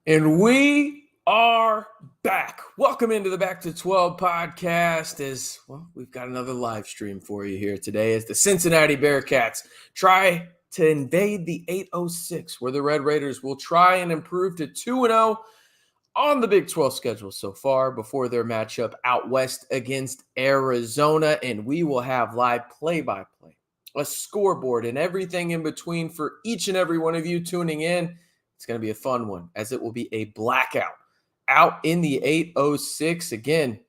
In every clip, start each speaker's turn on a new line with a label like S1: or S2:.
S1: And we are back. Welcome into the Back to 12 podcast. We've got another live stream for you here today as the Cincinnati Bearcats try to invade the 806, where the Red Raiders will try and improve to 2-0 on the Big 12 schedule so far before their matchup out west against Arizona. And we will have live play-by-play, a scoreboard, and everything in between for each and every one of you tuning in. It's going to be a fun one, as it will be a blackout out in the 806. Again,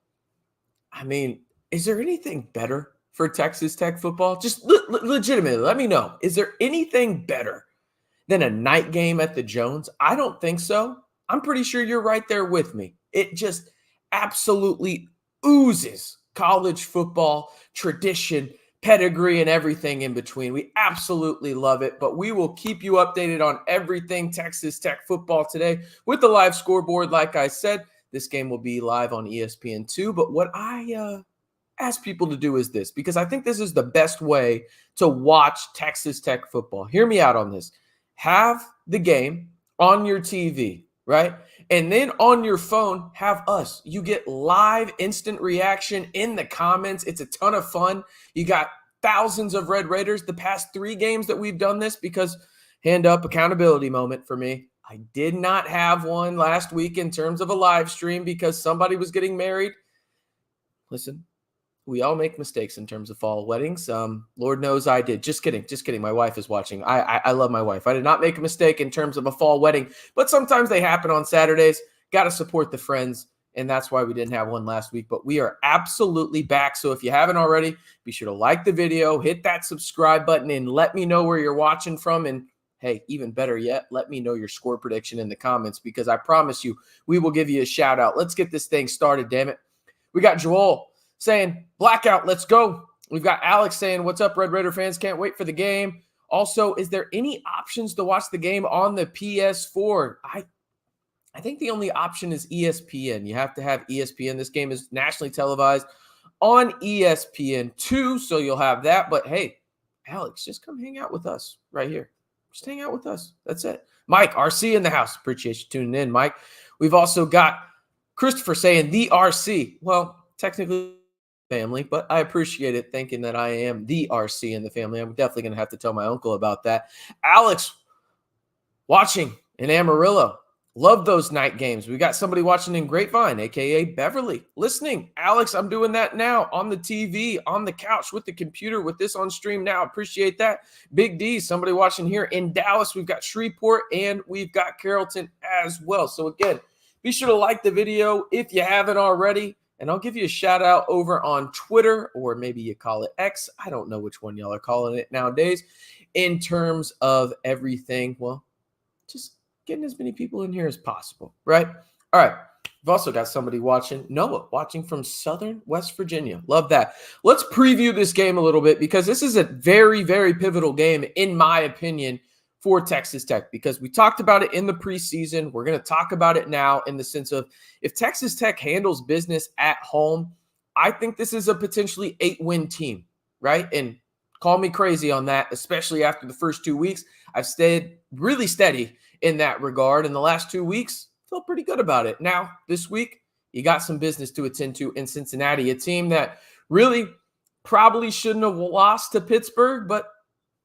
S1: I mean, is there anything better for Texas Tech football? Just legitimately, let me know. Is there anything better than a night game at the Jones? I don't think so. I'm pretty sure you're right there with me. It just absolutely oozes college football tradition, pedigree, and everything in between. We absolutely love it, but we will keep you updated on everything Texas Tech football today with the live scoreboard. Like I said, this game will be live on ESPN2, but what I ask people to do is this, because I think this is the best way to watch Texas Tech football. Hear me out on this. Have the game on your TV, right? And then on your phone, have us. You get live instant reaction in the comments. It's a ton of fun. You got thousands of Red Raiders. The past 3 games that we've done this, because hand up, accountability moment for me. I did not have one last week in terms of a live stream because somebody was getting married. Listen, we all make mistakes in terms of fall weddings. Lord knows I did. Just kidding. My wife is watching. I love my wife. I did not make a mistake in terms of a fall wedding, but sometimes they happen on Saturdays. Got to support the friends, and that's why we didn't have one last week. But we are absolutely back. So if you haven't already, be sure to like the video, hit that subscribe button, and let me know where you're watching from. And hey, even better yet, let me know your score prediction in the comments, because I promise you, we will give you a shout out. Let's get this thing started, damn it. We got Joel saying, blackout, let's go. We've got Alex saying, what's up, Red Raider fans? Can't wait for the game. Also, is there any options to watch the game on the PS4? I think the only option is ESPN. You have to have ESPN. This game is nationally televised on ESPN2, so you'll have that. But hey, Alex, just come hang out with us right here. Just hang out with us. That's it. Mike, RC in the house. Appreciate you tuning in, Mike. We've also got Christopher saying the RC. Well, technically family, but I appreciate it, thinking that I am the RC in the family. I'm definitely going to have to tell my uncle about that. Alex, watching in Amarillo. Love those night games. We got somebody watching in Grapevine, a.k.a. Beverly, listening. Alex, I'm doing that now on the TV, on the couch, with the computer, with this on stream now. Appreciate that. Big D, somebody watching here in Dallas. We've got Shreveport, and we've got Carrollton as well. So again, be sure to like the video if you haven't already. And I'll give you a shout out over on Twitter, or maybe you call it X. I don't know which one y'all are calling it nowadays, in terms of everything. Well, just getting as many people in here as possible, right? All right. We've also got somebody watching, Noah, watching from Southern West Virginia. Love that. Let's preview this game a little bit, because this is a very, very pivotal game, in my opinion, for Texas Tech, because we talked about it in the preseason. We're going to talk about it now in the sense of, if Texas Tech handles business at home, I think this is a potentially 8-win team, right? And call me crazy on that, especially after the first 2 weeks. I've stayed really steady in that regard. In the last 2 weeks, felt pretty good about it. Now, this week, you got some business to attend to in Cincinnati, a team that really probably shouldn't have lost to Pittsburgh, but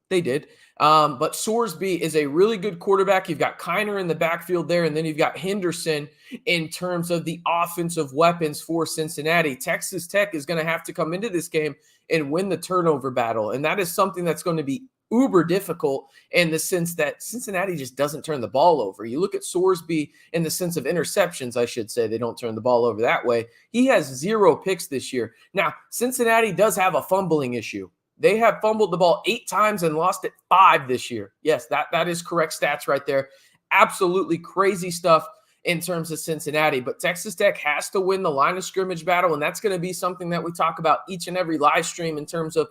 S1: they did. But Sorsby is a really good quarterback. You've got Kiner in the backfield there, and then you've got Henderson in terms of the offensive weapons for Cincinnati. Texas Tech is going to have to come into this game and win the turnover battle, and that is something that's going to be uber difficult, in the sense that Cincinnati just doesn't turn the ball over. You look at Sorsby in the sense of interceptions, I should say. They don't turn the ball over that way. He has 0 picks this year. Now, Cincinnati does have a fumbling issue. They have fumbled the ball 8 times and lost it 5 this year. Yes, that is correct stats right there. Absolutely crazy stuff in terms of Cincinnati. But Texas Tech has to win the line of scrimmage battle, and that's going to be something that we talk about each and every live stream, in terms of,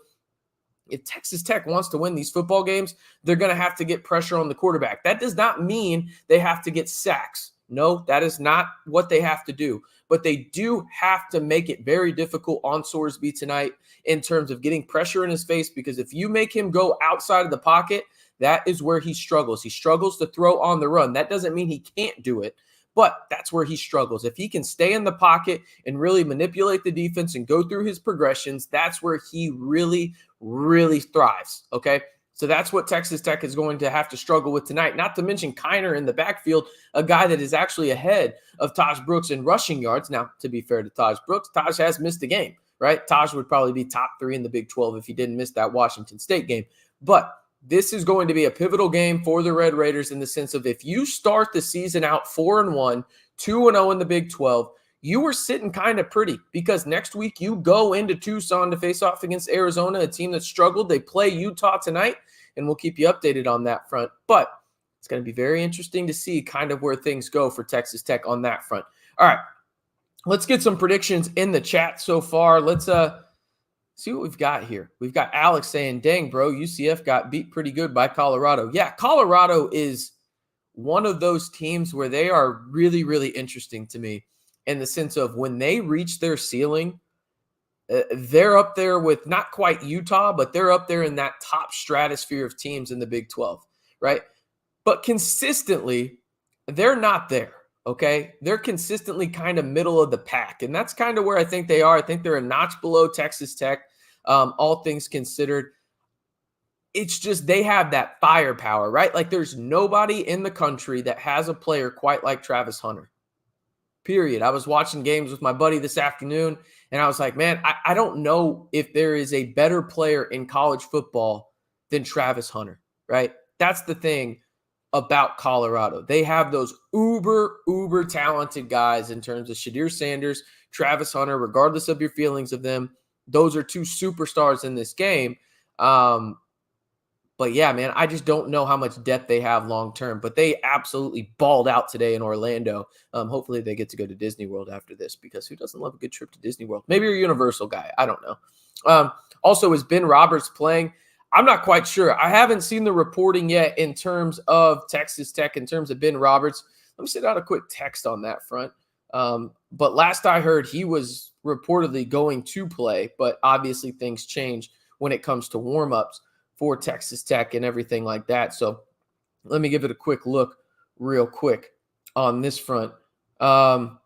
S1: if Texas Tech wants to win these football games, they're going to have to get pressure on the quarterback. That does not mean they have to get sacks. No, that is not what they have to do. But they do have to make it very difficult on Sorsby tonight in terms of getting pressure in his face, because if you make him go outside of the pocket, that is where he struggles. He struggles to throw on the run. That doesn't mean he can't do it, but that's where he struggles. If he can stay in the pocket and really manipulate the defense and go through his progressions, that's where he really, really thrives, okay? So that's what Texas Tech is going to have to struggle with tonight, not to mention Kiner in the backfield, a guy that is actually ahead of Taj Brooks in rushing yards. Now, to be fair to Taj Brooks, Taj has missed a game, right? Taj would probably be top 3 in the Big 12 if he didn't miss that Washington State game. But this is going to be a pivotal game for the Red Raiders in the sense of if you start the season out 4-1, 2-0 in the Big 12, you were sitting kind of pretty because next week you go into Tucson to face off against Arizona, a team that struggled. They play Utah tonight, and we'll keep you updated on that front. But it's going to be very interesting to see kind of where things go for Texas Tech on that front. All right, let's get some predictions in the chat so far. Let's see what we've got here. We've got Alex saying, dang, bro, UCF got beat pretty good by Colorado. Yeah, Colorado is one of those teams where they are really, really interesting to me in the sense of when they reach their ceiling, they're up there with not quite Utah, but they're up there in that top stratosphere of teams in the Big 12, right? But consistently, they're not there, okay? They're consistently kind of middle of the pack, and that's kind of where I think they are. I think they're a notch below Texas Tech, all things considered. It's just they have that firepower, right? Like there's nobody in the country that has a player quite like Travis Hunter. Period. I was watching games with my buddy this afternoon, and I was like, man, I don't know if there is a better player in college football than Travis Hunter, right? That's the thing about Colorado. They have those uber talented guys in terms of Shadir Sanders, Travis Hunter, regardless of your feelings of them. Those are 2 superstars in this game. But yeah, man, I just don't know how much depth they have long-term, but they absolutely balled out today in Orlando. Hopefully they get to go to Disney World after this because who doesn't love a good trip to Disney World? Maybe you're a Universal guy. I don't know. Also, is Ben Roberts playing? I'm not quite sure. I haven't seen the reporting yet in terms of Texas Tech, in terms of Ben Roberts. Let me send out a quick text on that front. But last I heard, he was reportedly going to play, but obviously things change when it comes to warm-ups for Texas Tech and everything like that. So let me give it a quick look real quick on this front. Wow.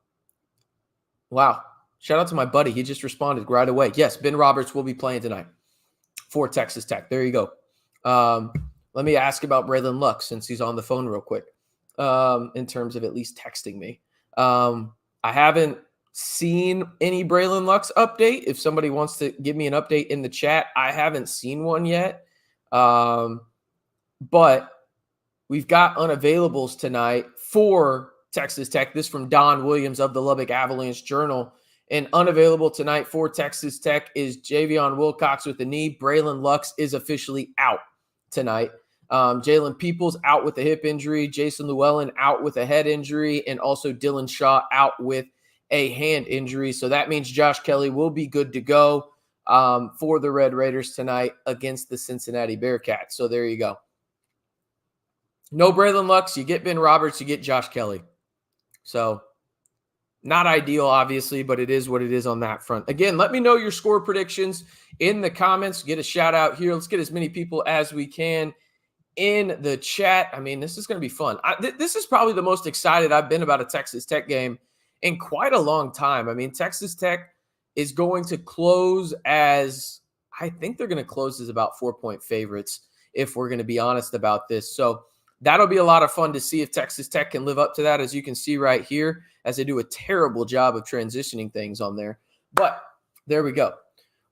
S1: Shout out to my buddy. He just responded right away. Yes, Ben Roberts will be playing tonight for Texas Tech. There you go. Let me ask about Braylon Luck since he's on the phone real quick in terms of at least texting me. I haven't seen any Braylon Luck's update. If somebody wants to give me an update in the chat, I haven't seen one yet. But we've got unavailables tonight for Texas Tech. This from Don Williams of the Lubbock Avalanche Journal. And unavailable tonight for Texas Tech is Javion Wilcox with a knee. Braylon Lux is officially out tonight. Jalen Peoples out with a hip injury. Jason Llewellyn out with a head injury. And also Dylan Shaw out with a hand injury. So that means Josh Kelly will be good to go for the Red Raiders tonight against the Cincinnati Bearcats. So there you go. No Braylon Lux. You get Ben Roberts. You get Josh Kelly. So not ideal, obviously, but it is what it is on that front. Again, let me know your score predictions in the comments. Get a shout out here. Let's get as many people as we can in the chat. I mean, this is going to be fun. This is probably the most excited I've been about a Texas Tech game in quite a long time. I mean, Texas Tech is going to close as, I think they're going to close as about 4-point favorites, if we're going to be honest about this. So that'll be a lot of fun to see if Texas Tech can live up to that, as you can see right here, as they do a terrible job of transitioning things on there. But there we go.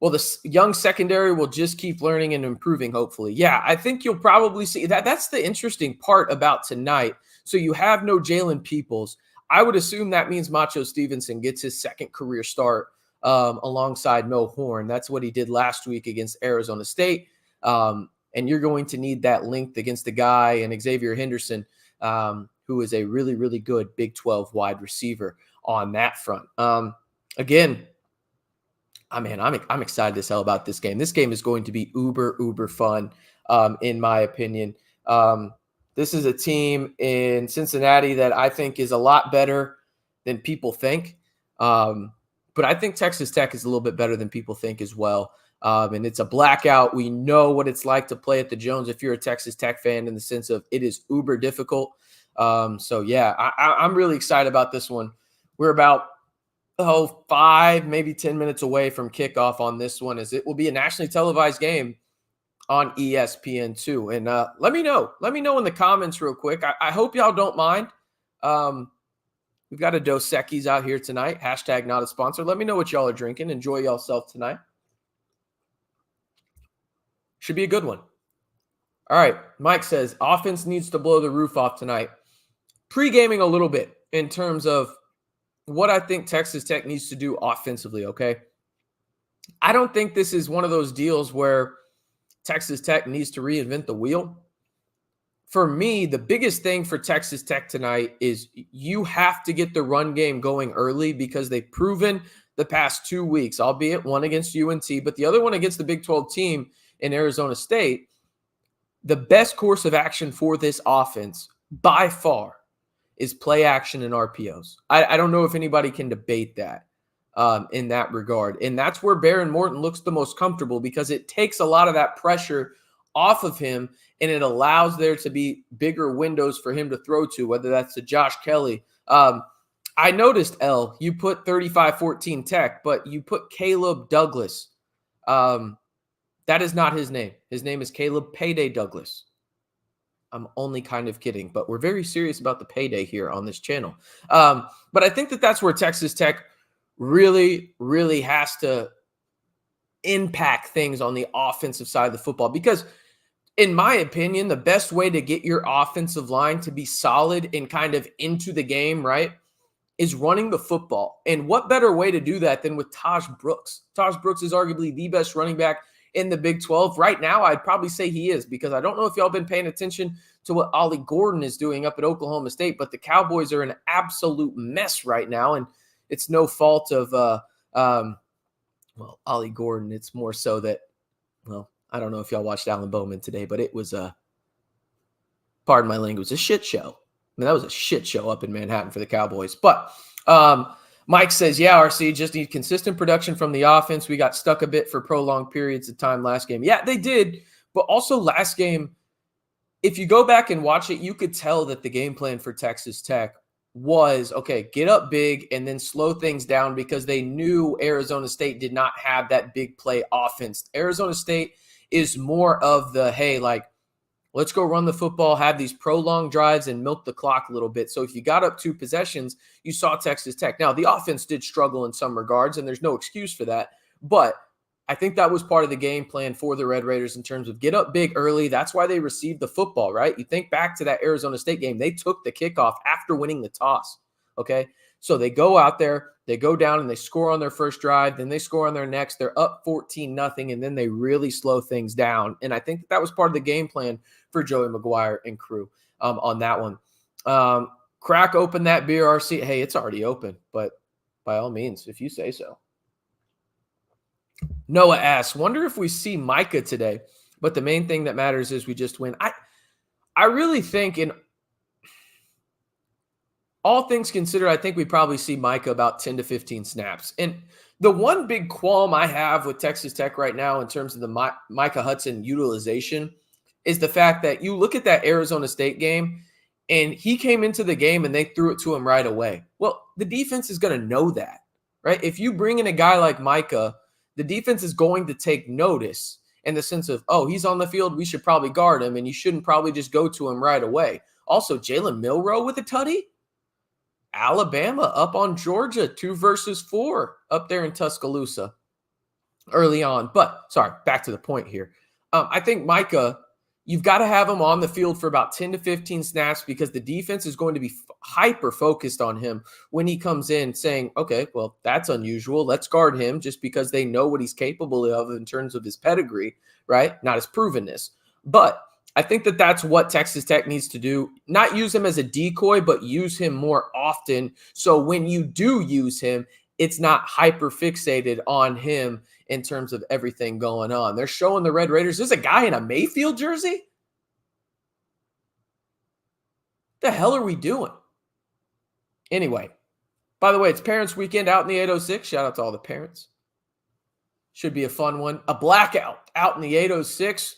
S1: Well, the young secondary will just keep learning and improving, hopefully. Yeah, I think you'll probably see that. That's the interesting part about tonight. So you have no Jalen Peoples. I would assume that means Macho Stevenson gets his second career start alongside Mo Horn. That's what he did last week against Arizona State. And you're going to need that length against the guy and Xavier Henderson, who is a really, really good Big 12 wide receiver on that front. Again, I'm excited as hell about this game. This game is going to be uber fun, in my opinion. This is a team in Cincinnati that I think is a lot better than people think. But I think Texas Tech is a little bit better than people think as well. And it's a blackout. We know what it's like to play at the Jones if you're a Texas Tech fan, in the sense of it is uber difficult. So yeah, I'm really excited about this one. We're about 5, maybe 10 minutes away from kickoff on this one, as it will be a nationally televised game on ESPN2. And let me know in the comments real quick. I hope y'all don't mind. We've got a Dos Equis out here tonight. Hashtag not a sponsor. Let me know what y'all are drinking. Enjoy yourself tonight. Should be a good one. All right. Mike says offense needs to blow the roof off tonight. Pre-gaming a little bit in terms of what I think Texas Tech needs to do offensively, okay? I don't think this is one of those deals where Texas Tech needs to reinvent the wheel. For me, the biggest thing for Texas Tech tonight is you have to get the run game going early, because they've proven the past 2 weeks, albeit one against UNT, but the other one against the Big 12 team in Arizona State, the best course of action for this offense by far is play action and RPOs. I don't know if anybody can debate that in that regard. And that's where Baron Morton looks the most comfortable, because it takes a lot of that pressure off of him, and it allows there to be bigger windows for him to throw to, whether that's to Josh Kelly. I noticed, you put 35-14 Tech, but you put Caleb Douglas. That is not his name. His name is Caleb Payday Douglas. I'm only kind of kidding, but we're very serious about the payday here on this channel. But I think that that's where Texas Tech really, really has to impact things on the offensive side of the football, because in my opinion, the best way to get your offensive line to be solid and kind of into the game, right, is running the football. And what better way to do that than with Taj Brooks? Taj Brooks is arguably the best running back in the Big 12. Right now, I'd probably say he is, because I don't know if y'all been paying attention to what Ollie Gordon is doing up at Oklahoma State, but the Cowboys are an absolute mess right now, and it's no fault of, Ollie Gordon. It's more so that, I don't know if y'all watched Alan Bowman today, but it was pardon my language, a shit show. I mean, that was a shit show up in Manhattan for the Cowboys. But Mike says, yeah, RC, just need consistent production from the offense. We got stuck a bit for prolonged periods of time last game. Yeah, they did. But also last game, if you go back and watch it, you could tell that the game plan for Texas Tech was, okay, get up big and then slow things down, because they knew Arizona State did not have that big play offense. Arizona State is more of the, hey, like, let's go run the football, have these prolonged drives, and milk the clock a little bit. So if you got up 2 possessions, you saw Texas Tech. Now, the offense did struggle in some regards, and there's no excuse for that. But I think that was part of the game plan for the Red Raiders in terms of get up big early. That's why they received the football, right? You think back to that Arizona State game. They took the kickoff after winning the toss, okay? So they go out there, they go down, and they score on their first drive. Then they score on their next. They're up 14-0, and then they really slow things down. And I think that was part of the game plan for Joey McGuire and crew on that one. Crack open that beer, RC. Hey, it's already open, but by all means, if you say so. Noah asks, wonder if we see Micah today, but the main thing that matters is we just win. I really think, in all things considered, I think we probably see Micah about 10 to 15 snaps. And the one big qualm I have with Texas Tech right now in terms of the Micah Hudson utilization is the fact that you look at that Arizona State game, and he came into the game and they threw it to him right away. Well, the defense is going to know that, right? If you bring in a guy like Micah, the defense is going to take notice in the sense of, oh, he's on the field, we should probably guard him, and you shouldn't probably just go to him right away. Also, Jalen Milroe with a tutty. Alabama up on Georgia, 2 versus 4 up there in Tuscaloosa early on. But, sorry, back to the point here. I think Micah, you've got to have him on the field for about 10 to 15 snaps, because the defense is going to be hyper-focused on him when he comes in saying, okay, well, that's unusual. Let's guard him, just because they know what he's capable of in terms of his pedigree, right? Not his provenness. But I think that that's what Texas Tech needs to do. Not use him as a decoy, but use him more often. So when you do use him, it's not hyper-fixated on him in terms of everything going on. They're showing the Red Raiders, there's a guy in a Mayfield jersey? What the hell are we doing? Anyway, by the way, it's Parents Weekend out in the 806. Shout out to all the parents. Should be a fun one. A blackout out in the 806.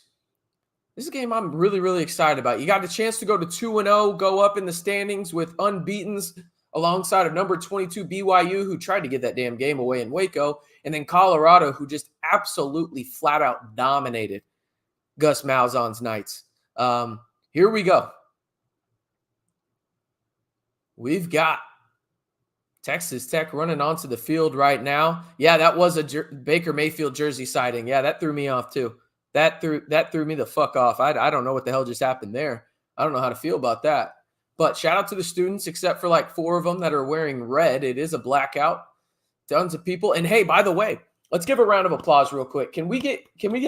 S1: This is a game I'm really, really excited about. You got the chance to go to 2-0, go up in the standings with unbeatens alongside of number 22 BYU, who tried to get that damn game away in Waco, and then Colorado, who just absolutely flat out dominated Gus Malzahn's Knights. Here we go. We've got Texas Tech running onto the field right now. Yeah, that was a Baker Mayfield jersey sighting. Yeah, that threw me off too. That threw me the fuck off. I don't know what the hell just happened there. I don't know how to feel about that. But shout out to the students, except for like 4 of them that are wearing red. It is a blackout. Tons of people. And hey, by the way, let's give a round of applause real quick. Can we get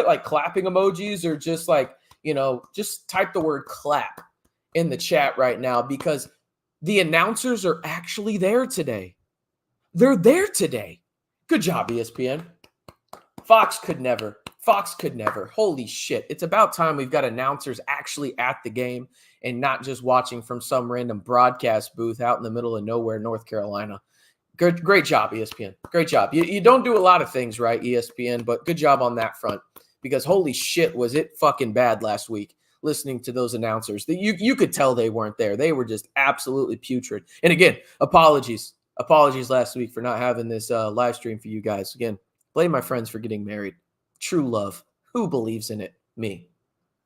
S1: like clapping emojis, or just like, just type the word clap in the chat right now, because the announcers are actually there today. They're there today. Good job, ESPN. Fox could never. Holy shit. It's about time we've got announcers actually at the game and not just watching from some random broadcast booth out in the middle of nowhere, North Carolina. Great job, ESPN. Great job. You don't do a lot of things right, ESPN, but good job on that front, because holy shit, was it fucking bad last week listening to those announcers. You could tell they weren't there. They were just absolutely putrid. And again, apologies last week for not having this live stream for you guys. Again, blame my friends for getting married. True love. Who believes in it? Me.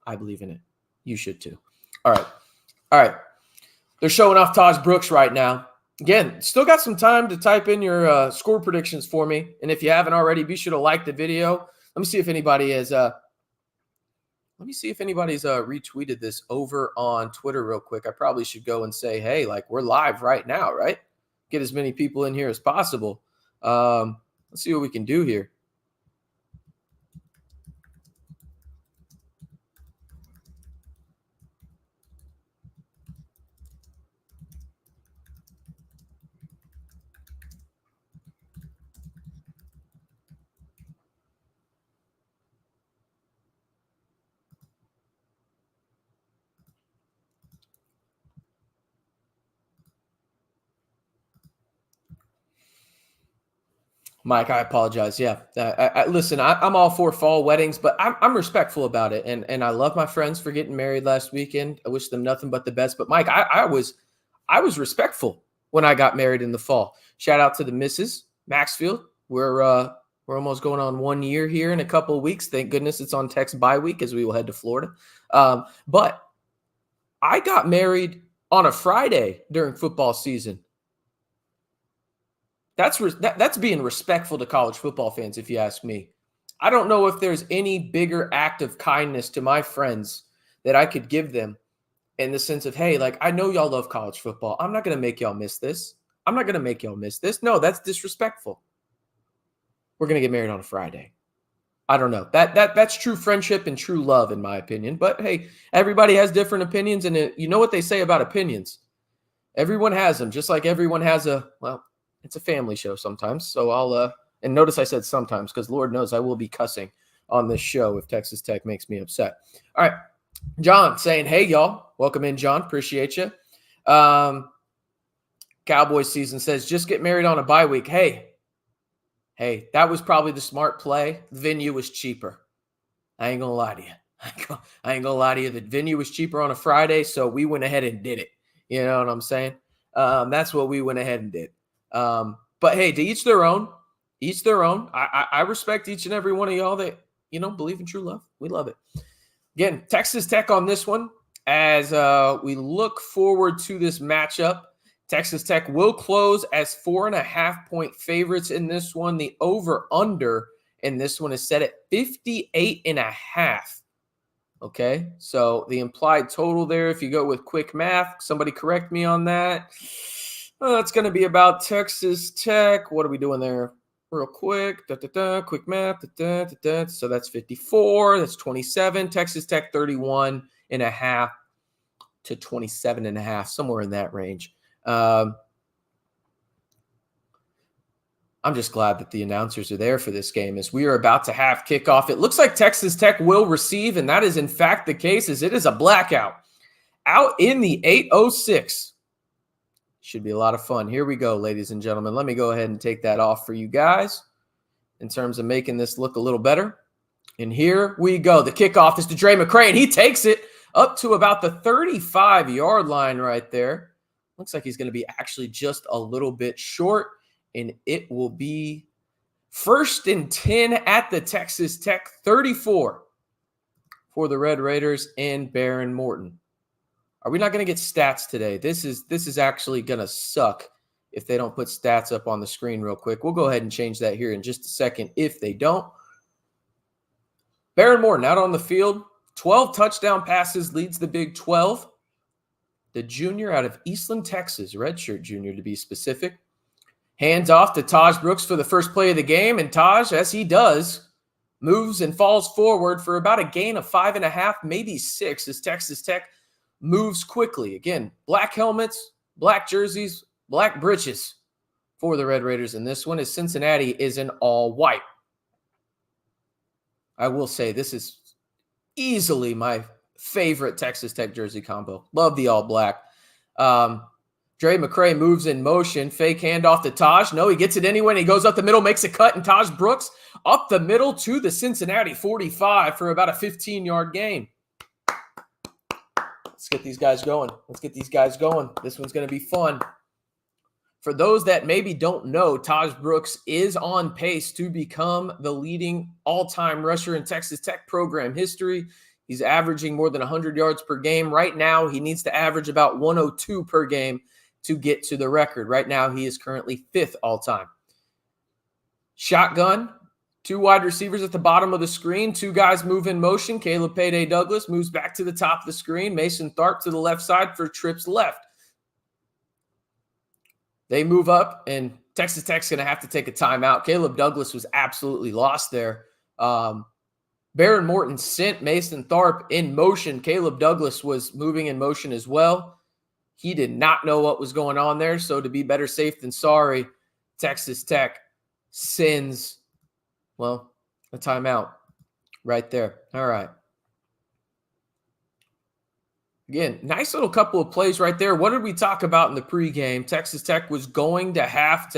S1: I believe in it. You should too. All right. They're showing off Taj Brooks right now. Again, still got some time to type in your score predictions for me. And if you haven't already, be sure to like the video. Let me see if anybody has retweeted this over on Twitter real quick. I probably should go and say, hey, like, we're live right now, right? Get as many people in here as possible. Let's see what we can do here. Mike, I apologize. Yeah. Listen, I'm all for fall weddings, but I'm respectful about it. And I love my friends for getting married last weekend. I wish them nothing but the best. But Mike, I was respectful when I got married in the fall. Shout out to the missus, Maxfield. We're almost going on 1 year here in a couple of weeks. Thank goodness it's on Tech's bye week, as we will head to Florida. But I got married on a Friday during football season. That's being respectful to college football fans, if you ask me. I don't know if there's any bigger act of kindness to my friends that I could give them, in the sense of, hey, like, I know y'all love college football. I'm not going to make y'all miss this. No, that's disrespectful. We're going to get married on a Friday. I don't know. That's true friendship and true love, in my opinion. But hey, everybody has different opinions, and you know what they say about opinions. Everyone has them, just like everyone has it's a family show sometimes. So I'll and notice I said sometimes, because Lord knows I will be cussing on this show if Texas Tech makes me upset. All right. John saying, hey, y'all. Welcome in, John. Appreciate you. Cowboys season says, just get married on a bye week. Hey, that was probably the smart play. The venue was cheaper. I ain't going to lie to you. I ain't going to lie to you. The venue was cheaper on a Friday, so we went ahead and did it. You know what I'm saying? That's what we went ahead and did. But hey, to each their own. I respect each and every one of y'all that, believe in true love. We love it. Again, Texas Tech on this one, as we look forward to this matchup. Texas Tech will close as 4.5-point favorites in this one. The over-under in this one is set at 58.5. Okay, so the implied total there, if you go with quick math, somebody correct me on that. That's going to be about Texas Tech. What are we doing there? Real quick. Quick math. So that's 54. That's 27. Texas Tech 31.5 to 27.5, somewhere in that range. I'm just glad that the announcers are there for this game, as we are about to have kickoff. It looks like Texas Tech will receive, and that is in fact the case, as it is a blackout out in the 8:06. Should be a lot of fun. Here we go, ladies and gentlemen. Let me go ahead and take that off for you guys in terms of making this look a little better. And here we go. The kickoff is to Dre McCray, and he takes it up to about the 35-yard line right there. Looks like he's going to be actually just a little bit short, and it will be 1st and 10 at the Texas Tech 34 for the Red Raiders and Baron Morton. Are we not going to get stats today? This is actually going to suck if they don't put stats up on the screen real quick. We'll go ahead and change that here in just a second if they don't. Baron Morton out on the field, 12 touchdown passes, leads the Big 12. The junior out of Eastland, Texas, redshirt junior to be specific. Hands off to Taj Brooks for the first play of the game, and Taj, as he does, moves and falls forward for about a gain of 5.5, maybe 6, as Texas Tech moves quickly. Again, black helmets, black jerseys, black breeches for the Red Raiders in this one, as Cincinnati is in all white. I will say this is easily my favorite Texas Tech jersey combo. Love the all black. Dre McCray moves in motion. Fake handoff to Taj. No, he gets it anyway, and he goes up the middle, makes a cut, and Taj Brooks up the middle to the Cincinnati 45 for about a 15-yard gain. Let's get these guys going. This one's going to be fun. For those that maybe don't know, Taj Brooks is on pace to become the leading all-time rusher in Texas Tech program history. He's averaging more than 100 yards per game. Right now, he needs to average about 102 per game to get to the record. Right now, he is currently 5th all-time. Shotgun, 2 wide receivers at the bottom of the screen. 2 guys move in motion. Caleb Payday Douglas moves back to the top of the screen. Mason Tharp to the left side for trips left. They move up, and Texas Tech's going to have to take a timeout. Caleb Douglas was absolutely lost there. Baron Morton sent Mason Tharp in motion. Caleb Douglas was moving in motion as well. He did not know what was going on there, so to be better safe than sorry, Texas Tech sends, a timeout right there. All right. Again, nice little couple of plays right there. What did we talk about in the pregame? Texas Tech was going to have,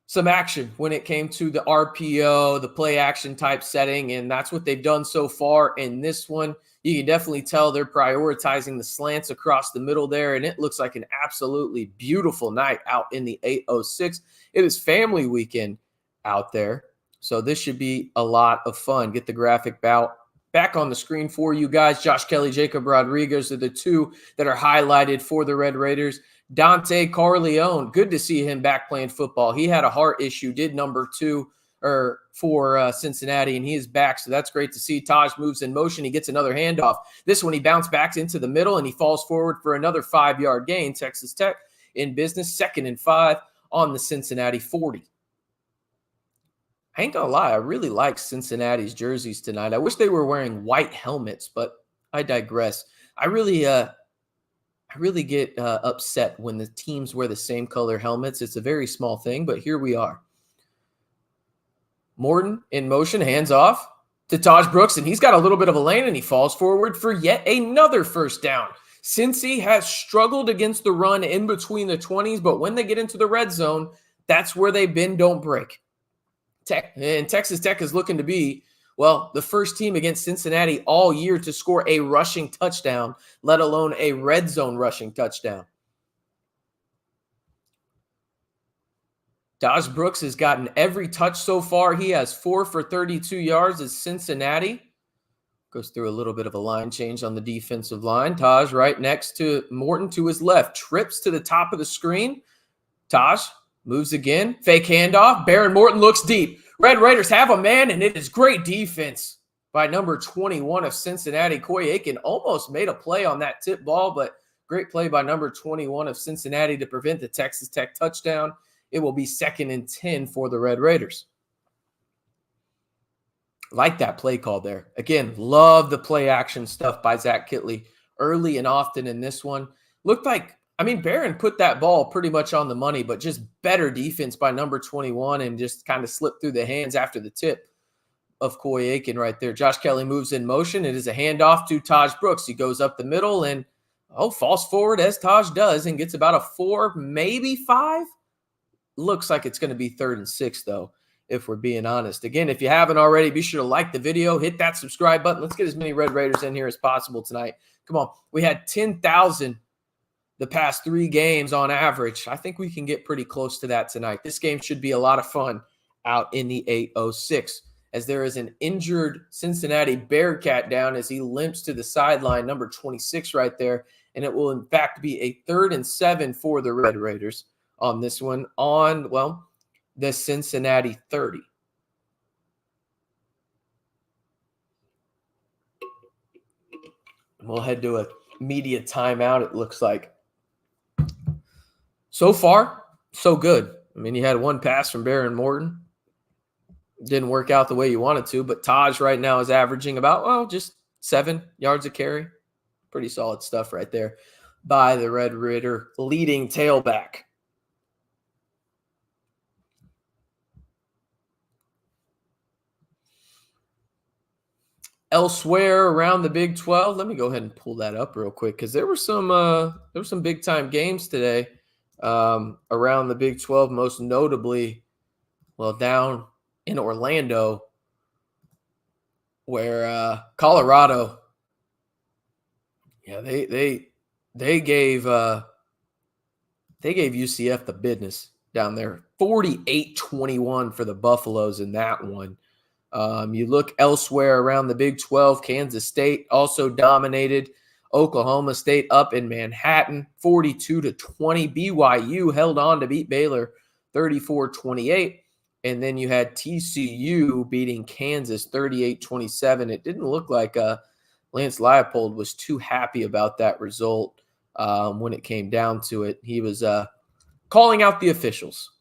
S1: some action when it came to the RPO, the play action type setting, and that's what they've done so far in this one. You can definitely tell they're prioritizing the slants across the middle there, and it looks like an absolutely beautiful night out in the 806. It is family weekend out there, so this should be a lot of fun. Get the graphic back on the screen for you guys. Josh Kelly, Jacob Rodriguez are the 2 that are highlighted for the Red Raiders. Dante Carleone, good to see him back playing football. He had a heart issue, did number 2 for Cincinnati, and he is back, so that's great to see. Taj moves in motion. He gets another handoff. This one, he bounced back into the middle, and he falls forward for another 5-yard gain. Texas Tech in business, 2nd and 5 on the Cincinnati 40. I ain't gonna lie, I really like Cincinnati's jerseys tonight. I wish they were wearing white helmets, but I digress. I really get upset when the teams wear the same color helmets. It's a very small thing, but here we are. Morton in motion, hands off to Taj Brooks, and he's got a little bit of a lane, and he falls forward for yet another first down. Cincy has struggled against the run in between the 20s, but when they get into the red zone, that's where they bend, don't break. And Texas Tech is looking to be, the first team against Cincinnati all year to score a rushing touchdown, let alone a red zone rushing touchdown. Taj Brooks has gotten every touch so far. He has 4 for 32 yards as Cincinnati goes through a little bit of a line change on the defensive line. Taj right next to Morton to his left, trips to the top of the screen. Taj moves again, fake handoff. Baron Morton looks deep. Red Raiders have a man, and it is great defense by number 21 of Cincinnati. Coy Aiken almost made a play on that tip ball, but great play by number 21 of Cincinnati to prevent the Texas Tech touchdown. It will be 2nd and 10 for the Red Raiders. Like that play call there. Again, love the play action stuff by Zach Kitley early and often in this one. Looked like, Barron put that ball pretty much on the money, but just better defense by number 21 and just kind of slipped through the hands after the tip of Coy Aiken right there. Josh Kelly moves in motion. It is a handoff to Taj Brooks. He goes up the middle and falls forward as Taj does and gets about a 4, maybe 5. Looks like it's going to be 3rd and 6, though. if we're being honest. Again, if you haven't already, be sure to like the video, hit that subscribe button. Let's get as many Red Raiders in here as possible tonight. Come on. We had 10,000 the past 3 games on average. I think we can get pretty close to that tonight. This game should be a lot of fun out in the 806, as there is an injured Cincinnati Bearcat down as he limps to the sideline, number 26 right there, and it will in fact be a 3rd and 7 for the Red Raiders on this one on, well, the Cincinnati 30. We'll head to a media timeout, it looks like. So far, so good. I mean, you had one pass from Baron Morton. Didn't work out the way you wanted to, but Taj right now is averaging about, well, just 7 yards a carry. Pretty solid stuff right there by the Red Raider leading tailback. Elsewhere around the Big 12, let me go ahead and pull that up real quick because there were some big time games today around the Big 12, most notably, well, down in Orlando, where Colorado, yeah, they gave UCF the business down there, 48-21 for the Buffaloes in that one. You look elsewhere around the Big 12, Kansas State also dominated Oklahoma State up in Manhattan, 42-20. BYU held on to beat Baylor 34-28. And then you had TCU beating Kansas 38-27. It didn't look like Lance Leipold was too happy about that result when it came down to it. He was calling out the officials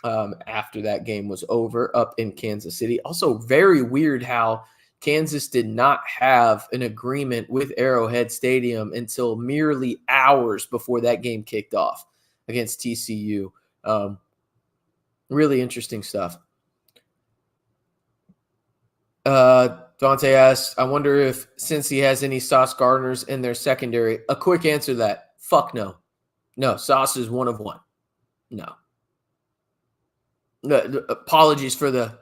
S1: after that game was over up in Kansas City. Also, very weird how Kansas did not have an agreement with Arrowhead Stadium until merely hours before that game kicked off against TCU. Really interesting stuff. Dante asks, I wonder if Cincy has any Sauce Gardners in their secondary. A quick answer to that, fuck no. No, Sauce is one of one. No. Apologies for the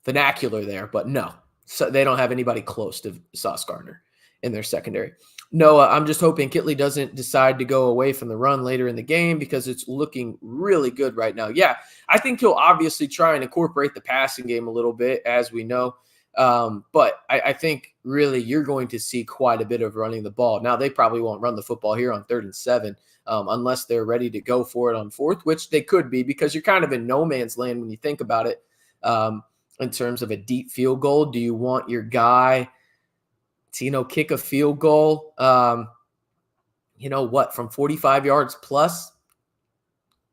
S1: vernacular there, but no. So they don't have anybody close to Sauce Gardner in their secondary. No, I'm just hoping Kitley doesn't decide to go away from the run later in the game because it's looking really good right now. Yeah, I think he'll obviously try and incorporate the passing game a little bit, as we know. But I think really you're going to see quite a bit of running the ball. Now, they probably won't run the football here on 3rd and 7 unless they're ready to go for it on 4th, which they could be because you're kind of in no man's land when you think about it in terms of a deep field goal. Do you want your guy to, kick a field goal, from 45 yards plus?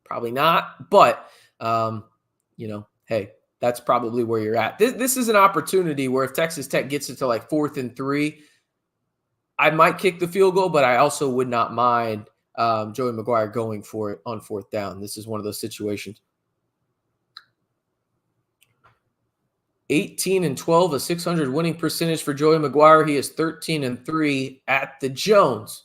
S1: Probably not. But, hey, that's probably where you're at. This is an opportunity where if Texas Tech gets it to like 4th and 3, I might kick the field goal, but I also would not mind Joey McGuire going for it on 4th down. This is one of those situations. 18-12, a 600 winning percentage for Joey McGuire. He is 13-3 at the Jones.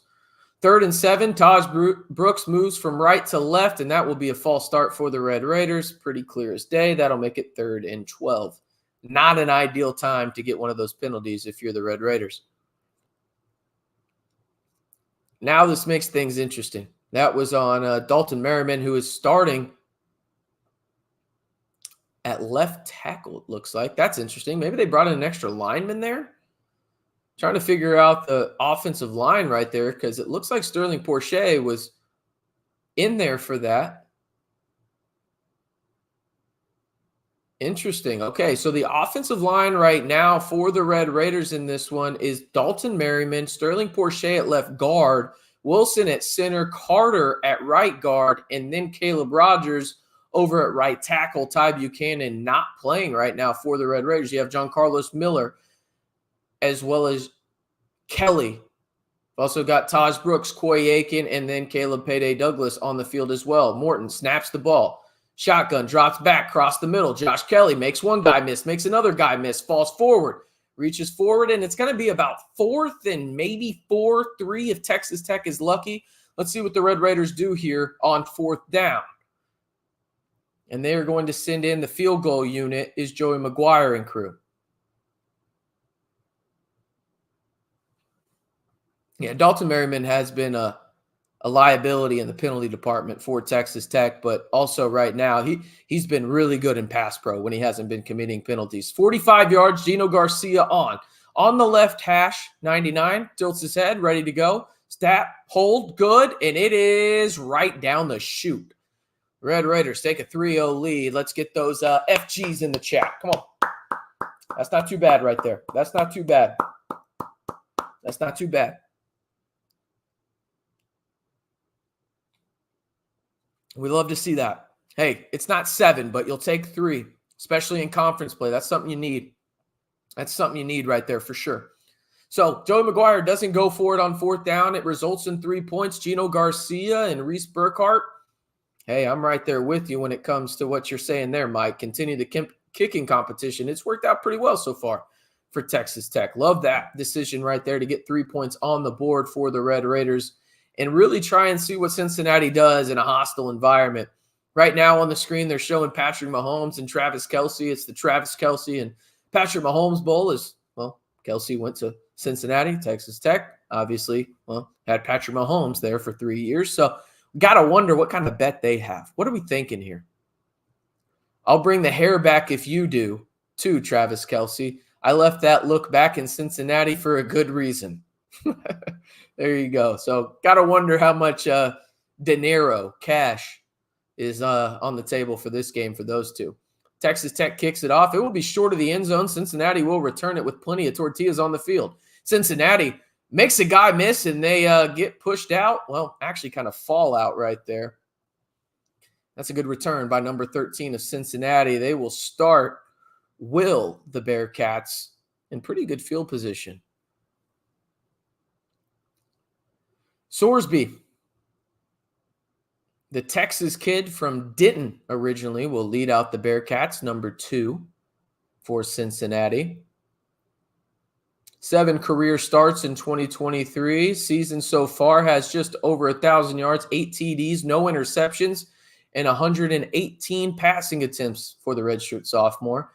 S1: 3rd and 7, Taj Brooks moves from right to left, and that will be a false start for the Red Raiders. Pretty clear as day. That'll make it 3rd and 12. Not an ideal time to get one of those penalties if you're the Red Raiders. Now this makes things interesting. That was on Dalton Merriman, who is starting at left tackle, it looks like. That's interesting. Maybe they brought in an extra lineman there. Trying to figure out the offensive line right there because it looks like Sterling Porche was in there for that. Interesting. Okay, so the offensive line right now for the Red Raiders in this one is Dalton Merriman, Sterling Porche at left guard, Wilson at center, Carter at right guard, and then Caleb Rogers over at right tackle. Ty Buchanan not playing right now for the Red Raiders. You have John Carlos Miller as well as Kelly. Also got Taj Brooks, Coy Aiken, and then Caleb Payday Douglas on the field as well. Morton snaps the ball. Shotgun, drops back, cross the middle. Josh Kelly makes one guy miss, makes another guy miss, falls forward, reaches forward, and it's going to be about 4th and maybe 4-3 if Texas Tech is lucky. Let's see what the Red Raiders do here on 4th down. And they are going to send in the field goal unit is Joey McGuire and crew. Yeah, Dalton Merriman has been a liability in the penalty department for Texas Tech, but also right now he's been really good in pass pro when he hasn't been committing penalties. 45 yards, Gino Garcia on the left hash, 99, tilts his head, ready to go. Snap, hold, good, and it is right down the chute. Red Raiders take a 3-0 lead. Let's get those FGs in the chat. Come on. That's not too bad right there. That's not too bad. That's not too bad. We love to see that. Hey, it's not 7, but you'll take 3, especially in conference play. That's something you need. That's something you need right there for sure. So Joey McGuire doesn't go for it on 4th down. It results in 3 points. Gino Garcia and Reese Burkhart. Hey, I'm right there with you when it comes to what you're saying there, Mike. Continue the kicking competition. It's worked out pretty well so far for Texas Tech. Love that decision right there to get 3 points on the board for the Red Raiders and really try and see what Cincinnati does in a hostile environment. Right now on the screen, they're showing Patrick Mahomes and Travis Kelce. It's the Travis Kelce and Patrick Mahomes Bowl. Kelce went to Cincinnati, Texas Tech. Obviously, had Patrick Mahomes there for 3 years. So got to wonder what kind of bet they have. What are we thinking here? I'll bring the hair back if you do, too, Travis Kelce. I left that look back in Cincinnati for a good reason. There you go. So got to wonder how much dinero, cash, is on the table for this game for those two. Texas Tech kicks it off. It will be short of the end zone. Cincinnati will return it with plenty of tortillas on the field. Cincinnati makes a guy miss, and they get pushed out. Well, actually kind of fall out right there. That's a good return by number 13 of Cincinnati. They will start the Bearcats in pretty good field position. Sorsby, the Texas kid from Denton originally, will lead out the Bearcats, number 2 for Cincinnati. 7 career starts in 2023. Season so far has just over 1,000 yards, 8 TDs, no interceptions, and 118 passing attempts for the redshirt sophomore.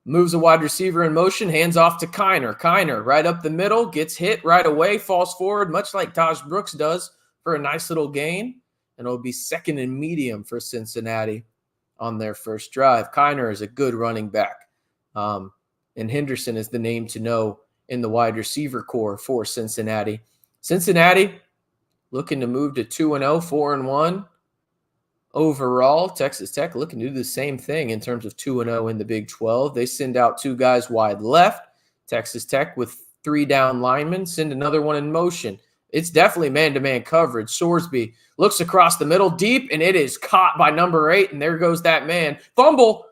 S1: Moves a wide receiver in motion, hands off to Kiner. Kiner right up the middle, gets hit right away, falls forward, much like Taj Brooks does, for a nice little gain. And it'll be 2nd and medium for Cincinnati on their first drive. Kiner is a good running back. And Henderson is the name to know in the wide receiver core for Cincinnati. Cincinnati looking to move to 2-0, 4-1. Overall, Texas Tech looking to do the same thing in terms of 2-0 in the Big 12. They send out 2 guys wide left. Texas Tech with 3 down linemen, send another one in motion. It's definitely man-to-man coverage. Sorsby looks across the middle deep, and it is caught by number 8, and there goes that man. Fumble.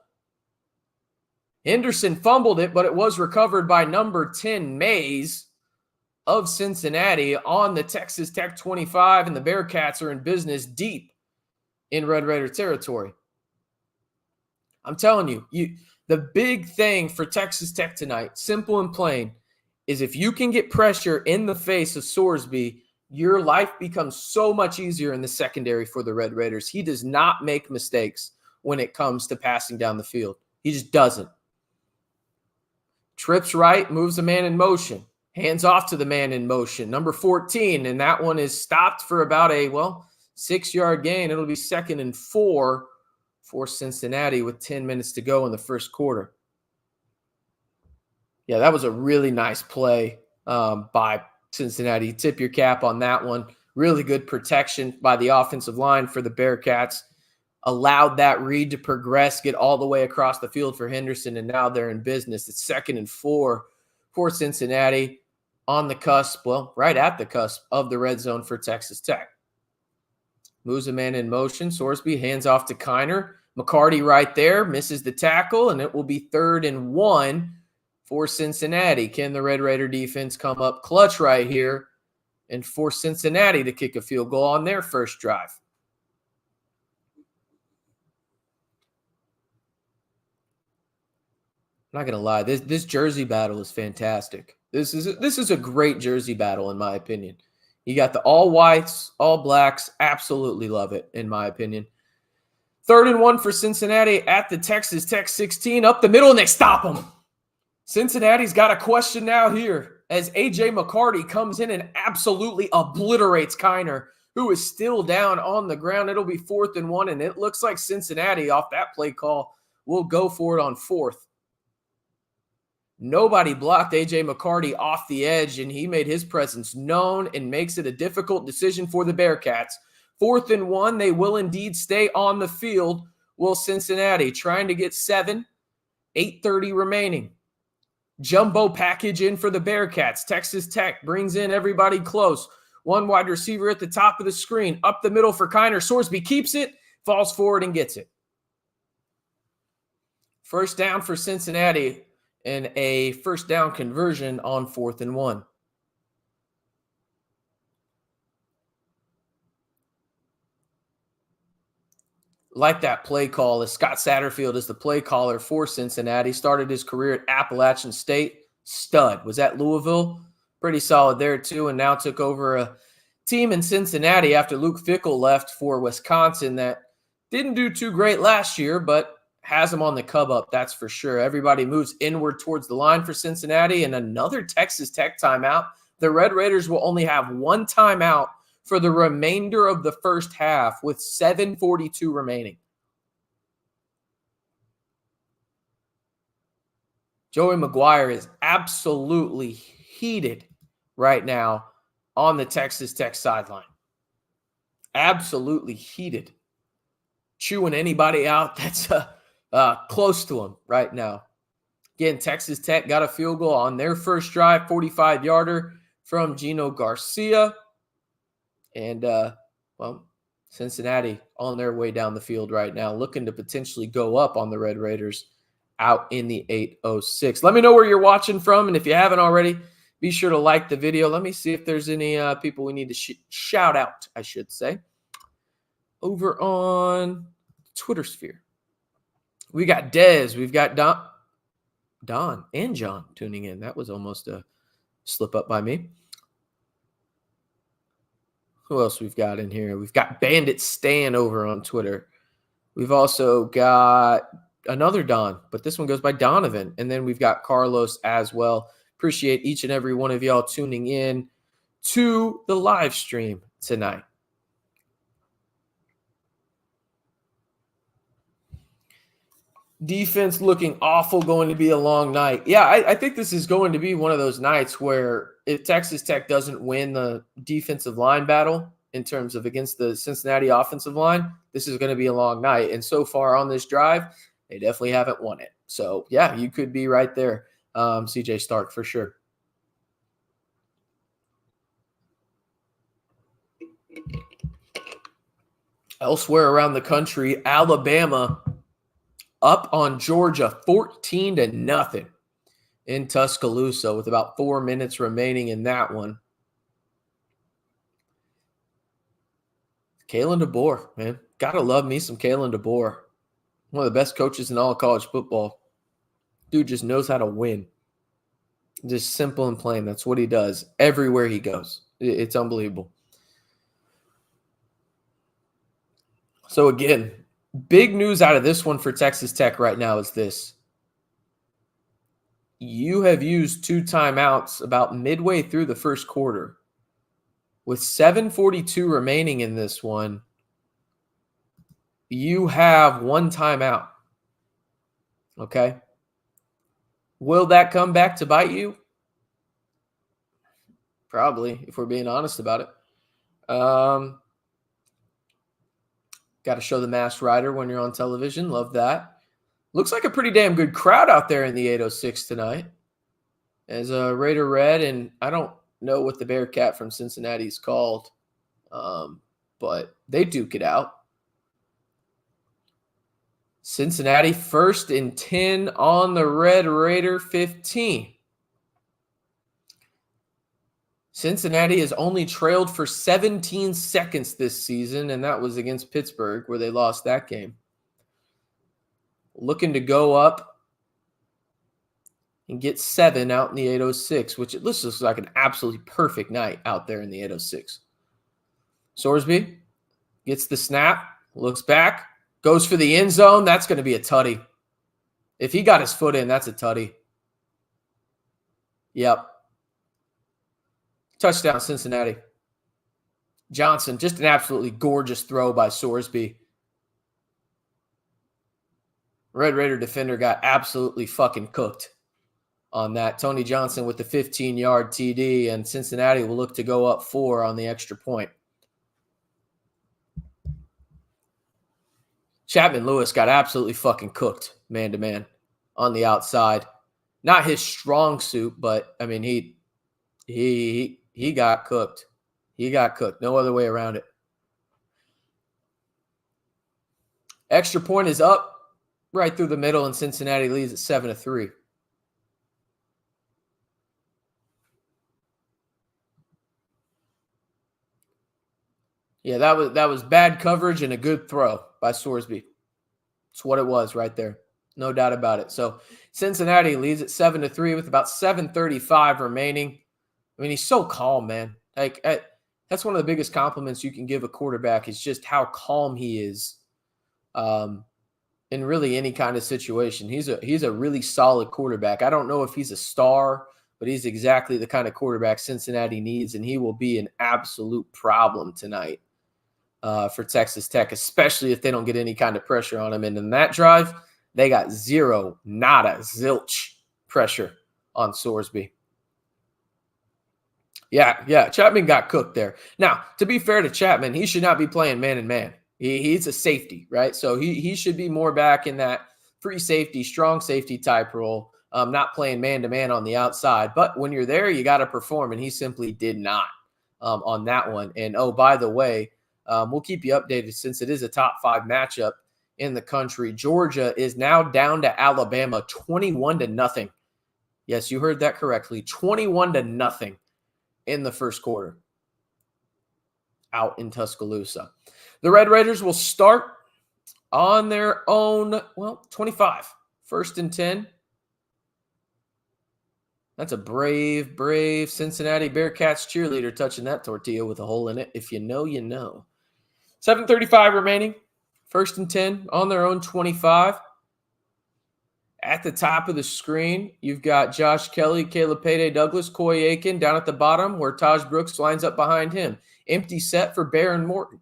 S1: Henderson fumbled it, but it was recovered by number 10, Mays of Cincinnati on the Texas Tech 25, and the Bearcats are in business deep in Red Raider territory. I'm telling you, the big thing for Texas Tech tonight, simple and plain, is if you can get pressure in the face of Sorsby, your life becomes so much easier in the secondary for the Red Raiders. He does not make mistakes when it comes to passing down the field. He just doesn't. Trips right, moves a man in motion, hands off to the man in motion, number 14, and that one is stopped for about a, 6-yard gain. It'll be 2nd and 4 for Cincinnati with 10 minutes to go in the first quarter. Yeah, that was a really nice play by Cincinnati. Tip your cap on that one. Really good protection by the offensive line for the Bearcats. Allowed that read to progress, get all the way across the field for Henderson, and now they're in business. It's 2nd and 4 for Cincinnati on the cusp, right at the cusp of the red zone for Texas Tech. Moves a man in motion. Sorsby hands off to Kiner. McCarty right there, misses the tackle, and it will be 3rd and 1 for Cincinnati. Can the Red Raider defense come up clutch right here and force Cincinnati to kick a field goal on their first drive? I'm not going to lie. This jersey battle is fantastic. This is a great jersey battle, in my opinion. You got the all whites, all blacks. Absolutely love it, in my opinion. 3rd and 1 for Cincinnati at the Texas Tech 16. Up the middle, and they stop them. Cincinnati's got a question now here as A.J. McCarty comes in and absolutely obliterates Kiner, who is still down on the ground. It'll be 4th and 1, and it looks like Cincinnati, off that play call, will go for it on 4th. Nobody blocked A.J. McCarty off the edge, and he made his presence known and makes it a difficult decision for the Bearcats. 4th and 1, they will indeed stay on the field. Will Cincinnati trying to get 7, 8:30 remaining. Jumbo package in for the Bearcats. Texas Tech brings in everybody close. One wide receiver at the top of the screen. Up the middle for Kiner. Sorsby keeps it, falls forward and gets it. First down for Cincinnati and a first down conversion on 4th and 1. Like that play call, as Scott Satterfield is the play caller for Cincinnati. Started his career at Appalachian State. Stud. Was at Louisville. Pretty solid there too, and now took over a team in Cincinnati after Luke Fickell left for Wisconsin that didn't do too great last year, but has him on the come up, that's for sure. Everybody moves inward towards the line for Cincinnati, and another Texas Tech timeout. The Red Raiders will only have one timeout for the remainder of the first half with 7:42 remaining. Joey McGuire is absolutely heated right now on the Texas Tech sideline. Absolutely heated. Chewing anybody out that's close to him right now. Again, Texas Tech got a field goal on their first drive, 45-yarder from Gino Garcia. And, Cincinnati on their way down the field right now, looking to potentially go up on the Red Raiders out in the 8:06. Let me know where you're watching from, and if you haven't already, be sure to like the video. Let me see if there's any people we need to shout out, I should say, over on Twitter sphere. We got Dez. We've got Don and John tuning in. That was almost a slip up by me. Who else we've got in here? We've got Bandit Stan over on Twitter. We've also got another Don, but this one goes by Donovan. And then we've got Carlos as well. Appreciate each and every one of y'all tuning in to the live stream tonight. Defense looking awful, going to be a long night. Yeah, I think this is going to be one of those nights where if Texas Tech doesn't win the defensive line battle in terms of against the Cincinnati offensive line, this is going to be a long night. And so far on this drive, they definitely haven't won it. So, yeah, you could be right there, CJ Stark, for sure. Elsewhere around the country, Alabama up on Georgia 14-0 in Tuscaloosa with about 4 minutes remaining in that one. Kalen DeBoer, man. Gotta love me some Kalen DeBoer. One of the best coaches in all of college football. Dude just knows how to win. Just simple and plain. That's what he does everywhere he goes. It's unbelievable. So again, big news out of this one for Texas Tech right now is this. You have used 2 timeouts about midway through the first quarter. With 7:42 remaining in this one, you have 1 timeout. Okay? Will that come back to bite you? Probably, if we're being honest about it. Got to show the masked rider when you're on television. Love that. Looks like a pretty damn good crowd out there in the 806 tonight. As a Raider Red, and I don't know what the Bearcat from Cincinnati is called, but they duke it out. Cincinnati 1st and 10 on the Red Raider 15. Cincinnati has only trailed for 17 seconds this season, and that was against Pittsburgh, where they lost that game. Looking to go up and get 7 out in the 806, which it looks like an absolutely perfect night out there in the 806. Sorsby gets the snap, looks back, Goes for the end zone. That's going to be a tutty. If he got his foot in, that's a tutty. Yep. Touchdown, Cincinnati. Johnson, just an absolutely gorgeous throw by Sorsby. Red Raider defender got absolutely fucking cooked on that. Tony Johnson with the 15-yard TD, and Cincinnati will look to go up 4 on the extra point. Chapman Lewis got absolutely fucking cooked man-to-man on the outside. Not his strong suit, but, I mean, he got cooked. He got cooked. No other way around it. Extra point is up right through the middle, and Cincinnati leads at 7-3. Yeah, that was bad coverage and a good throw by Sorsby. It's what it was right there. No doubt about it. So Cincinnati leads at 7-3 with about 7:35 remaining. I mean, he's so calm, man. Like that's one of the biggest compliments you can give a quarterback is just how calm he is in really any kind of situation. He's a really solid quarterback. I don't know if he's a star, but he's exactly the kind of quarterback Cincinnati needs, and he will be an absolute problem tonight for Texas Tech, especially if they don't get any kind of pressure on him. And in that drive, they got zero, nada, zilch pressure on Sorsby. Yeah, Chapman got cooked there. Now, to be fair to Chapman, he should not be playing man-and-man. He's a safety, right? So he should be more back in that free safety, strong safety type role, not playing man-to-man on the outside. But when you're there, you got to perform, and he simply did not on that one. And, oh, by the way, we'll keep you updated since it is a top 5 matchup in the country. Georgia is now down to Alabama 21-0. Yes, you heard that correctly. 21-0 in the first quarter out in Tuscaloosa. The Red Raiders will start on their own, 25. 1st and 10. That's a brave Cincinnati Bearcats cheerleader touching that tortilla with a hole in it. If you know, you know. 7:35 remaining. 1st and 10 on their own 25. At the top of the screen, you've got Josh Kelly, Caleb Payday Douglas, Coy Aiken down at the bottom where Taj Brooks lines up behind him. Empty set for Baron Morton.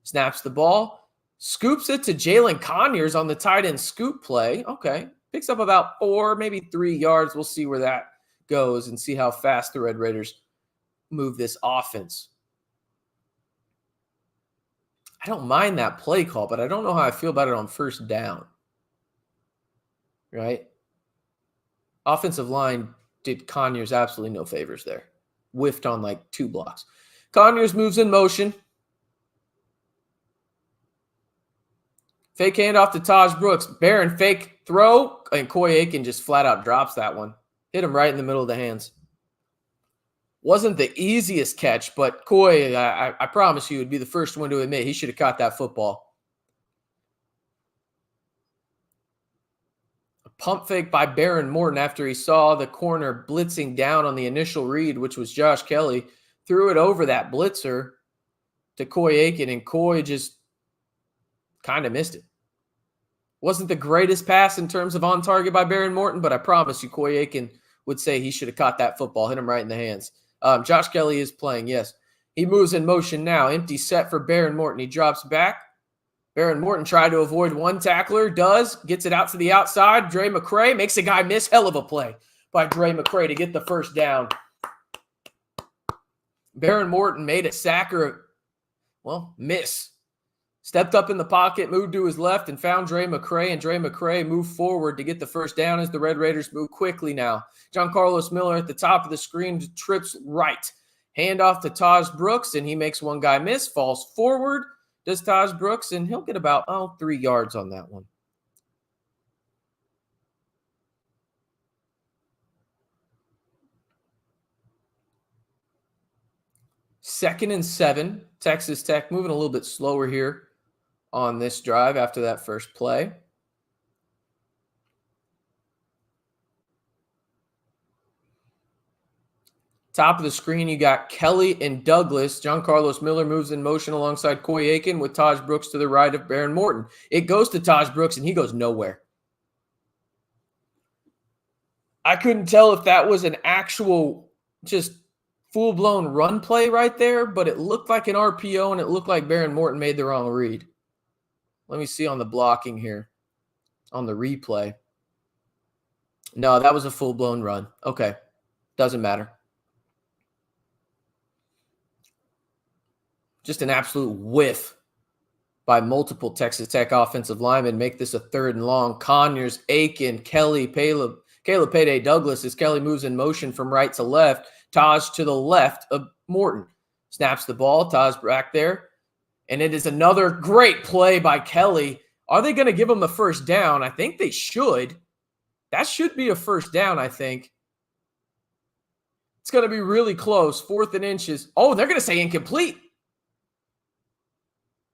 S1: Snaps the ball, scoops it to Jalen Conyers on the tight end scoop play. Okay, picks up about 4, maybe 3 yards. We'll see where that goes and see how fast the Red Raiders move this offense. I don't mind that play call, but I don't know how I feel about it on 1st down. Right? Offensive line did Conyers absolutely no favors there. Whiffed on like 2 blocks. Conyers moves in motion. Fake handoff to Taj Brooks. Barron fake throw, and Coy Aiken just flat out drops that one. Hit him right in the middle of the hands. Wasn't the easiest catch, but Coy, I promise you, would be the first one to admit he should have caught that football. Pump fake by Baron Morton after he saw the corner blitzing down on the initial read, which was Josh Kelly. Threw it over that blitzer to Coy Aiken, and Coy just kind of missed it. Wasn't the greatest pass in terms of on target by Baron Morton, but I promise you Coy Aiken would say he should have caught that football, hit him right in the hands. Josh Kelly is playing, yes. He moves in motion now. Empty set for Baron Morton. He drops back. Baron Morton tried to avoid one tackler, gets it out to the outside. Dre McCray makes a guy miss. Hell of a play by Dre McCray to get the 1st down. Baron Morton made a sacker, miss. Stepped up in the pocket, moved to his left, and found Dre McCray, and Dre McCray moved forward to get the 1st down as the Red Raiders move quickly now. John Carlos Miller at the top of the screen trips right. Handoff to Taj Brooks, and he makes one guy miss, falls forward. Does Taj Brooks, and he'll get about 3 yards on that one. Second and 7. Texas Tech moving a little bit slower here on this drive after that first play. Top of the screen, you got Kelly and Douglas. John Carlos Miller moves in motion alongside Coy Aiken with Taj Brooks to the right of Baron Morton. It goes to Taj Brooks, and he goes nowhere. I couldn't tell if that was an actual just full-blown run play right there, but it looked like an RPO, and it looked like Baron Morton made the wrong read. Let me see on the blocking here, on the replay. No, that was a full-blown run. Okay, doesn't matter. Just an absolute whiff by multiple Texas Tech offensive linemen. Make this a 3rd and long. Conyers, Aiken, Kelly, Caleb Payday Douglas as Kelly moves in motion from right to left. Taj to the left of Morton. Snaps the ball. Taj back there. And it is another great play by Kelly. Are they going to give him the first down? I think they should. That should be a first down, I think. It's going to be really close. 4th and inches. Oh, they're going to say incomplete.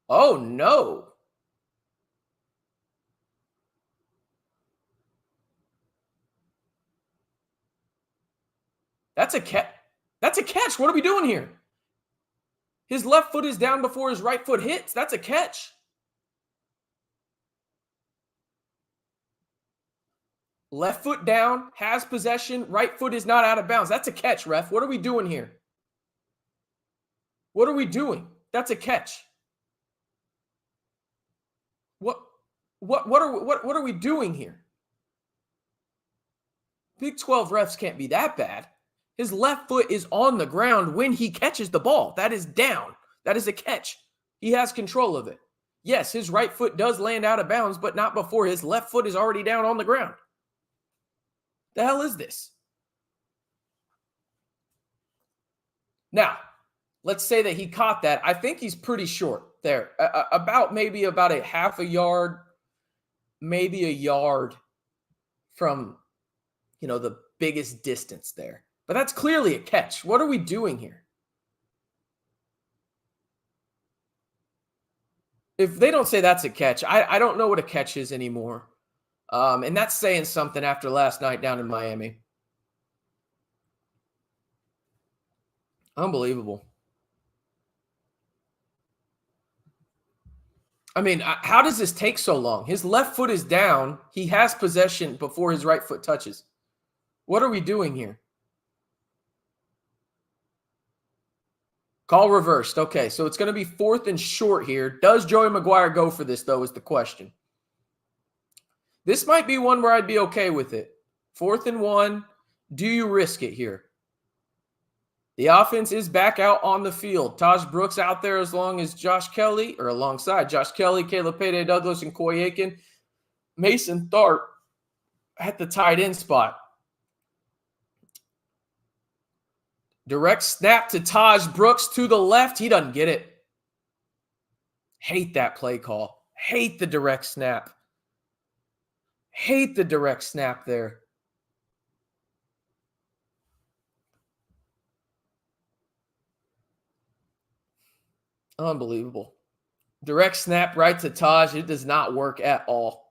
S1: Oh, no. That's a catch. That's a catch. What are we doing here? His left foot is down before his right foot hits. That's a catch. Left foot down, has possession, right foot is not out of bounds. That's a catch, ref. What are we doing here? What are we doing? That's a catch. What are we doing here? Big 12 refs can't be that bad. His left foot is on the ground when he catches the ball. That is down. That is a catch. He has control of it. Yes, his right foot does land out of bounds, but not before his left foot is already down on the ground. The hell is this? Now, let's say that he caught that. I think he's pretty short there. Maybe about a half a yard, maybe a yard from, the biggest distance there. But that's clearly a catch. What are we doing here? If they don't say that's a catch, I don't know what a catch is anymore. And that's saying something after last night down in Miami. Unbelievable. I mean, how does this take so long? His left foot is down. He has possession before his right foot touches. What are we doing here? Call reversed. Okay, so it's going to be 4th and short here. Does Joey McGuire go for this, though, is the question. This might be one where I'd be okay with it. 4th and 1. Do you risk it here? The offense is back out on the field. Taj Brooks out there alongside Josh Kelly, Caleb Payday Douglas, and Coy Aiken. Mason Tharp at the tight end spot. Direct snap to Taj Brooks to the left. He doesn't get it. Hate that play call. Hate the direct snap. Hate the direct snap there. Unbelievable. Direct snap right to Taj. It does not work at all.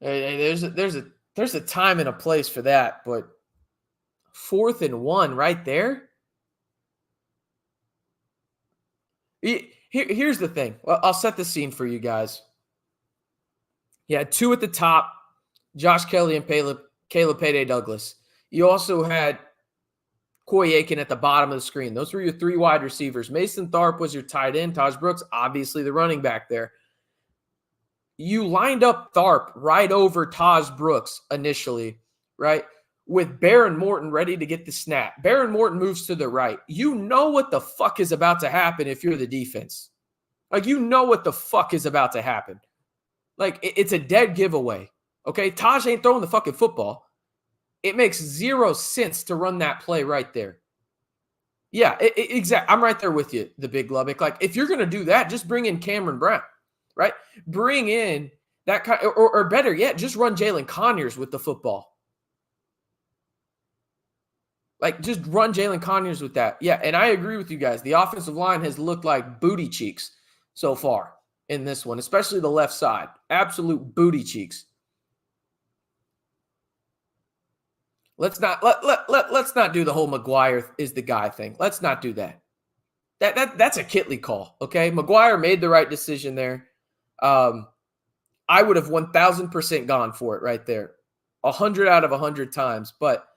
S1: Hey, there's a time and a place for that, but 4th and 1 right there. Here's the thing. I'll set the scene for you guys. You had 2 at the top, Josh Kelly and Caleb Payday Douglas. You also had Coy Aiken at the bottom of the screen. Those were your 3 wide receivers. Mason Tharp was your tight end. Taj Brooks, obviously the running back there. You lined up Tharp right over Taj Brooks initially, right? With Baron Morton ready to get the snap. Baron Morton moves to the right. You know what the fuck is about to happen if you're the defense. Like, you know what the fuck is about to happen. Like, it's a dead giveaway, okay? Taj ain't throwing the fucking football. It makes 0 sense to run that play right there. Yeah, exactly. I'm right there with you, the big Lubbock. Like, if you're going to do that, just bring in Cameron Brown, right? Bring in that kind, or better yet, just run Jalen Conyers with the football. Like, just run Jalen Conyers with that. Yeah, and I agree with you guys. The offensive line has looked like booty cheeks so far in this one, especially the left side. Absolute booty cheeks. Let's not do the whole McGuire is the guy thing. Let's not do that. That's a Kitley call. Okay, McGuire made the right decision there. I would have 1,000% gone for it right there, 100 out of 100 times. But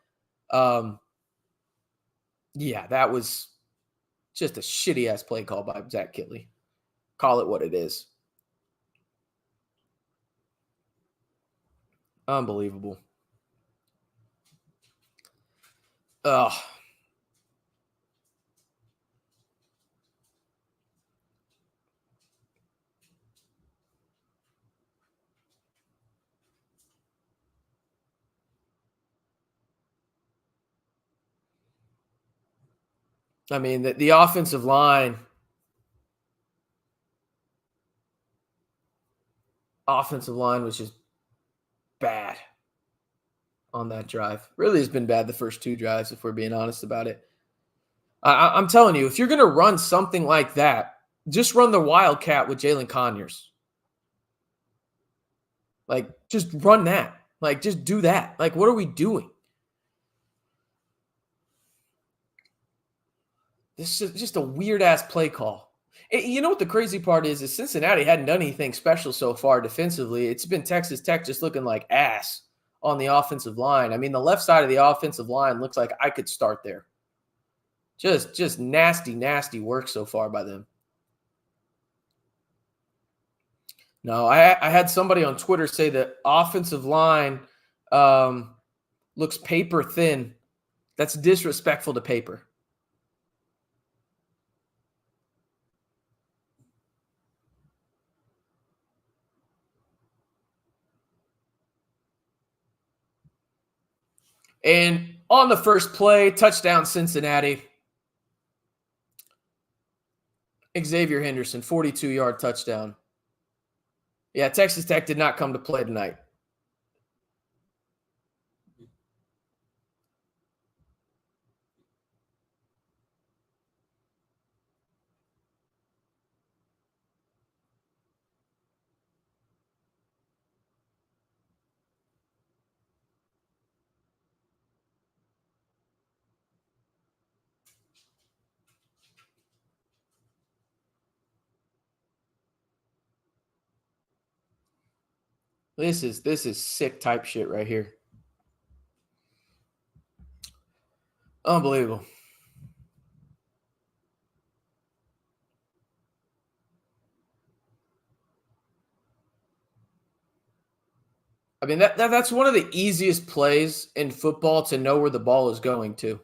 S1: yeah, that was just a shitty ass play call by Zach Kitley. Call it what it is. Unbelievable. Ugh. I mean, the offensive line was just bad on that drive. Really has been bad the first two drives, if we're being honest about it. I'm telling you, if you're going to run something like that, just run the Wildcat with Jalen Conyers. Like, just run that. Like, just do that. Like, what are we doing? This is just a weird ass play call. You know what the crazy part is Cincinnati hadn't done anything special so far defensively. It's been Texas Tech just looking like ass on the offensive line. I mean, the left side of the offensive line looks like I could start there. Just nasty, nasty work so far by them. No, I had somebody on Twitter say that offensive line looks paper thin. That's disrespectful to paper. And on the first play, touchdown Cincinnati. Xavier Henderson, 42-yard touchdown. Yeah, Texas Tech did not come to play tonight. This is sick type shit right here. Unbelievable. I mean, that's one of the easiest plays in football to know where the ball is going to.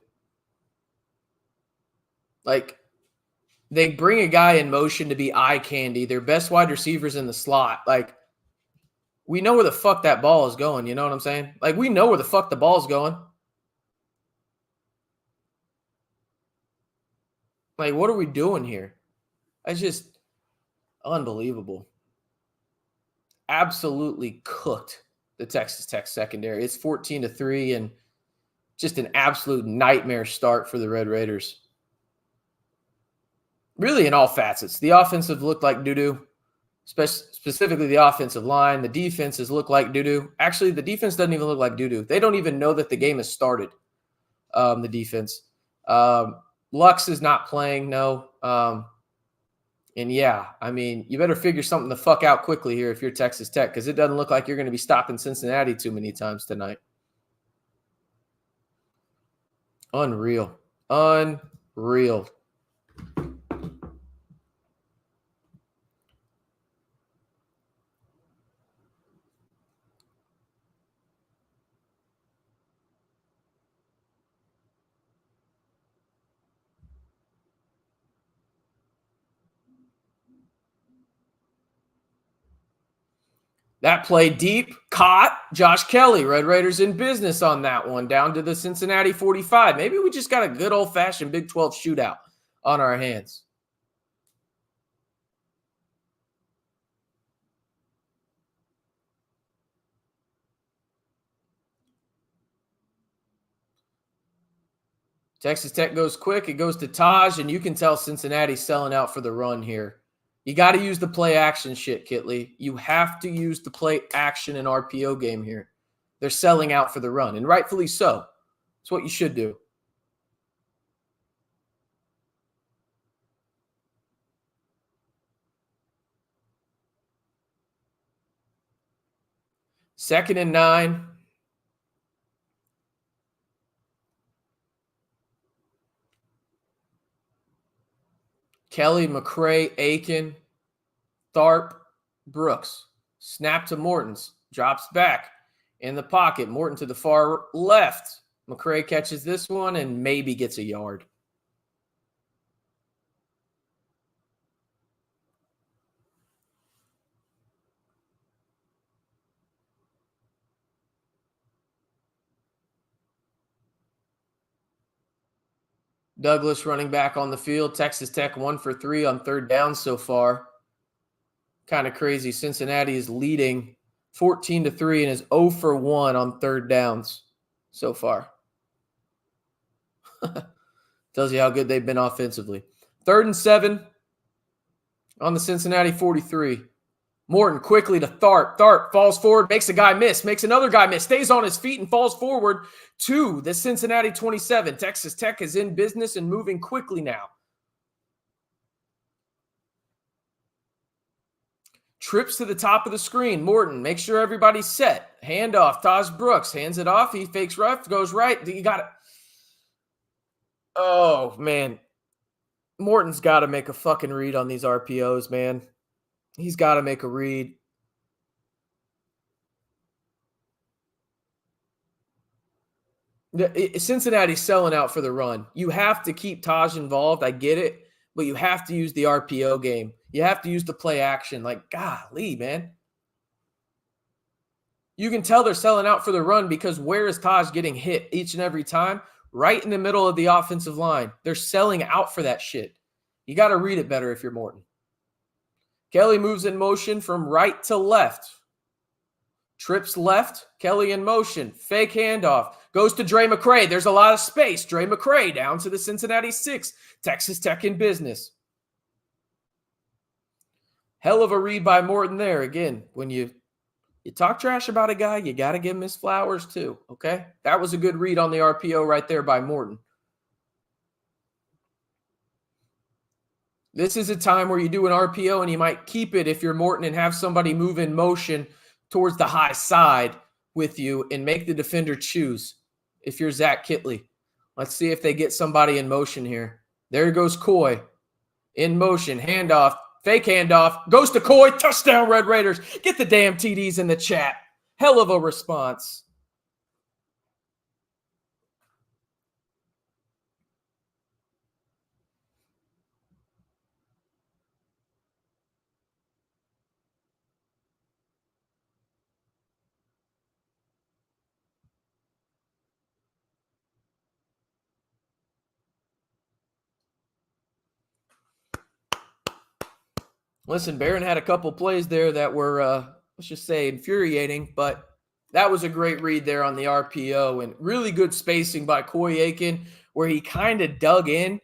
S1: Like, they bring a guy in motion to be eye candy. Their best wide receivers in the slot. Like, we know where the fuck that ball is going. You know what I'm saying? Like, we know where the fuck the ball's going. Like, what are we doing here? It's just unbelievable. Absolutely cooked the Texas Tech secondary. It's 14-3 and just an absolute nightmare start for the Red Raiders. Really in all facets. The offensive looked like doo-doo, specifically the offensive line. The defense has looked like doo-doo. Actually, the defense doesn't even look like doo-doo. They don't even know that the game has started, the defense. Lux is not playing, no. And yeah, I mean, you better figure something the fuck out quickly here if you're Texas Tech, because it doesn't look like you're going to be stopping Cincinnati too many times tonight. Unreal. Unreal. That play deep, caught. Josh Kelly, Red Raiders in business on that one, down to the Cincinnati 45. Maybe we just got a good old-fashioned Big 12 shootout on our hands. Texas Tech goes quick. It goes to Taj, and you can tell Cincinnati's selling out for the run here. You got to use the play action shit, Kitley. You have to use the play action and RPO game here. They're selling out for the run, and rightfully so. It's what you should do. Second and 9. Kelly, McCray, Aiken, Tharp, Brooks. Snap to Morton's. Drops back in the pocket. Morton to the far left. McCray catches this one and maybe gets a yard. Douglas running back on the field. Texas Tech 1 for 3 on third down so far. Kind of crazy. Cincinnati is leading 14-3 and is 0 for 1 on third downs so far. Tells you how good they've been offensively. 3rd and 7 on the Cincinnati 43. Morton quickly to Tharp. Tharp falls forward, makes a guy miss, makes another guy miss, stays on his feet and falls forward to the Cincinnati 27. Texas Tech is in business and moving quickly now. Trips to the top of the screen. Morton makes sure everybody's set. Handoff. Taj Brooks hands it off. He fakes left, goes right. You got it. Oh, man. Morton's got to make a fucking read on these RPOs, man. He's got to make a read. Cincinnati's selling out for the run. You have to keep Taj involved. I get it. But you have to use the RPO game. You have to use the play action. Like, golly, man. You can tell they're selling out for the run because where is Taj getting hit each and every time? Right in the middle of the offensive line. They're selling out for that shit. You got to read it better if you're Morton. Kelly moves in motion from right to left. Trips left. Kelly in motion. Fake handoff. Goes to Dre McCray. There's a lot of space. Dre McCray down to the Cincinnati 6. Texas Tech in business. Hell of a read by Morton there. Again, when you talk trash about a guy, you got to give him his flowers too, okay? That was a good read on the RPO right there by Morton. This is a time where you do an RPO and you might keep it if you're Morton and have somebody move in motion towards the high side with you and make the defender choose if you're Zach Kitley. Let's see if they get somebody in motion here. There goes Coy. In motion. Handoff. Fake handoff. Goes to Coy. Touchdown, Red Raiders. Get the damn TDs in the chat. Hell of a response. Listen, Barron had a couple plays there that were, let's just say, infuriating, but that was a great read there on the RPO and really good spacing by Coy Aiken where he kind of dug in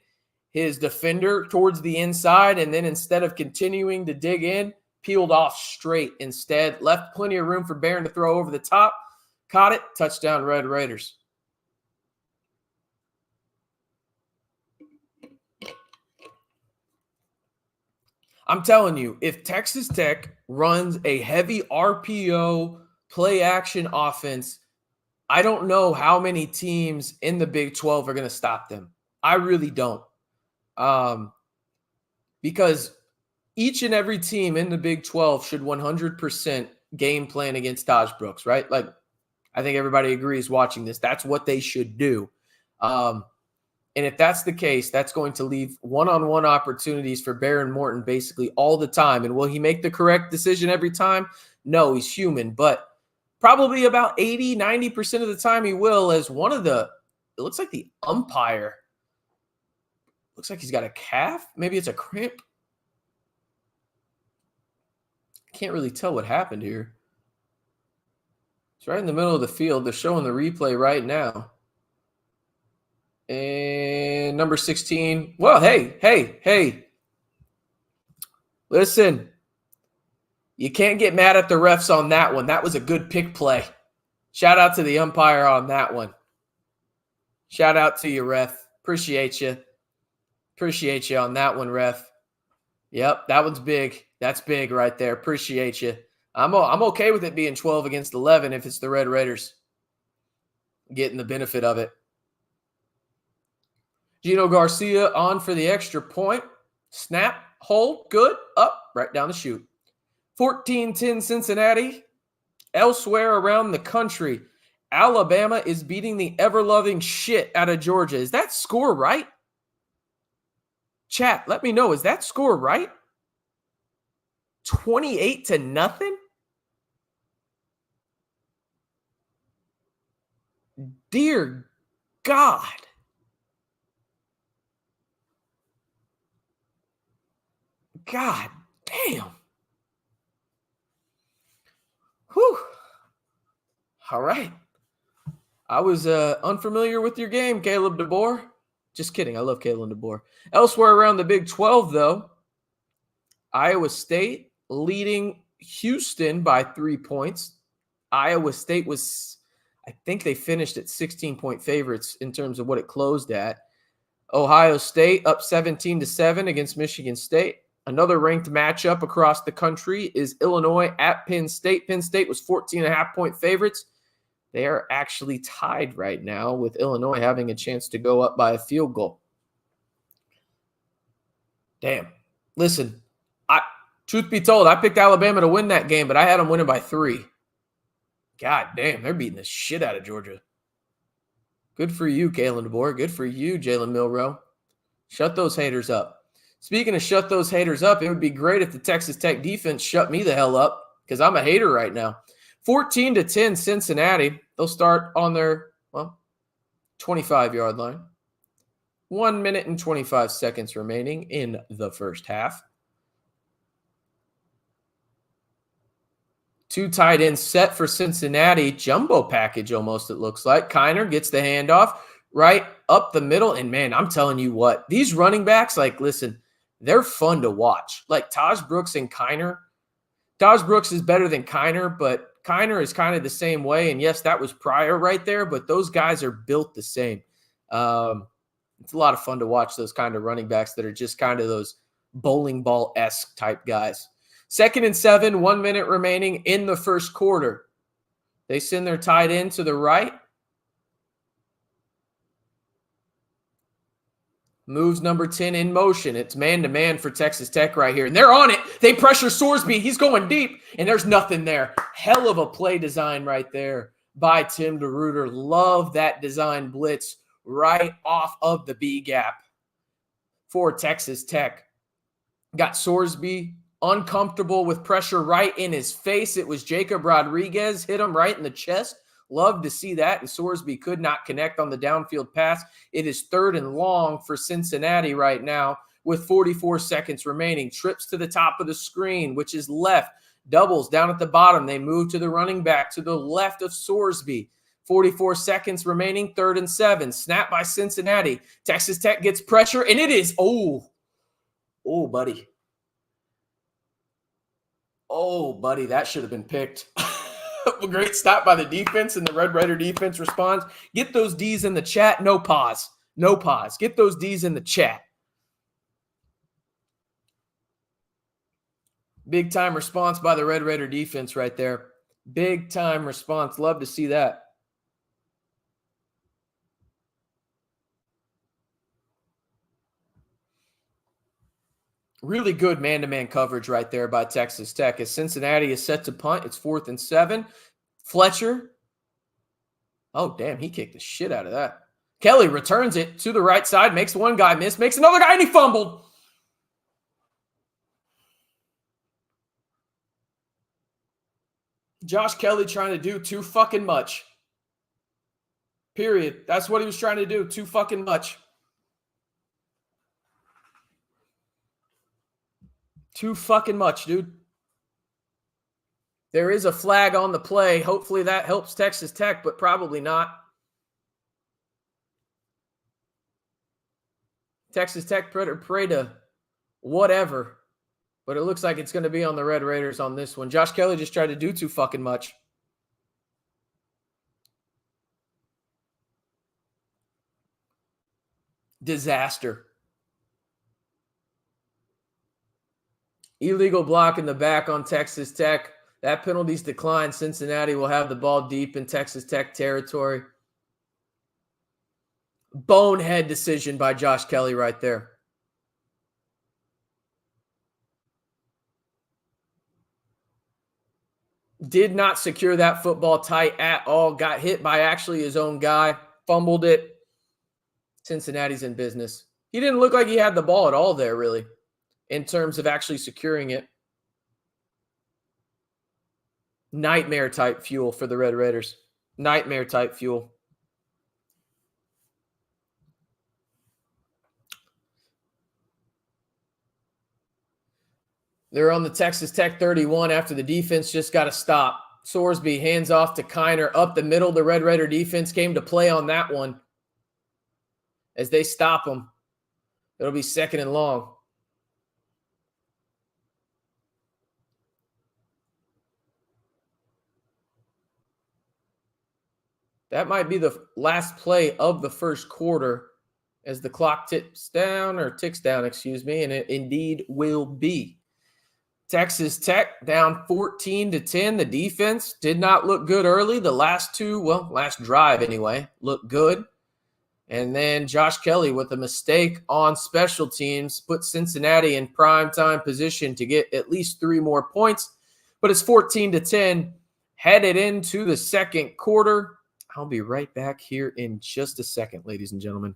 S1: his defender towards the inside and then instead of continuing to dig in, peeled off straight instead. Left plenty of room for Barron to throw over the top. Caught it. Touchdown, Red Raiders. I'm telling you, if Texas Tech runs a heavy RPO play action offense, I don't know how many teams in the Big 12 are going to stop them. I really don't. Because each and every team in the Big 12 should 100% game plan against Taj Brooks, right? Like, I think everybody agrees watching this. That's what they should do. And if that's the case, that's going to leave one-on-one opportunities for Barron Morton basically all the time. And will he make the correct decision every time? No, he's human, but probably about 80, 90% of the time he will, as one of the, it looks like the umpire, looks like he's got a calf. Maybe it's a cramp. Can't really tell what happened here. It's right in the middle of the field. They're showing the replay right now. And number 16. Well, hey. Listen, you can't get mad at the refs on that one. That was a good pick play. Shout out to the umpire on that one. Shout out to you, ref. Appreciate you. Appreciate you on that one, ref. Yep, that one's big. That's big right there. Appreciate you. I'm okay with it being 12 against 11 if it's the Red Raiders getting the benefit of it. Gino Garcia on for the extra point. Snap, hold, good, up, right down the chute. 14-10 Cincinnati. Elsewhere around the country, Alabama is beating the ever-loving shit out of Georgia. Is that score right? Chat, let me know. Is that score right? 28-0? Dear God. God damn. Whew. All right. I was unfamiliar with your game, Caleb DeBoer. Just kidding. I love Caleb DeBoer. Elsewhere around the Big 12, though, Iowa State leading Houston by 3 points. Iowa State was, I think they finished at 16-point favorites in terms of what it closed at. Ohio State up 17-7 against Michigan State. Another ranked matchup across the country is Illinois at Penn State. Penn State was 14.5-point favorites. They are actually tied right now with Illinois having a chance to go up by a field goal. Damn. Listen, truth be told, I picked Alabama to win that game, but I had them winning by 3. God damn, they're beating the shit out of Georgia. Good for you, Kalen DeBoer. Good for you, Jalen Milroe. Shut those haters up. Speaking of shut those haters up, it would be great if the Texas Tech defense shut me the hell up because I'm a hater right now. 14-10 Cincinnati. They'll start on their, 25-yard line. 1 minute and 25 seconds remaining in the first half. 2 tight ends set for Cincinnati. Jumbo package almost, it looks like. Kiner gets the handoff right up the middle. And, man, I'm telling you what, these running backs, listen, they're fun to watch. Like Taj Brooks and Kiner. Taj Brooks is better than Kiner, but Kiner is kind of the same way. And, yes, that was Pryor right there, but those guys are built the same. It's a lot of fun to watch those kind of running backs that are just kind of those bowling ball-esque type guys. 2nd and 7, 1 minute remaining in the first quarter. They send their tight end to the right. Moves number 10 in motion. It's man-to-man for Texas Tech right here. And they're on it. They pressure Sorsby. He's going deep, and there's nothing there. Hell of a play design right there by Tim DeRuyter. Love that design blitz right off of the B-gap for Texas Tech. Got Sorsby uncomfortable with pressure right in his face. It was Jacob Rodriguez. Hit him right in the chest. Love to see that. And Sorsby could not connect on the downfield pass. It is 3rd and long for Cincinnati right now with 44 seconds remaining. Trips to the top of the screen, which is left. Doubles down at the bottom. They move to the running back to the left of Sorsby. 44 seconds remaining, 3rd and 7. Snap by Cincinnati. Texas Tech gets pressure, and it is, buddy. Oh, buddy, that should have been picked. A great stop by the defense, and the Red Raider defense responds. Get those Ds in the chat. No pause. No pause. Get those Ds in the chat. Big time response by the Red Raider defense right there. Big time response. Love to see that. Really good man-to-man coverage right there by Texas Tech. As Cincinnati is set to punt, it's 4th and 7. Fletcher. Oh, damn, he kicked the shit out of that. Kelly returns it to the right side, makes one guy miss, makes another guy, and he fumbled. Josh Kelly trying to do too fucking much. Period. That's what he was trying to do. Too fucking much. Too fucking much, dude. There is a flag on the play. Hopefully that helps Texas Tech, but probably not. Texas Tech pray to whatever, but it looks like it's going to be on the Red Raiders on this one. Josh Kelly just tried to do too fucking much. Disaster. Illegal block in the back on Texas Tech. That penalty's declined. Cincinnati will have the ball deep in Texas Tech territory. Bonehead decision by Josh Kelly right there. Did not secure that football tight at all. Got hit by actually his own guy. Fumbled it. Cincinnati's in business. He didn't look like he had the ball at all there, really, in terms of actually securing it. Nightmare type fuel for the Red Raiders. Nightmare type fuel. They're on the Texas Tech 31 after the defense just got to stop. Sorsby hands off to Kiner up the middle. The Red Raider defense came to play on that one. As they stop him, it'll be second and long. That might be the last play of the first quarter as the clock ticks down, and it indeed will be. Texas Tech down 14-10. The defense did not look good early. The last drive anyway, looked good. And then Josh Kelly with a mistake on special teams put Cincinnati in primetime position to get at least 3 more points. But it's 14-10 headed into the second quarter. I'll be right back here in just a second, ladies and gentlemen.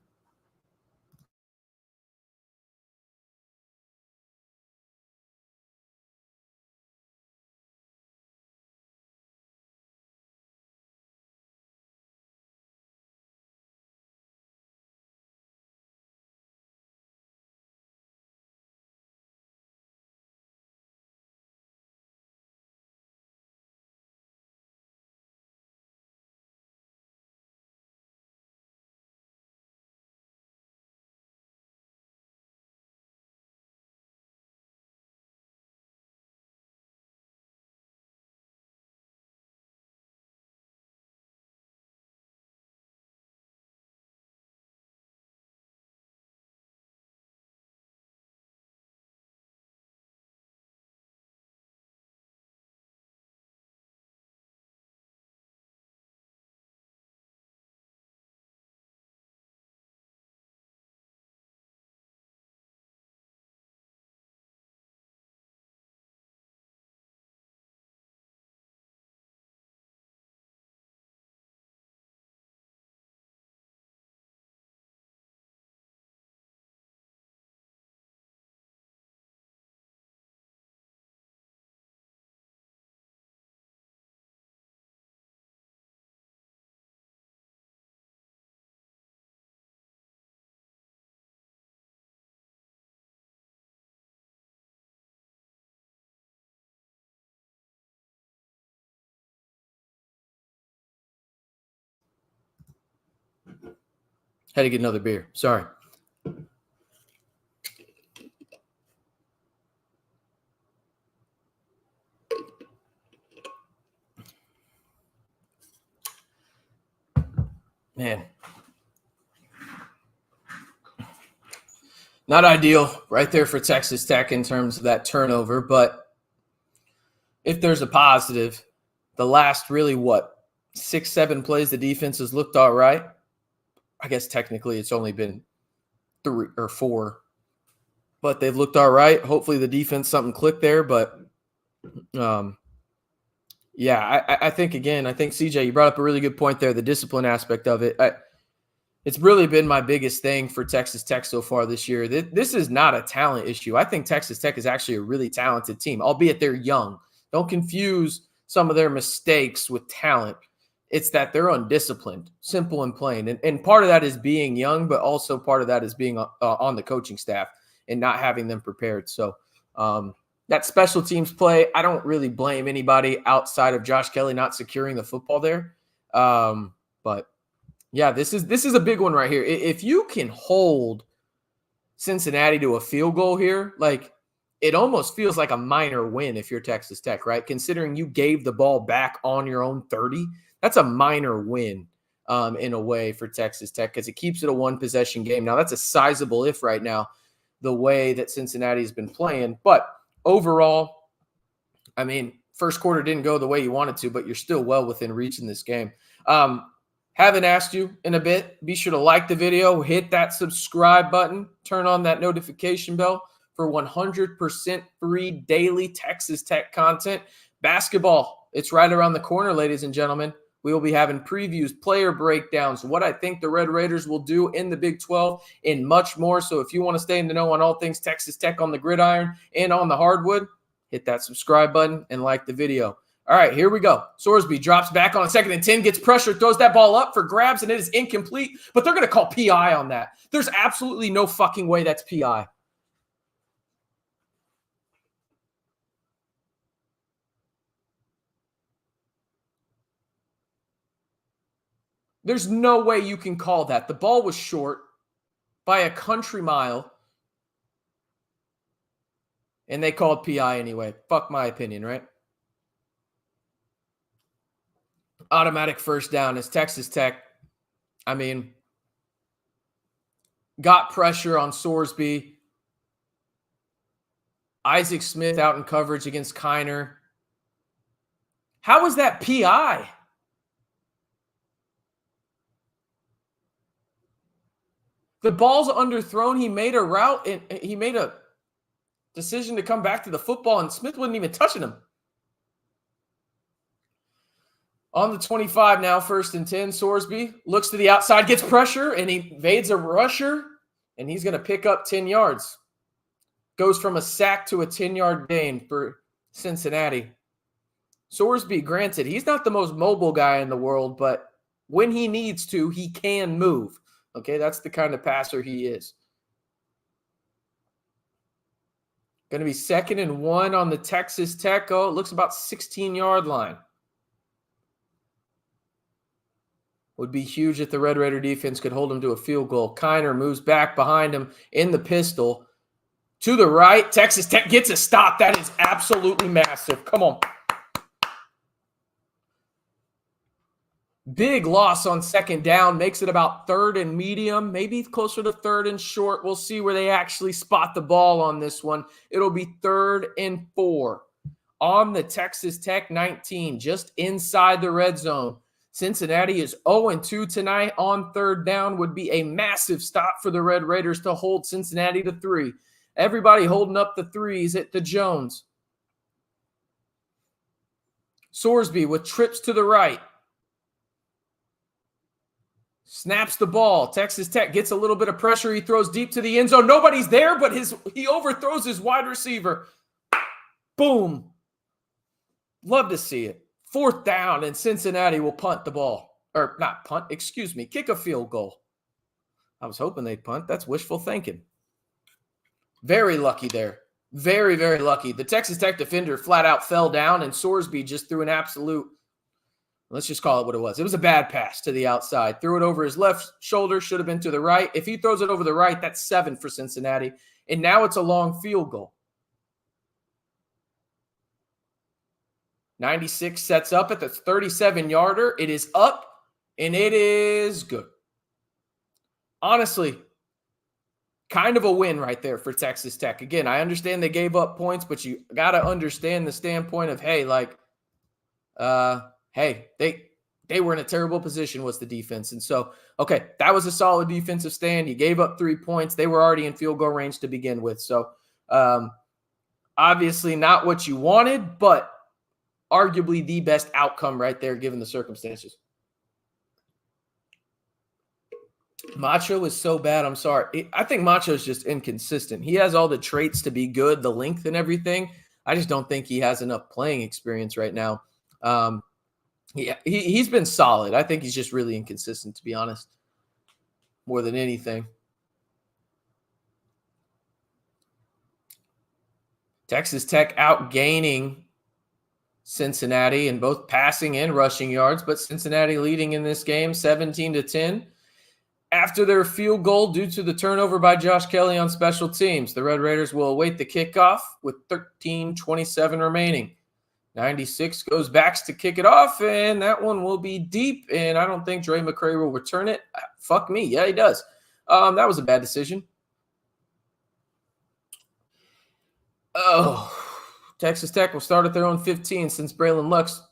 S1: Had to get another beer. Sorry. Man. Not ideal right there for Texas Tech in terms of that turnover, but if there's a positive, the last really, 6-7 plays, the defense has looked all right. I guess technically it's only been 3 or 4, but they've looked all right. Hopefully the defense, something clicked there, but I think, CJ, you brought up a really good point there, the discipline aspect of it. It's really been my biggest thing for Texas Tech so far this year. This is not a talent issue. I think Texas Tech is actually a really talented team, albeit they're young. Don't confuse some of their mistakes with talent. It's that they're undisciplined, simple and plain. And part of that is being young, but also part of that is being on the coaching staff and not having them prepared. So that special teams play, I don't really blame anybody outside of Josh Kelly not securing the football there. But yeah, this is a big one right here. If you can hold Cincinnati to a field goal here, like it almost feels like a minor win if you're Texas Tech, right? Considering you gave the ball back on your own 30, that's a minor win in a way for Texas Tech because it keeps it a one-possession game. Now, that's a sizable if right now, the way that Cincinnati's been playing. But overall, I mean, first quarter didn't go the way you wanted to, but you're still well within reach in this game. Haven't asked you in a bit. Be sure to like the video, hit that subscribe button, turn on that notification bell for 100% free daily Texas Tech content. Basketball, it's right around the corner, ladies and gentlemen. We will be having previews, player breakdowns, what I think the Red Raiders will do in the Big 12, and much more. So if you want to stay in the know on all things Texas Tech on the gridiron and on the hardwood, hit that subscribe button and like the video. All right, here we go. Sorsby drops back on 2nd and 10, gets pressure, throws that ball up for grabs, and it is incomplete. But they're going to call PI on that. There's absolutely no fucking way that's PI. There's no way you can call that. The ball was short by a country mile, and they called PI anyway. Fuck my opinion, right? Automatic first down is Texas Tech. I mean, got pressure on Sorsby. Isaac Smith out in coverage against Kiner. How is that PI? The ball's underthrown. He made a route, and he made a decision to come back to the football, and Smith wasn't even touching him. On the 25 now, 1st and 10, Sorsby looks to the outside, gets pressure, and he evades a rusher, and he's going to pick up 10 yards. Goes from a sack to a 10-yard gain for Cincinnati. Sorsby, granted, he's not the most mobile guy in the world, but when he needs to, he can move. Okay, that's the kind of passer he is. Going to be 2nd and 1 on the Texas Tech. Oh, it looks about 16-yard line. Would be huge if the Red Raider defense could hold him to a field goal. Kiner moves back behind him in the pistol. To the right, Texas Tech gets a stop. That is absolutely massive. Come on. Big loss on 2nd down. Makes it about 3rd and medium. Maybe closer to 3rd and short. We'll see where they actually spot the ball on this one. It'll be 3rd and 4. On the Texas Tech 19, just inside the red zone. Cincinnati is 0-2 tonight on 3rd down. Would be a massive stop for the Red Raiders to hold Cincinnati to 3. Everybody holding up the threes at the Jones. Sorsby with trips to the right. Snaps the ball. Texas Tech gets a little bit of pressure. He throws deep to the end zone. Nobody's there, but he overthrows his wide receiver. Boom. Love to see it. 4th down, and Cincinnati will punt the ball. Or not punt, excuse me, kick a field goal. I was hoping they'd punt. That's wishful thinking. Very lucky there. Very, very lucky. The Texas Tech defender flat out fell down, and Sorsby just threw an absolute, let's just call it what it was. It was a bad pass to the outside. Threw it over his left shoulder, should have been to the right. If he throws it over the right, that's 7 for Cincinnati. And now it's a long field goal. 96 sets up at the 37-yarder. It is up, and it is good. Honestly, kind of a win right there for Texas Tech. Again, I understand they gave up points, but you got to understand the standpoint of, hey, like, they were in a terrible position was the defense. And so, okay, that was a solid defensive stand. You gave up 3 points. They were already in field goal range to begin with. So, obviously not what you wanted, but arguably the best outcome right there given the circumstances. Macho is so bad. I'm sorry. I think Macho is just inconsistent. He has all the traits to be good, the length and everything. I just don't think he has enough playing experience right now. Yeah, he's been solid. I think he's just really inconsistent, to be honest, more than anything. Texas Tech outgaining Cincinnati in both passing and rushing yards, but Cincinnati leading in this game 17-10 after their field goal due to the turnover by Josh Kelly on special teams. The Red Raiders will await the kickoff with 13:27 remaining. 96 goes back to kick it off, and that one will be deep, and I don't think Dre McCray will return it. Fuck me. Yeah, he does. That was a bad decision. Oh, Texas Tech will start at their own 15 since Braylon Lux.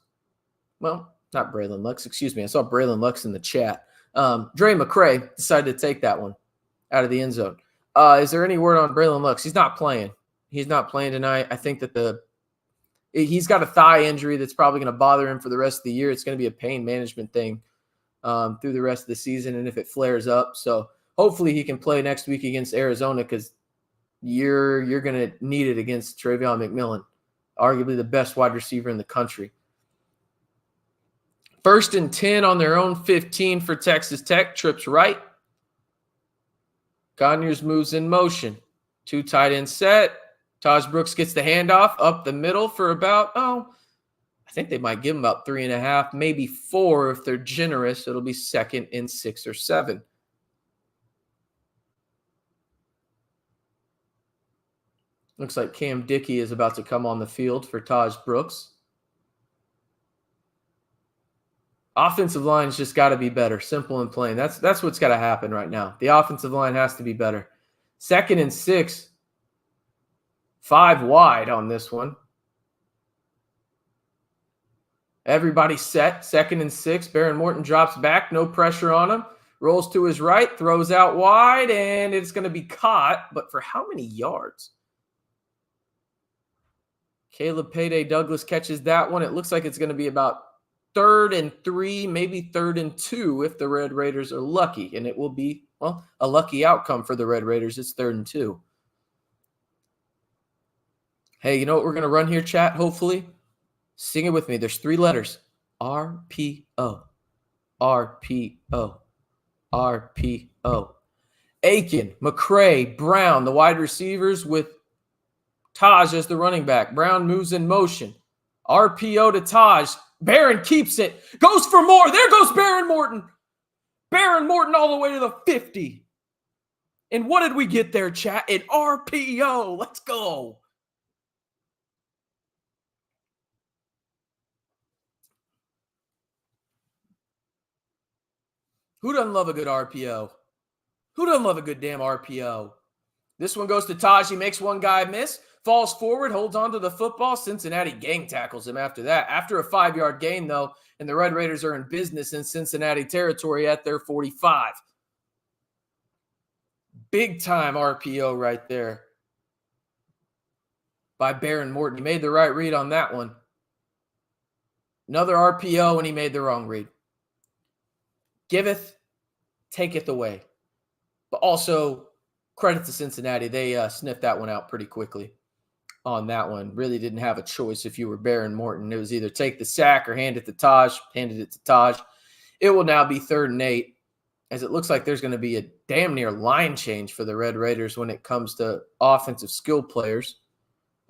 S1: Well, not Braylon Lux. Excuse me. I saw Braylon Lux in the chat. Dre McCray decided to take that one out of the end zone. Is there any word on Braylon Lux? He's not playing. He's not playing tonight. I think that he's got a thigh injury that's probably going to bother him for the rest of the year. It's going to be a pain management thing through the rest of the season, and if it flares up. So hopefully he can play next week against Arizona, because you're going to need it against Travion McMillan, arguably the best wide receiver in the country. 1st and 10 on their own 15 for Texas Tech. Trips right. Conyers moves in motion. 2 tight end set. Taj Brooks gets the handoff up the middle for about, I think they might give him about 3.5, maybe 4 if they're generous. It'll be 2nd and 6 or 7. Looks like Cam Dickey is about to come on the field for Taj Brooks. Offensive line's just got to be better, simple and plain. That's what's got to happen right now. The offensive line has to be better. 2nd and 6. 5 wide on this one. Everybody set. 2nd and 6. Baron Morton drops back. No pressure on him. Rolls to his right. Throws out wide. And it's going to be caught. But for how many yards? Caleb Payday Douglas catches that one. It looks like it's going to be about 3rd and 3, maybe 3rd and 2 if the Red Raiders are lucky. And it will be, a lucky outcome for the Red Raiders. It's 3rd and 2. Hey, you know what we're going to run here, chat, hopefully? Sing it with me. There's 3 letters. RPO. RPO. RPO. Aiken, McCray, Brown, the wide receivers with Taj as the running back. Brown moves in motion. RPO to Taj. Barron keeps it. Goes for more. There goes Baron Morton. Baron Morton all the way to the 50. And what did we get there, chat? An RPO. Let's go. Who doesn't love a good RPO? Who doesn't love a good damn RPO? This one goes to Taj. He makes one guy miss, falls forward, holds on to the football. Cincinnati gang tackles him after that. After a 5-yard gain, though, and the Red Raiders are in business in Cincinnati territory at their 45. Big time RPO right there by Baron Morton. He made the right read on that one. Another RPO, and he made the wrong read. Giveth, taketh away. But also, credit to Cincinnati. They sniffed that one out pretty quickly on that one. Really didn't have a choice if you were Baron Morton. It was either take the sack or hand it to Taj. Handed it to Taj. It will now be 3rd and 8, as it looks like there's going to be a damn near line change for the Red Raiders when it comes to offensive skill players.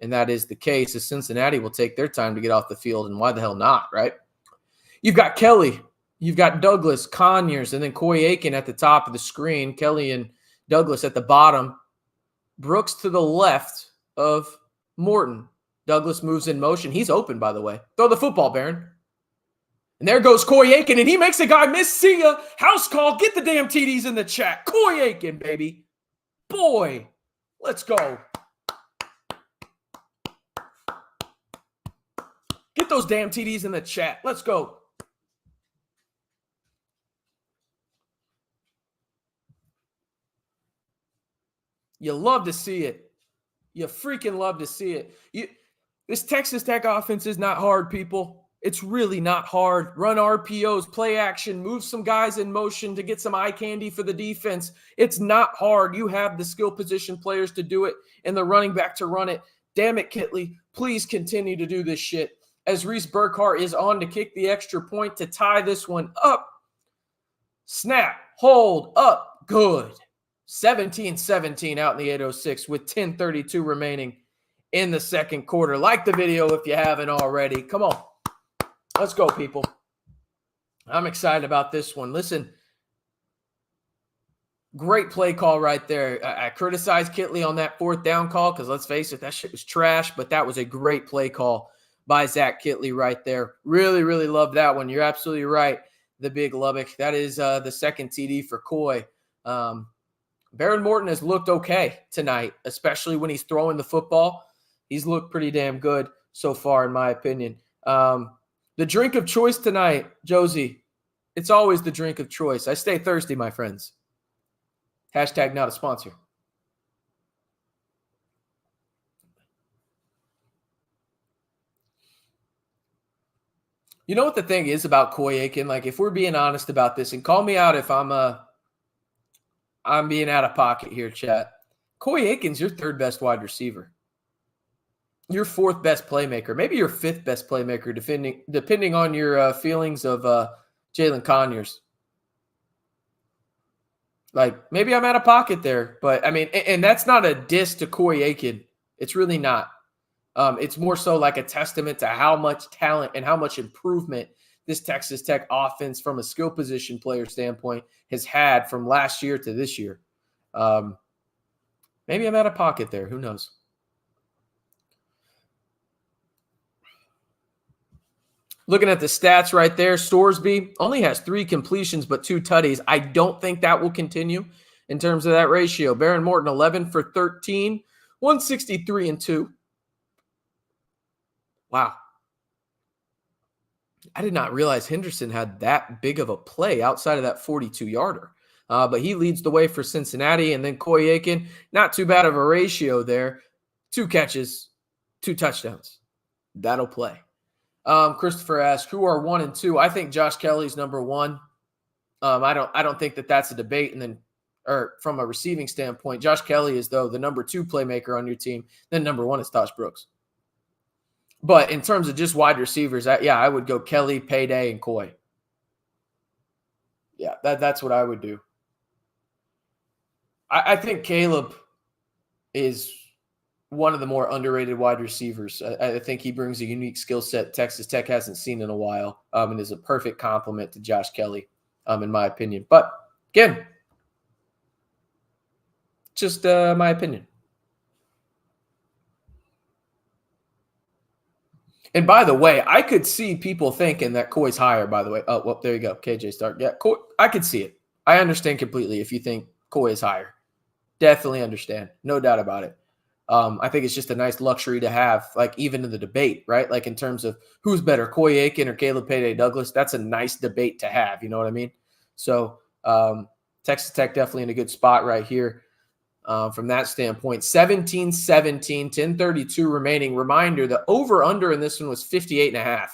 S1: And that is the case, as Cincinnati will take their time to get off the field. And why the hell not, right? You've got Kelly. You've got Douglas, Conyers, and then Coy Aiken at the top of the screen. Kelly and Douglas at the bottom. Brooks to the left of Morton. Douglas moves in motion. He's open, by the way. Throw the football, Baron. And there goes Coy Aiken, and he makes a guy miss. See ya. House call. Get the damn TDs in the chat. Coy Aiken, baby. Boy, let's go. Get those damn TDs in the chat. Let's go. You love to see it. You freaking love to see it. This Texas Tech offense is not hard, people. It's really not hard. Run RPOs, play action, move some guys in motion to get some eye candy for the defense. It's not hard. You have the skill position players to do it and the running back to run it. Damn it, Kitley. Please continue to do this shit. as Reese Burkhardt is on to kick the extra point to tie this one up. Snap, hold, up, good. 17-17 out in the 8:06 with 10:32 remaining in the second quarter. Like the video if you haven't already. Come on. Let's go, people. I'm excited about this one. Listen, great play call right there. I criticized Kitley on that fourth down call because let's face it, that shit was trash, but that was a great play call by Zach Kitley right there. Really, really loved that one. You're absolutely right. The big Lubbock. That is the second TD for Coy. Baron Morton has looked okay tonight, especially when he's throwing the football. He's looked pretty damn good so far, in my opinion. The drink of choice tonight, Josie, it's always the drink of choice. I stay thirsty, my friends. Hashtag not a sponsor. You know what the thing is about Coy Aiken? Like, if we're being honest about this, and call me out if I'm being out of pocket here, chat. Coy Aiken's your third best wide receiver. Your fourth best playmaker. Maybe your fifth best playmaker, depending on your feelings of Jalen Conyers. Like, maybe I'm out of pocket there. But, I mean, and that's not a diss to Coy Aiken. It's really not. It's more so like a testament to how much talent and how much improvement this Texas Tech offense from a skill position player standpoint has had from last year to this year. Maybe I'm out of pocket there. Who knows? Looking at the stats right there, Storesby only has 3 completions but 2 tutties. I don't think that will continue in terms of that ratio. Baron Morton, 11 for 13, 163 and 2. Wow. I did not realize Henderson had that big of a play outside of that 42-yarder. But he leads the way for Cincinnati. And then Coy Aiken, not too bad of a ratio there. 2 catches, 2 touchdowns. That'll play. Christopher asked, who are 1 and 2? I think Josh Kelly's number 1. I don't think that that's a debate. And then, or from a receiving standpoint, Josh Kelly is, though, the number 2 playmaker on your team. Then number 1 is Tosh Brooks. But in terms of just wide receivers, I would go Kelly, Payday, and Coy. Yeah, that's what I would do. I think Caleb is one of the more underrated wide receivers. I think he brings a unique skill set Texas Tech hasn't seen in a while, and is a perfect complement to Josh Kelly, in my opinion. But, again, just my opinion. And by the way, I could see people thinking that Coy's higher, by the way. Oh, well, there you go. KJ Stark. Yeah, Coy, I could see it. I understand completely if you think Coy is higher. Definitely understand. No doubt about it. I think it's just a nice luxury to have, like, even in the debate, right? Like, in terms of who's better, Coy Aiken or Caleb Payday Douglas, that's a nice debate to have. You know what I mean? So, Texas Tech definitely in a good spot right here. From that standpoint, 17-17, 10:32 remaining. Reminder, the over-under in this one was 58.5.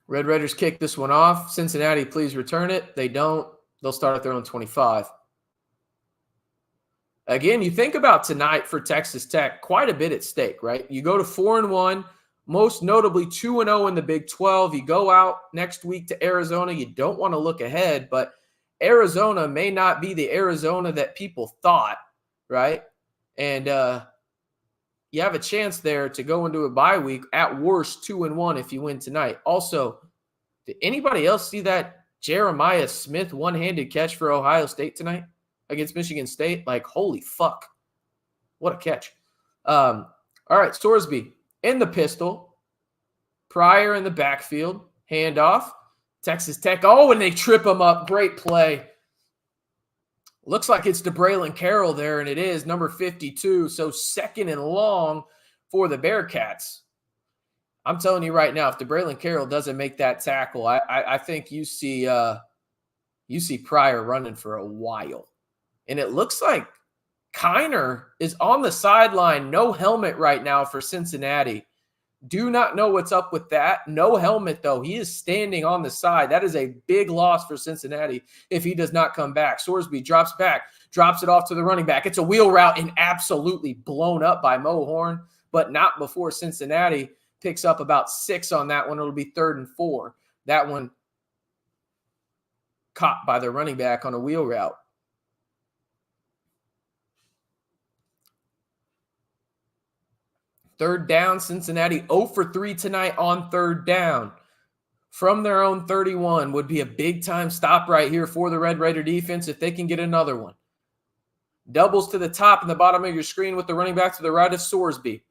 S1: Red Raiders kick this one off. Cincinnati, please return it. They don't. They'll start at their own 25. Again, you think about tonight for Texas Tech, quite a bit at stake, right? You go to 4-1. Most notably 2-0 in the Big 12. You go out next week to Arizona. You don't want to look ahead, but Arizona may not be the Arizona that people thought, right? And you have a chance there to go into a bye week, at worst 2-1 if you win tonight. Also, did anybody else see that Jeremiah Smith one-handed catch for Ohio State tonight against Michigan State? Like, holy fuck. What a catch. All right, Sorsby. In the pistol, Pryor in the backfield, handoff, Texas Tech. Oh, and they trip him up. Great play. Looks like it's DeBraylon Carroll there, and it is number 52. So 2nd and long for the Bearcats. I'm telling you right now, if DeBraylon Carroll doesn't make that tackle, I think you see Pryor running for a while. And it looks like Kiner is on the sideline, no helmet right now for Cincinnati. Do not know what's up with that. No helmet, though. He is standing on the side. That is a big loss for Cincinnati if he does not come back. Sorsby drops back, drops it off to the running back. It's a wheel route and absolutely blown up by Mo Horn, but not before Cincinnati picks up about 6 on that one. It'll be 3rd and 4. That one caught by the running back on a wheel route. Third down, Cincinnati 0 for 3 tonight on third down. From their own 31 would be a big-time stop right here for the Red Raider defense if they can get another one. Doubles to the top and the bottom of your screen with the running back to the right of Sorsby.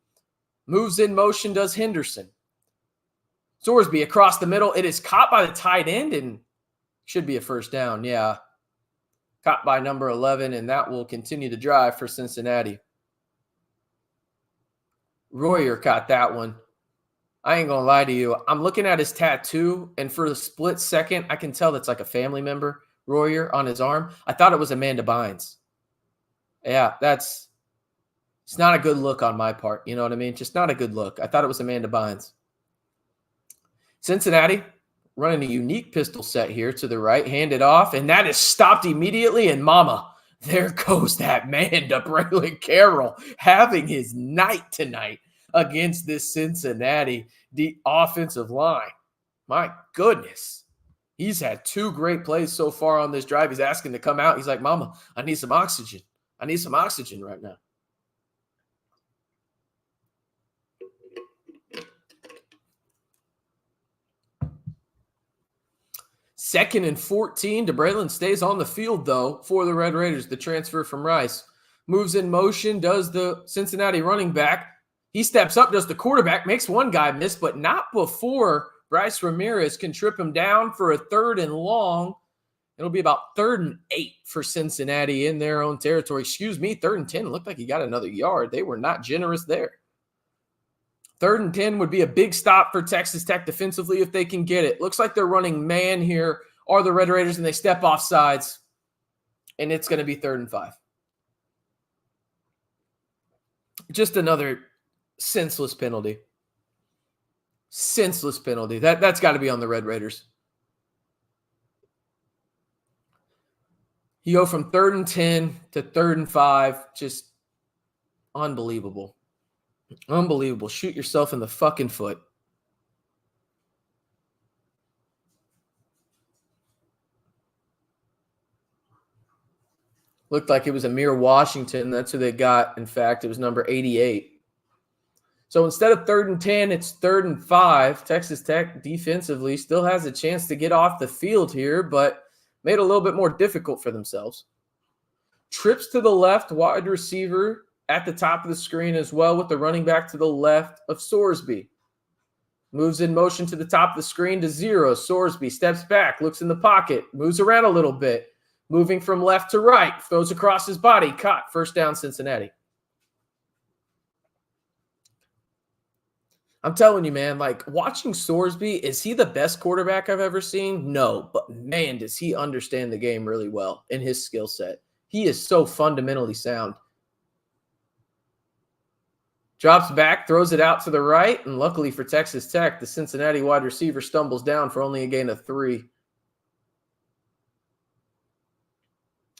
S1: Moves in motion, does Henderson. Sorsby across the middle. It is caught by the tight end and should be a first down. Yeah. Caught by number 11, and that will continue the drive for Cincinnati. Royer caught that one. I ain't going to lie to you. I'm looking at his tattoo, and for a split second, I can tell that's like a family member, Royer, on his arm. I thought it was Amanda Bynes. Yeah, it's not a good look on my part. You know what I mean? Just not a good look. I thought it was Amanda Bynes. Cincinnati running a unique pistol set here to the right, hand it off, and that is stopped immediately, and mama, there goes that man to Braylon Carroll having his night tonight against this Cincinnati offensive line. My goodness. He's had 2 great plays so far on this drive. He's asking to come out. He's like, mama, I need some oxygen. I need some oxygen right now. Second and 14. DeBraylon stays on the field, though, for the Red Raiders. The transfer from Rice. Moves in motion, does the Cincinnati running back. He steps up, does the quarterback, makes one guy miss, but not before Bryce Ramirez can trip him down for a 3rd and long. It'll be about 3rd and 8 for Cincinnati in their own territory. Excuse me, 3rd and 10. It looked like he got another yard. They were not generous there. 3rd and 10 would be a big stop for Texas Tech defensively if they can get it. Looks like they're running man here, are the Red Raiders, and they step off sides, and it's going to be 3rd and 5. Just another senseless penalty. Senseless penalty. That's got to be on the Red Raiders. You go from 3rd and 10 to 3rd and 5. Just unbelievable. Unbelievable. Shoot yourself in the fucking foot. Looked like it was Amir Washington. That's who they got. In fact, it was number 88. So instead of 3rd and 10, it's 3rd and 5. Texas Tech defensively still has a chance to get off the field here, but made it a little bit more difficult for themselves. Trips to the left, wide receiver at the top of the screen as well with the running back to the left of Sorsby. Moves in motion to the top of the screen to 0. Sorsby steps back, looks in the pocket, moves around a little bit. Moving from left to right, throws across his body, caught, first down Cincinnati. I'm telling you, man, like watching Sorsby, is he the best quarterback I've ever seen? No, but man, does he understand the game really well in his skill set. He is so fundamentally sound. Drops back, throws it out to the right, and luckily for Texas Tech, the Cincinnati wide receiver stumbles down for only a gain of 3.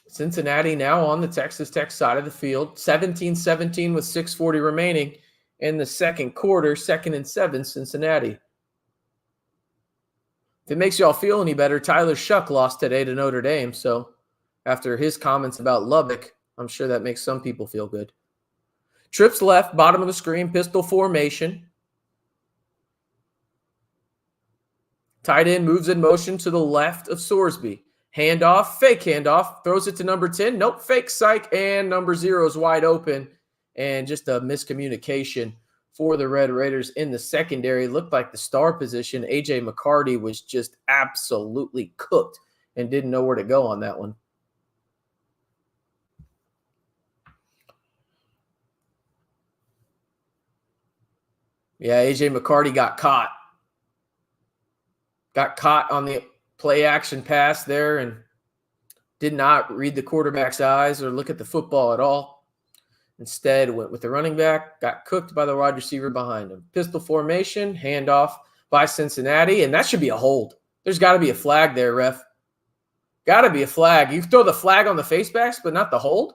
S1: Cincinnati now on the Texas Tech side of the field, 17-17 with 6:40 remaining in the second quarter, 2nd and 7, Cincinnati. If it makes y'all feel any better, Tyler Shuck lost today to Notre Dame, so after his comments about Lubbock, I'm sure that makes some people feel good. Trips left, bottom of the screen, pistol formation. Tight end moves in motion to the left of Sorsby. Handoff, fake handoff, throws it to number 10. Nope, fake psych, and number 0 is wide open. And just a miscommunication for the Red Raiders in the secondary. Looked like the star position, A.J. McCarty, was just absolutely cooked and didn't know where to go on that one. Yeah, A.J. McCarty got caught. Got caught on the play action pass there and did not read the quarterback's eyes or look at the football at all. Instead, went with the running back, got cooked by the wide receiver behind him. Pistol formation, handoff by Cincinnati, and that should be a hold. There's got to be a flag there, ref. Got to be a flag. You throw the flag on the face backs, but not the hold?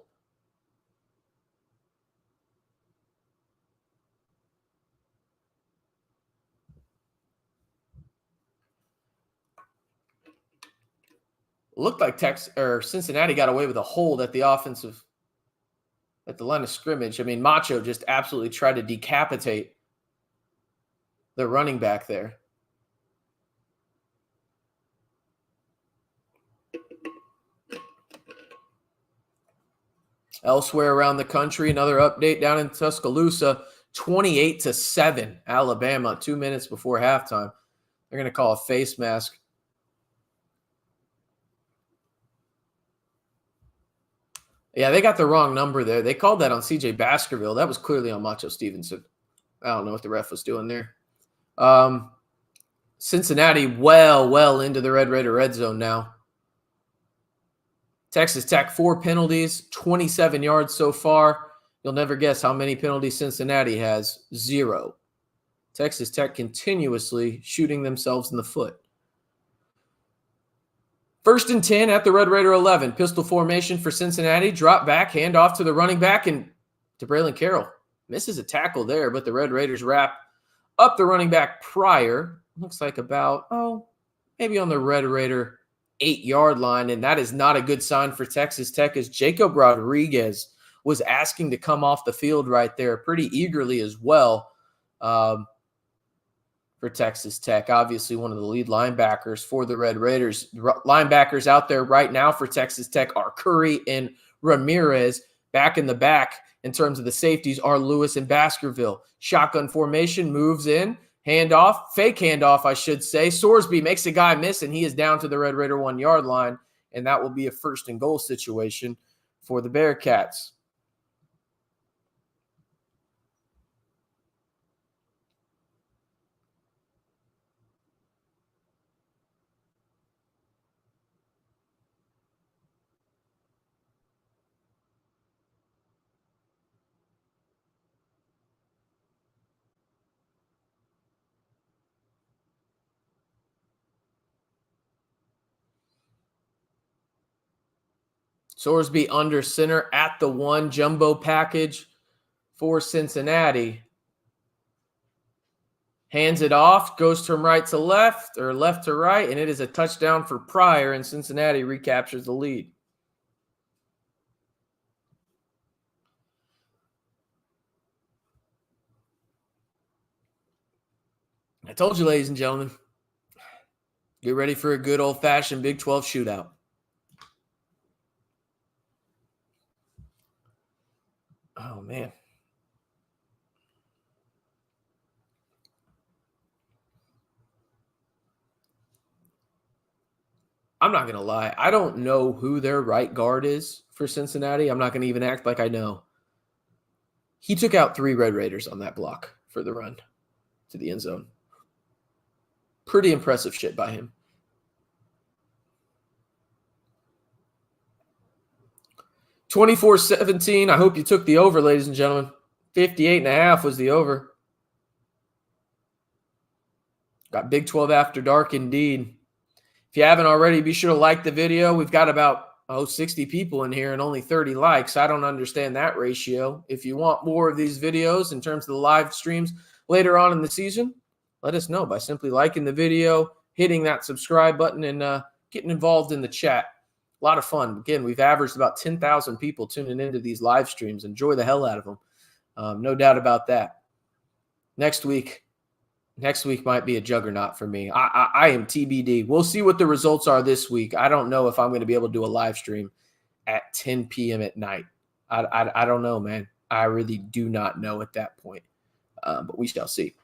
S1: Looked like Cincinnati got away with a hold at the line of scrimmage. I mean, Macho just absolutely tried to decapitate the running back there. Elsewhere around the country, another update down in Tuscaloosa, 28-7, Alabama, 2 minutes before halftime. They're going to call a face mask. Yeah, they got the wrong number there. They called that on C.J. Baskerville. That was clearly on Macho Stevenson. I don't know what the ref was doing there. Cincinnati well into the Red Raider red zone now. Texas Tech, 4 penalties, 27 yards so far. You'll never guess how many penalties Cincinnati has. 0. Texas Tech continuously shooting themselves in the foot. 1st and 10 at the Red Raider 11. Pistol formation for Cincinnati. Drop back, hand off to the running back, and to Braylon Carroll. Misses a tackle there, but the Red Raiders wrap up the running back prior. Looks like about, maybe on the Red Raider 8-yard line, and that is not a good sign for Texas Tech, as Jacob Rodriguez was asking to come off the field right there pretty eagerly as well for Texas Tech. Obviously, one of the lead linebackers for the Red Raiders. Linebackers out there right now for Texas Tech are Curry and Ramirez. Back in the back in terms of the safeties are Lewis and Baskerville. Shotgun formation, moves in. Handoff, fake handoff, I should say. Sorsby makes a guy miss, and he is down to the Red Raider 1-yard line, and that will be a 1st and goal situation for the Bearcats. Sorsby under center at the 1, jumbo package for Cincinnati. Hands it off, goes from right to left or left to right, and it is a touchdown for Pryor, and Cincinnati recaptures the lead. I told you, ladies and gentlemen, get ready for a good old-fashioned Big 12 shootout. Oh, man. I'm not going to lie. I don't know who their right guard is for Cincinnati. I'm not going to even act like I know. He took out 3 Red Raiders on that block for the run to the end zone. Pretty impressive shit by him. 24-17. I hope you took the over, ladies and gentlemen. 58.5 was the over. Got Big 12 After Dark indeed. If you haven't already, be sure to like the video. We've got about 60 people in here and only 30 likes. I don't understand that ratio. If you want more of these videos in terms of the live streams later on in the season, let us know by simply liking the video, hitting that subscribe button, and getting involved in the chat. A lot of fun. Again, we've averaged about 10,000 people tuning into these live streams. Enjoy the hell out of them. No doubt about that. Next week might be a juggernaut for me. I am TBD. We'll see what the results are this week. I don't know if I'm going to be able to do a live stream at 10 p.m. at night. I don't know, man. I really do not know at that point. But we shall see.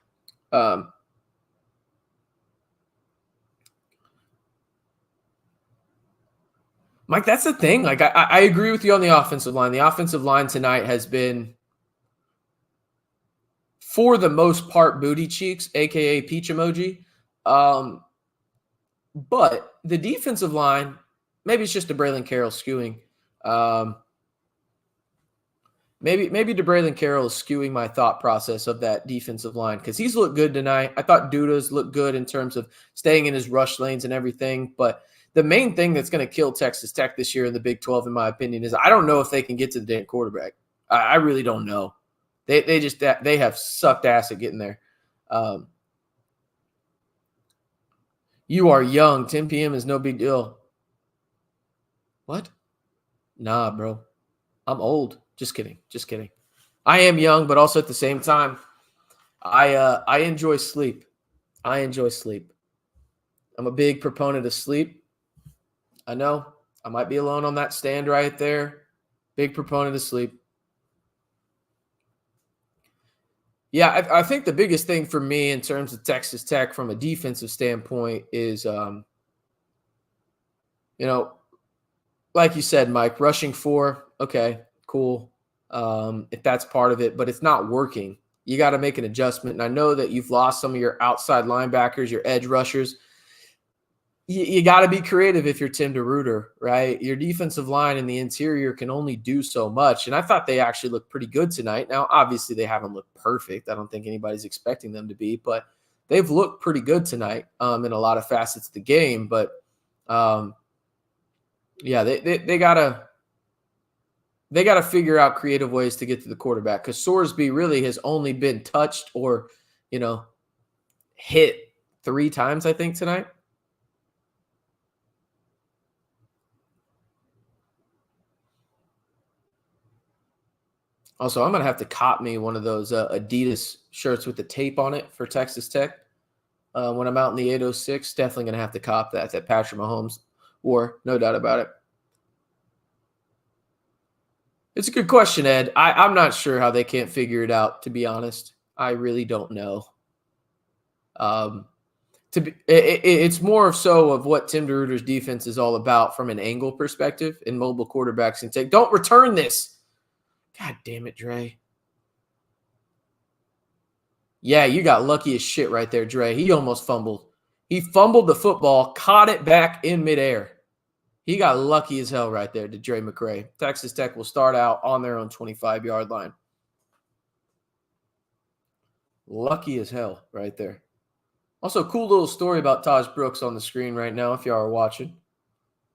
S1: Mike, that's the thing. Like, I agree with you on the offensive line. The offensive line tonight has been, for the most part, booty cheeks, a.k.a. peach emoji. But the defensive line, maybe it's just a Braylon Carroll skewing. Maybe DeBraylon Carroll is skewing my thought process of that defensive line because he's looked good tonight. I thought Duda's looked good in terms of staying in his rush lanes and everything. But the main thing that's going to kill Texas Tech this year in the Big 12, in my opinion, is I don't know if they can get to the damn quarterback. I really don't know. They have sucked ass at getting there. You are young. 10 p.m. is no big deal. What? Nah, bro. I'm old. Just kidding. I am young, but also at the same time, I enjoy sleep. I'm a big proponent of sleep. I know I might be alone on that stand right there. Big proponent of sleep. Yeah, I think the biggest thing for me in terms of Texas Tech from a defensive standpoint is, like you said, Mike, rushing 4. Okay, cool. If that's part of it, but it's not working. You got to make an adjustment. And I know that you've lost some of your outside linebackers, your edge rushers. You got to be creative if you're Tim DeRuyter, right? Your defensive line in the interior can only do so much. And I thought they actually looked pretty good tonight. Now, obviously, they haven't looked perfect. I don't think anybody's expecting them to be, but they've looked pretty good tonight in a lot of facets of the game. But, yeah, they got to figure out creative ways to get to the quarterback because Sorsby really has only been touched or, hit 3 times, I think, tonight. Also, I'm going to have to cop me one of those Adidas shirts with the tape on it for Texas Tech when I'm out in the 806. Definitely going to have to cop that Patrick Mahomes wore, no doubt about it. It's a good question, Ed. I'm not sure how they can't figure it out, to be honest. I really don't know. It's more so of what Tim DeRuyter's defense is all about from an angle perspective in mobile quarterbacks and take. Don't return this. God damn it, Dre. Yeah, you got lucky as shit right there, Dre. He almost fumbled. He fumbled the football, caught it back in midair. He got lucky as hell right there to Dre McCray. Texas Tech will start out on their own 25-yard line. Lucky as hell right there. Also, cool little story about Taj Brooks on the screen right now if y'all are watching.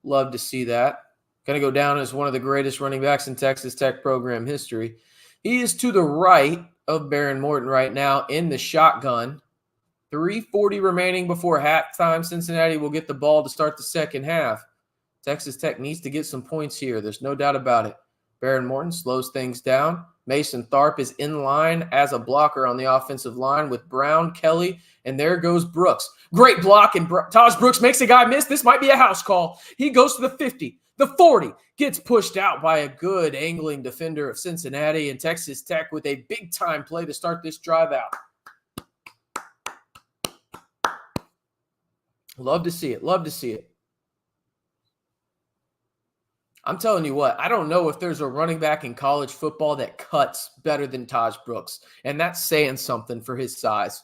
S1: Love to see that. Going to go down as one of the greatest running backs in Texas Tech program history. He is to the right of Baron Morton right now in the shotgun. 3:40 remaining before halftime. Cincinnati will get the ball to start the second half. Texas Tech needs to get some points here. There's no doubt about it. Baron Morton slows things down. Mason Tharp is in line as a blocker on the offensive line with Brown, Kelly, and there goes Brooks. Great block, and Taj Brooks makes a guy miss. This might be a house call. He goes to the 50. The 40 gets pushed out by a good angling defender of Cincinnati, and Texas Tech with a big-time play to start this drive out. Love to see it. I'm telling you what, I don't know if there's a running back in college football that cuts better than Taj Brooks, and that's saying something for his size.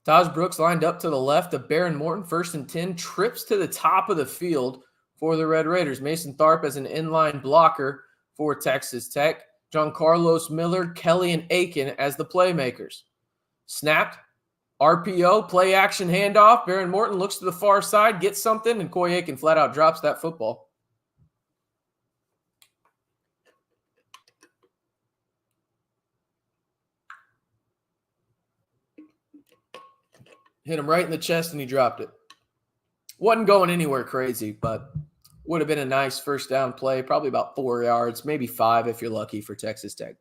S1: Taj Brooks lined up to the left of Baron Morton, 1st and 10, trips to the top of the field for the Red Raiders. Mason Tharp as an inline blocker for Texas Tech. John Carlos Miller, Kelly, and Aiken as the playmakers. Snapped. RPO, play action handoff. Baron Morton looks to the far side, gets something, and Coy Aiken flat out drops that football. Hit him right in the chest, and he dropped it. Wasn't going anywhere crazy, but would have been a nice first down play, probably about 4 yards, maybe 5 if you're lucky for Texas Tech.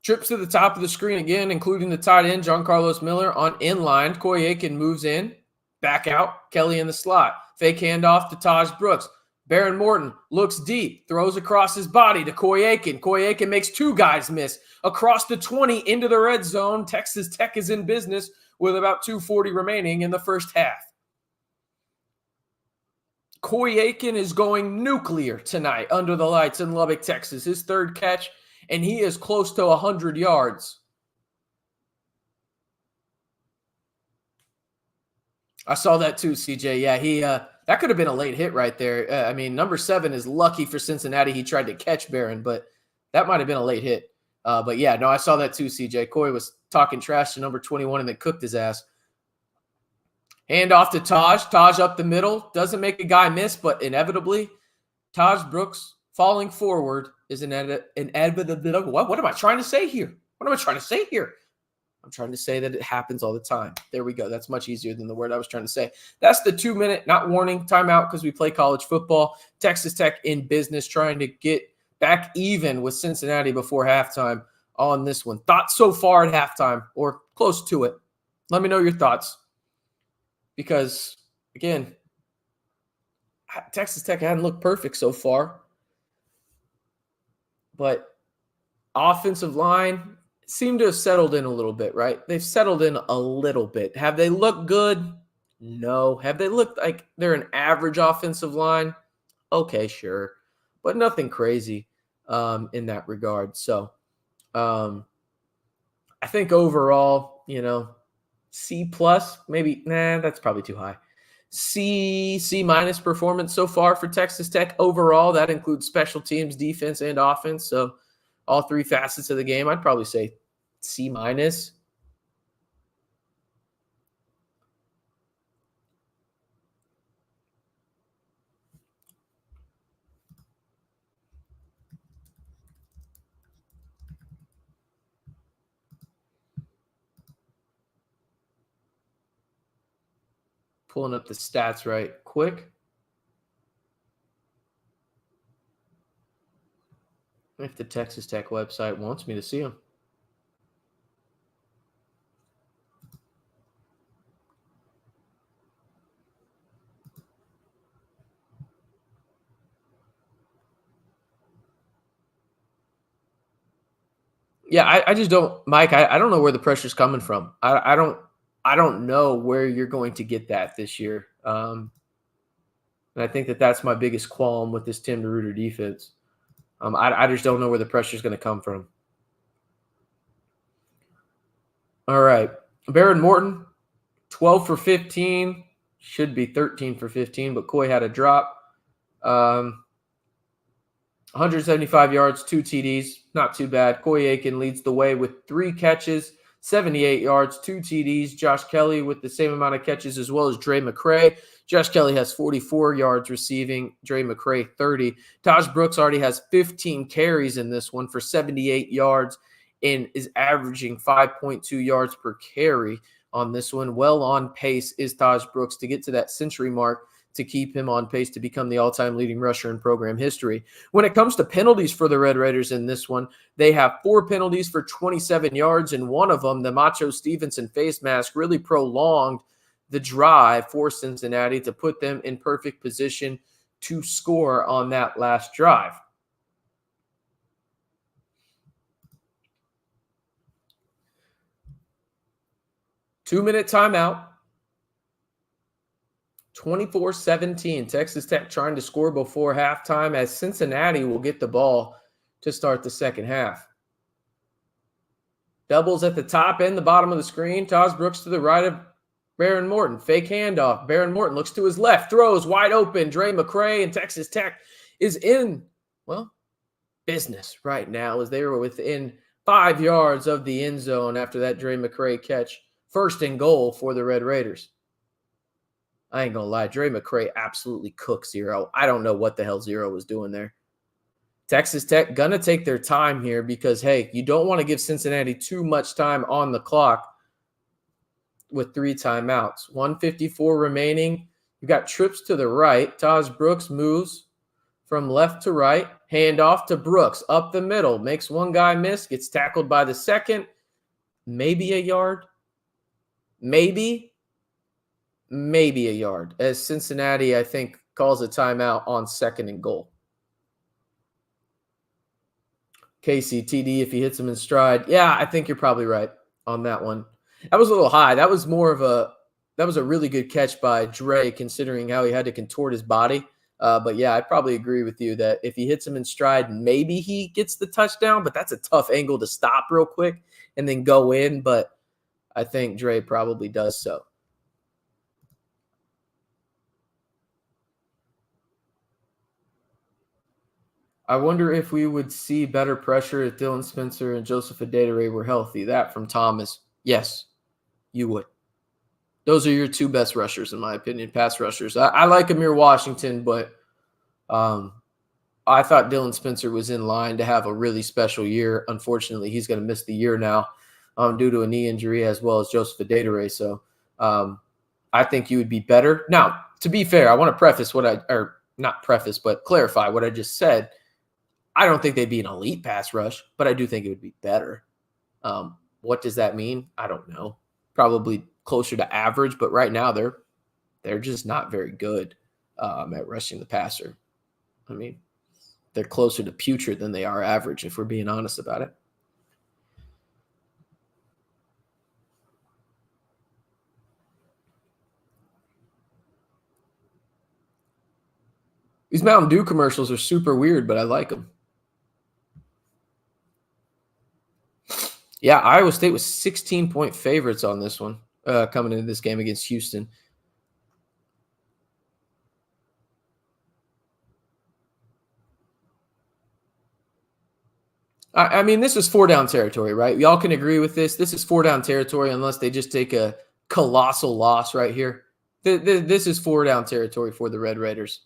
S1: Trips to the top of the screen again, including the tight end, John Carlos Miller on inline. Coy Aiken moves in, back out, Kelly in the slot. Fake handoff to Taj Brooks. Baron Morton looks deep, throws across his body to Coy Aiken. Coy Aiken makes 2 guys miss. Across the 20 into the red zone, Texas Tech is in business with about 2:40 remaining in the first half. Coy Aiken is going nuclear tonight under the lights in Lubbock, Texas. His 3rd catch, and he is close to 100 yards. I saw that too, CJ. Yeah, That could have been a late hit right there. I mean, number 7 is lucky for Cincinnati. He tried to catch Barron, but that might have been a late hit. But yeah, no, I saw that too, CJ. Coy was talking trash to number 21 and then cooked his ass. Hand off to Taj. Taj up the middle. Doesn't make a guy miss, but inevitably, Taj Brooks falling forward is inevitable. What am I trying to say here? What am I trying to say here? I'm trying to say that it happens all the time. There we go. That's much easier than the word I was trying to say. That's the 2-minute, not warning, timeout because we play college football. Texas Tech in business trying to get back even with Cincinnati before halftime on this one. Thoughts so far at halftime or close to it? Let me know your thoughts. Because, again, Texas Tech hadn't looked perfect so far. But offensive line seem to have settled in a little bit, right? They've settled in a little bit. Have they looked good? No. Have they looked like they're an average offensive line? Okay, sure. But nothing crazy in that regard. So I think overall, C+, maybe, that's probably too high. C- performance so far for Texas Tech overall. That includes special teams, defense, and offense. So all 3 facets of the game, I'd probably say C-. Pulling up the stats right quick. If the Texas Tech website wants me to see them. Yeah, I just don't, Mike. I don't know where the pressure's coming from. I don't know where you're going to get that this year. And I think that's my biggest qualm with this Tim DeRuyter defense. I just don't know where the pressure's going to come from. All right, Baron Morton, 12 for 15, should be 13 for 15, but Coy had a drop. 175 yards, 2 TDs, not too bad. Coy Aiken leads the way with 3 catches, 78 yards, 2 TDs. Josh Kelly with the same amount of catches as well as Dre McCray. Josh Kelly has 44 yards receiving, Dre McCray 30. Taj Brooks already has 15 carries in this one for 78 yards and is averaging 5.2 yards per carry on this one. Well on pace is Taj Brooks to get to that century mark to keep him on pace to become the all-time leading rusher in program history. When it comes to penalties for the Red Raiders in this one, they have 4 penalties for 27 yards, and one of them, the Macho Stevenson face mask, really prolonged the drive for Cincinnati to put them in perfect position to score on that last drive. Two-minute timeout. 24-17. Texas Tech trying to score before halftime as Cincinnati will get the ball to start the second half. Doubles at the top and the bottom of the screen. Taj Brooks to the right of Baron Morton. Fake handoff. Baron Morton looks to his left. Throws wide open. Dre McCray and Texas Tech is in, business right now as they were within 5 yards of the end zone after that Dre McCray catch. First and goal for the Red Raiders. I ain't going to lie. Dre McCray absolutely cooked Zero. I don't know what the hell Zero was doing there. Texas Tech going to take their time here because, hey, you don't want to give Cincinnati too much time on the clock with 3 timeouts. 1:54 remaining. You got trips to the right. Taj Brooks moves from left to right. Handoff to Brooks up the middle. Makes one guy miss. Gets tackled by the second. Maybe a yard. Maybe a yard, as Cincinnati, I think, calls a timeout on second and goal. Casey, TD, if he hits him in stride. Yeah, I think you're probably right on that one. That was a little high. That was a really good catch by Dre, considering how he had to contort his body. But yeah, I probably agree with you that if he hits him in stride, maybe he gets the touchdown, but that's a tough angle to stop real quick and then go in. But I think Dre probably does so. I wonder if we would see better pressure if Dylan Spencer and Joseph Adedire were healthy. That from Thomas. Yes, you would. Those are your two best rushers, in my opinion, pass rushers. I like Amir Washington, but I thought Dylan Spencer was in line to have a really special year. Unfortunately, he's going to miss the year now due to a knee injury, as well as Joseph Adedire. So I think you would be better. Now, to be fair, I want to preface but clarify what I just said. I don't think they'd be an elite pass rush, but I do think it would be better. What does that mean? I don't know. Probably closer to average, but right now they're just not very good at rushing the passer. I mean, they're closer to putrid than they are average, if we're being honest about it. These Mountain Dew commercials are super weird, but I like them. Yeah, Iowa State was 16-point favorites on this one coming into this game against Houston. I mean, this is 4-down territory, right? Y'all can agree with this. This is 4-down territory unless they just take a colossal loss right here. This is 4-down territory for the Red Raiders.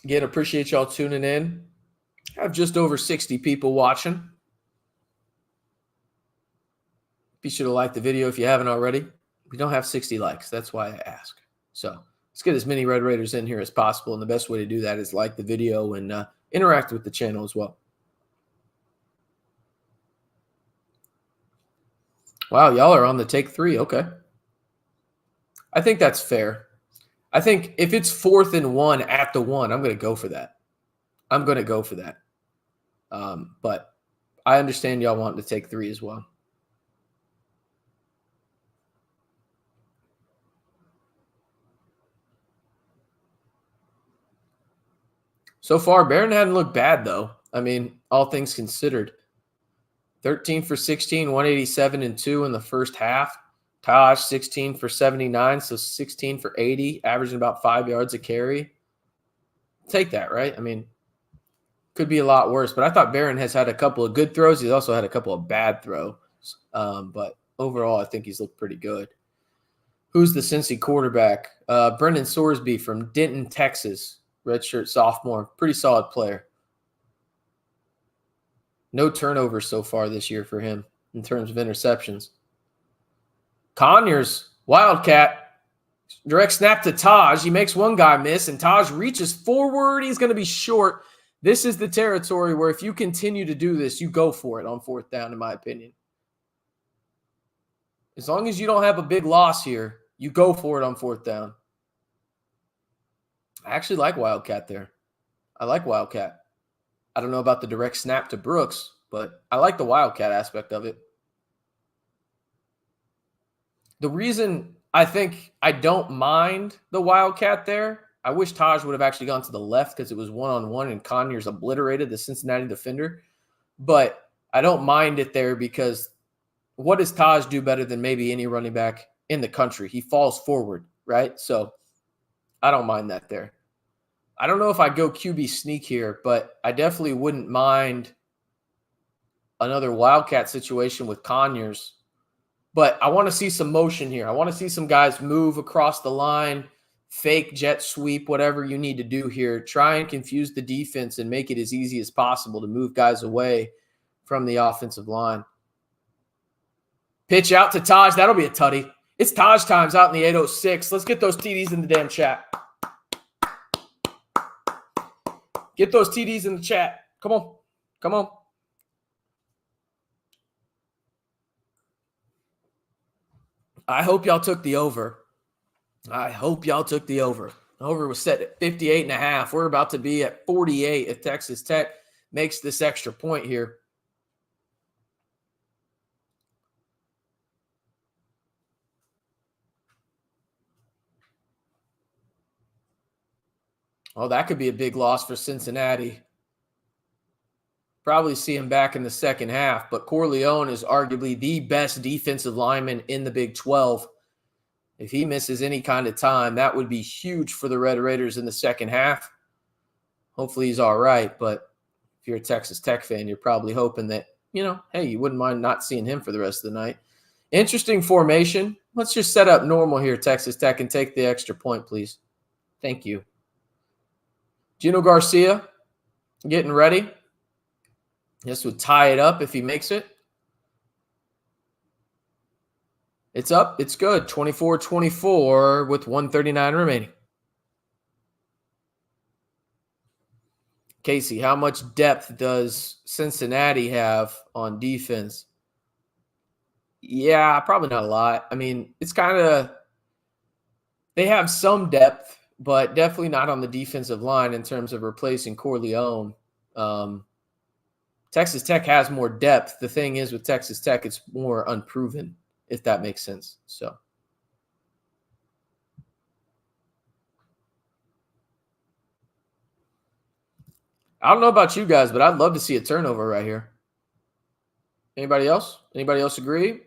S1: Again, appreciate y'all tuning in. I have just over 60 people watching. Be sure to like the video if you haven't already. We don't have 60 likes. That's why I ask. So let's get as many Red Raiders in here as possible. And the best way to do that is like the video and interact with the channel as well. Wow, y'all are on the take 3. Okay. I think that's fair. I think if it's 4th and 1 at the 1, I'm going to go for that. But I understand y'all wanting to take 3 as well. So far, Barron hadn't looked bad, though. I mean, all things considered. 13 for 16, 187 and 2 in the first half. Taj, 16 for 79, so 16 for 80, averaging about 5 yards a carry. Take that, right? I mean, could be a lot worse, but I thought Barron has had a couple of good throws. He's also had a couple of bad throws. But overall, I think he's looked pretty good. Who's the Cincy quarterback? Brendan Sorsby from Denton, Texas. Redshirt sophomore. Pretty solid player. No turnovers so far this year for him in terms of interceptions. Conyers, Wildcat, direct snap to Taj. He makes one guy miss, and Taj reaches forward. He's going to be short. This is the territory where if you continue to do this, you go for it on 4th down, in my opinion. As long as you don't have a big loss here, you go for it on 4th down. I actually like Wildcat there. I like Wildcat. I don't know about the direct snap to Brooks, but I like the Wildcat aspect of it. The reason I think I don't mind the Wildcat there, I wish Taj would have actually gone to the left because it was one-on-one and Conyers obliterated the Cincinnati defender. But I don't mind it there because what does Taj do better than maybe any running back in the country? He falls forward, right? So I don't mind that there. I don't know if I'd go QB sneak here, but I definitely wouldn't mind another Wildcat situation with Conyers. But I want to see some motion here. I want to see some guys move across the line, fake jet sweep, whatever you need to do here. Try and confuse the defense and make it as easy as possible to move guys away from the offensive line. Pitch out to Taj. That'll be a tutty. It's Taj times out in the 806. Let's get those TDs in the damn chat. Get those TDs in the chat. Come on. Come on. I hope y'all took the over. The over was set at 58.5. We're about to be at 48 if Texas Tech makes this extra point here. Oh, that could be a big loss for Cincinnati. Probably see him back in the second half, but Corleone is arguably the best defensive lineman in the Big 12. If he misses any kind of time, that would be huge for the Red Raiders in the second half. Hopefully he's all right, but if you're a Texas Tech fan, you're probably hoping that, hey, you wouldn't mind not seeing him for the rest of the night. Interesting formation. Let's just set up normal here, Texas Tech, and take the extra point, please. Thank you. Gino Garcia getting ready. This would tie it up if he makes it. It's up. It's good. 24-24 with 1:39 remaining. Casey, how much depth does Cincinnati have on defense? Yeah, probably not a lot. I mean, it's kind of – they have some depth, but definitely not on the defensive line in terms of replacing Corleone. Texas Tech has more depth. The thing is with Texas Tech, it's more unproven, if that makes sense. So I don't know about you guys, but I'd love to see a turnover right here. Anybody else? Anybody else agree?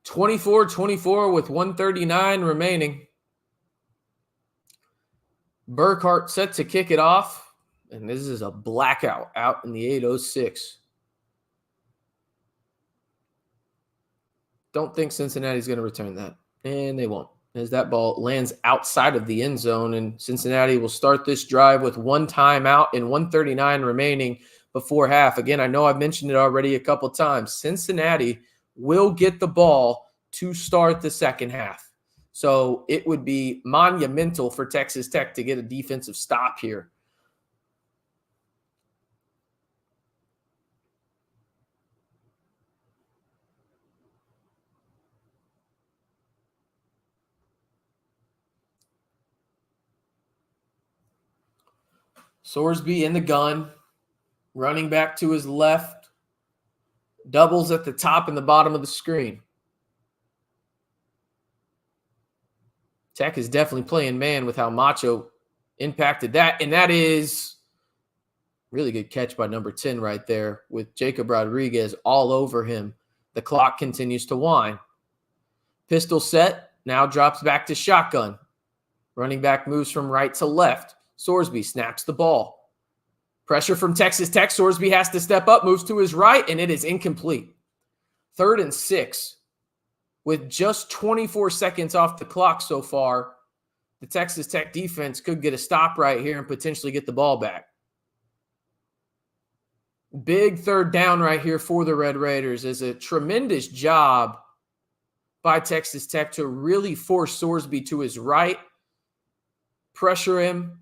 S1: (24-24) with 1:39 remaining. Burkhart set to kick it off, and this is a blackout out in the 8:06. Don't think Cincinnati's going to return that, and they won't, as that ball lands outside of the end zone, and Cincinnati will start this drive with one timeout and 1:39 remaining before half. Again, I know I've mentioned it already a couple times. Cincinnati will get the ball to start the second half. So it would be monumental for Texas Tech to get a defensive stop here. Sorsby in the gun, running back to his left, doubles at the top and the bottom of the screen. Tech is definitely playing man with how Macho impacted that. And that is really good catch by number 10 right there with Jacob Rodriguez all over him. The clock continues to wind. Pistol set, now drops back to shotgun. Running back moves from right to left. Sorsby snaps the ball. Pressure from Texas Tech. Sorsby has to step up, moves to his right, and it is incomplete. 3rd and 6. With just 24 seconds off the clock so far, the Texas Tech defense could get a stop right here and potentially get the ball back. Big 3rd down right here for the Red Raiders. Is a tremendous job by Texas Tech to really force Sorsby to his right, pressure him,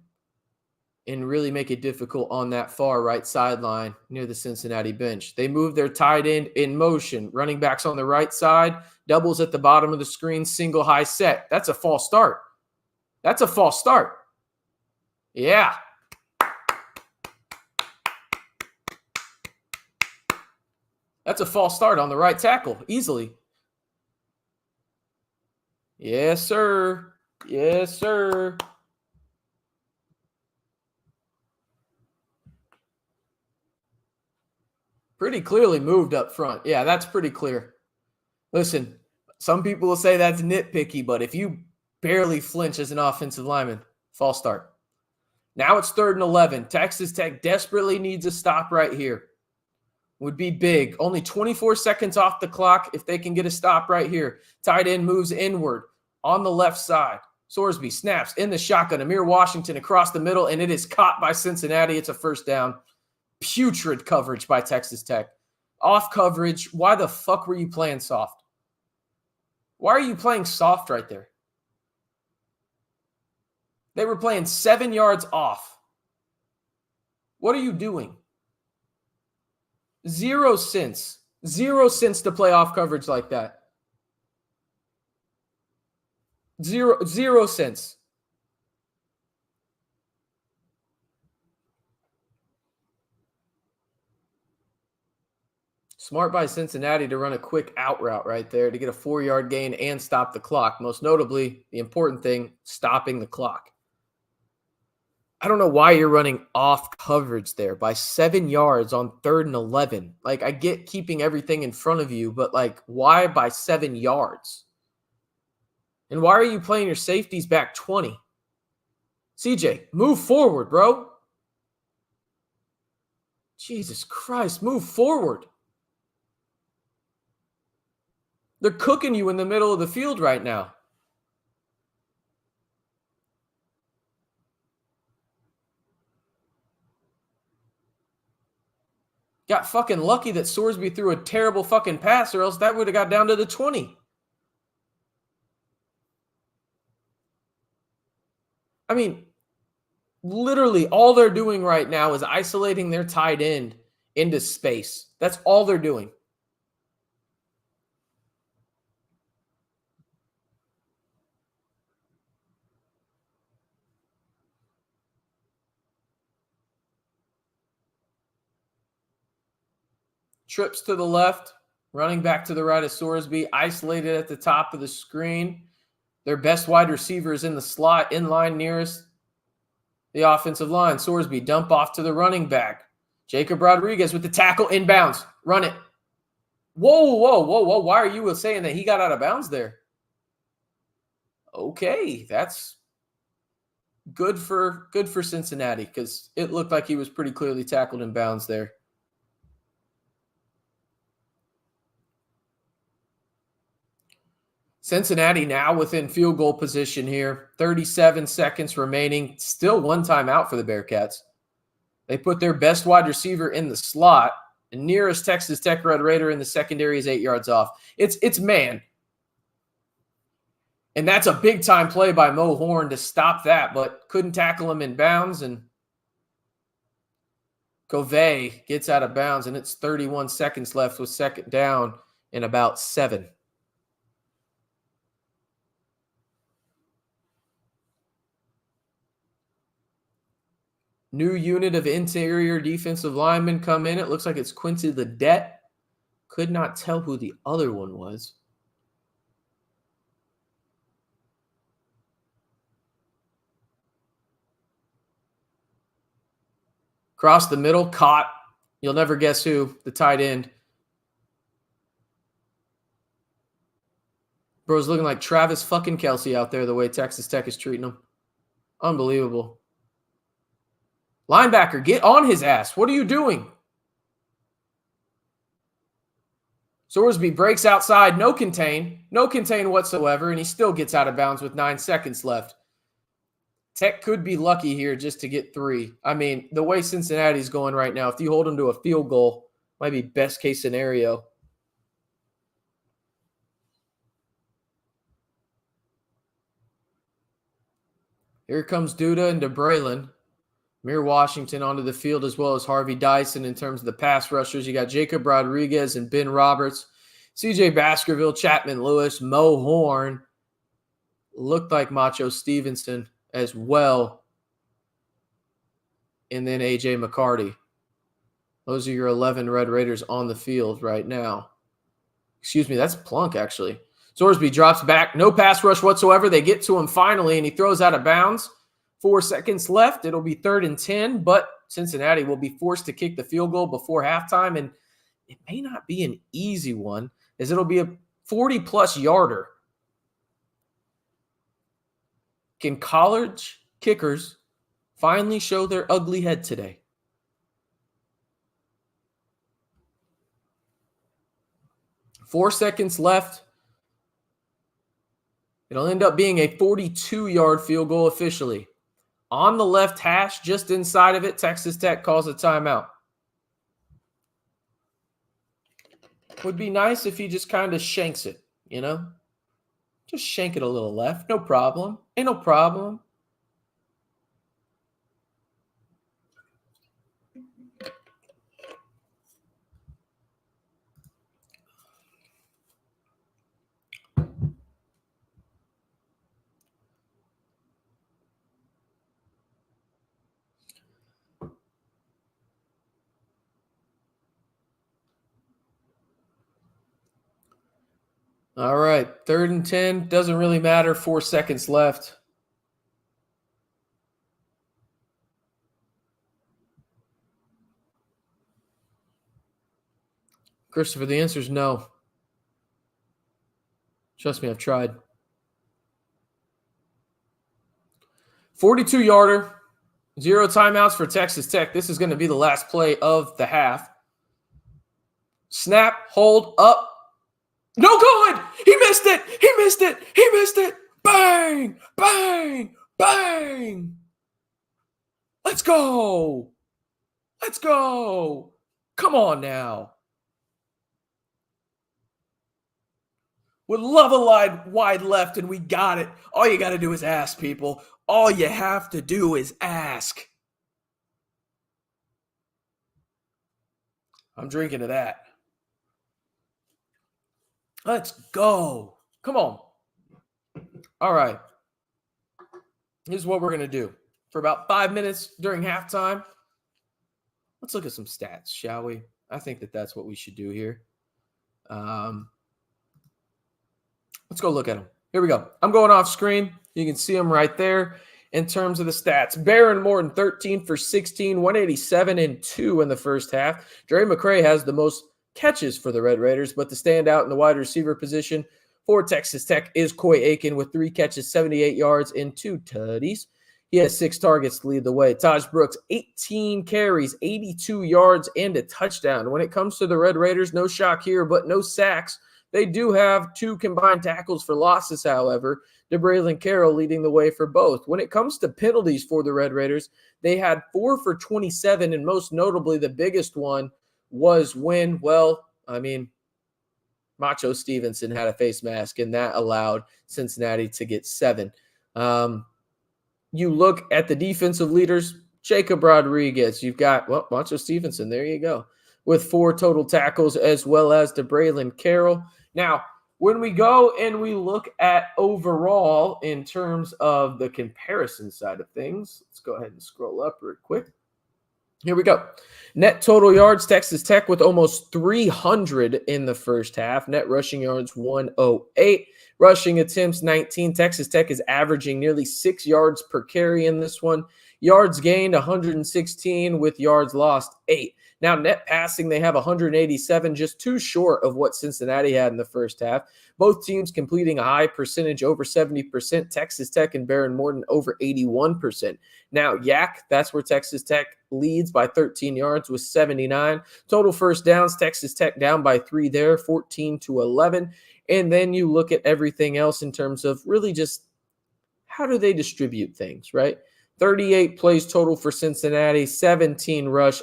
S1: and really make it difficult on that far right sideline near the Cincinnati bench. They move their tight end in motion. Running backs on the right side, doubles at the bottom of the screen, single high set. That's a false start. That's a false start. Yeah. That's a false start on the right tackle, easily. Yes, sir. Yes, sir. Pretty clearly moved up front. Yeah, that's pretty clear. Listen, some people will say that's nitpicky, but if you barely flinch as an offensive lineman, false start. Now it's 3rd and 11. Texas Tech desperately needs a stop right here. Would be big. Only 24 seconds off the clock if they can get a stop right here. Tight end moves inward on the left side. Sorsby snaps in the shotgun. Amir Washington across the middle, and it is caught by Cincinnati. It's a 1st down. Putrid coverage by Texas Tech. Off coverage. Why the fuck were you playing soft? Why are you playing soft right there? They were playing 7 yards off. What are you doing? 0 cents. 0 cents to play off coverage like that. 0 cents. Smart by Cincinnati to run a quick out route right there to get a 4-yard gain and stop the clock. Most notably, the important thing, stopping the clock. I don't know why you're running off coverage there by 7 yards on 3rd and 11. Like, I get keeping everything in front of you, but, like, why by 7 yards? And why are you playing your safeties back 20? CJ, move forward, bro. Jesus Christ, move forward. They're cooking you in the middle of the field right now. Got fucking lucky that Sorsby threw a terrible fucking pass, or else that would have got down to the 20. I mean, literally all they're doing right now is isolating their tight end into space. That's all they're doing. Trips to the left, running back to the right of Sorsby, isolated at the top of the screen. Their best wide receiver is in the slot, in line nearest the offensive line. Sorsby, dump off to the running back. Jacob Rodriguez with the tackle, inbounds. Run it. Whoa, whoa, whoa, whoa. Why are you saying that he got out of bounds there? Okay, that's good for Cincinnati, because it looked like he was pretty clearly tackled in bounds there. Cincinnati now within field goal position here. 37 seconds remaining. Still one timeout for the Bearcats. They put their best wide receiver in the slot. The nearest Texas Tech Red Raider in the secondary is 8 yards off. It's man. And that's a big-time play by Mo Horn to stop that, but couldn't tackle him in bounds, and Covey gets out of bounds, and it's 31 seconds left with second down and about 7. New unit of interior defensive linemen come in. It looks like it's Quincy Ledet. Could not tell who the other one was. Across the middle, caught. You'll never guess who, the tight end. Bro's looking like Travis fucking Kelce out there, the way Texas Tech is treating him. Unbelievable. Linebacker, get on his ass. What are you doing? Sorsby breaks outside, no contain whatsoever, and he still gets out of bounds with 9 seconds left. Tech could be lucky here just to get 3. I mean, the way Cincinnati's going right now, if you hold them to a field goal, might be best case scenario. Here comes Duda and DeBraylen. Mir Washington onto the field, as well as Harvey Dyson in terms of the pass rushers. You got Jacob Rodriguez and Ben Roberts, CJ Baskerville, Chapman Lewis, Mo Horn. Looked like Macho Stevenson as well. And then AJ McCarty. Those are your 11 Red Raiders on the field right now. Excuse me, that's Plunk, actually. Sorsby drops back. No pass rush whatsoever. They get to him finally, and he throws out of bounds. 4 seconds left. It'll be 3rd and 10, but Cincinnati will be forced to kick the field goal before halftime, and it may not be an easy one, as it'll be a 40-plus yarder. Can college kickers finally show their ugly head today? Four seconds left. It'll end up being a 42-yard field goal officially. On the left hash, just inside of it, Texas Tech calls a timeout. Would be nice if he just kind of shanks it, you know? Just shank it a little left. No problem. Ain't no problem. All right, 3rd and 10. Doesn't really matter. 4 seconds left. Christopher, the answer is no. Trust me, I've tried. 42-yarder, 0 timeouts for Texas Tech. This is going to be the last play of the half. Snap, hold, up. No good! He missed it! He missed it! He missed it! Bang! Bang! Bang! Let's go! Let's go! Come on now. Would love a wide left, and we got it. All you got to do is ask, people. All you have to do is ask. I'm drinking to that. Let's go. Come on. All right. Here's what we're going to do. For about 5 minutes during halftime, let's look at some stats, shall we? I think that's what we should do here. Let's go look at them. Here we go. I'm going off screen. You can see them right there in terms of the stats. Baron Morton, 13 for 16, 187 and 2 in the first half. Dre McCray has the most catches for the Red Raiders, but the standout in the wide receiver position for Texas Tech is Coy Aiken with 3 catches, 78 yards, and 2 tutties. He has 6 targets to lead the way. Taj Brooks, 18 carries, 82 yards, and a touchdown. When it comes to the Red Raiders, no shock here, but no sacks. They do have 2 combined tackles for losses, however. DeBraylon Carroll leading the way for both. When it comes to penalties for the Red Raiders, they had 4 for 27, and most notably, the biggest one was when, Macho Stevenson had a face mask, and that allowed Cincinnati to get 7. You look at the defensive leaders, Jacob Rodriguez. You've got, Macho Stevenson. There you go. With 4 total tackles, as well as DeBraylon Carroll. Now, when we go and we look at overall in terms of the comparison side of things, let's go ahead and scroll up real quick. Here we go. Net total yards, Texas Tech with almost 300 in the first half. Net rushing yards, 108. Rushing attempts, 19. Texas Tech is averaging nearly 6 yards per carry in this one. Yards gained, 116, with yards lost, 8. Now, net passing, they have 187, just 2 short of what Cincinnati had in the first half. Both teams completing a high percentage, over 70%. Texas Tech and Baron Morton over 81%. Now, Yak, that's where Texas Tech leads by 13 yards with 79. Total first downs, Texas Tech down by 3 there, 14-11. And then you look at everything else in terms of really just how do they distribute things, right? 38 plays total for Cincinnati, 17 rush,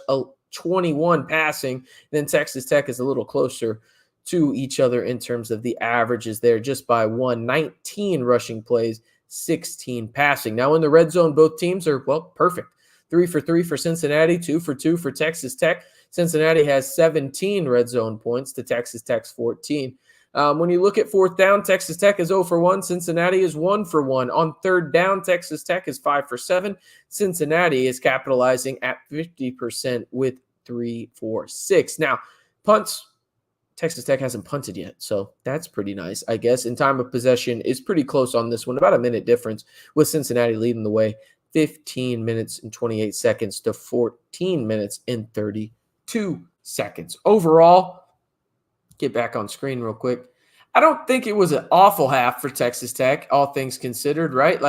S1: 21 passing. Then Texas Tech is a little closer to each other in terms of the averages there, just by 1. 19 rushing plays, 16 passing. Now in the red zone, both teams are, perfect. 3 for 3 for Cincinnati, 2 for 2 for Texas Tech. Cincinnati has 17 red zone points to Texas Tech's 14. When you look at 4th down, Texas Tech is 0 for 1. Cincinnati is 1 for 1. On 3rd down, Texas Tech is 5 for 7. Cincinnati is capitalizing at 50% with 3 for 6. Now, punts, Texas Tech hasn't punted yet, so that's pretty nice, I guess. In time of possession is pretty close on this one, about a minute difference, with Cincinnati leading the way, 15 minutes and 28 seconds to 14 minutes and 32 seconds. Overall, get back on screen real quick. I don't think it was an awful half for Texas Tech, all things considered, right?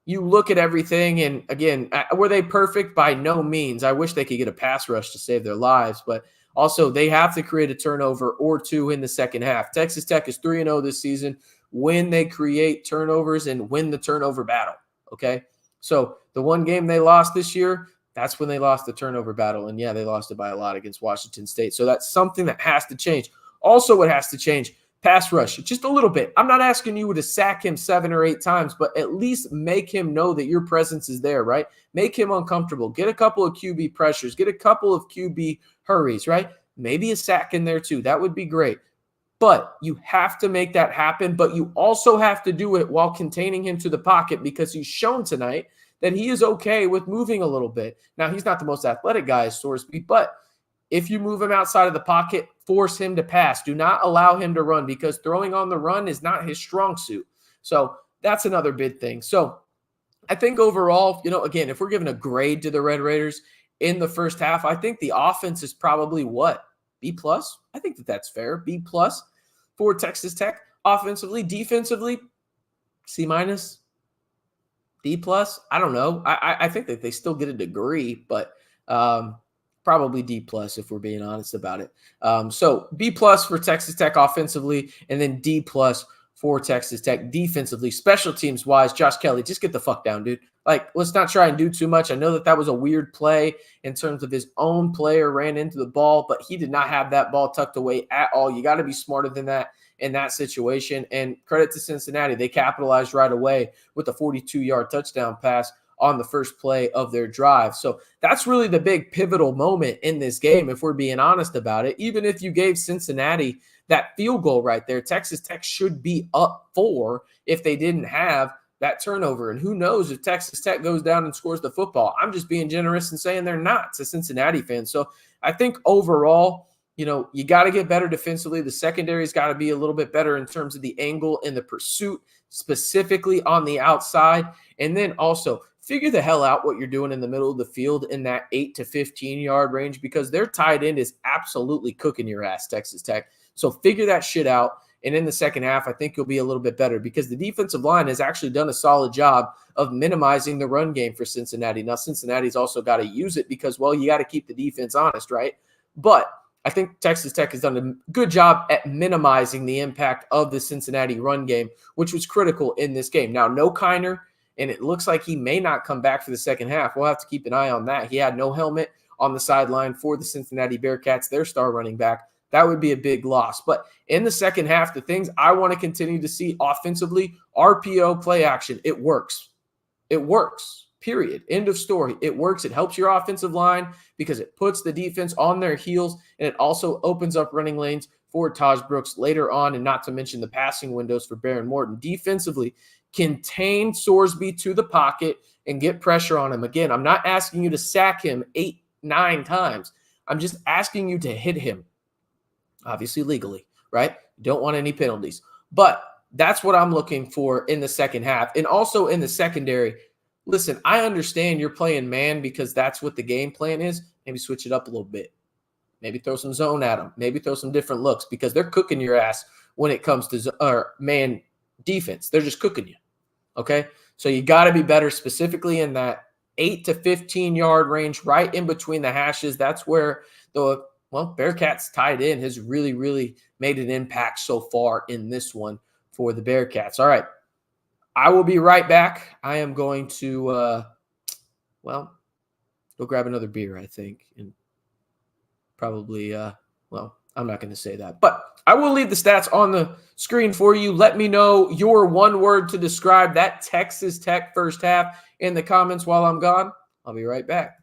S1: You look at everything, and again, were they perfect? By no means. I wish they could get a pass rush to save their lives, but also they have to create a turnover or 2 in the second half. Texas Tech is 3-0 this season when they create turnovers and win the turnover battle, okay? So the one game they lost this year, that's when they lost the turnover battle, and yeah, they lost it by a lot against Washington State. So that's something that has to change. Also, what has to change, pass rush, just a little bit. I'm not asking you to sack him 7 or 8 times, but at least make him know that your presence is there, right? Make him uncomfortable. Get a couple of QB pressures. Get a couple of QB hurries, right? Maybe a sack in there too. That would be great. But you have to make that happen, but you also have to do it while containing him to the pocket, because he's shown tonight that he is okay with moving a little bit. Now, he's not the most athletic guy, so to speak, but if you move him outside of the pocket force him to pass. Do not allow him to run because throwing on the run is not his strong suit. So that's another big thing. So I think overall, again, if we're giving a grade to the Red Raiders in the first half, I think the offense is probably what? B plus? I think that's fair. B plus for Texas Tech offensively. Defensively, C minus, D plus. I don't know. I think that they still get a degree, but probably D plus if we're being honest about it. So B plus for Texas Tech offensively, and then D plus for Texas Tech defensively. Special teams wise, Josh Kelly, just get the fuck down, dude. Like, let's not try and do too much. I know that was a weird play in terms of his own player ran into the ball, but he did not have that ball tucked away at all. You got to be smarter than that in that situation. And credit to Cincinnati. They capitalized right away with a 42-yard touchdown pass on the first play of their drive. So that's really the big pivotal moment in this game, if we're being honest about it. Even if you gave Cincinnati that field goal right there, Texas Tech should be up 4 if they didn't have that turnover. And who knows if Texas Tech goes down and scores the football. I'm just being generous and saying they're not to Cincinnati fans. So I think overall, you got to get better defensively. The secondary's got to be a little bit better in terms of the angle and the pursuit, specifically on the outside. And then also figure the hell out what you're doing in the middle of the field in that 8 to 15-yard range, because their tight end is absolutely cooking your ass, Texas Tech. So figure that shit out. And in the second half, I think you'll be a little bit better because the defensive line has actually done a solid job of minimizing the run game for Cincinnati. Now, Cincinnati's also got to use it because, well, you got to keep the defense honest, right? But I think Texas Tech has done a good job at minimizing the impact of the Cincinnati run game, which was critical in this game. Now, no Kiner, and it looks like he may not come back for the second half. We'll have to keep an eye on that. He had no helmet on the sideline for the Cincinnati Bearcats, their star running back. That would be a big loss. But in the second half, the things I want to continue to see offensively, RPO play action, it works. It works, period. End of story. It works. It helps your offensive line because it puts the defense on their heels, and it also opens up running lanes for Taj Brooks later on, and not to mention the passing windows for Baron Morton. Defensively, contain Sorsby to the pocket and get pressure on him. Again, I'm not asking you to sack him 8, 9 times. I'm just asking you to hit him. Obviously legally, right? Don't want any penalties. But that's what I'm looking for in the second half. And also in the secondary, listen, I understand you're playing man because that's what the game plan is. Maybe switch it up a little bit. Maybe throw some zone at them. Maybe throw some different looks because they're cooking your ass when it comes to man defense. They're just cooking you, okay? So you got to be better specifically in that 8 to 15-yard range, right in between the hashes. That's where Bearcats tied in has really, really made an impact so far in this one for the Bearcats. All right. I will be right back. I am going to, go grab another beer, I think. And probably, I'm not going to say that. But I will leave the stats on the screen for you. Let me know your one word to describe that Texas Tech first half in the comments while I'm gone. I'll be right back.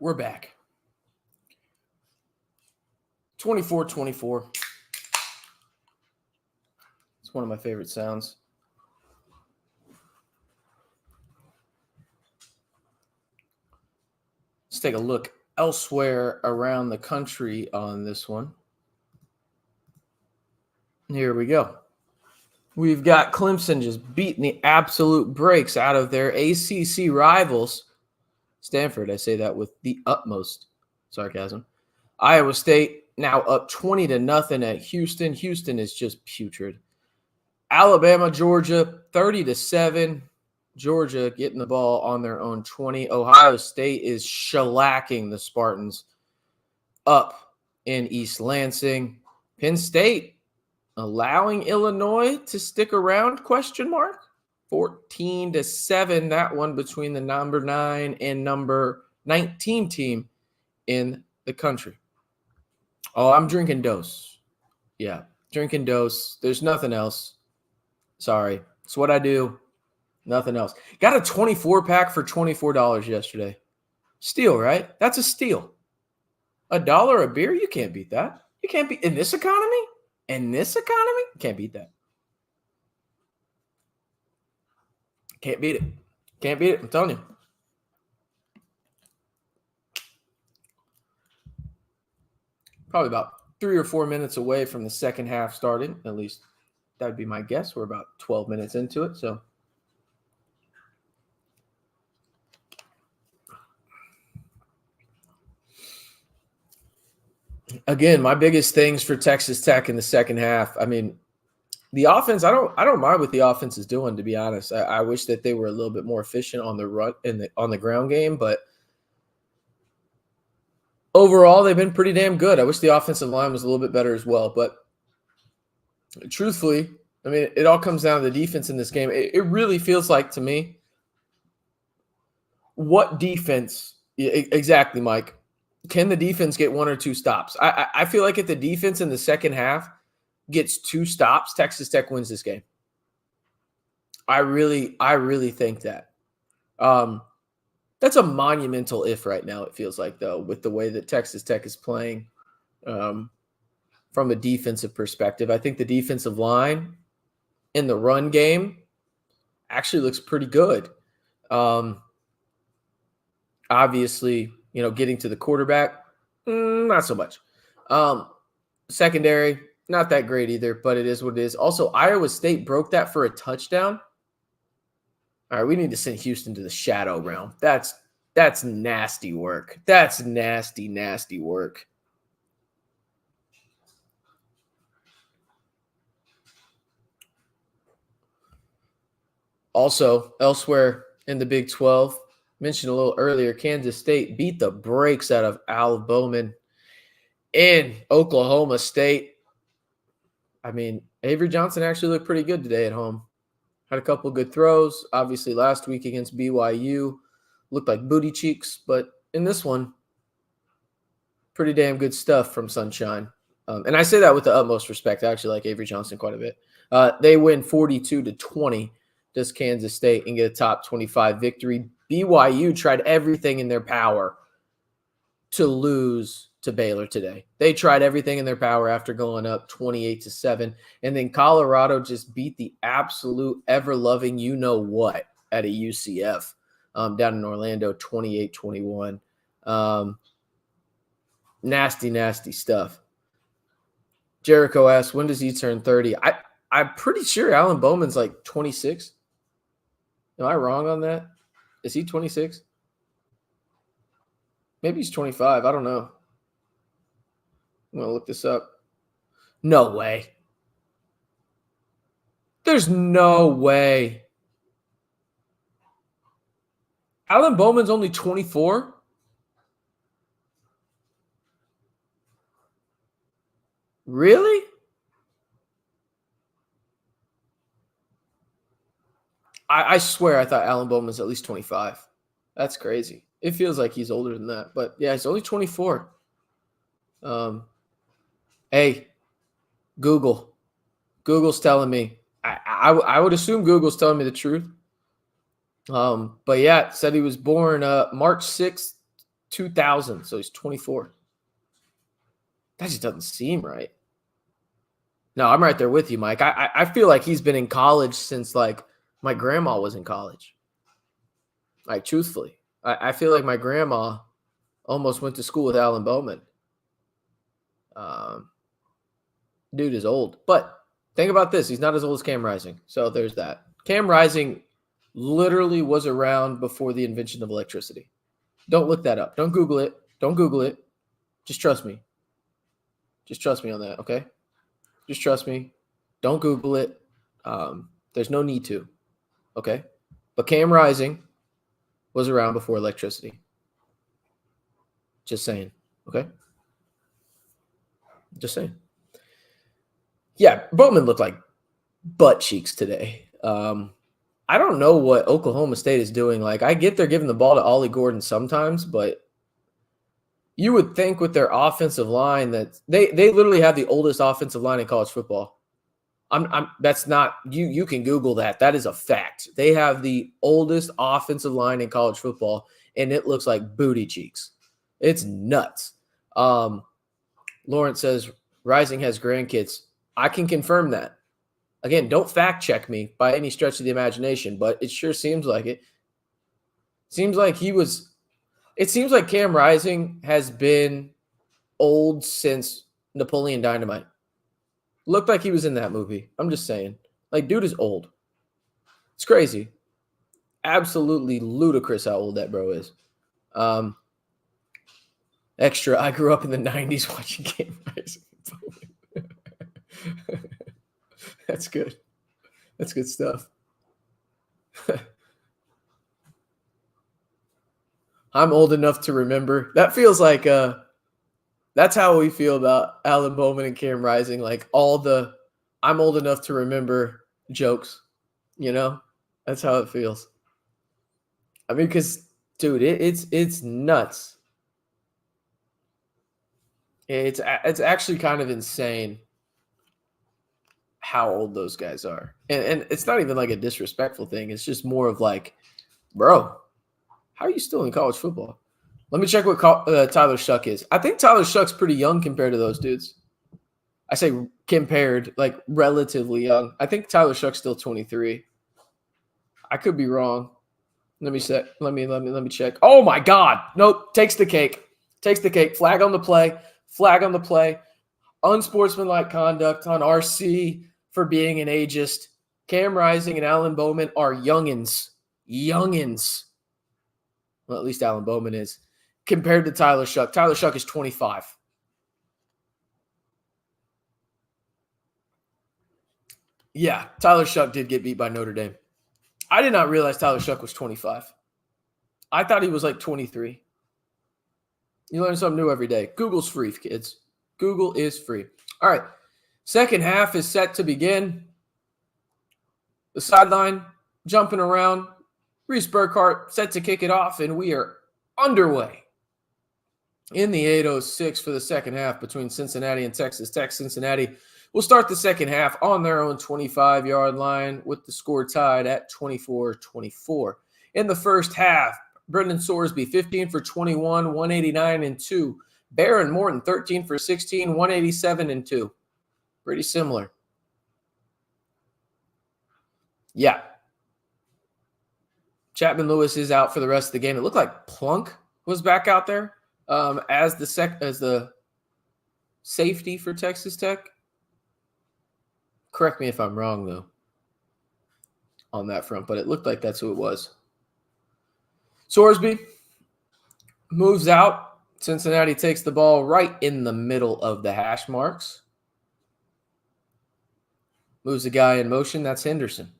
S1: We're back. 24-24. It's one of my favorite sounds. Let's take a look elsewhere around the country on this one. Here we go. We've got Clemson just beating the absolute brakes out of their ACC rivals. Stanford, I say that with the utmost sarcasm. Iowa State now up 20-0 at Houston. Houston is just putrid. Alabama, Georgia, 30-7. Georgia getting the ball on their own 20. Ohio State is shellacking the Spartans up in East Lansing. Penn State allowing Illinois to stick around, ? 14-7, that one between the number 9 and number 19 team in the country. Oh, I'm drinking Dose. Yeah, drinking Dose. There's nothing else. Sorry. It's what I do. Nothing else. Got a 24-pack for $24 yesterday. Steal, right? That's a steal. $1 a beer? You can't beat that. You can't beat in this economy? In this economy? Can't beat that. Can't beat it. Can't beat it. I'm telling you. Probably about 3 or 4 minutes away from the second half starting. At least that would be my guess. We're about 12 minutes into it. So again, my biggest things for Texas Tech in the second half. I mean, the offense, I don't mind what the offense is doing, to be honest. I wish that they were a little bit more efficient on the run on the ground game, but overall, they've been pretty damn good. I wish the offensive line was a little bit better as well. But truthfully, I mean, it all comes down to the defense in this game. It really feels like, to me, what defense exactly, Mike? Can the defense get 1 or 2 stops? I feel like if the defense in the second half gets 2 stops, Texas Tech wins this game. I really think that. That's a monumental if right now, it feels like, though, with the way that Texas Tech is playing from a defensive perspective. I think the defensive line in the run game actually looks pretty good. Obviously, getting to the quarterback, not so much. Secondary, not that great either, but it is what it is. Also, Iowa State broke that for a touchdown. All right, we need to send Houston to the shadow realm. That's nasty work. That's nasty, nasty work. Also, elsewhere in the Big 12, mentioned a little earlier, Kansas State beat the brakes out of Al Bowman in Oklahoma State. I mean, Avery Johnson actually looked pretty good today at home. Had a couple good throws. Obviously, last week against BYU, looked like booty cheeks. But in this one, pretty damn good stuff from Sunshine. And I say that with the utmost respect. I actually like Avery Johnson quite a bit. They win 42-20, does Kansas State, and get a top 25 victory. BYU tried everything in their power to lose to Baylor today. They tried everything in their power after going up 28-7. And then Colorado just beat the absolute ever-loving you-know-what at a UCF down in Orlando, 28-21. Nasty, nasty stuff. Jericho asks, when does he turn 30? I'm pretty sure Alan Bowman's like 26. Am I wrong on that? Is he 26? Maybe he's 25. I don't know. I'm going to look this up. No way. There's no way. Alan Bowman's only 24? Really? I swear I thought Alan Bowman was at least 25. That's crazy. It feels like he's older than that. But, yeah, he's only 24. Hey, Google. Google's telling me. I would assume Google's telling me the truth. But, yeah, said he was born March 6th, 2000, so he's 24. That just doesn't seem right. No, I'm right there with you, Mike. I feel like he's been in college since, like, my grandma was in college. Like, truthfully. I feel like my grandma almost went to school with Alan Bowman. Dude is old. But think about this. He's not as old as Cam Rising. So there's that. Cam Rising literally was around before the invention of electricity. Don't look that up. Don't Google it. Don't Google it. Just trust me. Just trust me on that, okay? Just trust me. Don't Google it. There's no need to, okay? But Cam Rising was around before electricity. Just saying, okay? Just saying. Yeah, Bowman looked like butt cheeks today. I don't know what Oklahoma State is doing. Like, I get they're giving the ball to Ollie Gordon sometimes, but you would think with their offensive line that they literally have the oldest offensive line in college football. That's not you can Google that. That is a fact. They have the oldest offensive line in college football, and it looks like booty cheeks. It's nuts. Lawrence says Rising has grandkids. I can confirm that. Again, don't fact check me by any stretch of the imagination, but it sure seems like it. Seems like it seems like Cam Rising has been old since Napoleon Dynamite. Looked like he was in that movie. I'm just saying. Like, dude is old. It's crazy. Absolutely ludicrous how old that bro is. Extra, I grew up in the 90s watching Cam Rising. That's good. That's good stuff. I'm old enough to remember. That feels like that's how we feel about Alan Bowman and Cam Rising. Like all the I'm old enough to remember jokes, you know? That's how it feels. I mean, because dude, it's nuts. It's actually kind of insane how old those guys are. And it's not even like a disrespectful thing. It's just more of like, bro, how are you still in college football? Let me check what Tyler Shuck is. I think Tyler Shuck's pretty young compared to those dudes. I say compared, like relatively young. I think Tyler Shuck's still 23. I could be wrong. Let me check. Oh my God. Nope. Takes the cake. Takes the cake. Flag on the play. Flag on the play. Unsportsmanlike conduct on RC for being an ageist. Cam Rising and Alan Bowman are youngins. Youngins. Well, at least Alan Bowman is. Compared to Tyler Shuck. Tyler Shuck is 25. Yeah, Tyler Shuck did get beat by Notre Dame. I did not realize Tyler Shuck was 25. I thought he was like 23. You learn something new every day. Google's free, kids. Google is free. All right. Second half is set to begin. The sideline jumping around. Reese Burkhart set to kick it off, and we are underway in the 8:06 for the second half between Cincinnati and Texas Tech. Cincinnati will start the second half on their own 25-yard line with the score tied at 24-24. In the first half, Brendan Sorsby, 15 for 21, 189 and 2. Baron Morton, 13 for 16, 187 and 2. Pretty similar. Yeah. Chapman Lewis is out for the rest of the game. It looked like Plunk was back out there as the safety for Texas Tech. Correct me if I'm wrong, though, on that front, but it looked like that's who it was. Sorsby moves out. Cincinnati takes the ball right in the middle of the hash marks. Moves the guy in motion. That's Henderson.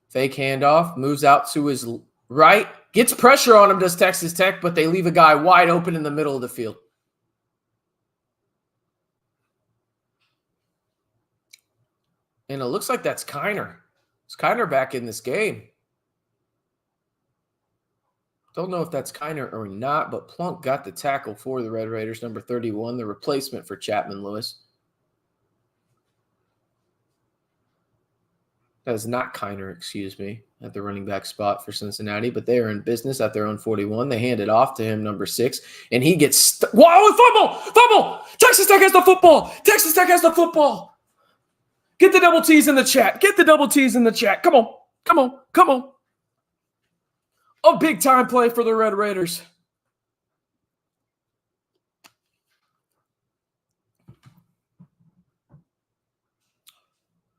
S1: Fake handoff. Moves out to his right. Gets pressure on him, does Texas Tech, but they leave a guy wide open in the middle of the field. And it looks like that's Kiner. Is Kiner back in this game? Don't know if that's Kiner or not, but Plunk got the tackle for the Red Raiders, number 31, the replacement for Chapman Lewis. That is not Kiner, excuse me, at the running back spot for Cincinnati, but they are in business at their own 41. They hand it off to him, number 6, and he gets Whoa, fumble! Texas Tech has the football! Texas Tech has the football! Get the double T's in the chat. Get the double T's in the chat. Come on. A big-time play for the Red Raiders.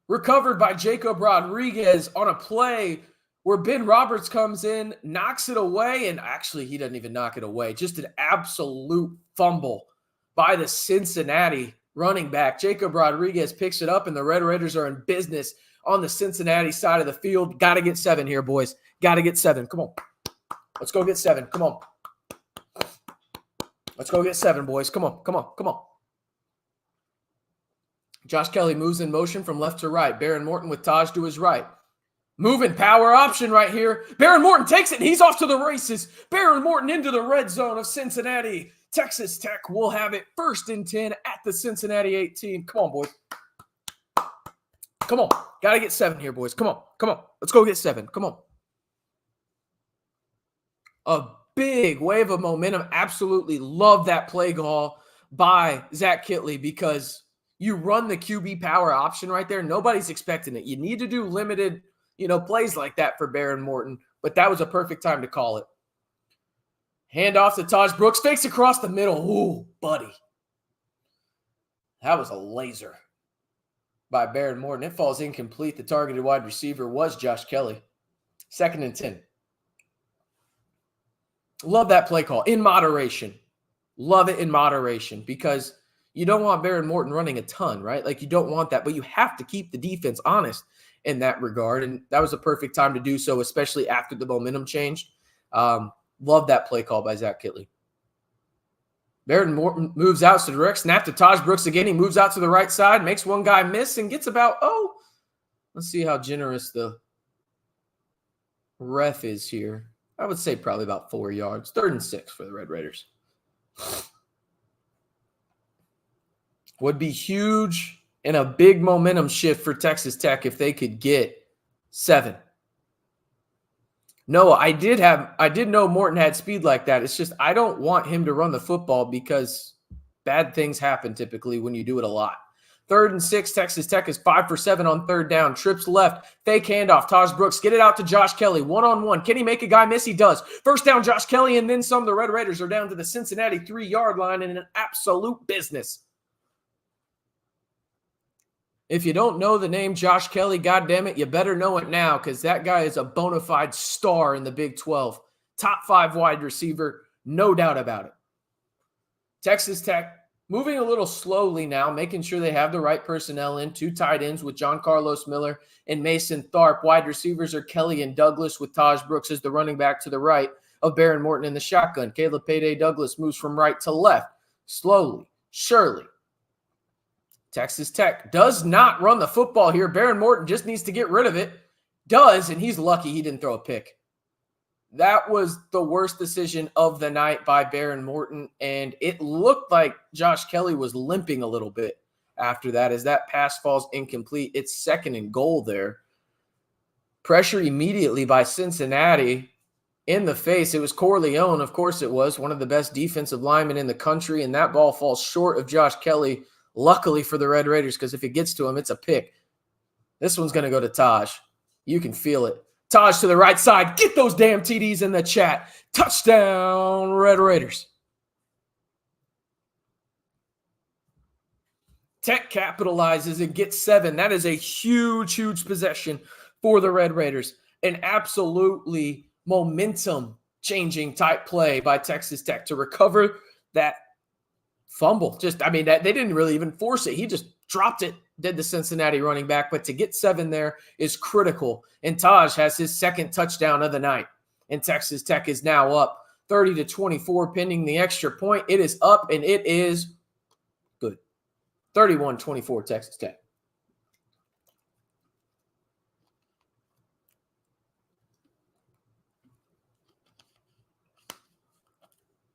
S1: Recovered by Jacob Rodriguez on a play where Ben Roberts comes in, knocks it away, and actually he doesn't even knock it away. Just an absolute fumble by the Cincinnati running back. Jacob Rodriguez picks it up, and the Red Raiders are in business on the Cincinnati side of the field. Got to get 7 here, boys. Got to get 7. Come on. Let's go get 7. Come on. Let's go get 7, boys. Come on. Josh Kelly moves in motion from left to right. Baron Morton with Taj to his right. Moving power option right here. Baron Morton takes it, and he's off to the races. Baron Morton into the red zone of Cincinnati. Texas Tech will have it 1st and 10 at the Cincinnati 18. Come on, boys. Come on. Got to get 7 here, boys. Come on. Let's go get 7. Come on. A big wave of momentum. Absolutely love that play call by Zach Kittley because you run the QB power option right there. Nobody's expecting it. You need to do limited, plays like that for Baron Morton, but that was a perfect time to call it. Hand off to Taj Brooks. Fakes across the middle. Ooh, buddy. That was a laser by Baron Morton. It falls incomplete. The targeted wide receiver was Josh Kelly. 2nd and 10. Love that play call in moderation. Love it in moderation because you don't want Baron Morton running a ton, right? Like you don't want that, but you have to keep the defense honest in that regard. And that was a perfect time to do so, especially after the momentum changed. Love that play call by Zach Kittley. Baron Morton moves out to direct snap to Taj Brooks again. He moves out to the right side, makes one guy miss and gets about, let's see how generous the ref is here. I would say probably about 4 yards. 3rd and 6 for the Red Raiders. Would be huge and a big momentum shift for Texas Tech if they could get 7. No, I did know Morton had speed like that. It's just I don't want him to run the football because bad things happen typically when you do it a lot. 3rd and 6, Texas Tech is 5 for 7 on 3rd down. Trips left, fake handoff. Taj Brooks, get it out to Josh Kelly. 1-on-1. Can he make a guy miss? He does. 1st down, Josh Kelly, and then some. The Red Raiders are down to the Cincinnati 3-yard line in an absolute business. If you don't know the name Josh Kelly, goddammit, you better know it now because that guy is a bona fide star in the Big 12. Top 5 wide receiver, no doubt about it. Texas Tech moving a little slowly now, making sure they have the right personnel in. 2 tight ends with John Carlos Miller and Mason Tharp. Wide receivers are Kelly and Douglas with Taj Brooks as the running back to the right of Baron Morton in the shotgun. Caleb Payday Douglas moves from right to left. Slowly, surely. Texas Tech does not run the football here. Baron Morton just needs to get rid of it. Does, and he's lucky he didn't throw a pick. That was the worst decision of the night by Baron Morton, and it looked like Josh Kelly was limping a little bit after that as that pass falls incomplete. It's 2nd and goal there. Pressure immediately by Cincinnati in the face. It was Corleone, of course it was, one of the best defensive linemen in the country, and that ball falls short of Josh Kelly. Luckily for the Red Raiders, because if it gets to him, it's a pick. This one's going to go to Taj. You can feel it. Taj to the right side. Get those damn TDs in the chat. Touchdown, Red Raiders. Tech capitalizes and gets 7. That is a huge, huge possession for the Red Raiders. An absolutely momentum-changing type play by Texas Tech to recover that fumble. They didn't really even force it. He just dropped it, did the Cincinnati running back. But to get 7 there is critical. And Taj has his 2nd touchdown of the night. And Texas Tech is now up 30-24, pending the extra point. It is up, and it is good. 31-24, Texas Tech.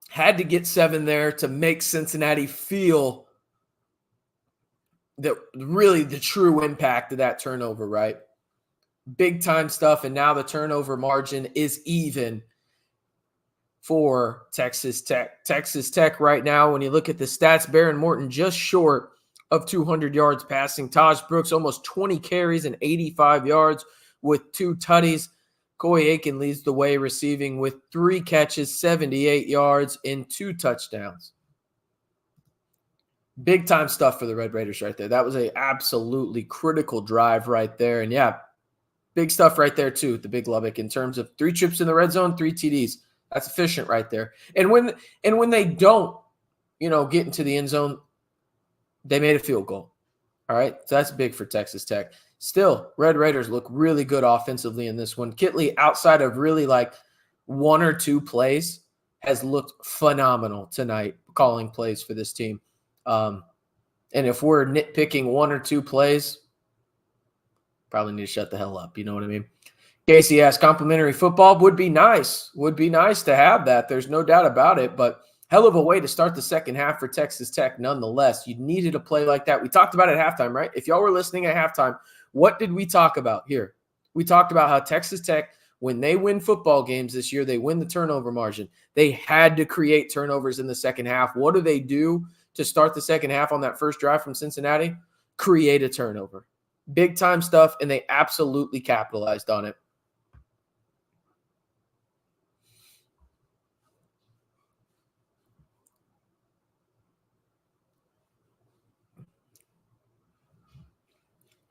S1: Had to get 7 there to make Cincinnati feel that really the true impact of that turnover, right? Big time stuff. And now the turnover margin is even for Texas Tech. Texas Tech right now, when you look at the stats, Baron Morton just short of 200 yards passing. Taj Brooks almost 20 carries and 85 yards with 2 tutties. Coy Aiken leads the way receiving with 3 catches, 78 yards, and 2 touchdowns. Big time stuff for the Red Raiders right there. That was a absolutely critical drive right there. And yeah, big stuff right there too, the Big Lubbock, in terms of 3 trips in the red zone, 3 TDs. That's efficient right there. And when they don't, get into the end zone, they made a field goal. All right, so that's big for Texas Tech. Still, Red Raiders look really good offensively in this one. Kitley, outside of really like 1 or 2 plays, has looked phenomenal tonight calling plays for this team. And if we're nitpicking 1 or 2 plays, probably need to shut the hell up. You know what I mean? Casey asks, complimentary football would be nice. Would be nice to have that. There's no doubt about it. But hell of a way to start the second half for Texas Tech nonetheless. You needed a play like that. We talked about it at halftime, right? If y'all were listening at halftime, what did we talk about here? We talked about how Texas Tech, when they win football games this year, they win the turnover margin. They had to create turnovers in the second half. What do they do to start the second half on that first drive from Cincinnati? Create a turnover. Big time stuff, and they absolutely capitalized on it.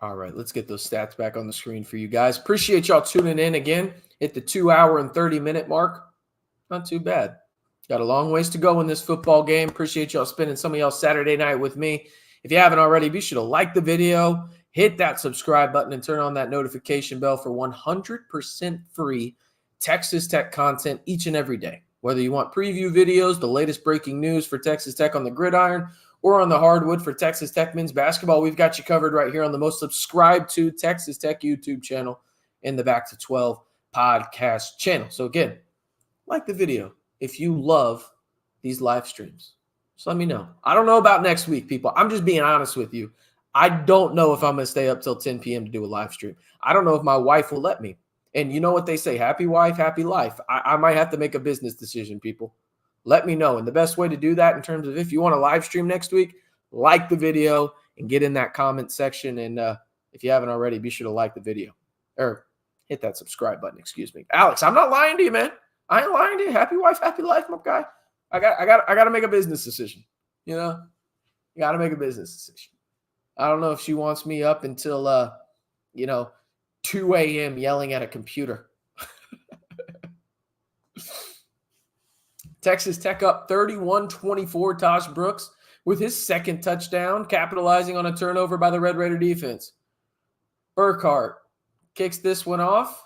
S1: All right, let's get those stats back on the screen for you guys. Appreciate y'all tuning in again at the 2-hour and 30-minute mark. Not too bad. Got a long ways to go in this football game. Appreciate y'all spending some of y'all Saturday night with me. If you haven't already, be sure to like the video, hit that subscribe button, and turn on that notification bell for 100% free Texas Tech content each and every day. Whether you want preview videos, the latest breaking news for Texas Tech on the gridiron, or on the hardwood for Texas Tech men's basketball, we've got you covered right here on the most subscribed to Texas Tech YouTube channel in the Back to 12 podcast channel. So again, like the video if you love these live streams. Just let me know. I don't know about next week, people. I'm just being honest with you. I don't know if I'm going to stay up till 10 p.m. to do a live stream. I don't know if my wife will let me. And you know what they say, happy wife, happy life. I might have to make a business decision, people. Let me know. And the best way to do that in terms of if you want to live stream next week, like the video and get in that comment section. And if you haven't already, be sure to like the video or hit that subscribe button. Excuse me. Alex, I'm not lying to you, man. I ain't lying to you. Happy wife, happy life, my guy. I got to make a business decision. You got to make a business decision. I don't know if she wants me up until, 2 a.m. yelling at a computer. Texas Tech up 31-24. Taj Brooks with his second touchdown, capitalizing on a turnover by the Red Raider defense. Burkhart kicks this one off.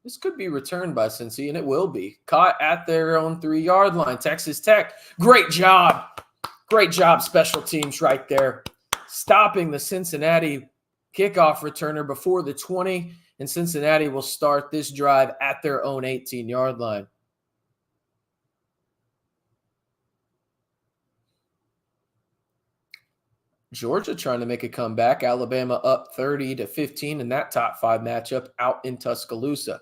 S1: This could be returned by Cincy, and it will be. Caught at their own 3-yard line. Texas Tech, great job. Great job, special teams right there. Stopping the Cincinnati kickoff returner before the 20, and Cincinnati will start this drive at their own 18-yard line. Georgia trying to make a comeback. Alabama up 30-15 in that top 5 matchup out in Tuscaloosa.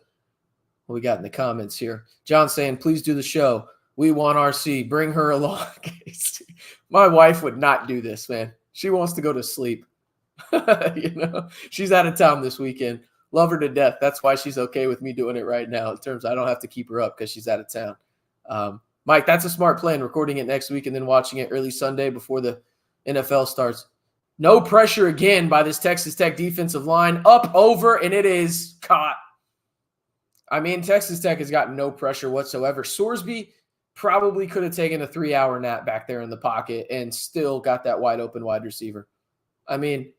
S1: What we got in the comments here? John saying, please do the show. We want RC. Bring her along. My wife would not do this, man. She wants to go to sleep. She's out of town this weekend. Love her to death. That's why she's okay with me doing it right now. In terms of I don't have to keep her up because she's out of town. Mike, that's a smart plan, recording it next week and then watching it early Sunday before the NFL starts. No pressure again by this Texas Tech defensive line. Up, over, and it is caught. I mean, Texas Tech has got no pressure whatsoever. Sorsby probably could have taken a 3-hour nap back there in the pocket and still got that wide open wide receiver. I mean,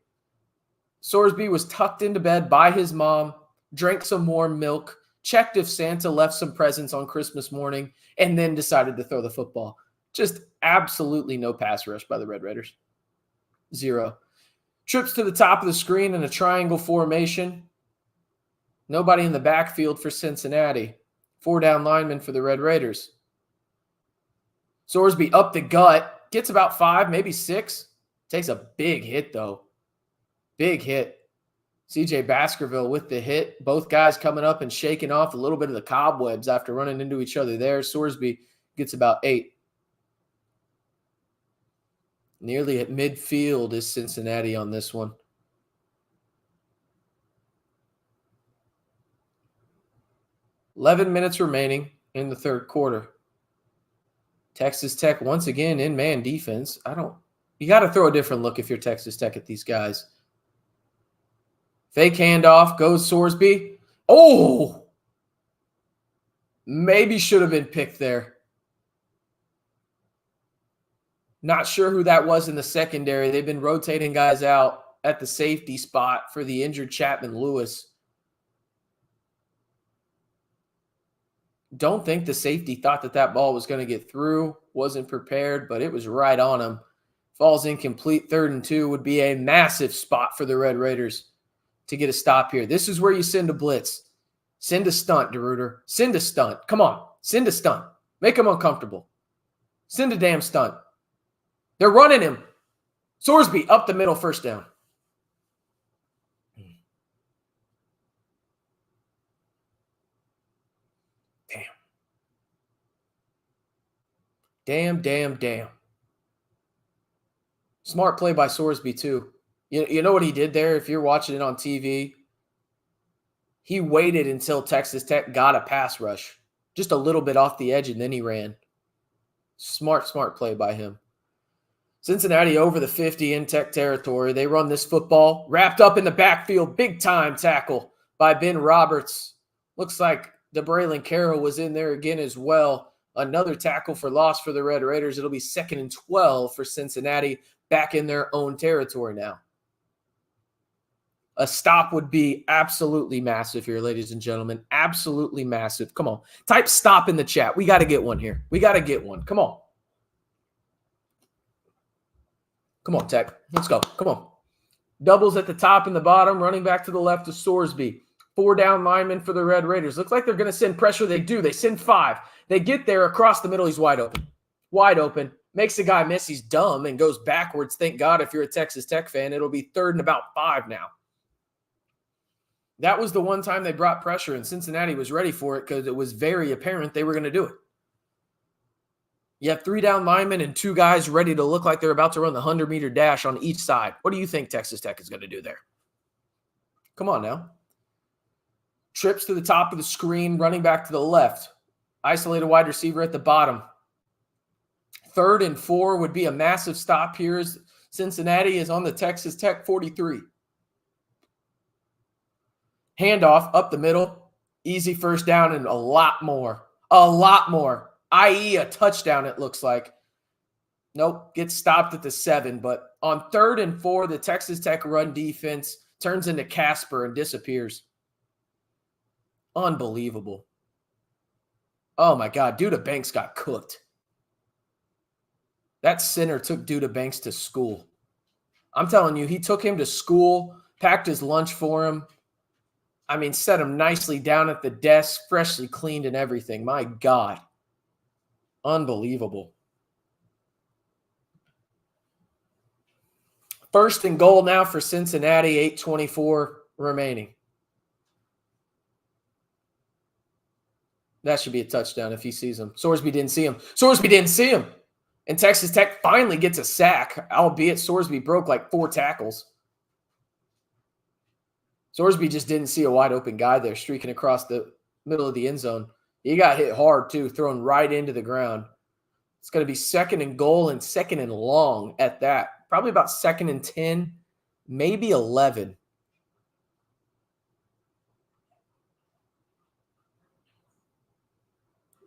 S1: Sorsby was tucked into bed by his mom, drank some warm milk, checked if Santa left some presents on Christmas morning, and then decided to throw the football. Just absolutely no pass rush by the Red Raiders. 0. Trips to the top of the screen in a triangle formation. Nobody in the backfield for Cincinnati. 4-down linemen for the Red Raiders. Sorsby up the gut. Gets about 5, maybe 6. Takes a big hit, though. Big hit. CJ Baskerville with the hit. Both guys coming up and shaking off a little bit of the cobwebs after running into each other there. Sorsby gets about 8. Nearly at midfield is Cincinnati on this one. .11 minutes remaining in the third quarter. Texas Tech once again in man defense. You got to throw a different look if you're Texas Tech at these guys. Fake handoff, goes Sorsby. Oh! Maybe should have been picked there. Not sure who that was in the secondary. They've been rotating guys out at the safety spot for the injured Chapman Lewis. Don't think the safety thought that ball was going to get through. Wasn't prepared, but it was right on him. Falls incomplete. 3rd and 2 would be a massive spot for the Red Raiders to get a stop here. This is where you send a blitz. Send a stunt, DeRuiter. Send a stunt. Come on. Send a stunt. Make them uncomfortable. Send a damn stunt. They're running him. Sorsby up the middle, first down. Damn. Smart play by Sorsby, too. You know what he did there if you're watching it on TV? He waited until Texas Tech got a pass rush. Just a little bit off the edge, and then he ran. Smart play by him. Cincinnati over the 50 in Tech territory. They run this football. Wrapped up in the backfield. Big-time tackle by Ben Roberts. Looks like DeBraylon Carroll was in there again as well. Another tackle for loss for the Red Raiders. It'll be 2nd and 12 for Cincinnati, back in their own territory now. A stop would be absolutely massive here, ladies and gentlemen. Absolutely massive. Come on. Type stop in the chat. We got to get one here. We got to get one. Come on. Come on, Tech. Let's go. Come on. Doubles at the top and the bottom. Running back to the left to Sorsby. 4 down linemen for the Red Raiders. Looks like they're going to send pressure. They do. They send 5. They get there across the middle. He's wide open. Wide open. Makes the guy miss. He's dumb and goes backwards. Thank God if you're a Texas Tech fan. It'll be 3rd and about 5 now. That was the one time they brought pressure, and Cincinnati was ready for it because it was very apparent they were going to do it. You have 3 down linemen and 2 guys ready to look like they're about to run the 100-meter dash on each side. What do you think Texas Tech is going to do there? Come on now. Trips to the top of the screen, running back to the left. Isolated wide receiver at the bottom. 3rd and 4 would be a massive stop here as Cincinnati is on the Texas Tech 43. Handoff up the middle. Easy first down and a lot more. I.e. a touchdown, it looks like. Nope, gets stopped at the 7. But on 3rd and 4, the Texas Tech run defense turns into Casper and disappears. Unbelievable. Oh, my God. Duda Banks got cooked. That center took Duda Banks to school. I'm telling you, he took him to school, packed his lunch for him. I mean, set him nicely down at the desk, freshly cleaned and everything. My God. Unbelievable. 1st and goal now for Cincinnati, 8:24 remaining. That should be a touchdown if he sees him. Sorsby didn't see him. And Texas Tech finally gets a sack, albeit Sorsby broke like 4 tackles. Sorsby just didn't see a wide open guy there streaking across the middle of the end zone. He got hit hard, too, thrown right into the ground. It's going to be 2nd and goal and 2nd and long at that. Probably about 2nd and 10, maybe 11.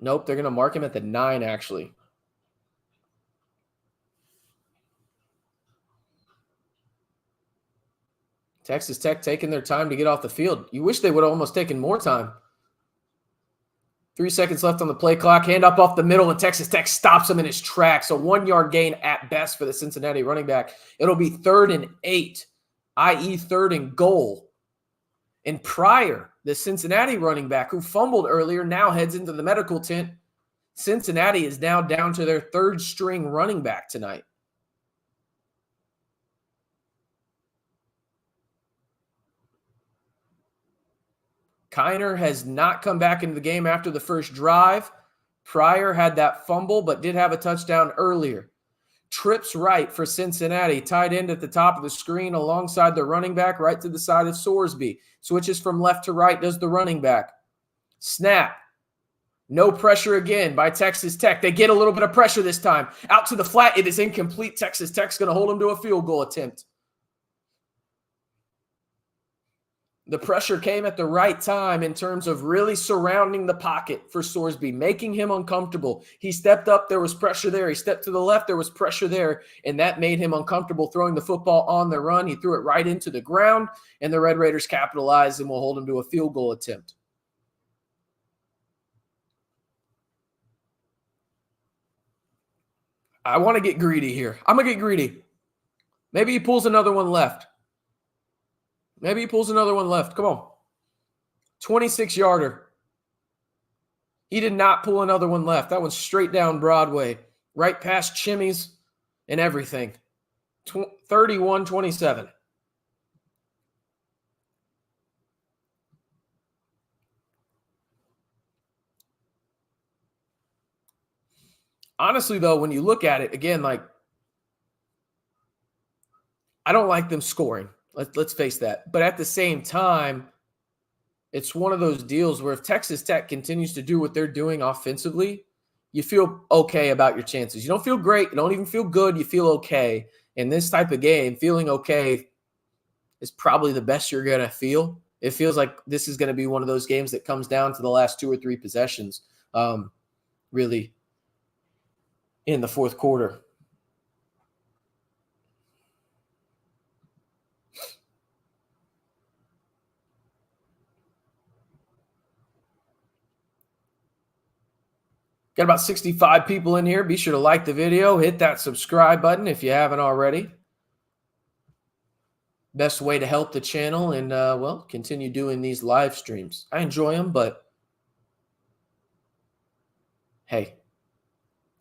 S1: Nope, they're going to mark him at the 9, actually. Texas Tech taking their time to get off the field. You wish they would have almost taken more time. 3 seconds left on the play clock. Hand up off the middle, and Texas Tech stops him in his tracks. A 1-yard gain at best for the Cincinnati running back. It'll be 3rd and 8, i.e. 3rd and goal. And Pryor, the Cincinnati running back who fumbled earlier, now heads into the medical tent. Cincinnati is now down to their 3rd string running back tonight. Kiner has not come back into the game after the first drive. Pryor had that fumble, but did have a touchdown earlier. Trips right for Cincinnati, tight end at the top of the screen alongside the running back, right to the side of Sorsby. Switches from left to right, does the running back. Snap. No pressure again by Texas Tech. They get a little bit of pressure this time. Out to the flat. It is incomplete. Texas Tech's going to hold them to a field goal attempt. The pressure came at the right time in terms of really surrounding the pocket for Sorsby, making him uncomfortable. He stepped up. There was pressure there. He stepped to the left. There was pressure there, and that made him uncomfortable throwing the football on the run. He threw it right into the ground, and the Red Raiders capitalized and will hold him to a field goal attempt. I want to get greedy here. I'm going to get greedy. Maybe he pulls another one left. Maybe he pulls another one left. Come on. 26-yarder. He did not pull another one left. That one's straight down Broadway, right past Chimmy's and everything. 31-27. Honestly, though, when you look at it, again, like, I don't like them scoring. Let's face that. But at the same time, it's one of those deals where if Texas Tech continues to do what they're doing offensively, you feel okay about your chances. You don't feel great. You don't even feel good. You feel okay. In this type of game, feeling okay is probably the best you're going to feel. It feels like this is going to be one of those games that comes down to the last 2 or 3 possessions, really, in the fourth quarter. Got about 65 people in here. Be sure to like the video. Hit that subscribe button if you haven't already. Best way to help the channel and, well, continue doing these live streams. I enjoy them, but hey,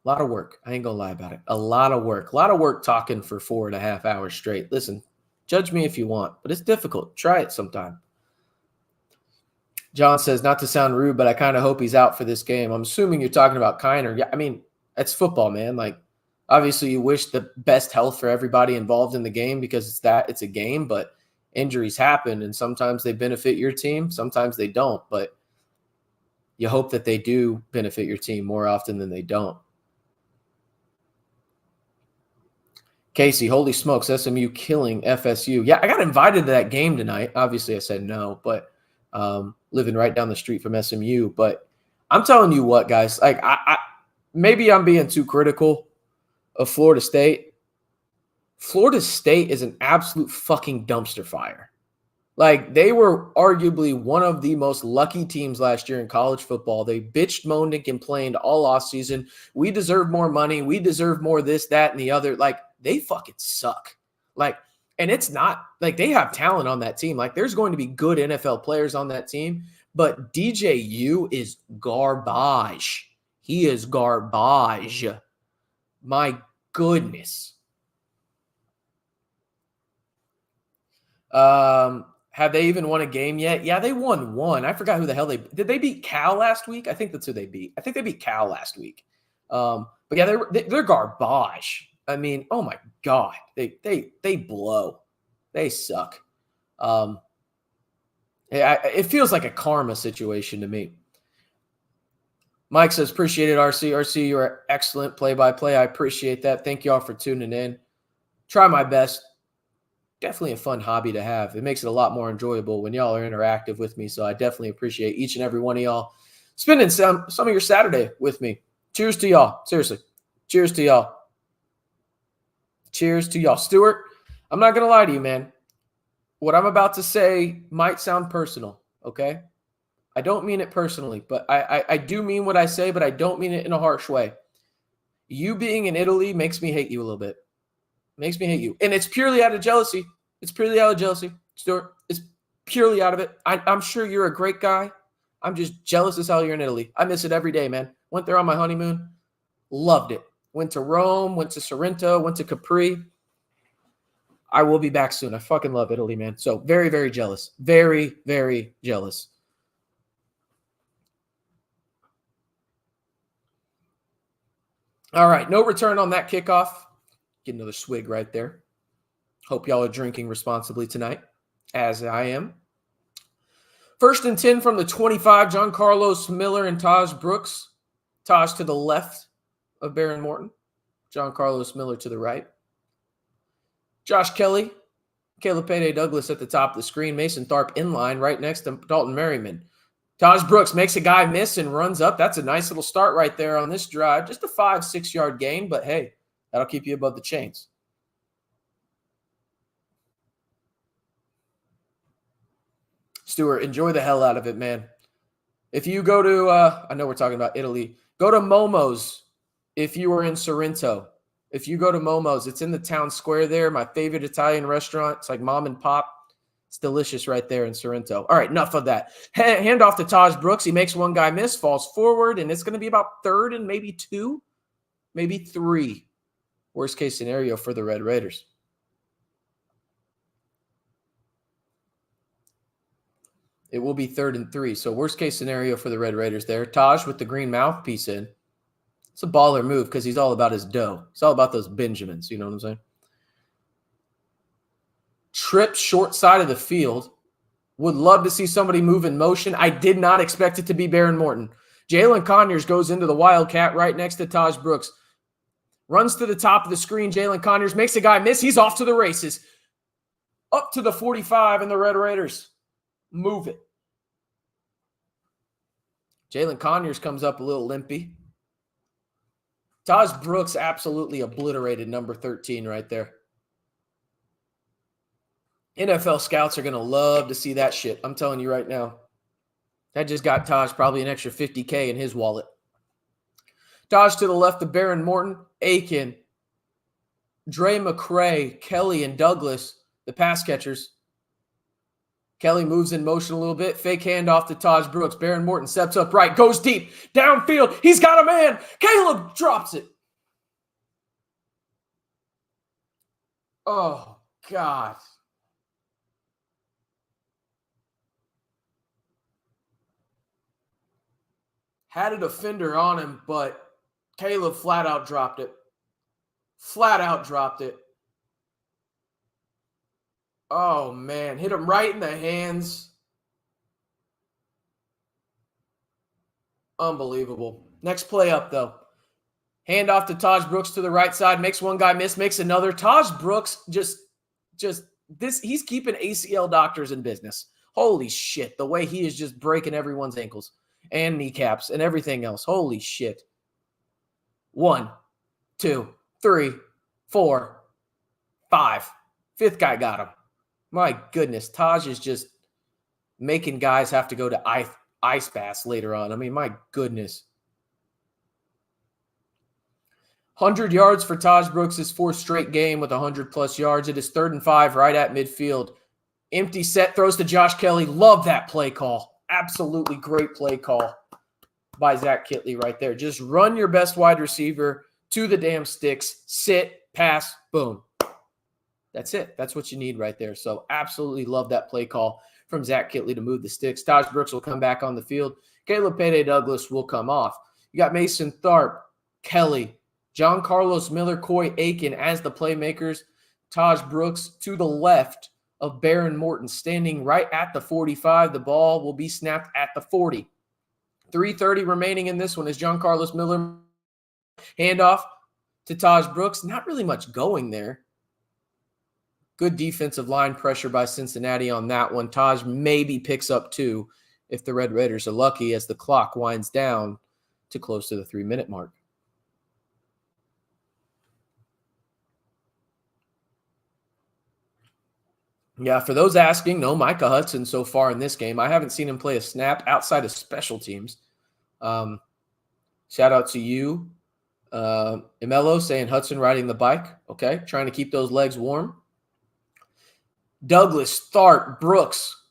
S1: a lot of work. I ain't going to lie about it. A lot of work. A lot of work talking for 4.5 hours straight. Listen, judge me if you want, but it's difficult. Try it sometime. John says, not to sound rude, but I kind of hope he's out for this game. I'm assuming you're talking about Kiner. Yeah, I mean, that's football, man. Like, obviously you wish the best health for everybody involved in the game because it's a game, but injuries happen, and sometimes they benefit your team, sometimes they don't, but you hope that they do benefit your team more often than they don't. Casey, holy smokes, SMU killing FSU. Yeah, I got invited to that game tonight. Obviously I said no, but living right down the street from SMU. But I'm telling you what, guys, like I maybe I'm being too critical of Florida State. Florida State is an absolute fucking dumpster fire. Like, they were arguably one of the most lucky teams last year in college football. They bitched, moaned, and complained all offseason. We deserve more money. We deserve more this, that, and the other. Like, they fucking suck. Like, and it's not like they have talent on that team. Like, there's going to be good NFL players on that team, but DJU is garbage. He is garbage. My goodness. Have they even won a game yet? Yeah, they won one. I forgot who the hell did they beat Cal last week? I think that's who they beat. I think they beat Cal last week. But yeah, they're garbage. I mean, oh my God, they blow. They suck. It feels like a karma situation to me. Mike says, appreciate it, RC. RC, you're excellent play-by-play. I appreciate that. Thank you all for tuning in. Try my best. Definitely a fun hobby to have. It makes it a lot more enjoyable when y'all are interactive with me. So I definitely appreciate each and every one of y'all spending some of your Saturday with me. Cheers to y'all. Seriously. Cheers to y'all. Cheers to y'all. Stuart, I'm not going to lie to you, man. What I'm about to say might sound personal, okay? I don't mean it personally, but I do mean what I say, but I don't mean it in a harsh way. You being in Italy makes me hate you a little bit. Makes me hate you. And it's purely out of jealousy. It's purely out of jealousy, Stuart. It's purely out of it. I'm sure you're a great guy. I'm just jealous as hell you're in Italy. I miss it every day, man. Went there on my honeymoon. Loved it. Went to Rome, went to Sorrento, went to Capri. I will be back soon. I fucking love Italy, man. So very, very jealous. Very, very jealous. All right, no return on that kickoff. Get another swig right there. Hope y'all are drinking responsibly tonight, as I am. 1st and 10 from the 25, John Carlos Miller and Taj Brooks. Taj to the left of Baron Morton. John Carlos Miller to the right. Josh Kelly, Caleb Payday Douglas at the top of the screen. Mason Tharp in line right next to Dalton Merriman. Taj Brooks makes a guy miss and runs up. That's a nice little start right there on this drive. Just a 5-6 yard gain, but hey, that'll keep you above the chains. Stuart, enjoy the hell out of it, man. If you go to, I know we're talking about Italy, go to Momo's if you are in Sorrento. If you go to Momo's, it's in the town square there. My favorite Italian restaurant. It's like mom and pop. It's delicious right there in Sorrento. All right, enough of that. Hand off to Taj Brooks. He makes one guy miss, falls forward, and it's going to be about 3rd and maybe 2, maybe 3. Worst case scenario for the Red Raiders. It will be 3rd and 3. So worst case scenario for the Red Raiders there. Taj with the green mouthpiece in. It's a baller move because he's all about his dough. It's all about those Benjamins. You know what I'm saying? Trip short side of the field. Would love to see somebody move in motion. I did not expect it to be Baron Morton. Jalen Conyers goes into the Wildcat right next to Taj Brooks. Runs to the top of the screen. Jalen Conyers makes a guy miss. He's off to the races. Up to the 45 and the Red Raiders move it. Jalen Conyers comes up a little limpy. Taj Brooks absolutely obliterated number 13 right there. NFL scouts are going to love to see that shit. I'm telling you right now. That just got Taj probably an extra $50K in his wallet. Taj to the left of Baron Morton, Aiken, Dre McCray, Kelly, and Douglas, the pass catchers. Kelly moves in motion a little bit. Fake handoff to Taj Brooks. Baron Morton steps up right, goes deep, downfield. He's got a man. Caleb drops it. Oh, God. Had a defender on him, but Caleb flat out dropped it. Flat out dropped it. Oh, man. Hit him right in the hands. Unbelievable. Next play up, though. Hand off to Taj Brooks to the right side. Makes one guy miss. Makes another. Taj Brooks he's keeping ACL doctors in business. Holy shit. The way he is just breaking everyone's ankles and kneecaps and everything else. Holy shit. 1, 2, 3, 4, 5. 5th guy got him. My goodness, Taj is just making guys have to go to ice baths later on. I mean, my goodness. 100 yards for Taj Brooks, his 4th straight game with 100-plus yards. It is 3rd and 5 right at midfield. Empty set, throws to Josh Kelly. Love that play call. Absolutely great play call by Zach Kitley right there. Just run your best wide receiver to the damn sticks, sit, pass, boom. That's it. That's what you need right there. So absolutely love that play call from Zach Kitley to move the sticks. Taj Brooks will come back on the field. Caleb Payday Douglas will come off. You got Mason Tharp, Kelly, John Carlos Miller, Coy Aiken as the playmakers. Taj Brooks to the left of Baron Morton, standing right at the 45. The ball will be snapped at the 40. 3:30 remaining in this one is John Carlos Miller. Handoff to Taj Brooks. Not really much going there. Good defensive line pressure by Cincinnati on that one. Taj maybe picks up 2 if the Red Raiders are lucky as the clock winds down to close to the 3-minute mark. Yeah, for those asking, no Micah Hudson so far in this game. I haven't seen him play a snap outside of special teams. Shout out to you, Emelo, saying Hudson riding the bike. Okay, trying to keep those legs warm. Douglas, Tharp, Brooks,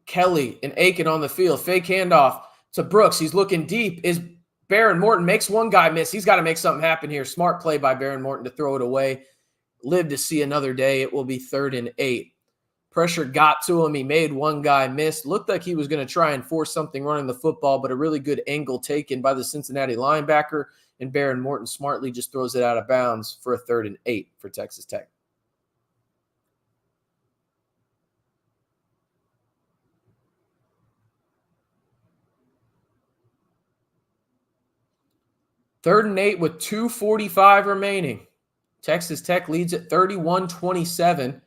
S1: Kelly, and Aiken on the field. Fake handoff to Brooks. He's looking deep. Is Baron Morton makes one guy miss. He's got to make something happen here. Smart play by Baron Morton to throw it away. Live to see another day. It will be 3rd and 8. Pressure got to him. He made one guy miss. Looked like he was going to try and force something running the football, but a really good angle taken by the Cincinnati linebacker. and Baron Morton smartly just throws it out of bounds for a 3rd and 8 for Texas Tech. Third and 8 with 2:45 remaining. Texas Tech leads at 31-27.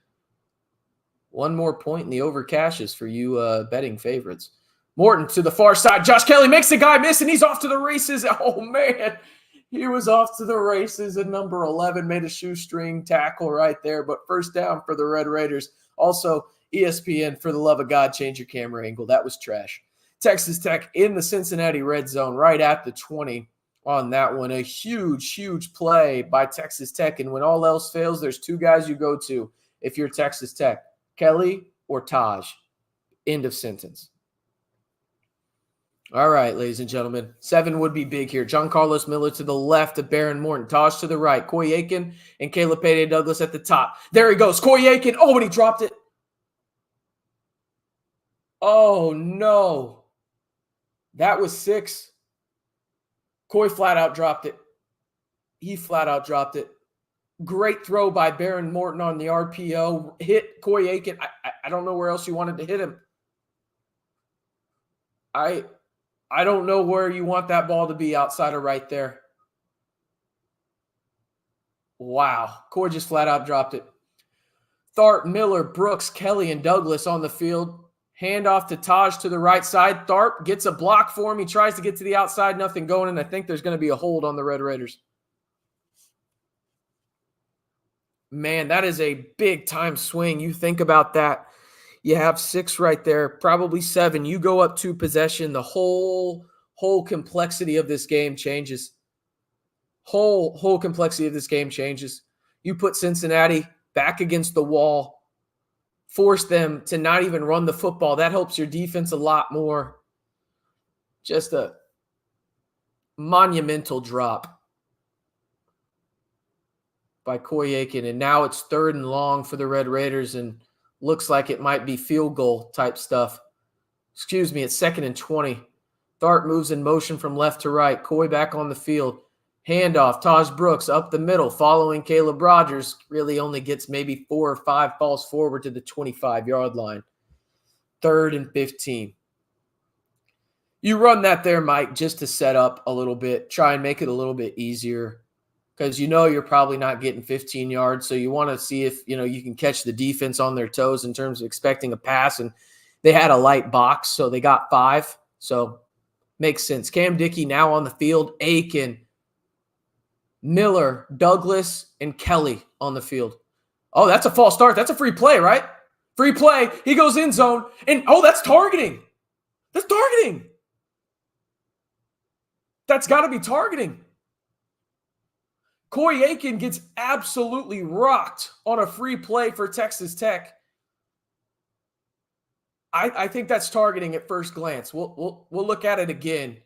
S1: One more point in the over cashes for you betting favorites. Morton to the far side. Josh Kelly makes the guy miss, and he's off to the races. Oh, man. He was off to the races, and number 11 made a shoestring tackle right there. But first down for the Red Raiders. Also, ESPN, for the love of God, change your camera angle. That was trash. Texas Tech in the Cincinnati red zone right at the 20 on that one. A huge, huge play by Texas Tech. And when all else fails, there's 2 guys you go to if you're Texas Tech. Kelly or Taj. End of sentence. All right, ladies and gentlemen. 7 would be big here. John Carlos Miller to the left of Baron Morton. Taj to the right. Coy Aiken and Caleb Payday Douglas at the top. There he goes. Coy Aiken. Oh, but he dropped it. Oh, no. That was 6. Coy flat out dropped it. He flat out dropped it. Great throw by Baron Morton on the RPO. Hit Coy Aiken. I don't know where else you wanted to hit him. I don't know where you want that ball to be outside of right there. Wow. Coy just flat out dropped it. Tharp, Miller, Brooks, Kelly, and Douglas on the field. Hand off to Taj to the right side. Tharp gets a block for him. He tries to get to the outside. Nothing going, and I think there's going to be a hold on the Red Raiders. Man, that is a big-time swing. You think about that. You have 6 right there, probably 7. You go up 2 possession. The whole complexity of this game changes. Whole complexity of this game changes. You put Cincinnati back against the wall, force them to not even run the football. That helps your defense a lot more. Just a monumental drop by Coy Aiken. And now it's 3rd and long for the Red Raiders, and looks like it might be field goal type stuff. Excuse me, it's 2nd and 20. Tharp moves in motion from left to right. Coy back on the field. Handoff, Taj Brooks up the middle, following Caleb Rogers. Really only gets maybe 4 or 5 balls forward to the 25-yard line. 3rd and 15. You run that there, Mike, just to set up a little bit, try and make it a little bit easier, because you know you're probably not getting 15 yards, so you want to see if you can catch the defense on their toes in terms of expecting a pass, and they had a light box, so they got 5, so makes sense. Cam Dickey now on the field, Aiken, Miller, Douglas, and Kelly on the field. Oh, that's a false start. That's a free play, right? Free play. He goes in zone, and that's targeting. That's targeting. That's got to be targeting. Coy Aiken gets absolutely rocked on a free play for Texas Tech. I think that's targeting at first glance. We'll look at it again.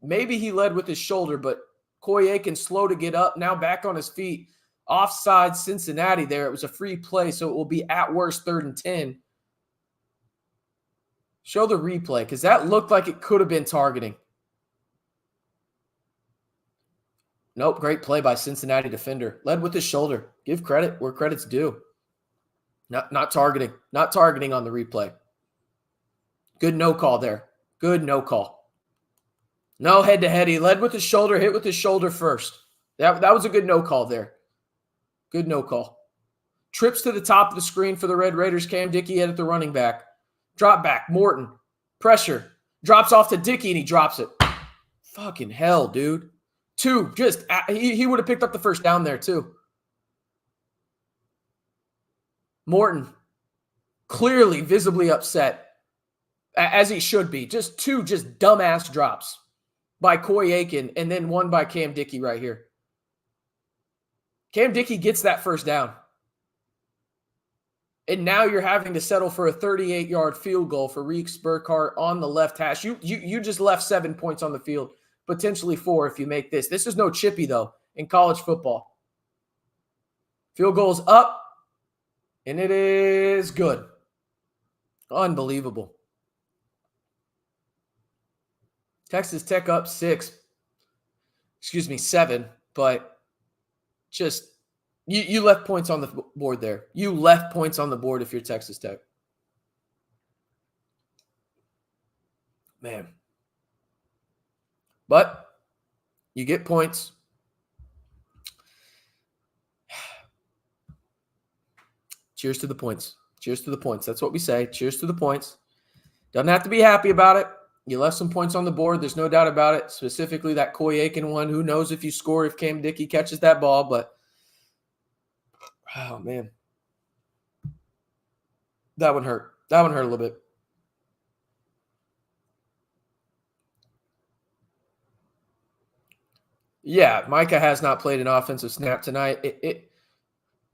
S1: Maybe he led with his shoulder, but Coy Aiken slow to get up, now back on his feet. Offside Cincinnati there. It was a free play, so it will be at worst 3rd and 10. Show the replay, because that looked like it could have been targeting. Nope, great play by Cincinnati defender. Led with his shoulder. Give credit where credit's due. Not targeting. Not targeting on the replay. Good no call there. Good no call. No head-to-head. He led with his shoulder, hit with his shoulder first. That was a good no call there. Good no call. Trips to the top of the screen for the Red Raiders. Cam Dickey at the running back. Drop back. Morton. Pressure. Drops off to Dickey, and he drops it. Fucking hell, dude. 2, he would have picked up the first down there too. Morton, clearly, visibly upset, as he should be. Just 2 dumbass drops by Coy Aiken, and then 1 by Cam Dickey right here. Cam Dickey gets that first down. And now you're having to settle for a 38-yard field goal for Reeks Burkhardt on the left hash. You just left 7 points on the field. Potentially 4 if you make this. This is no chippy, though, in college football. Field goal's up, and it is good. Unbelievable. Texas Tech up 6. 7, but just you left points on the board there. You left points on the board if you're Texas Tech. Man. But you get points. Cheers to the points. Cheers to the points. That's what we say. Cheers to the points. Doesn't have to be happy about it. You left some points on the board. There's no doubt about it. Specifically that Coy Aiken one. Who knows if you score if Cam Dickey catches that ball, but oh, man. That one hurt. That one hurt a little bit. Yeah, Micah has not played an offensive snap tonight.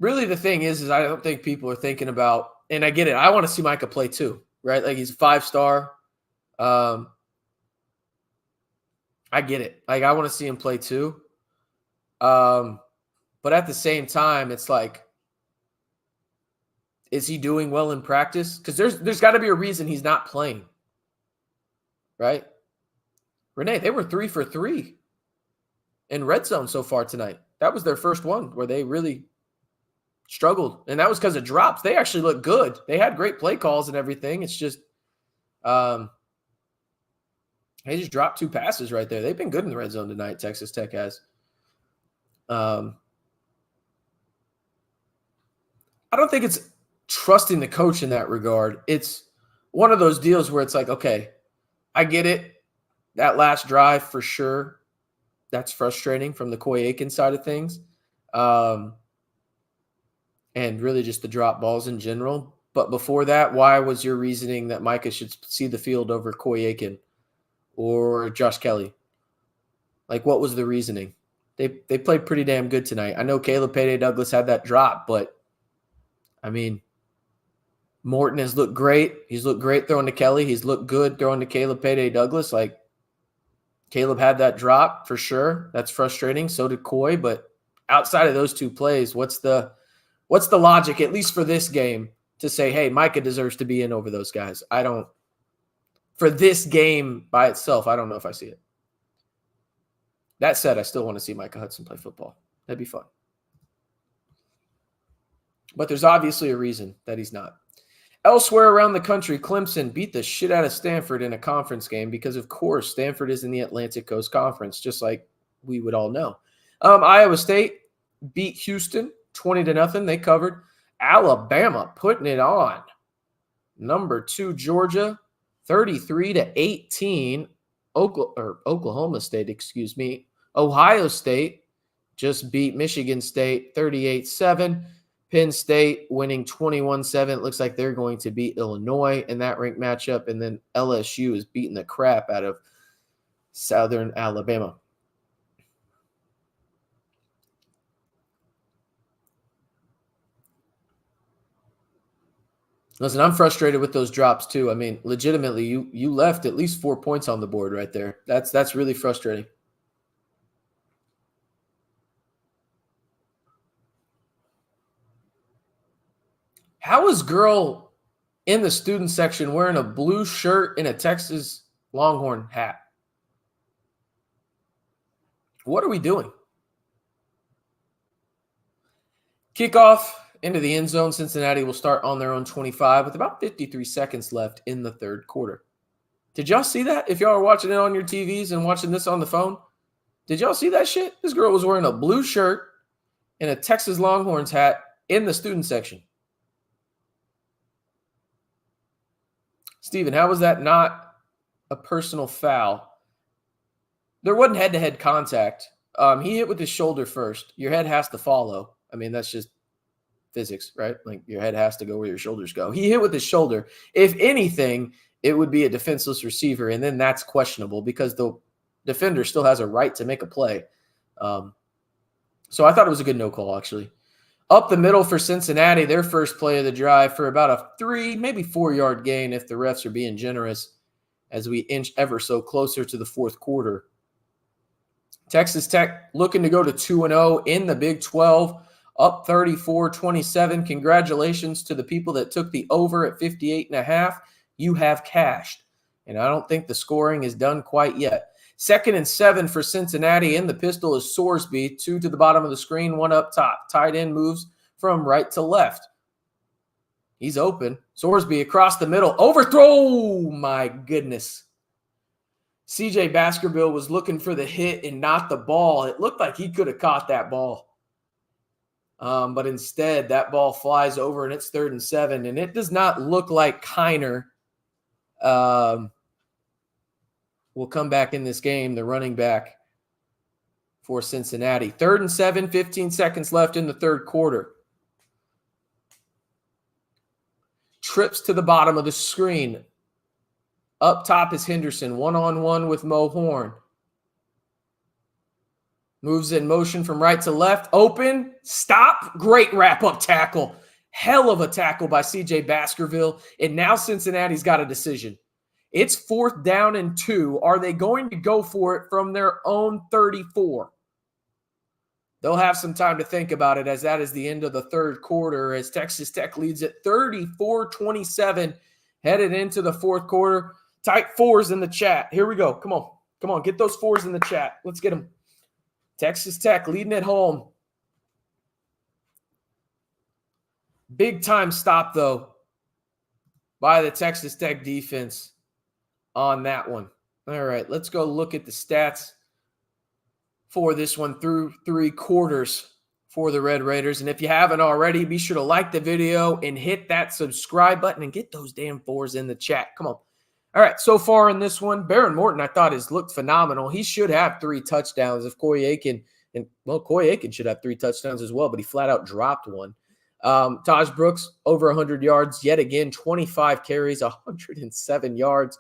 S1: Really the thing is I don't think people are thinking about, and I get it, I want to see Micah play too, right? Like he's a 5-star. I get it. Like I want to see him play too. But at the same time, it's like, is he doing well in practice? Because there's got to be a reason he's not playing, right? Renee, they were 3 for 3 in red zone so far tonight. That was their first one where they really struggled, and that was because of drops. They actually looked good. They had great play calls and everything. It's just they just dropped 2 passes right there. They've been good in the red zone tonight, Texas Tech has. I don't think it's trusting the coach in that regard. It's one of those deals where it's like, okay, I get it. That last drive for sure, that's frustrating from the Coy Aiken side of things. And really just the drop balls in general. But before that, why was your reasoning that Micah should see the field over Coy Aiken or Josh Kelly? Like, what was the reasoning? They played pretty damn good tonight. I know Caleb Payday Douglas had that drop, but, I mean, Morton has looked great. He's looked great throwing to Kelly. He's looked good throwing to Caleb Payday Douglas. Like, Caleb had that drop for sure. That's frustrating. So did Coy. But outside of those 2 plays, what's the logic, at least for this game, to say, hey, Micah deserves to be in over those guys? For this game by itself, I don't know if I see it. That said, I still want to see Micah Hudson play football. That'd be fun. But there's obviously a reason that he's not. Elsewhere around the country, Clemson beat the shit out of Stanford in a conference game because, of course, Stanford is in the Atlantic Coast Conference, just like we would all know. Iowa State beat Houston 20-0. They covered. Alabama putting it on. Number 2, Georgia, 33-18. Oklahoma State, Ohio State just beat Michigan State 38-7. Penn State winning 21-7. It looks like they're going to beat Illinois in that ranked matchup. And then LSU is beating the crap out of Southern Alabama. Listen, I'm frustrated with those drops too. I mean, legitimately, you left at least 4 points on the board right there. That's really frustrating. How is girl in the student section wearing a blue shirt and a Texas Longhorn hat? What are we doing? Kickoff into the end zone. Cincinnati will start on their own 25 with about 53 seconds left in the third quarter. Did y'all see that? If y'all are watching it on your TVs and watching this on the phone, did y'all see that shit? This girl was wearing a blue shirt and a Texas Longhorns hat in the student section. Steven, how was that not a personal foul? There wasn't head-to-head contact. He hit with his shoulder first. Your head has to follow. I mean, that's just physics, right? Like your head has to go where your shoulders go. He hit with his shoulder. If anything, it would be a defenseless receiver, and then that's questionable because the defender still has a right to make a play. So I thought it was a good no call, actually. Up the middle for Cincinnati, their first play of the drive for about a 3, maybe 4-yard gain if the refs are being generous as we inch ever so closer to the fourth quarter. Texas Tech looking to go to 2-0 in the Big 12, up 34-27. Congratulations to the people that took the over at 58.5. You have cashed. And I don't think the scoring is done quite yet. 2nd and 7 for Cincinnati, and the pistol is Sorsby. 2 to the bottom of the screen, 1 up top. Tight end moves from right to left. He's open. Sorsby across the middle. Overthrow! My goodness. CJ Baskerville was looking for the hit and not the ball. It looked like he could have caught that ball. But instead, that ball flies over, and it's 3rd and 7. And it does not look like Kiner will come back in this game, the running back for Cincinnati. 3rd and 7, 15 seconds left in the third quarter. Trips to the bottom of the screen. Up top is Henderson, one-on-one with Mo Horn. Moves in motion from right to left. Open. Stop. Great wrap-up tackle. Hell of a tackle by C.J. Baskerville. And now Cincinnati's got a decision. It's 4th down and 2. Are they going to go for it from their own 34? They'll have some time to think about it, as that is the end of the third quarter, as Texas Tech leads at 34-27, headed into the fourth quarter. Type 4s in the chat. Here we go. Come on. Come on. Get those 4s in the chat. Let's get them. Texas Tech leading at home. Big time stop, though, by the Texas Tech defense on that one. All right, let's go look at the stats for this one through 3 quarters for the Red Raiders. And if you haven't already, be sure to like the video and hit that subscribe button and get those damn 4s in the chat. Come on. All right, so far in this one, Baron Morton, I thought, has looked phenomenal. He should have 3 touchdowns if Corey Aiken, and well, Corey Aiken should have 3 touchdowns as well, but he flat out dropped one. Taj Brooks, over 100 yards yet again, 25 carries, 107 yards,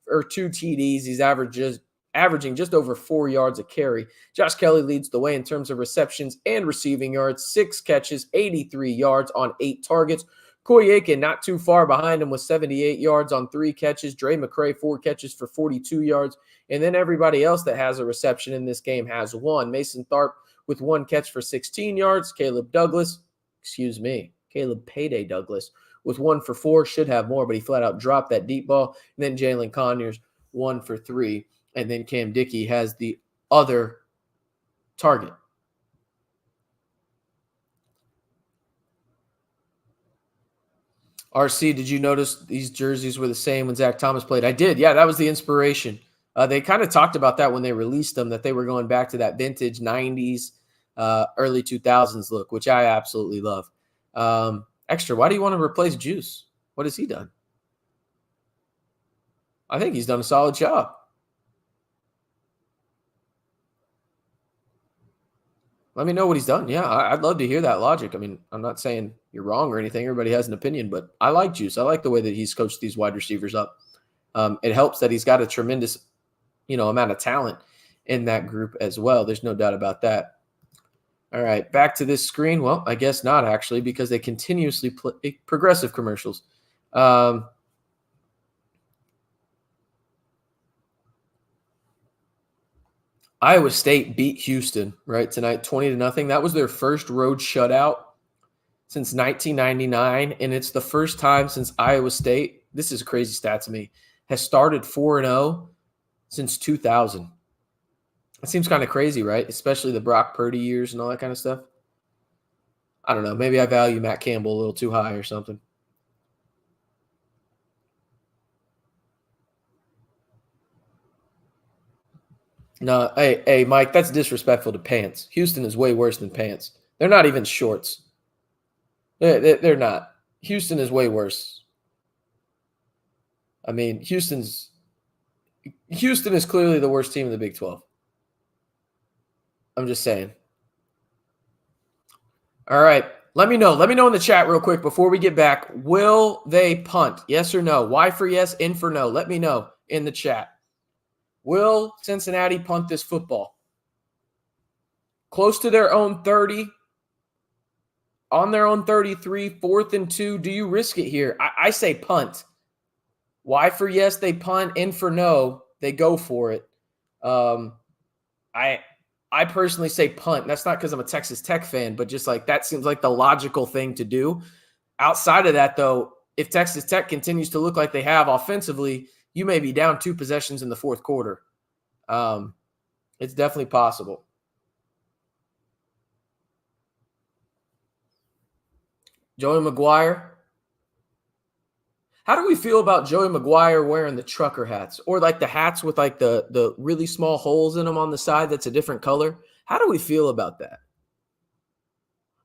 S1: or 2 TDs. He's averaging just over 4 yards a carry. Josh Kelly leads the way in terms of receptions and receiving yards, 6 catches, 83 yards on 8 targets. Corey Aiken not too far behind him with 78 yards on 3 catches. Dre McCray, 4 catches for 42 yards. And then everybody else that has a reception in this game has 1. Mason Tharp with 1 catch for 16 yards. Caleb Payday Douglas with 1 for 4. Should have more, but he flat out dropped that deep ball. And then Jalen Conyers, 1 for 3. And then Cam Dickey has the other target. RC, did you notice these jerseys were the same when Zach Thomas played? I did. Yeah, that was the inspiration. They kind of talked about that when they released them, that they were going back to that vintage 90s, early 2000s look, which I absolutely love. Extra, why do you want to replace Juice? What has he done? I think he's done a solid job. Let me know what he's done. Yeah, I'd love to hear that logic. I mean, I'm not saying you're wrong or anything. Everybody has an opinion, but I like Juice. I like the way that he's coached these wide receivers up. It helps that he's got a tremendous, amount of talent in that group as well. There's no doubt about that. All right, back to this screen. Well, I guess not actually, because they continuously play progressive commercials. Iowa State beat Houston, right, tonight, 20-0. That was their first road shutout since 1999, and it's the first time since Iowa State, this is a crazy stat to me, has started 4-0 since 2000. It seems kind of crazy, right? Especially the Brock Purdy years and all that kind of stuff. I don't know. Maybe I value Matt Campbell a little too high or something. No, hey, Mike, that's disrespectful to pants. Houston is way worse than pants. They're not even shorts. They're not. Houston is way worse. I mean, Houston is clearly the worst team in the Big 12. I'm just saying. All right. Let me know. Let me know in the chat real quick before we get back. Will they punt? Yes or no? Y for yes, N for no. Let me know in the chat. Will Cincinnati punt this football? Close to their own 30, on their own 33, 4th and 2. Do you risk it here? I say punt. Y for yes, they punt. N for no, they go for it. I personally say punt. That's not because I'm a Texas Tech fan, but just like that seems like the logical thing to do. Outside of that, though, if Texas Tech continues to look like they have offensively, you may be down 2 possessions in the fourth quarter. It's definitely possible. Joey Maguire. How do we feel about Joey Maguire wearing the trucker hats or like the hats with like the really small holes in them on the side that's a different color? How do we feel about that?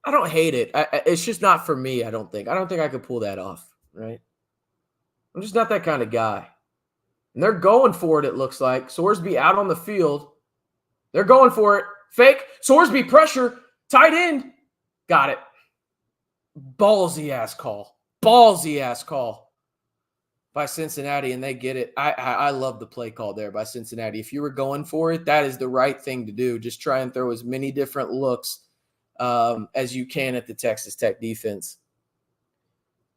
S1: I don't hate it. It's just not for me, I don't think. I don't think I could pull that off, right? I'm just not that kind of guy. And they're going for it, it looks like. Sorsby out on the field. They're going for it. Fake. Sorsby pressure. Tight end. Got it. Ballsy ass call. Ballsy ass call by Cincinnati, and they get it. I love the play call there by Cincinnati. If you were going for it, that is the right thing to do. Just try and throw as many different looks as you can at the Texas Tech defense.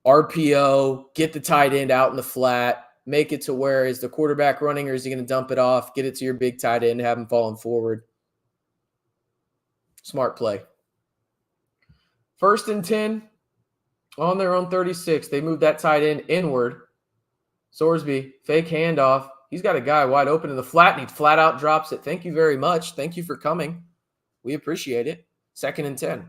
S1: RPO, get the tight end out in the flat, make it to where is the quarterback running or is he going to dump it off, get it to your big tight end, have him falling forward. Smart play. 1st and 10 on their own 36. They move that tight end inward. Sorsby, fake handoff. He's got a guy wide open in the flat, and he flat out drops it. Thank you very much. Thank you for coming. We appreciate it. 2nd and 10.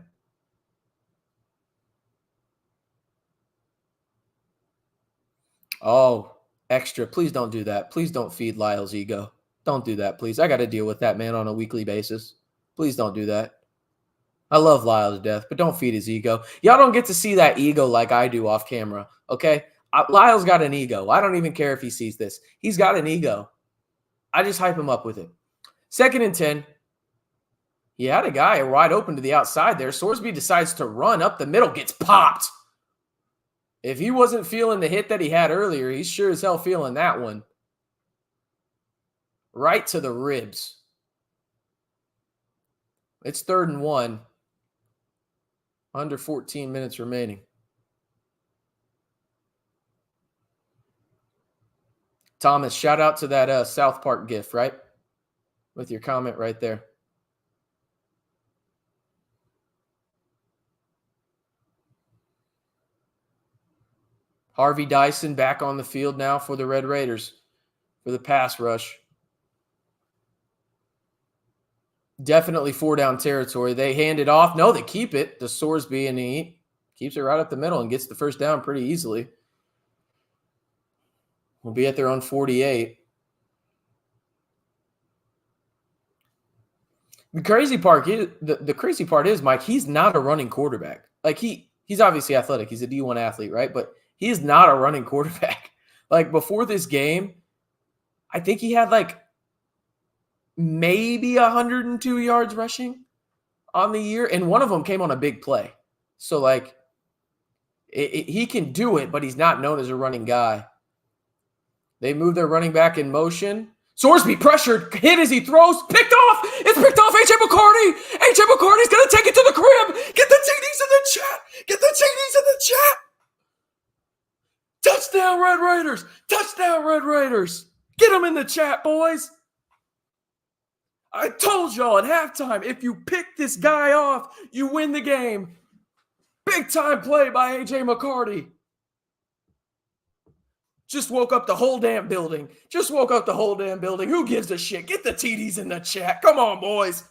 S1: Oh, extra. Please don't do that. Please don't feed Lyle's ego. Don't do that, please. I got to deal with that man on a weekly basis. Please don't do that. I love Lyle to death, but don't feed his ego. Y'all don't get to see that ego like I do off camera, okay? Lyle's got an ego. I don't even care if he sees this. He's got an ego. I just hype him up with it. 2nd and 10. He had a guy wide open to the outside there. Sorsby decides to run up the middle, gets popped. If he wasn't feeling the hit that he had earlier, he's sure as hell feeling that one. Right to the ribs. It's 3rd and 1. Under 14 minutes remaining. Thomas, shout out to that South Park gif, right? With your comment right there. Harvey Dyson back on the field now for the Red Raiders for the pass rush. Definitely 4-down territory. They hand it off. No, they keep it to Sorsby, and he keeps it right up the middle and gets the 1st down pretty easily. We'll be at their own 48. The crazy part is, Mike, he's not a running quarterback. Like he's obviously athletic. He's a D1 athlete, right? But he is not a running quarterback. Like before this game, I think he had like maybe 102 yards rushing on the year, and one of them came on a big play. So like he can do it, but he's not known as a running guy. They move their running back in motion. Sorsby pressured, hit as he throws, picked off. It's picked off. A.J. McCarty. A.J. McCarty's going to take it to the crib. Get the TDs in the chat. Get the TDs in the chat. Touchdown, Red Raiders. Touchdown, Red Raiders. Get them in the chat, boys. I told y'all at halftime, if you pick this guy off, you win the game. Big time play by A.J. McCarty. Just woke up the whole damn building. Who gives a shit? Get the TDs in the chat. Come on, boys.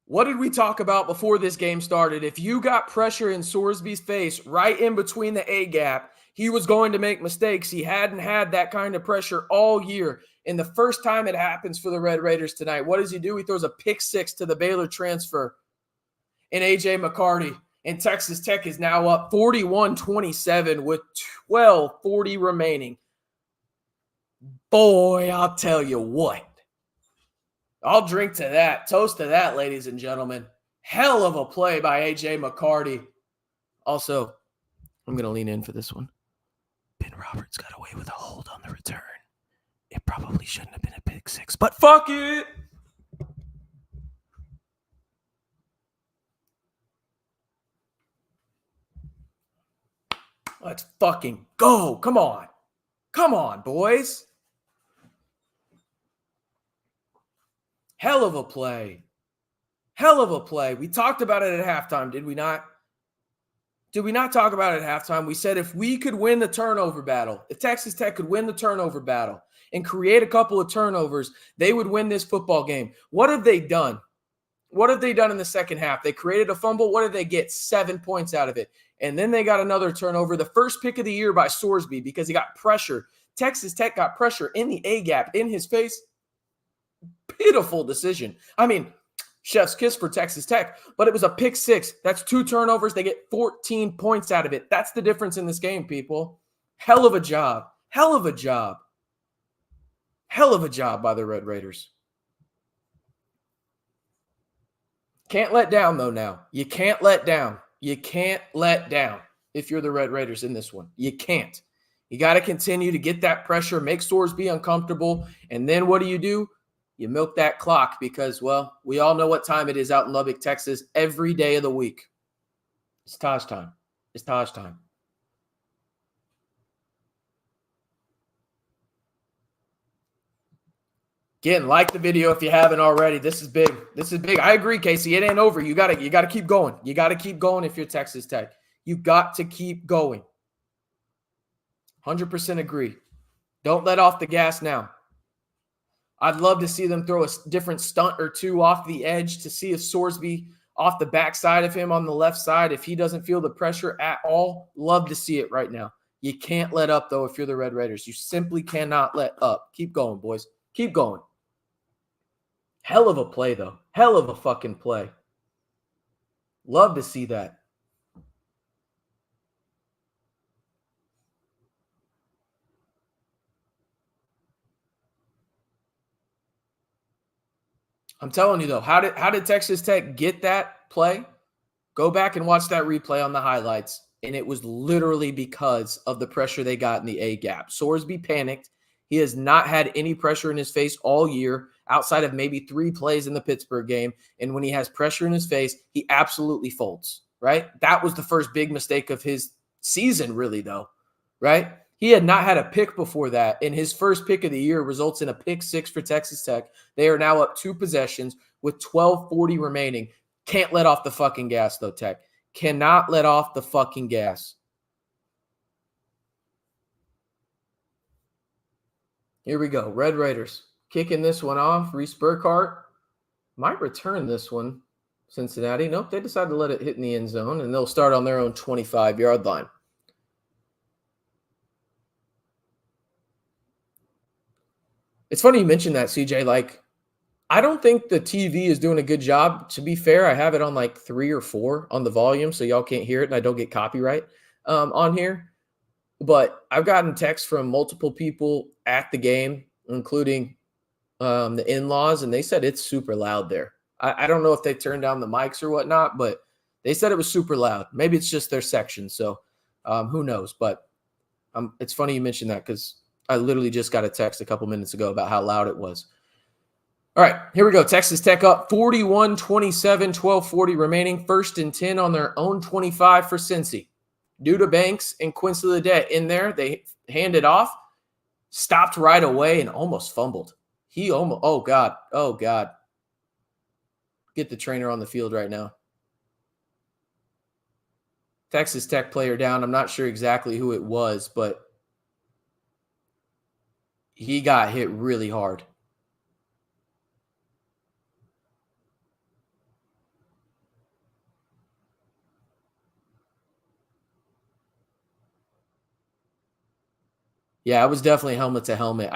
S1: What did we talk about before this game started? If you got pressure in Sorsby's face right in between the A gap, he was going to make mistakes. He hadn't had that kind of pressure all year. And the first time it happens for the Red Raiders tonight, what does he do? He throws a pick six to the Baylor transfer in A.J. McCarty. And Texas Tech is now up 41-27 with 12:40 remaining. Boy, I'll tell you what. I'll drink to that. Toast to that, ladies and gentlemen. Hell of a play by A.J. McCarty. Also, I'm going to lean in for this one. Ben Roberts got away with a hold on the return. It probably shouldn't have been a pick six, but fuck it. Let's fucking go. Come on. Come on, boys. Hell of a play. Hell of a play. We talked about it at halftime, did we not? Did we not talk about it at halftime? We said if we could win the turnover battle, if Texas Tech could win the turnover battle and create a couple of turnovers, they would win this football game. What have they done? What have they done in the second half? They created a fumble. What did they get? 7 points out of it. And then they got another turnover, the first pick of the year by Sorsby because he got pressure. Texas Tech got pressure in the A-gap, in his face. Pitiful decision. I mean, chef's kiss for Texas Tech, but it was a pick 6. That's 2 turnovers. They get 14 points out of it. That's the difference in this game, people. Hell of a job. Hell of a job. Hell of a job by the Red Raiders. Can't let down, though, now. You can't let down. You can't let down if you're the Red Raiders in this one. You can't. You got to continue to get that pressure, make Sorsby uncomfortable, and then what do? You milk that clock because, well, we all know what time it is out in Lubbock, Texas, every day of the week. It's Taj time. It's Taj time. Again, like the video if you haven't already. This is big. This is big. I agree, Casey. It ain't over. You gotta keep going. You got to keep going if you're Texas Tech. You got to keep going. 100% agree. Don't let off the gas now. I'd love to see them throw a different stunt or two off the edge to see if Sorsby off the backside of him on the left side, if he doesn't feel the pressure at all. Love to see it right now. You can't let up, though, if you're the Red Raiders. You simply cannot let up. Keep going, boys. Keep going. Hell of a play, though. Hell of a fucking play. Love to see that. I'm telling you, though, how did Texas Tech get that play? Go back and watch that replay on the highlights, and it was literally because of the pressure they got in the A-gap. Sorsby panicked. He has not had any pressure in his face all year outside of maybe 3 plays in the Pittsburgh game, and when he has pressure in his face, he absolutely folds, right? That was the first big mistake of his season, really, though, right? He had not had a pick before that, and his first pick of the year results in a pick 6 for Texas Tech. They are now up 2 possessions with 12:40 remaining. Can't let off the fucking gas, though, Tech. Cannot let off the fucking gas. Here we go. Red Raiders kicking this one off. Reese Burkhart might return this one. Cincinnati. Nope, they decided to let it hit in the end zone, and they'll start on their own 25-yard line. It's funny you mentioned that, CJ. Like, I don't think the TV is doing a good job. To be fair, I have it on like 3 or 4 on the volume, so y'all can't hear it, and I don't get copyright on here. But I've gotten texts from multiple people at the game, including the in-laws, and they said it's super loud there. I don't know if they turned down the mics or whatnot, but they said it was super loud. Maybe it's just their section, so who knows. But it's funny you mentioned that because I literally just got a text a couple minutes ago about how loud it was. All right, here we go. Texas Tech up 41-27, 12:40 remaining. 1st and 10 on their own 25 for Cincy. Due to Banks and Quincy Ledet in there, they handed off, stopped right away, and almost fumbled. He almost, oh, God. Get the trainer on the field right now. Texas Tech player down. I'm not sure exactly who it was, but he got hit really hard. Yeah, it was definitely helmet to helmet.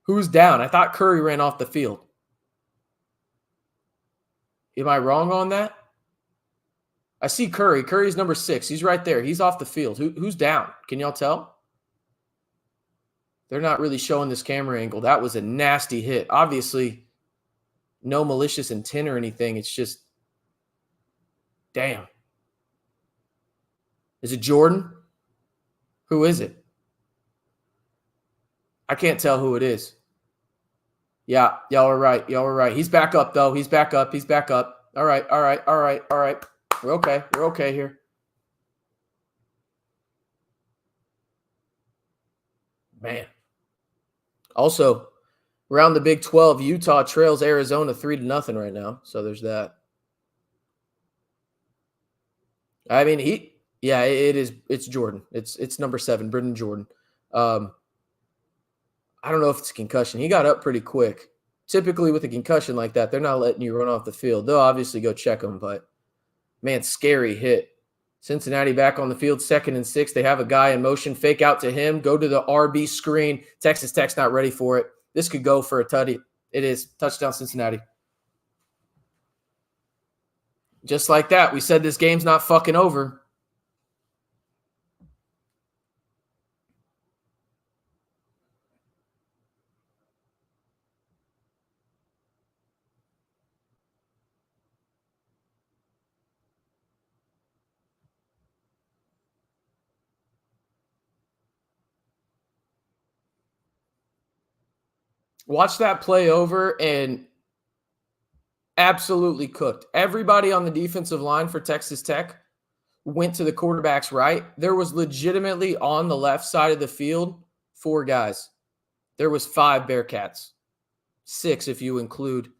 S1: Who's down? I thought Curry ran off the field. Am I wrong on that? I see Curry. Curry's number 6. He's right there. He's off the field. Who's down? Can y'all tell? They're not really showing this camera angle. That was a nasty hit. Obviously, no malicious intent or anything. It's just, damn. Is it Jordan? Who is it? I can't tell who it is. Yeah, y'all are right. Y'all are right. He's back up, though. He's back up. All right. We're okay here. Man. Also, around the Big 12, Utah trails Arizona 3-0 right now. So there's that. I mean, it's Jordan. It's number 7, Brendan Jordan. I don't know if it's a concussion. He got up pretty quick. Typically with a concussion like that, they're not letting you run off the field. They'll obviously go check him, but man, scary hit. Cincinnati back on the field, 2nd and 6. They have a guy in motion, fake out to him, go to the RB screen. Texas Tech's not ready for it. This could go for a tutty. It is. Touchdown, Cincinnati. Just like that, we said this game's not fucking over. Watch that play over and absolutely cooked. Everybody on the defensive line for Texas Tech went to the quarterback's right. There was legitimately on the left side of the field 4 guys. There was 5 Bearcats. 6 if you include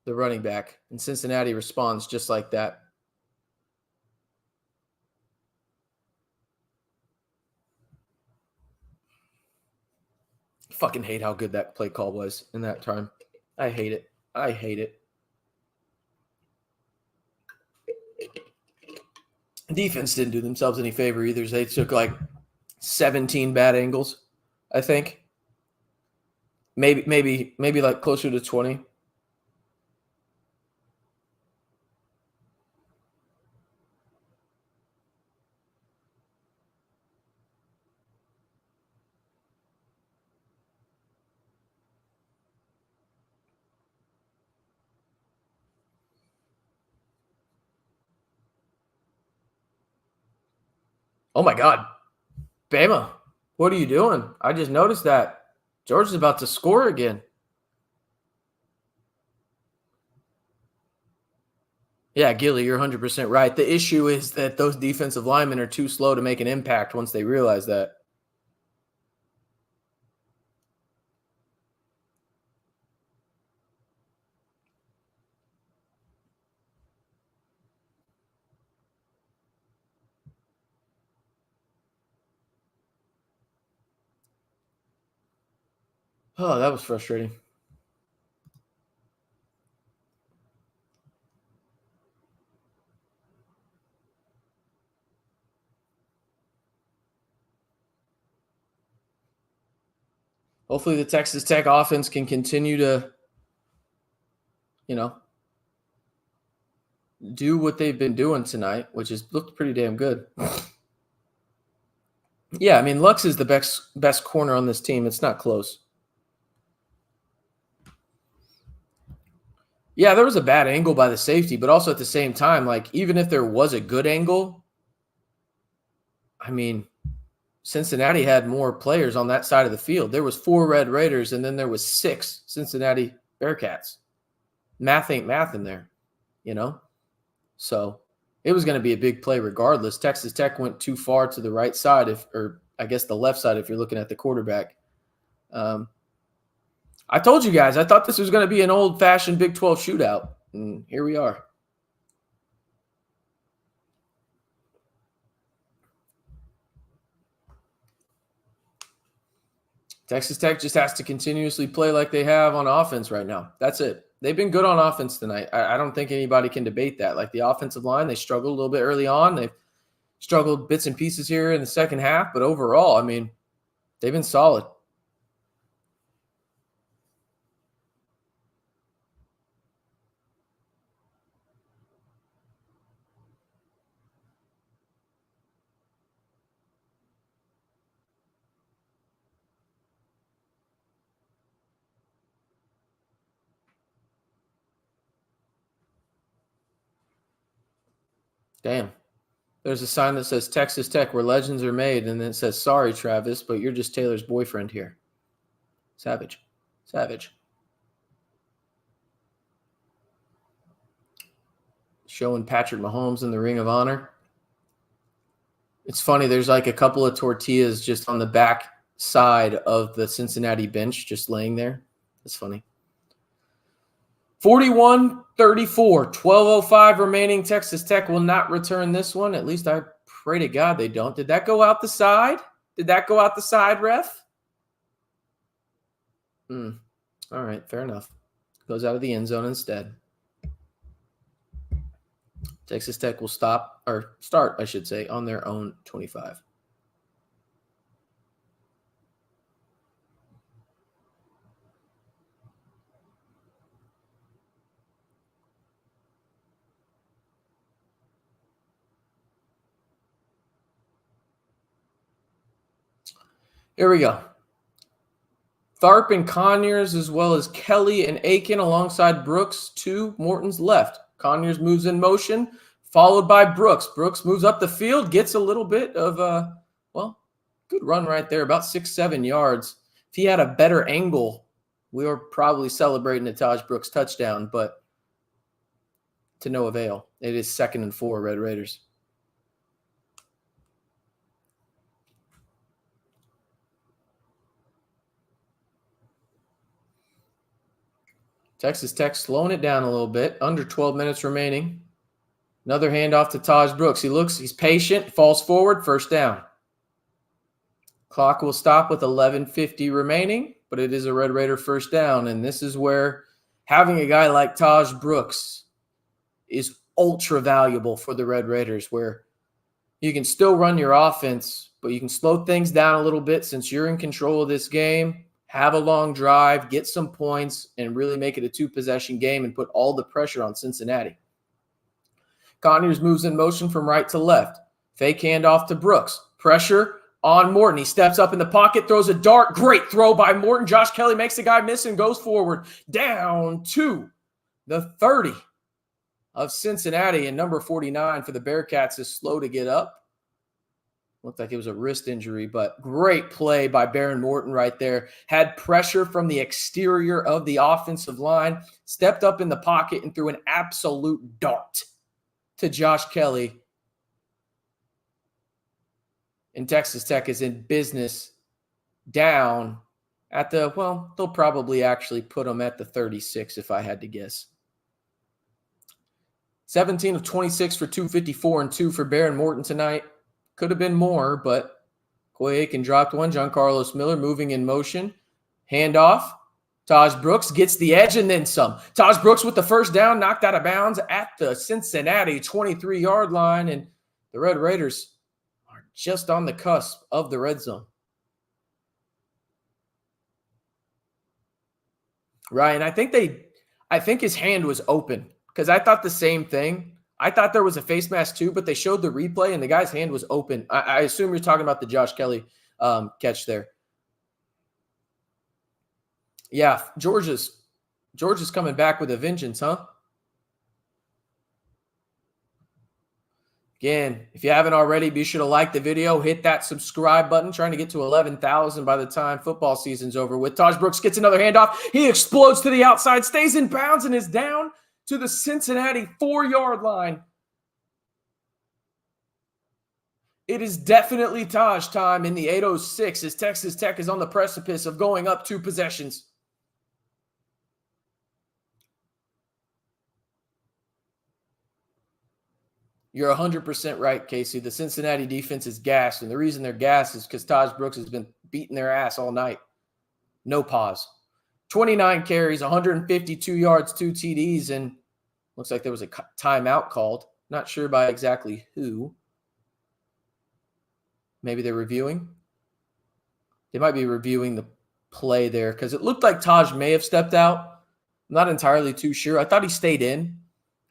S1: the running back. And Cincinnati responds just like that. Fucking hate how good that play call was in that time. I hate it. I hate it. Defense didn't do themselves any favor either. They took like 17 bad angles, I think. Maybe like closer to 20. Oh my God. Bama, what are you doing? I just noticed that. Georgia's about to score again. Yeah, Gilly, you're 100% right. The issue is that those defensive linemen are too slow to make an impact once they realize that. Oh, that was frustrating. Hopefully the Texas Tech offense can continue to, do what they've been doing tonight, which has looked pretty damn good. Yeah, I mean, Lux is the best corner on this team. It's not close. Yeah, there was a bad angle by the safety, but also at the same time, like, even if there was a good angle, I mean, Cincinnati had more players on that side of the field. There was 4 Red Raiders, and then there was 6 Cincinnati Bearcats. Math ain't math in there, So it was going to be a big play regardless. Texas Tech went too far to the right side, or I guess the left side if you're looking at the quarterback. I told you guys, I thought this was going to be an old-fashioned Big 12 shootout, and here we are. Texas Tech just has to continuously play like they have on offense right now. That's it. They've been good on offense tonight. I don't think anybody can debate that. Like, the offensive line, they struggled a little bit early on. They've struggled bits and pieces here in the second half, but overall, I mean, they've been solid. Damn. There's a sign that says Texas Tech where legends are made, and then it says, sorry, Travis, but you're just Taylor's boyfriend here. Savage. Showing Patrick Mahomes in the Ring of Honor. It's funny. There's like a couple of tortillas just on the back side of the Cincinnati bench just laying there. It's funny. 41-34, 12:05 remaining. Texas Tech will not return this one. At least I pray to God they don't. Did that go out the side? Did that go out the side, ref? All right, fair enough. Goes out of the end zone instead. Texas Tech will start, I should say, on their own 25. Here we go. Tharp and Conyers, as well as Kelly and Aiken alongside Brooks to Morton's left. Conyers moves in motion, followed by Brooks. Brooks moves up the field, gets a little bit of good run right there, about 6-7 yards. If he had a better angle, we were probably celebrating a Taj Brooks touchdown, but to no avail. It is 2nd and 4, Red Raiders. Texas Tech slowing it down a little bit. Under 12 minutes remaining. Another handoff to Taj Brooks. He's patient, falls forward, first down. Clock will stop with 11:50 remaining, but it is a Red Raider first down. And this is where having a guy like Taj Brooks is ultra valuable for the Red Raiders, where you can still run your offense, but you can slow things down a little bit since you're in control of this game. Have a long drive, get some points, and really make it a 2-possession game and put all the pressure on Cincinnati. Conyers moves in motion from right to left. Fake handoff to Brooks. Pressure on Morton. He steps up in the pocket, throws a dart. Great throw by Morton. Josh Kelly makes the guy miss and goes forward. Down to the 30 of Cincinnati, and number 49 for the Bearcats is slow to get up. Looked like it was a wrist injury, but great play by Baron Morton right there. Had pressure from the exterior of the offensive line, stepped up in the pocket and threw an absolute dart to Josh Kelly. And Texas Tech is in business down at they'll probably actually put them at the 36 if I had to guess. 17 of 26 for 254 and 2 for Baron Morton tonight. Could have been more, but Coy Aiken dropped one. John Carlos Miller moving in motion. Handoff. Taj Brooks gets the edge and then some. Taj Brooks with the first down, knocked out of bounds at the Cincinnati 23-yard line, and the Red Raiders are just on the cusp of the red zone. Ryan, I think his hand was open because I thought the same thing. I thought there was a face mask too, but they showed the replay and the guy's hand was open. I assume you're talking about the Josh Kelly catch there. Yeah, Georgia's coming back with a vengeance, huh? Again, if you haven't already, be sure to like the video, hit that subscribe button. Trying to get to 11,000 by the time football season's over with. Taj Brooks gets another handoff. He explodes to the outside, stays in bounds, and is down to the Cincinnati 4-yard line. It is definitely Taj time in the 8:06 as Texas Tech is on the precipice of going up 2 possessions. You're 100% right, Casey. The Cincinnati defense is gassed, and the reason they're gassed is because Taj Brooks has been beating their ass all night. No pause. 29 carries, 152 yards, 2 TDs, and looks like there was a timeout called. Not sure by exactly who. Maybe they're reviewing. They might be reviewing the play there because it looked like Taj may have stepped out. I'm not entirely too sure. I thought he stayed in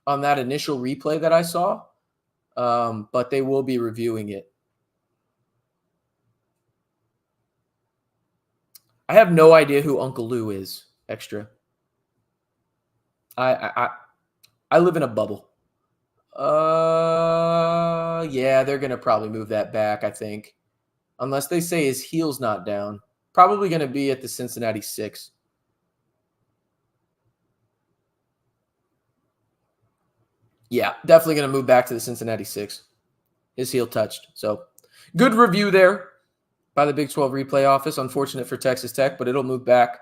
S1: on that initial replay that I saw, but they will be reviewing it. I have no idea who Uncle Lou is. Extra. I live in a bubble. Yeah, they're gonna probably move that back, I think, unless they say his heel's not down. Probably gonna be at the Cincinnati 6. Yeah, definitely gonna move back to the Cincinnati 6. His heel touched, so Good review there by the Big 12 replay office. Unfortunate for Texas Tech, but it'll move back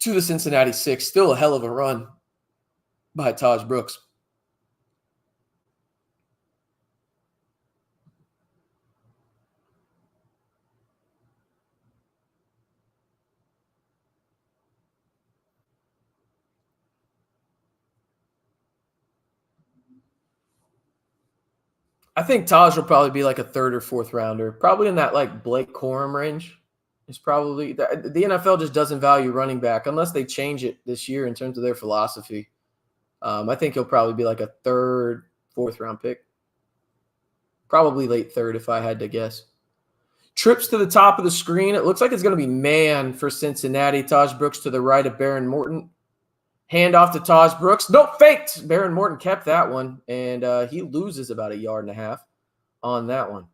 S1: to the Cincinnati 6. Still a hell of a run by Taj Brooks. I think Taj will probably be like a third or fourth rounder, probably in that like Blake Corum range. Is probably the NFL just doesn't value running back unless they change it this year in terms of their philosophy. I think he'll probably be like a third, fourth round pick, probably late third if I had to guess. Trips to the top of the screen. It looks like it's going to be man for Cincinnati. Taj Brooks to the right of Baron Morton. Hand off to Taj Brooks. Nope, faked. Baron Morton kept that one, and he loses about 1.5 yards on that one.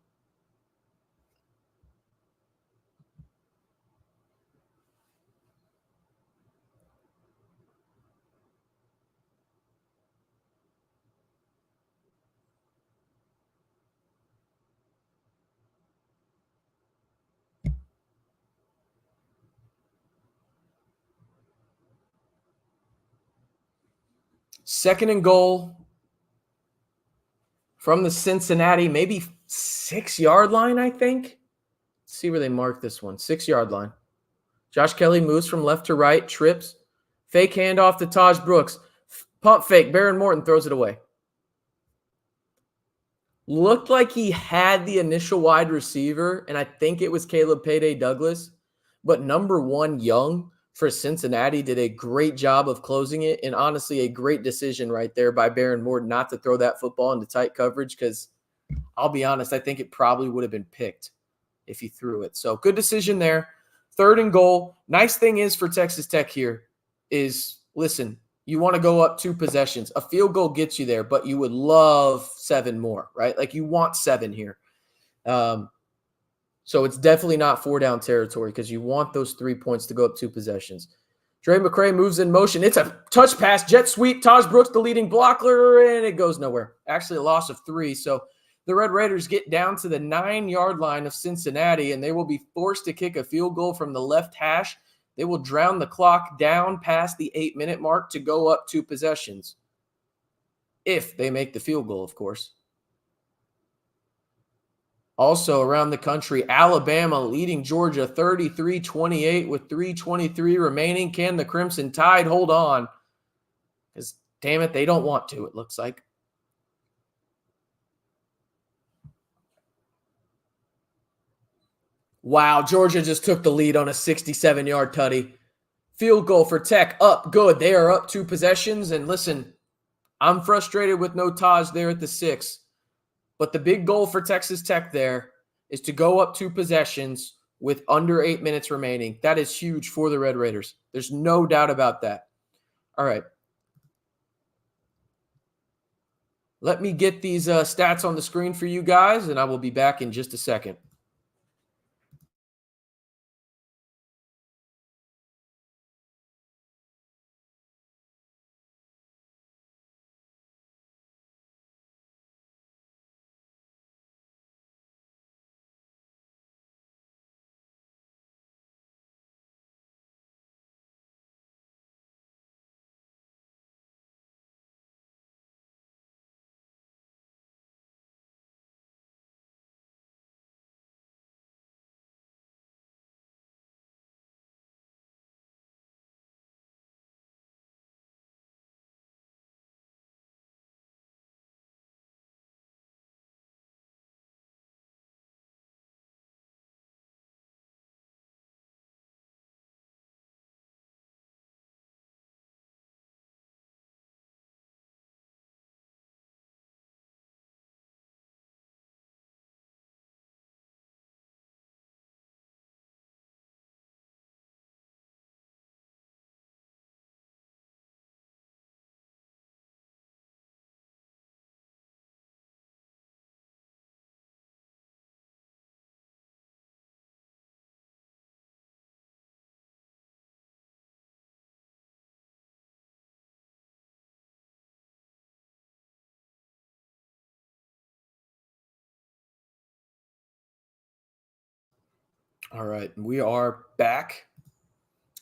S1: Second and goal from the Cincinnati, maybe 6-yard line, I think. Let's see where they mark this one. 6-yard line. Josh Kelly moves from left to right, trips. Fake handoff to Taj Brooks. Pump fake. Baron Morton throws it away. Looked like he had the initial wide receiver, and I think it was Caleb Payday Douglas. But number one, Young for Cincinnati did a great job of closing it, and honestly, a great decision right there by Baron Morton not to throw that football into tight coverage because I'll be honest, I think it probably would have been picked if he threw it. So good decision there. Third and goal. Nice thing is for Texas Tech here is, listen, you want to go up 2 possessions. A field goal gets you there, but you would love 7 more, right? Like you want 7 here. So it's definitely not 4-down territory because you want those 3 points to go up 2 possessions. Dre McCray moves in motion. It's a touch pass, jet sweep. Taj Brooks, the leading blocker, and it goes nowhere. Actually, a loss of 3. So the Red Raiders get down to the 9-yard line of Cincinnati, and they will be forced to kick a field goal from the left hash. They will drown the clock down past the 8-minute mark to go up 2 possessions. If they make the field goal, of course. Also around the country, Alabama leading Georgia 33-28 with 3:23 remaining. Can the Crimson Tide hold on? Because, damn it, they don't want to, it looks like. Wow, Georgia just took the lead on a 67-yard tutty. Field goal for Tech, up, good. They are up 2 possessions. And listen, I'm frustrated with no Taj there at the 6. But the big goal for Texas Tech there is to go up 2 possessions with under 8 minutes remaining. That is huge for the Red Raiders. There's no doubt about that. All right. Let me get these stats on the screen for you guys, and I will be back in just a second. All right, we are back.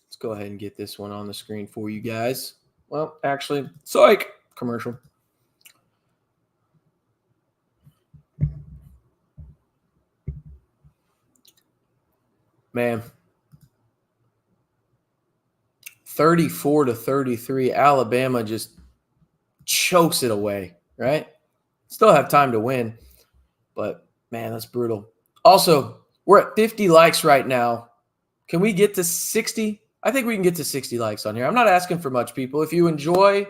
S1: Let's go ahead and get this one on the screen for you guys. Well, actually, psych, commercial. Man, 34-33, Alabama just chokes it away, right? Still have time to win, but man, that's brutal. Also, we're at 50 likes right now. Can we get to 60? I think we can get to 60 likes on here. I'm not asking for much, people. If you enjoy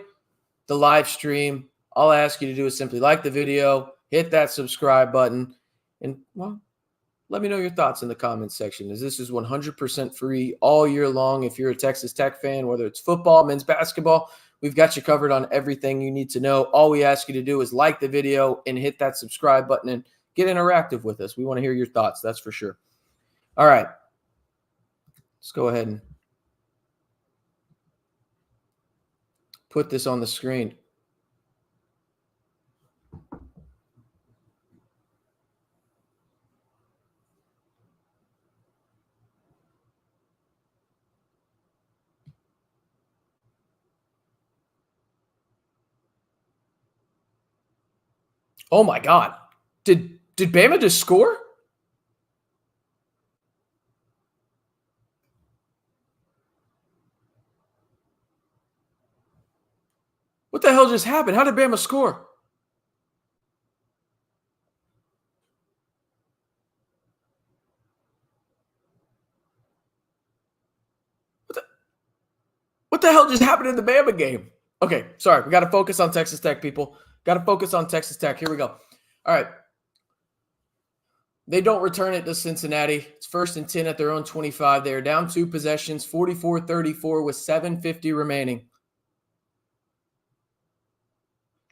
S1: the live stream, all I ask you to do is simply like the video, hit that subscribe button, and, well, let me know your thoughts in the comments section, as this is 100% free all year long. If you're a Texas Tech fan, whether it's football, men's basketball, we've got you covered on everything you need to know. All we ask you to do is like the video and hit that subscribe button and get interactive with us. We want to hear your thoughts, that's for sure. All right. Let's go ahead and put this on the screen. Oh my God. Did Bama just score? What the hell just happened? How did Bama score? What the hell just happened in the Bama game? Okay, sorry. We got to focus on Texas Tech, people. Got to focus on Texas Tech. Here we go. All right. They don't return it to Cincinnati. It's 1st and 10 at their own 25. They are down 2 possessions, 44-34 with 7:50 remaining.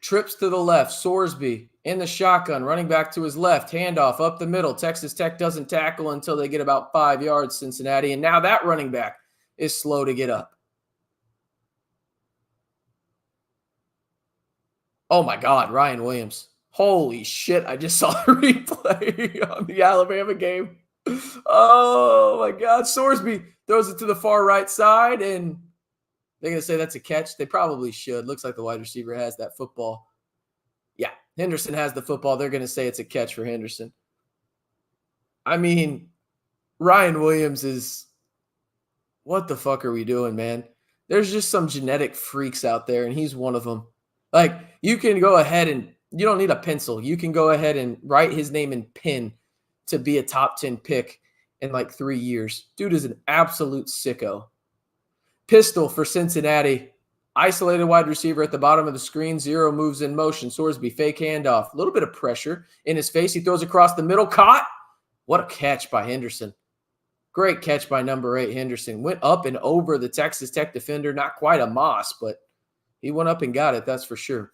S1: Trips to the left. Sorsby in the shotgun, running back to his left. Handoff up the middle. Texas Tech doesn't tackle until they get about 5 yards, Cincinnati. And now that running back is slow to get up. Oh, my God, Ryan Williams. Holy shit, I just saw the replay on the Alabama game. Oh, my God. Sorsby throws it to the far right side, and they're going to say that's a catch. They probably should. Looks like the wide receiver has that football. Yeah, Henderson has the football. They're going to say it's a catch for Henderson. I mean, Ryan Williams is – what the fuck are we doing, man? There's just some genetic freaks out there, and he's one of them. Like, you can go ahead and you don't need a pencil. You can go ahead and write his name in pen to be a top 10 pick in like 3 years. Dude is an absolute sicko. Pistol for Cincinnati. Isolated wide receiver at the bottom of the screen. 0 moves in motion. Sorsby, fake handoff. A little bit of pressure in his face. He throws across the middle. Caught. What a catch by Henderson. Great catch by number 8, Henderson. Went up and over the Texas Tech defender. Not quite a Moss, but he went up and got it, that's for sure.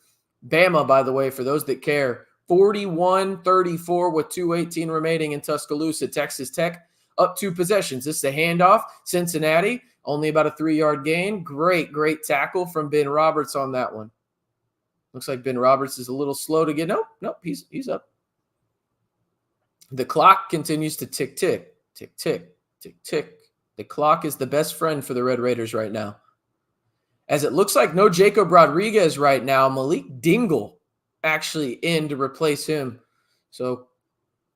S1: Bama, by the way, for those that care, 41-34 with 2:18 remaining in Tuscaloosa. Texas Tech up 2 possessions. This is a handoff. Cincinnati, only about a 3-yard gain. Great tackle from Ben Roberts on that one. Looks like Ben Roberts is a little slow to get. Nope, he's up. The clock continues to tick. The clock is the best friend for the Red Raiders right now. As it looks like no Jacob Rodriguez right now. Malik Dingle actually in to replace him. So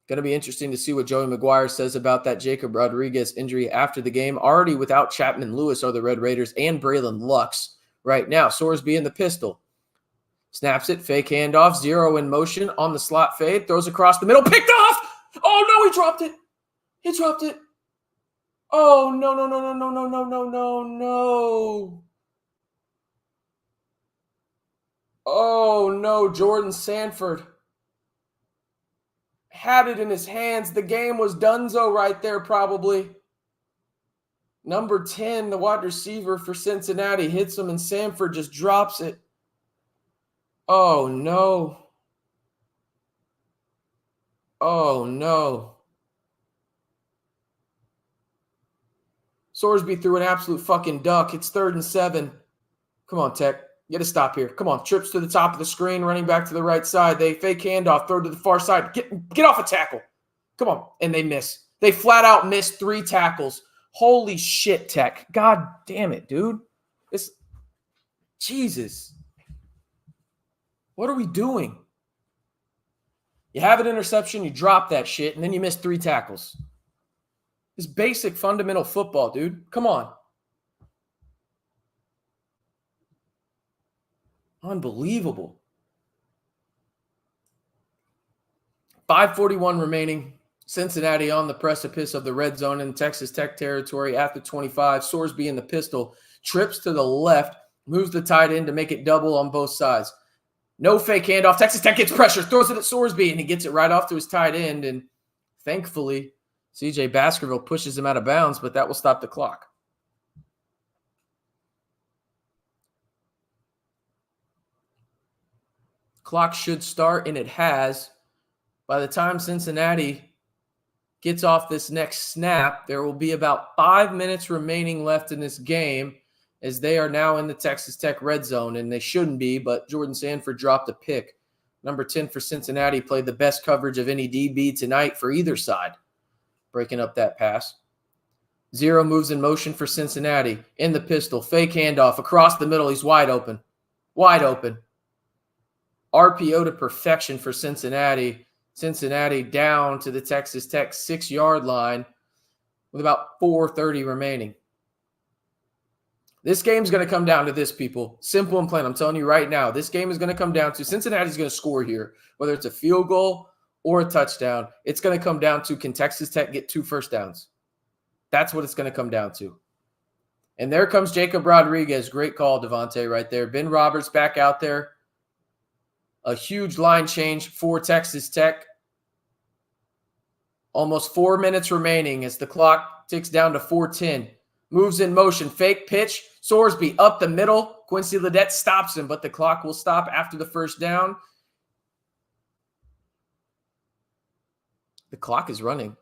S1: going to be interesting to see what Joey McGuire says about that Jacob Rodriguez injury after the game. Already without Chapman Lewis are the Red Raiders and Braylon Lux right now. Sorsby in the pistol. Snaps it, fake handoff, 0 in motion on the slot fade. Throws across the middle, picked off! Oh, no, he dropped it. Oh, no. Oh, no, Jordan Sanford had it in his hands. The game was donezo right there, probably. Number 10, the wide receiver for Cincinnati, hits him, and Sanford just drops it. Oh, no. Sorsby threw an absolute fucking duck. It's 3rd and 7. Come on, Tech. Get a stop here. Come on. Trips to the top of the screen, running back to the right side. They fake handoff, throw to the far side. Get off a tackle. Come on. And they miss. They flat out missed 3 tackles. Holy shit, Tech. God damn it, dude. Jesus. What are we doing? You have an interception, you drop that shit, and then you miss 3 tackles. It's basic fundamental football, dude. Come on. Unbelievable. 5:41 remaining. Cincinnati on the precipice of the red zone in Texas Tech territory at the 25. Sorsby in the pistol. Trips to the left. Moves the tight end to make it double on both sides. No fake handoff. Texas Tech gets pressure. Throws it at Sorsby, and he gets it right off to his tight end. And thankfully, C.J. Baskerville pushes him out of bounds, but that will stop the clock. Clock should start, and it has. By the time Cincinnati gets off this next snap, there will be about 5 minutes remaining left in this game as they are now in the Texas Tech red zone, and they shouldn't be, but Jordan Sanford dropped a pick. Number 10 for Cincinnati played the best coverage of any DB tonight for either side, breaking up that pass. 0 moves in motion for Cincinnati. In the pistol, fake handoff across the middle. He's wide open. Wide open. RPO to perfection for Cincinnati. Cincinnati down to the Texas Tech 6-yard line with about 4:30 remaining. This game's going to come down to this, people. Simple and plain. I'm telling you right now, this game is going to come down to Cincinnati's going to score here, whether it's a field goal or a touchdown. It's going to come down to, can Texas Tech get 2 first downs? That's what it's going to come down to. And there comes Jacob Rodriguez. Great call, Devontae, right there. Ben Roberts back out there. A huge line change for Texas Tech. Almost 4 minutes remaining as the clock ticks down to 4:10. Moves in motion. Fake pitch. Sorsby up the middle. Quincy Ledet stops him, but the clock will stop after the first down. The clock is running.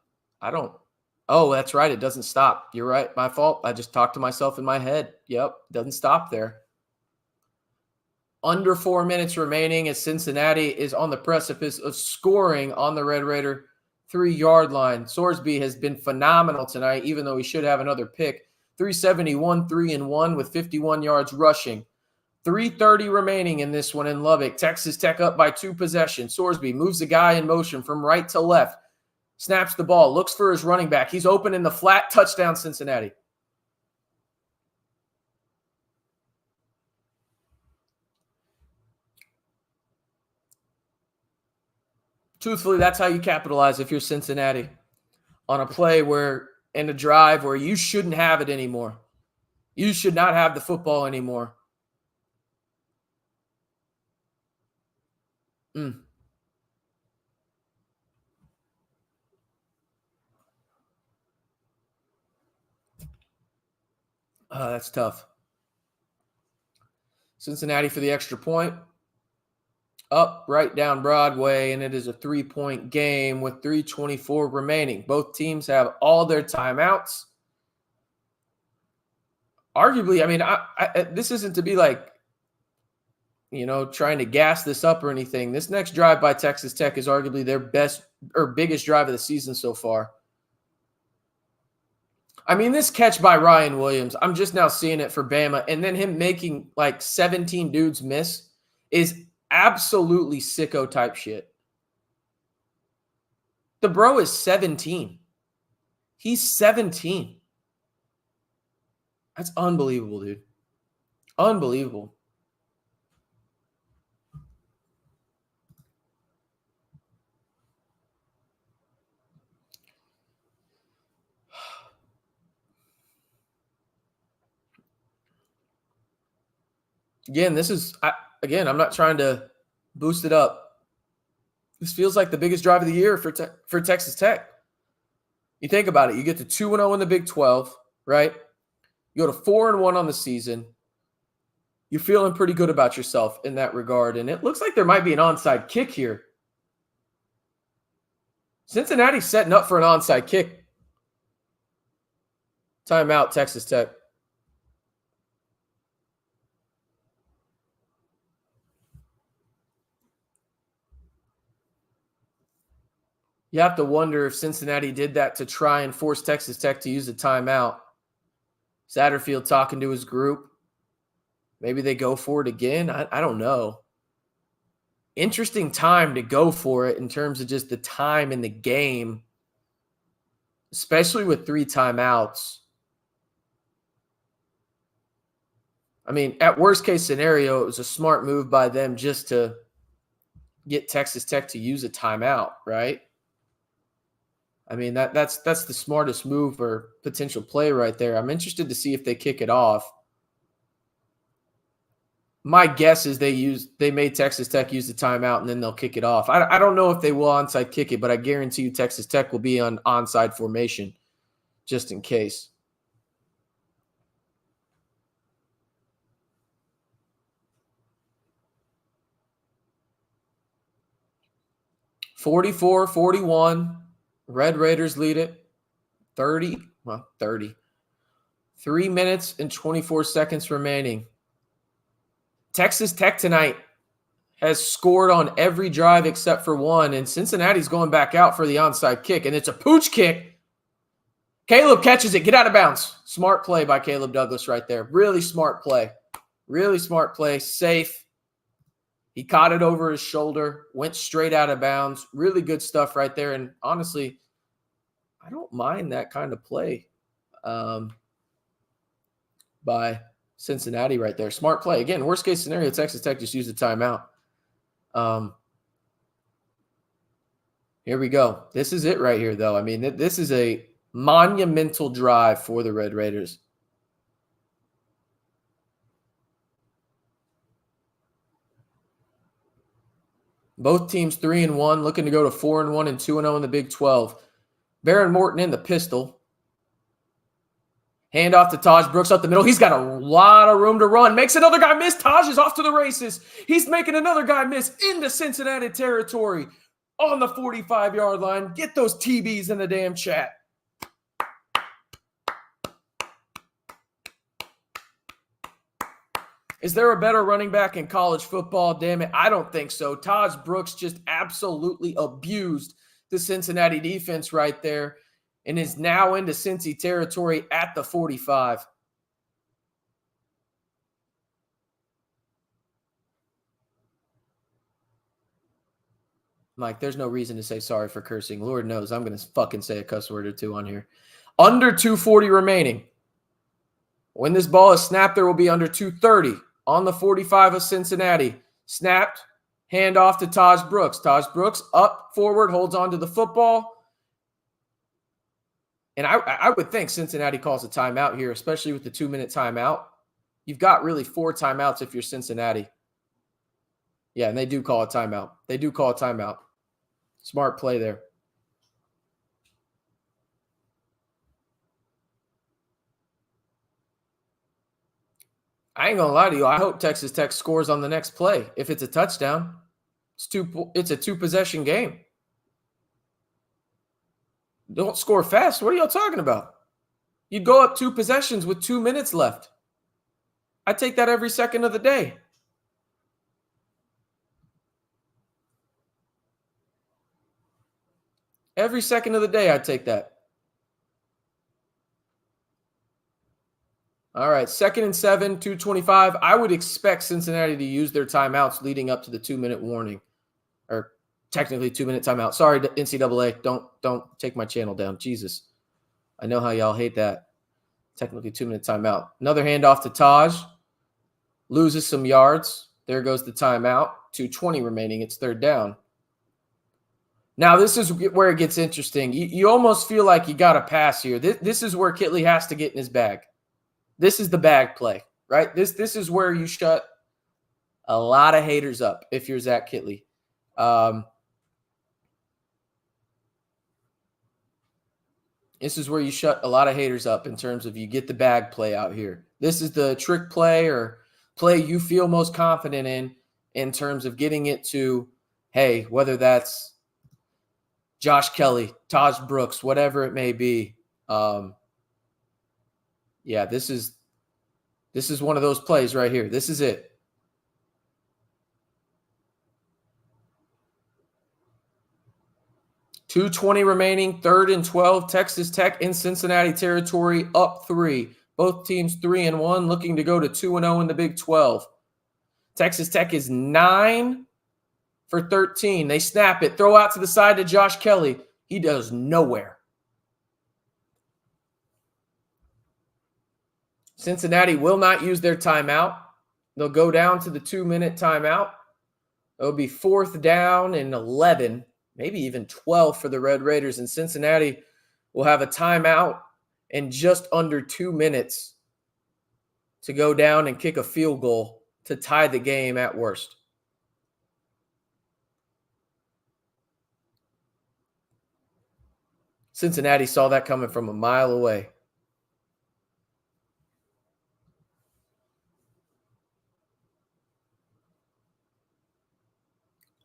S1: Oh, that's right. It doesn't stop. You're right. My fault. I just talked to myself in my head. Yep. Doesn't stop there. Under 4 minutes remaining as Cincinnati is on the precipice of scoring on the Red Raider 3-yard line. Sorsby has been phenomenal tonight, even though he should have another pick. 371, 3-1 with 51 yards rushing. 3:30 remaining in this one in Lubbock. Texas Tech up by 2 possessions. Sorsby moves the guy in motion from right to left. Snaps the ball. Looks for his running back. He's open in the flat. Touchdown, Cincinnati. Truthfully, that's how you capitalize if you're Cincinnati. On a play where, in a drive where you shouldn't have it anymore. You should not have the football anymore. Oh, that's tough. Cincinnati for the extra point. Up, right down Broadway, and it is a 3-point game with 3:24 remaining. Both teams have all their timeouts. Arguably, I mean, this isn't to be like, trying to gas this up or anything. This next drive by Texas Tech is arguably their best or biggest drive of the season so far. I mean, this catch by Ryan Williams, I'm just now seeing it for Bama, and then him making like 17 dudes miss is absolutely sicko type shit. The bro is 17. He's 17. That's unbelievable, dude. Unbelievable. Again, I'm not trying to boost it up. This feels like the biggest drive of the year for Texas Tech. You think about it. You get to 2-0 in the Big 12, right? You go to 4-1 on the season. You're feeling pretty good about yourself in that regard. And it looks like there might be an onside kick here. Cincinnati's setting up for an onside kick. Timeout, Texas Tech. You have to wonder if Cincinnati did that to try and force Texas Tech to use a timeout. Satterfield talking to his group. Maybe they go for it again. I don't know. Interesting time to go for it in terms of just the time in the game, especially with 3 timeouts. I mean, at worst case scenario, it was a smart move by them just to get Texas Tech to use a timeout, right? I mean, that's the smartest move or potential play right there. I'm interested to see if they kick it off. My guess is they made Texas Tech use the timeout and then they'll kick it off. I don't know if they will onside kick it, but I guarantee you Texas Tech will be on onside formation just in case. (44-41). Red Raiders lead it. 30. 3 minutes and 24 seconds remaining. Texas Tech tonight has scored on every drive except for one, and Cincinnati's going back out for the onside kick, and it's a pooch kick. Caleb catches it. Get out of bounds. Smart play by Caleb Douglas right there. Really smart play. Really smart play. Safe. He caught it over his shoulder, went straight out of bounds. Really good stuff right there. And honestly, I don't mind that kind of play by Cincinnati right there. Smart play. Again, worst case scenario, Texas Tech just used a timeout. Here we go. This is it right here, though. I mean, this is a monumental drive for the Red Raiders. Both teams 3-1, looking to go to 4-1 and 2-0 in the Big 12. Baron Morton in the pistol. Hand off to Taj Brooks up the middle. He's got a lot of room to run. Makes another guy miss. Taj is off to the races. He's making another guy miss into Cincinnati territory on the 45-yard line. Get those TBs in the damn chat. Is there a better running back in college football? Damn it, I don't think so. Taj Brooks just absolutely abused the Cincinnati defense right there and is now into Cincy territory at the 45. Mike, there's no reason to say sorry for cursing. Lord knows I'm going to fucking say a cuss word or two on here. Under 2:40 remaining. When this ball is snapped, there will be under 2:30 on the 45 of Cincinnati. Snapped, hand off to Taj Brooks. Taj Brooks up, forward, holds on to the football. And I would think Cincinnati calls a timeout here, especially with the 2-minute timeout. You've got really 4 timeouts if you're Cincinnati. Yeah, and they do call a timeout. They do call a timeout. Smart play there. I ain't going to lie to you. I hope Texas Tech scores on the next play. If it's a touchdown, it's a 2-possession game. Don't score fast. What are y'all talking about? You'd go up 2 possessions with 2 minutes left. I take that every second of the day. Every second of the day, I take that. All right, 2nd and 7, 2:25. I would expect Cincinnati to use their timeouts leading up to the 2-minute warning, or technically 2-minute timeout. Sorry, NCAA, don't take my channel down. Jesus, I know how y'all hate that. Technically 2-minute timeout. Another handoff to Taj. Loses some yards. There goes the timeout. 2:20 remaining. It's 3rd down. Now, this is where it gets interesting. You almost feel like you got a pass here. This is where Kitley has to get in his bag. This is the bag play, right? This is where you shut a lot of haters up if you're Zach Kitley. This is where you shut a lot of haters up in terms of you get the bag play out here. This is the trick play or play you feel most confident in terms of getting it to, hey, whether that's Josh Kelly, Taj Brooks, whatever it may be. Yeah, this is one of those plays right here. This is it. 2:20 remaining, 3rd and 12. Texas Tech in Cincinnati territory, up 3. Both teams 3-1, looking to go to 2-0 in the Big 12. Texas Tech is 9 for 13. They snap it, throw out to the side to Josh Kelly. He does nowhere. Cincinnati will not use their timeout. They'll go down to the 2-minute timeout. It'll be 4th down and 11, maybe even 12 for the Red Raiders. And Cincinnati will have a timeout in just under 2 minutes to go down and kick a field goal to tie the game at worst. Cincinnati saw that coming from a mile away.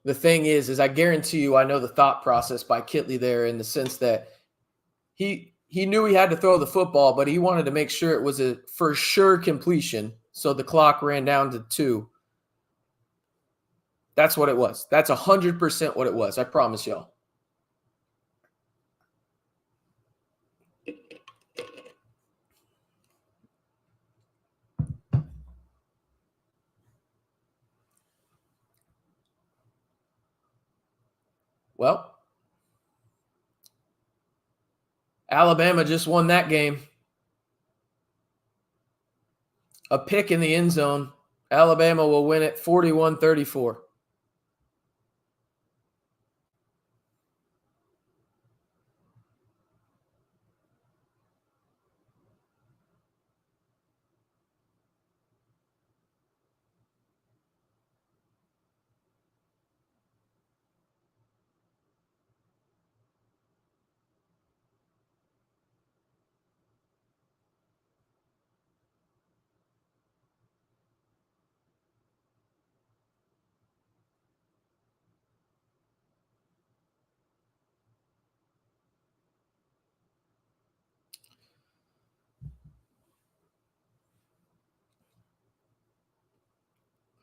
S1: The thing is I guarantee you I know the thought process by Kitley there, in the sense that he knew he had to throw the football, but he wanted to make sure it was a for sure completion, so the clock ran down to 2. That's what it was. That's 100% what it was. I promise y'all. Well, Alabama just won that game. A pick in the end zone. Alabama will win it 41-34.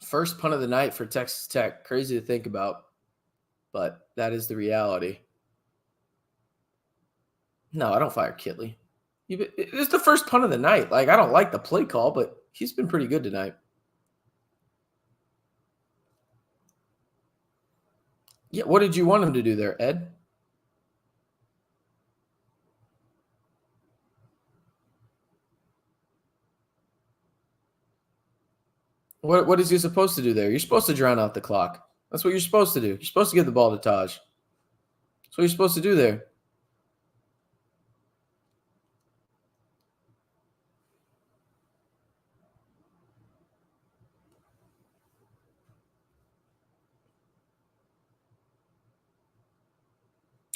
S1: First punt of the night for Texas Tech. Crazy to think about, but that is the reality. No, I don't fire Kitley. It's the first punt of the night. Like, I don't like the play call, but he's been pretty good tonight. Yeah, what did you want him to do there, Ed? What is he supposed to do there? You're supposed to drown out the clock. That's what you're supposed to do. You're supposed to give the ball to Taj. That's what you're supposed to do there.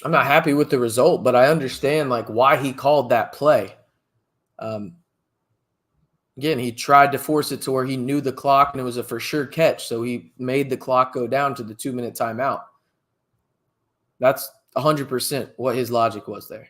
S1: I'm not happy with the result, but I understand like why he called that play. Again, he tried to force it to where he knew the clock and it was a for sure catch, so he made the clock go down to the 2-minute timeout. That's 100% what his logic was there.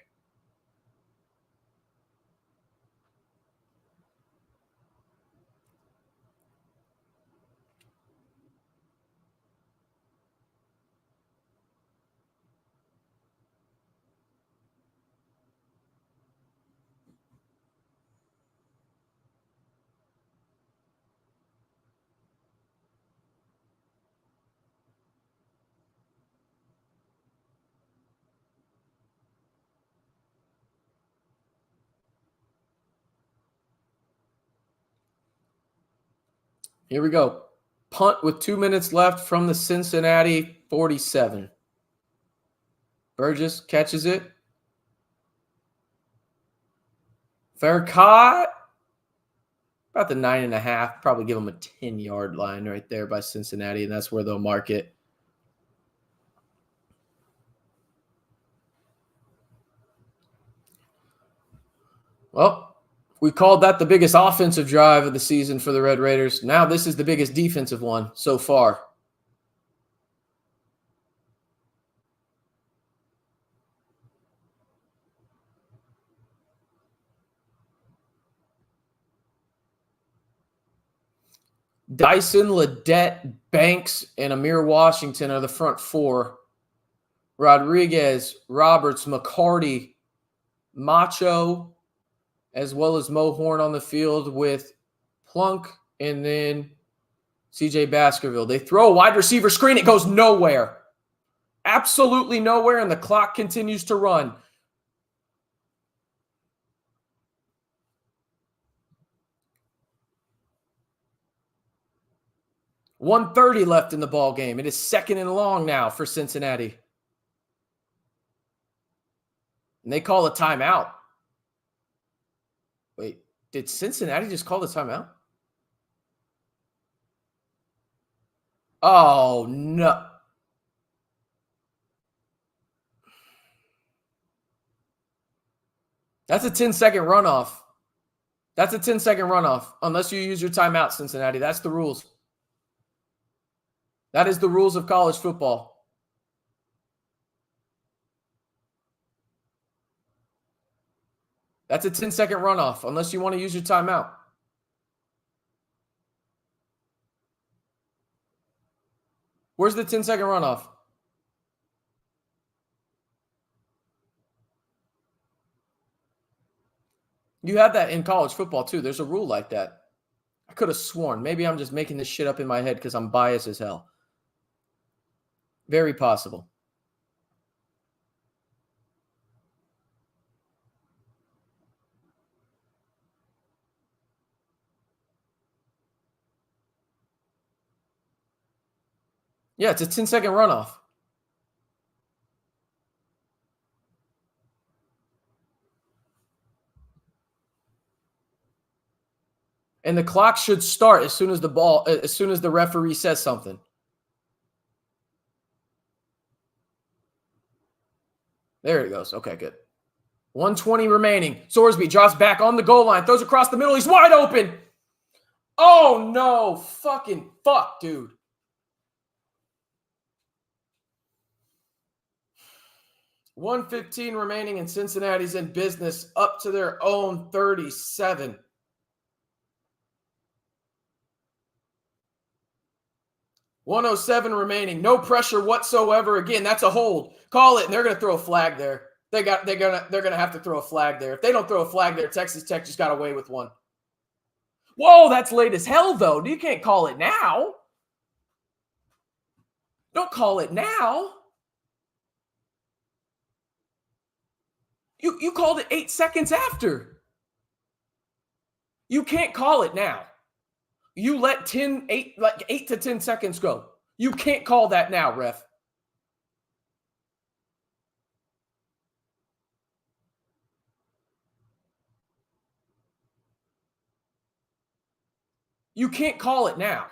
S1: Here we go. Punt with 2 minutes left from the Cincinnati 47. Burgess catches it. Fair caught. About the 9.5. Probably give them a 10-yard line right there by Cincinnati, and that's where they'll mark it. Well, we called that the biggest offensive drive of the season for the Red Raiders. Now this is the biggest defensive one so far. Dyson, Ledette, Banks, and Amir Washington are the front 4. Rodriguez, Roberts, McCarty, Macho, as well as Mo Horn on the field with Plunk and then CJ Baskerville. They throw a wide receiver screen. It goes nowhere. Absolutely nowhere, and the clock continues to run. .130 left in the ball game. It is 2nd and long now for Cincinnati. And they call a timeout. Wait, did Cincinnati just call the timeout? Oh, no. That's a 10-second runoff. That's a 10-second runoff, unless you use your timeout, Cincinnati. That's the rules. That is the rules of college football. That's a 10-second runoff, unless you want to use your timeout. Where's the 10-second runoff? You have that in college football, too. There's a rule like that. I could have sworn. Maybe I'm just making this shit up in my head because I'm biased as hell. Very possible. Yeah, it's a 10-second runoff. And the clock should start as soon as the referee says something. There it goes. Okay, good. 1:20 remaining. Sorsby drops back on the goal line, throws across the middle. He's wide open. Oh, no. Fucking fuck, dude. .115 remaining, and Cincinnati's in business up to their own 37. .107 remaining. No pressure whatsoever. Again, that's a hold. Call it, and they're going to throw a flag there. They're gonna have to throw a flag there. If they don't throw a flag there, Texas Tech just got away with one. Whoa, that's late as hell, though. You can't call it now. Don't call it now. You called it 8 seconds after. You can't call it now. You let 8 to 10 seconds go. You can't call that now, ref. You can't call it now.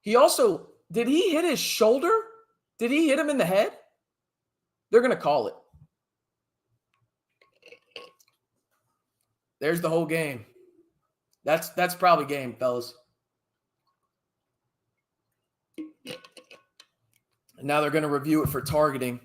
S1: He also, did he hit his shoulder? Did he hit him in the head? They're going to call it. There's the whole game. That's probably game, fellas. And now they're going to review it for targeting.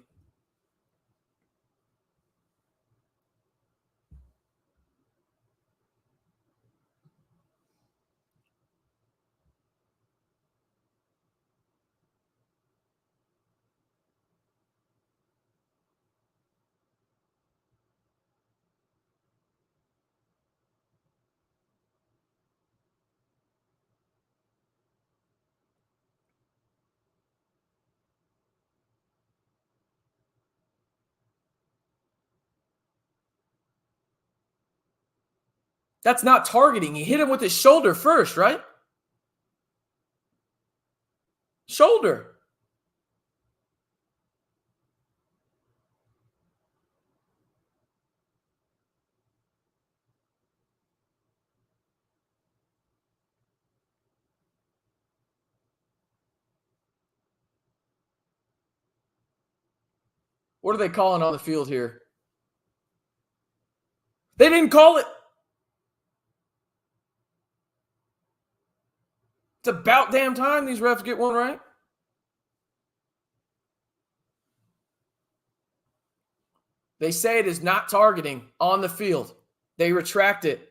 S1: That's not targeting. He hit him with his shoulder first, right? Shoulder. What are they calling on the field here? They didn't call it. It's about damn time these refs get one right. They say it is not targeting on the field. They retract it.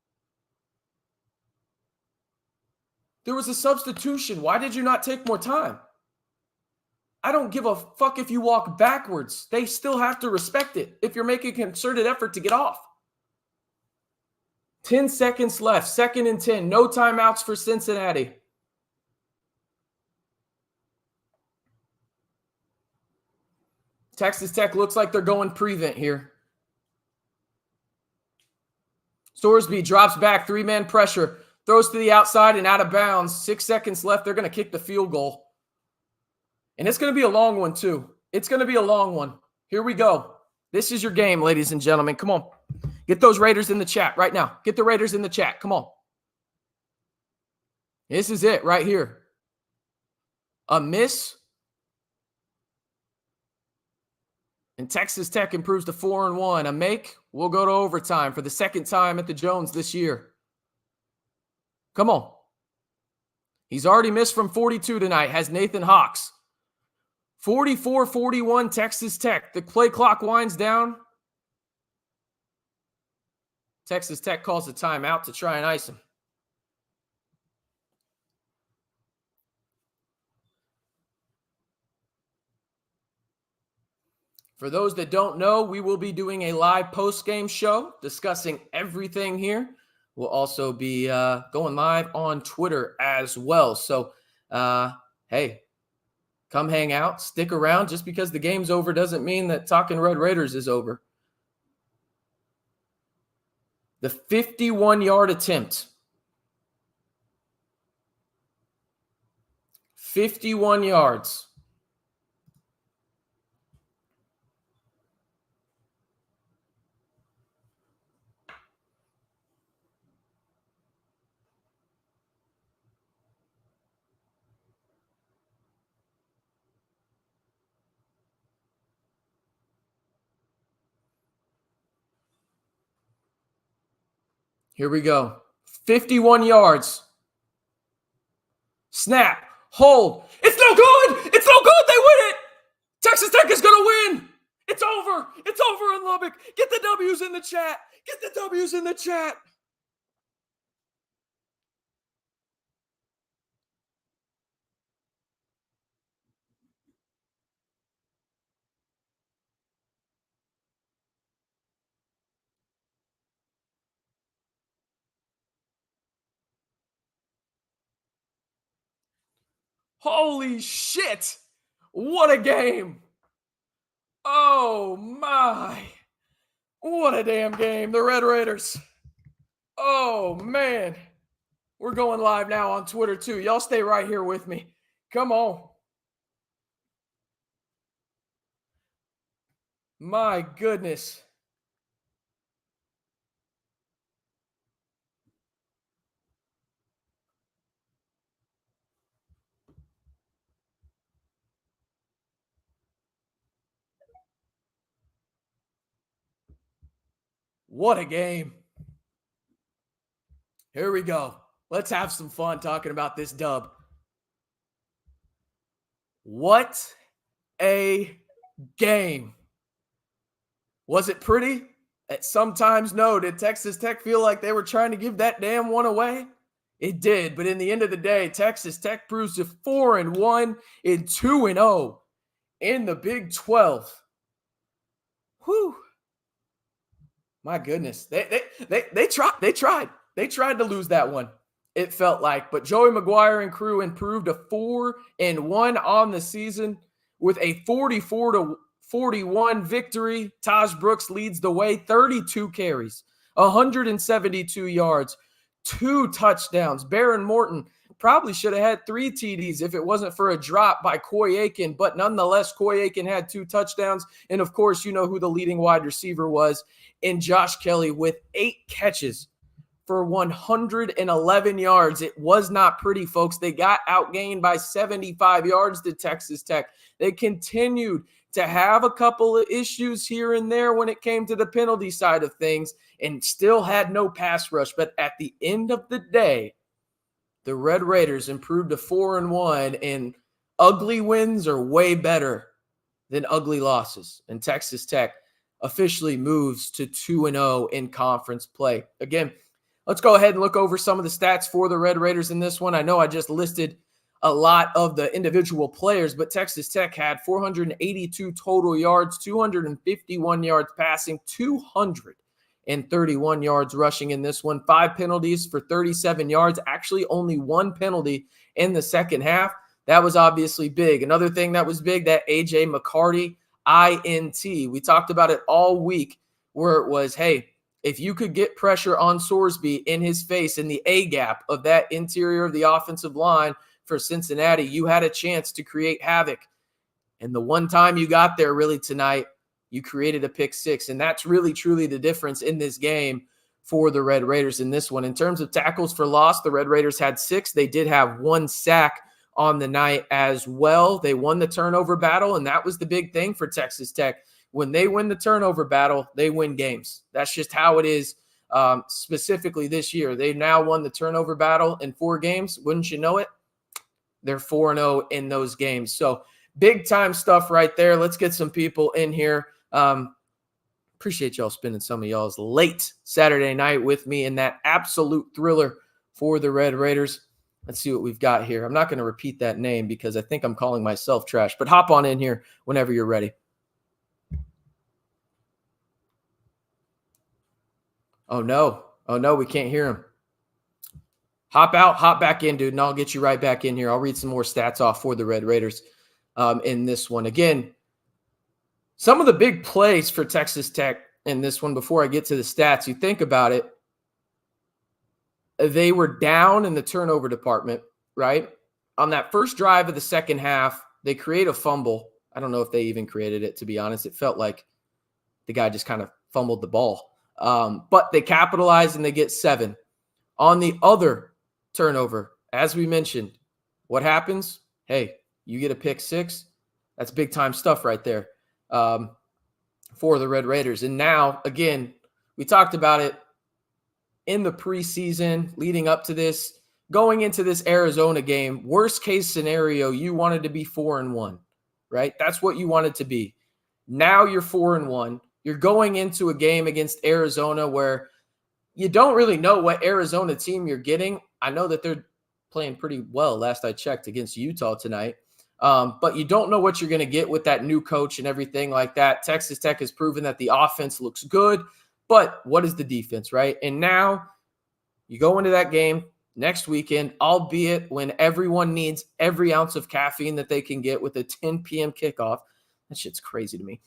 S1: There was a substitution. Why did you not take more time? I don't give a fuck if you walk backwards. They still have to respect it if you're making a concerted effort to get off. 10 seconds left, 2nd and 10. No timeouts for Cincinnati. Texas Tech looks like they're going prevent here. Sorsby drops back, 3-man pressure, throws to the outside and out of bounds. 6 seconds left. They're going to kick the field goal. And it's going to be a long one, too. It's going to be a long one. Here we go. This is your game, ladies and gentlemen. Come on. Get those Raiders in the chat right now. Get the Raiders in the chat. Come on. This is it right here. A miss. And Texas Tech improves to 4-1. A make. We'll go to overtime for the 2nd time at the Jones this year. Come on. He's already missed from 42 tonight. Has Nathan Hawks. 44-41 Texas Tech. The play clock winds down. Texas Tech calls a timeout to try and ice him. For those that don't know, we will be doing a live post-game show discussing everything here. We'll also be going live on Twitter as well. So, hey, come hang out, stick around. Just because the game's over doesn't mean that Talking Red Raiders is over. The 51-yard attempt. 51 yards. Here we go. 51 yards. Snap. Hold. It's no good. It's no good. They win it. Texas Tech is going to win. It's over. It's over in Lubbock. Get the W's in the chat. Get the W's in the chat. Holy shit. What a game. Oh, my. What a damn game. The Red Raiders. Oh, man. We're going live now on Twitter, too. Y'all stay right here with me. Come on. My goodness. What a game. Here we go. Let's have some fun talking about this dub. What a game. Was it pretty? At sometimes, no. Did Texas Tech feel like they were trying to give that damn one away? It did, but in the end of the day, Texas Tech proves to 4-1 and 2-0 in the Big 12. Whew. My goodness. They tried. They tried to lose that one, it felt like. But Joey McGuire and crew improved to 4-1 on the season with a 44-41 victory. Taj Brooks leads the way, 32 carries, 172 yards, 2 touchdowns. Baron Morton probably should have had 3 TDs if it wasn't for a drop by Coy Aiken. But nonetheless, Coy Aiken had 2 touchdowns. And, of course, you know who the leading wide receiver was in Josh Kelly with 8 catches for 111 yards. It was not pretty, folks. They got outgained by 75 yards to Texas Tech. They continued to have a couple of issues here and there when it came to the penalty side of things and still had no pass rush. But at the end of the day, the Red Raiders improved to 4-1, and ugly wins are way better than ugly losses. And Texas Tech officially moves to 2-0 in conference play. Again, let's go ahead and look over some of the stats for the Red Raiders in this one. I know I just listed a lot of the individual players, but Texas Tech had 482 total yards, 251 yards passing, 231 yards rushing in this one. 5 penalties for 37 yards. Actually, only 1 penalty in the second half. That was obviously big. Another thing that was big, that A.J. McCarty INT. We talked about it all week where it was, hey, if you could get pressure on Sorsby in his face in the A gap of that interior of the offensive line for Cincinnati, you had a chance to create havoc. And the one time you got there really tonight, you created a pick six. And that's really, truly the difference in this game for the Red Raiders in this one. In terms of tackles for loss, the Red Raiders had 6. They did have 1 sack on the night as well. They won the turnover battle, and that was the big thing for Texas Tech. When they win the turnover battle, they win games. That's just how it is, specifically this year. They've now won the turnover battle in 4 games. Wouldn't you know it? They're 4-0 in those games. So big-time stuff right there. Let's get some people in here. Appreciate y'all spending some of y'all's late Saturday night with me in that absolute thriller for the Red Raiders. Let's see what we've got here. I'm not going to repeat that name because I think I'm calling myself trash, but hop on in here whenever you're ready. Oh, no, we can't hear him. Hop out, hop back in, dude, and I'll get you right back in here. I'll read some more stats off for the Red Raiders in this one. Again, some of the big plays for Texas Tech in this one, before I get to the stats, you think about it, they were down in the turnover department, right? On that first drive of the second half, they create a fumble. I don't know if they even created it, to be honest. It felt like the guy just kind of fumbled the ball. But they capitalize and they get 7. On the other turnover, as we mentioned, what happens? Hey, you get a pick 6. That's big-time stuff right there for the Red Raiders. And now, again, we talked about it in the preseason leading up to this, going into this Arizona game. Worst case scenario, you wanted to be 4-1, right? That's what you wanted to be. Now you're 4-1. You're going into a game against Arizona where you don't really know what Arizona team you're getting. I know that they're playing pretty well last I checked against Utah tonight. But you don't know what you're going to get with that new coach and everything like that. Texas Tech has proven that the offense looks good, but what is the defense, right? And now you go into that game next weekend, albeit when everyone needs every ounce of caffeine that they can get with a 10 p.m. kickoff. That shit's crazy to me.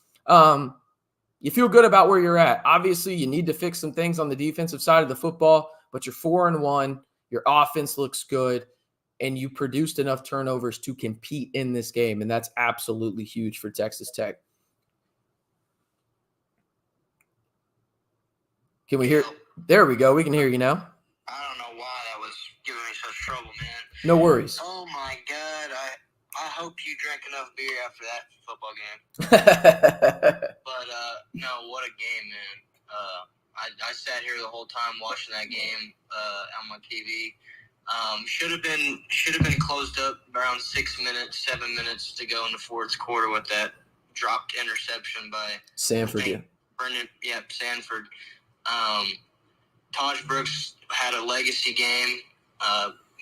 S1: You feel good about where you're at. Obviously, you need to fix some things on the defensive side of the football, but you're 4-1. Your offense looks good, and you produced enough turnovers to compete in this game, and that's absolutely huge for Texas Tech. Can we hear? There we go. We can hear you now.
S2: I don't know why that was giving me such trouble, man.
S1: No worries.
S2: Oh, my God. I hope you drank enough beer after that football game. But, no, what a game, man. I sat here the whole time watching that game on my TV. Should have been closed up around 7 minutes to go in the fourth quarter with that dropped interception by
S1: Sanford.
S2: Sanford. Taj Brooks had a legacy game,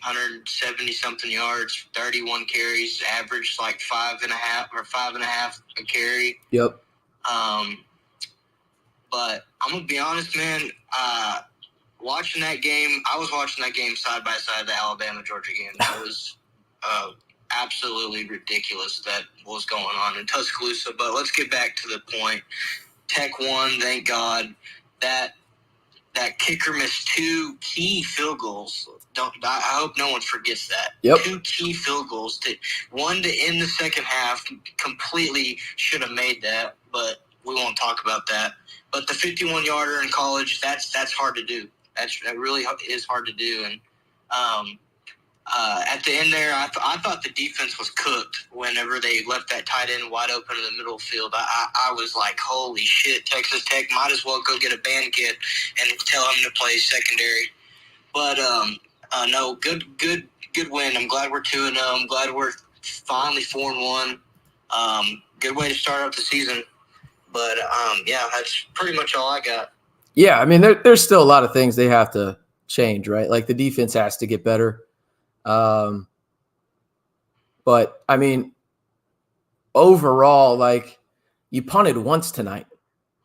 S2: 170-something yards, 31 carries, averaged like 5.5 a carry.
S1: Yep.
S2: But I'm going to be honest, man, watching that game, I was watching that game side by side, the Alabama-Georgia game. That was absolutely ridiculous that was going on in Tuscaloosa. But let's get back to the point. Tech won, thank God. That kicker missed 2 key field goals. I hope no one forgets that.
S1: Yep.
S2: 2 key field goals. One to end the second half. Completely should have made that, but we won't talk about that. But the 51-yarder in college, that's hard to do. That really is hard to do. And at the end there, I thought the defense was cooked whenever they left that tight end wide open in the middle field. I was like, holy shit, Texas Tech might as well go get a band kit and tell him to play secondary. But no, good win. I'm glad we're 2-0. I'm glad we're finally 4-1. Good way to start out the season. But yeah, that's pretty much all I got.
S1: Yeah, I mean, there's still a lot of things they have to change, right? Like the defense has to get better. But, I mean, overall, like, you punted once tonight.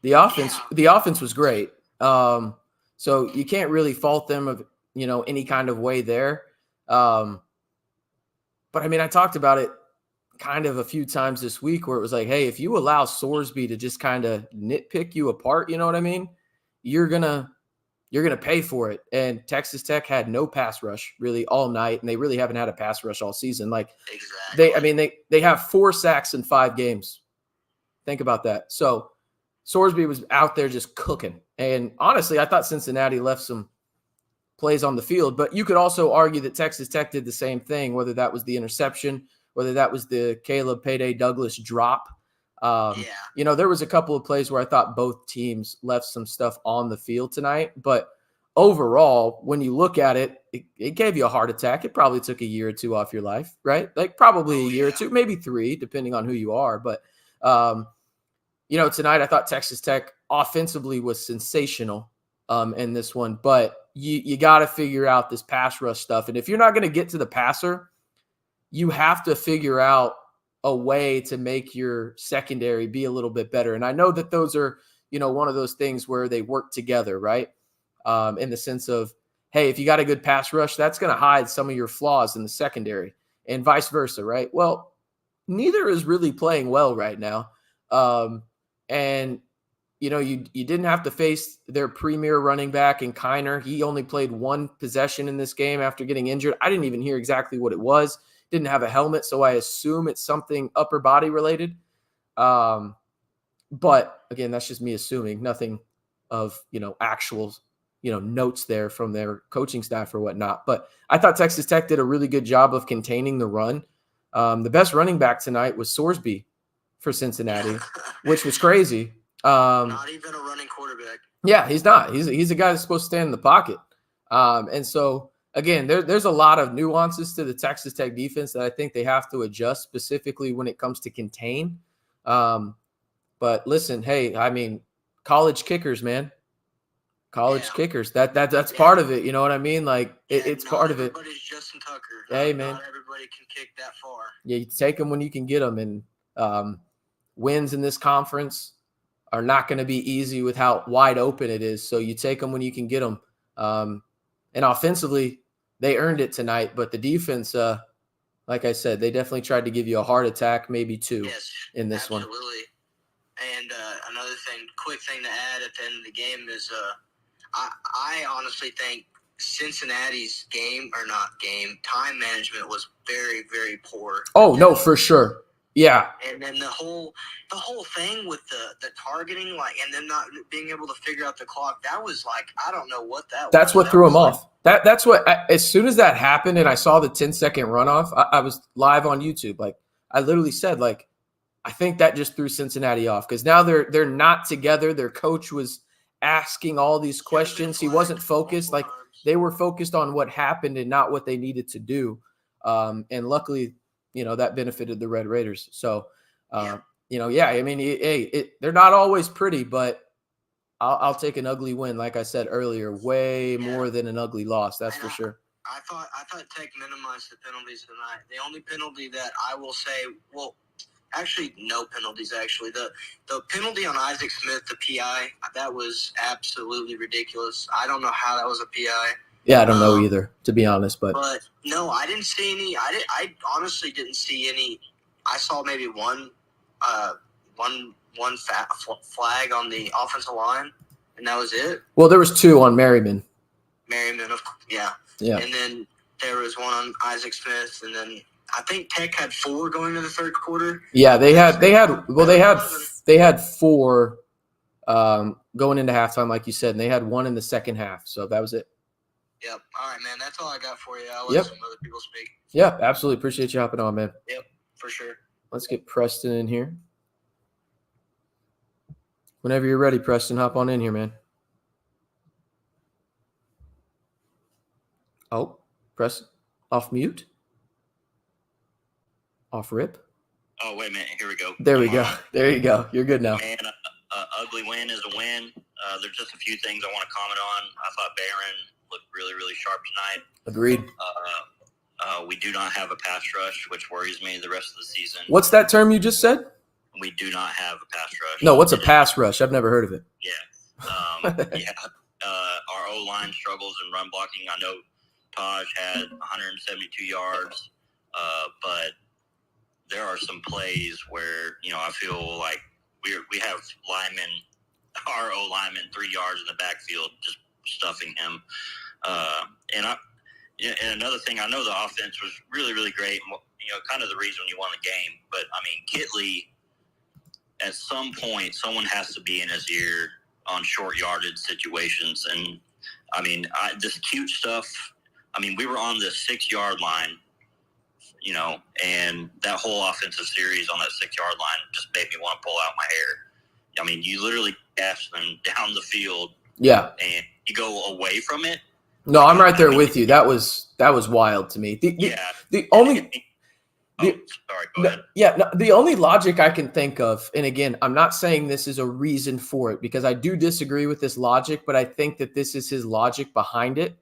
S1: The offense was great. So you can't really fault them of, any kind of way there. But, I mean, I talked about it kind of a few times this week where it was like, hey, if you allow Sorsby to just kind of nitpick you apart, you know what I mean? You're gonna pay for it. And Texas Tech had no pass rush really all night, and they really haven't had a pass rush all season. Like they have 4 sacks in 5 games. Think about that. So Sorsby was out there just cooking. And honestly, I thought Cincinnati left some plays on the field, but you could also argue that Texas Tech did the same thing, whether that was the interception, whether that was the Caleb Payday Douglas drop. There was a couple of plays where I thought both teams left some stuff on the field tonight, but overall, when you look at it, it gave you a heart attack. It probably took a year or 2 off your life, right? Like probably a year or 2, maybe 3, depending on who you are. But, tonight I thought Texas Tech offensively was sensational in this one, but you got to figure out this pass rush stuff. And if you're not going to get to the passer, you have to figure out a way to make your secondary be a little bit better. And I know that those are, one of those things where they work together, right? In the sense of, hey, if you got a good pass rush, that's going to hide some of your flaws in the secondary and vice versa, right? Well, neither is really playing well right now. And you didn't have to face their premier running back in Kiner. He only played 1 possession in this game after getting injured. I didn't even hear exactly what it was. Didn't have a helmet, so I assume it's something upper body related. But again, that's just me assuming. Nothing of, actual, notes there from their coaching staff or whatnot. But I thought Texas Tech did a really good job of containing the run. The best running back tonight was Sorsby for Cincinnati, which was crazy.
S2: Not even a running quarterback.
S1: Yeah, he's not. He's a guy that's supposed to stand in the pocket. And so, again, there's a lot of nuances to the Texas Tech defense that I think they have to adjust, specifically when it comes to contain. But listen, hey, I mean, college kickers, man. College kickers. That's part of it. You know what I mean? Like, it's part of it.
S2: Everybody's Justin Tucker.
S1: Hey, man.
S2: Not everybody can kick that far.
S1: Yeah, you take them when you can get them. And wins in this conference are not going to be easy with how wide open it is. So you take them when you can get them. And offensively, they earned it tonight. But the defense, like I said, they definitely tried to give you a heart attack, maybe 2 in this one.
S2: Absolutely. And another quick thing to add at the end of the game is I honestly think Cincinnati's time management was very, very poor.
S1: Oh, no, for sure. Yeah.
S2: And then the whole thing with the targeting, and then not being able to figure out the clock, that was I don't know what that was.
S1: That's what threw them off. That's what, as soon as that happened and I saw the 10-second runoff, I was live on YouTube. I literally said, I think that just threw Cincinnati off because now they're not together. Their coach was asking all these questions. He wasn't focused. They were focused on what happened and not what they needed to do. And luckily, that benefited the Red Raiders. So, I mean, they're not always pretty, but I'll take an ugly win. Like I said earlier, way more than an ugly loss. That's for sure.
S2: I thought Tech minimized the penalties tonight. The only penalty that I will say, actually, no penalties, actually. The penalty on Isaac Smith, the PI, that was absolutely ridiculous. I don't know how that was a PI.
S1: Yeah, I don't know either, to be honest. But
S2: no, I didn't see any. I honestly didn't see any. I saw maybe one flag on the offensive line, and that was it.
S1: Well, there was 2 on Merriman.
S2: Yeah. And then there was one on Isaac Smith, and then I think Tech had 4 going into the third quarter.
S1: Yeah, they had 4 going into halftime, like you said, and they had 1 in the second half. So that was it.
S2: Yep. All right, man. That's all I got for you. I'll let some other people speak.
S1: Yeah, absolutely. Appreciate you hopping on, man.
S2: Yep, for sure.
S1: Let's get Preston in here. Whenever you're ready, Preston, hop on in here, man. Oh, Preston, off mute? Off rip?
S3: Oh, wait a minute. Here we go.
S1: There we go. There you go. You're good now.
S3: Man, ugly win is a win. There's just a few things I want to comment on. I thought Barron looked really, really sharp tonight.
S1: Agreed.
S3: We do not have a pass rush, which worries me the rest of the season.
S1: What's that term you just said?
S3: We do not have a pass rush.
S1: No, what's a pass rush? I've never heard of it.
S3: Yeah. Our O-line struggles in run blocking. I know Taj had 172 yards, but there are some plays where, I feel like we have our O-lineman 3 yards in the backfield just stuffing him. And another thing, I know the offense was really, really great, kind of the reason you won the game. But, Kitley, at some point, someone has to be in his ear on short yardage situations. And, this cute stuff, we were on the 6-yard line, and that whole offensive series on that 6-yard line just made me want to pull out my hair. You literally dash them down the field. Yeah. And you go away from it.
S1: No, I'm right there with you. That was wild to me. The only logic I can think of, and again, I'm not saying this is a reason for it because I do disagree with this logic, but I think that this is his logic behind it,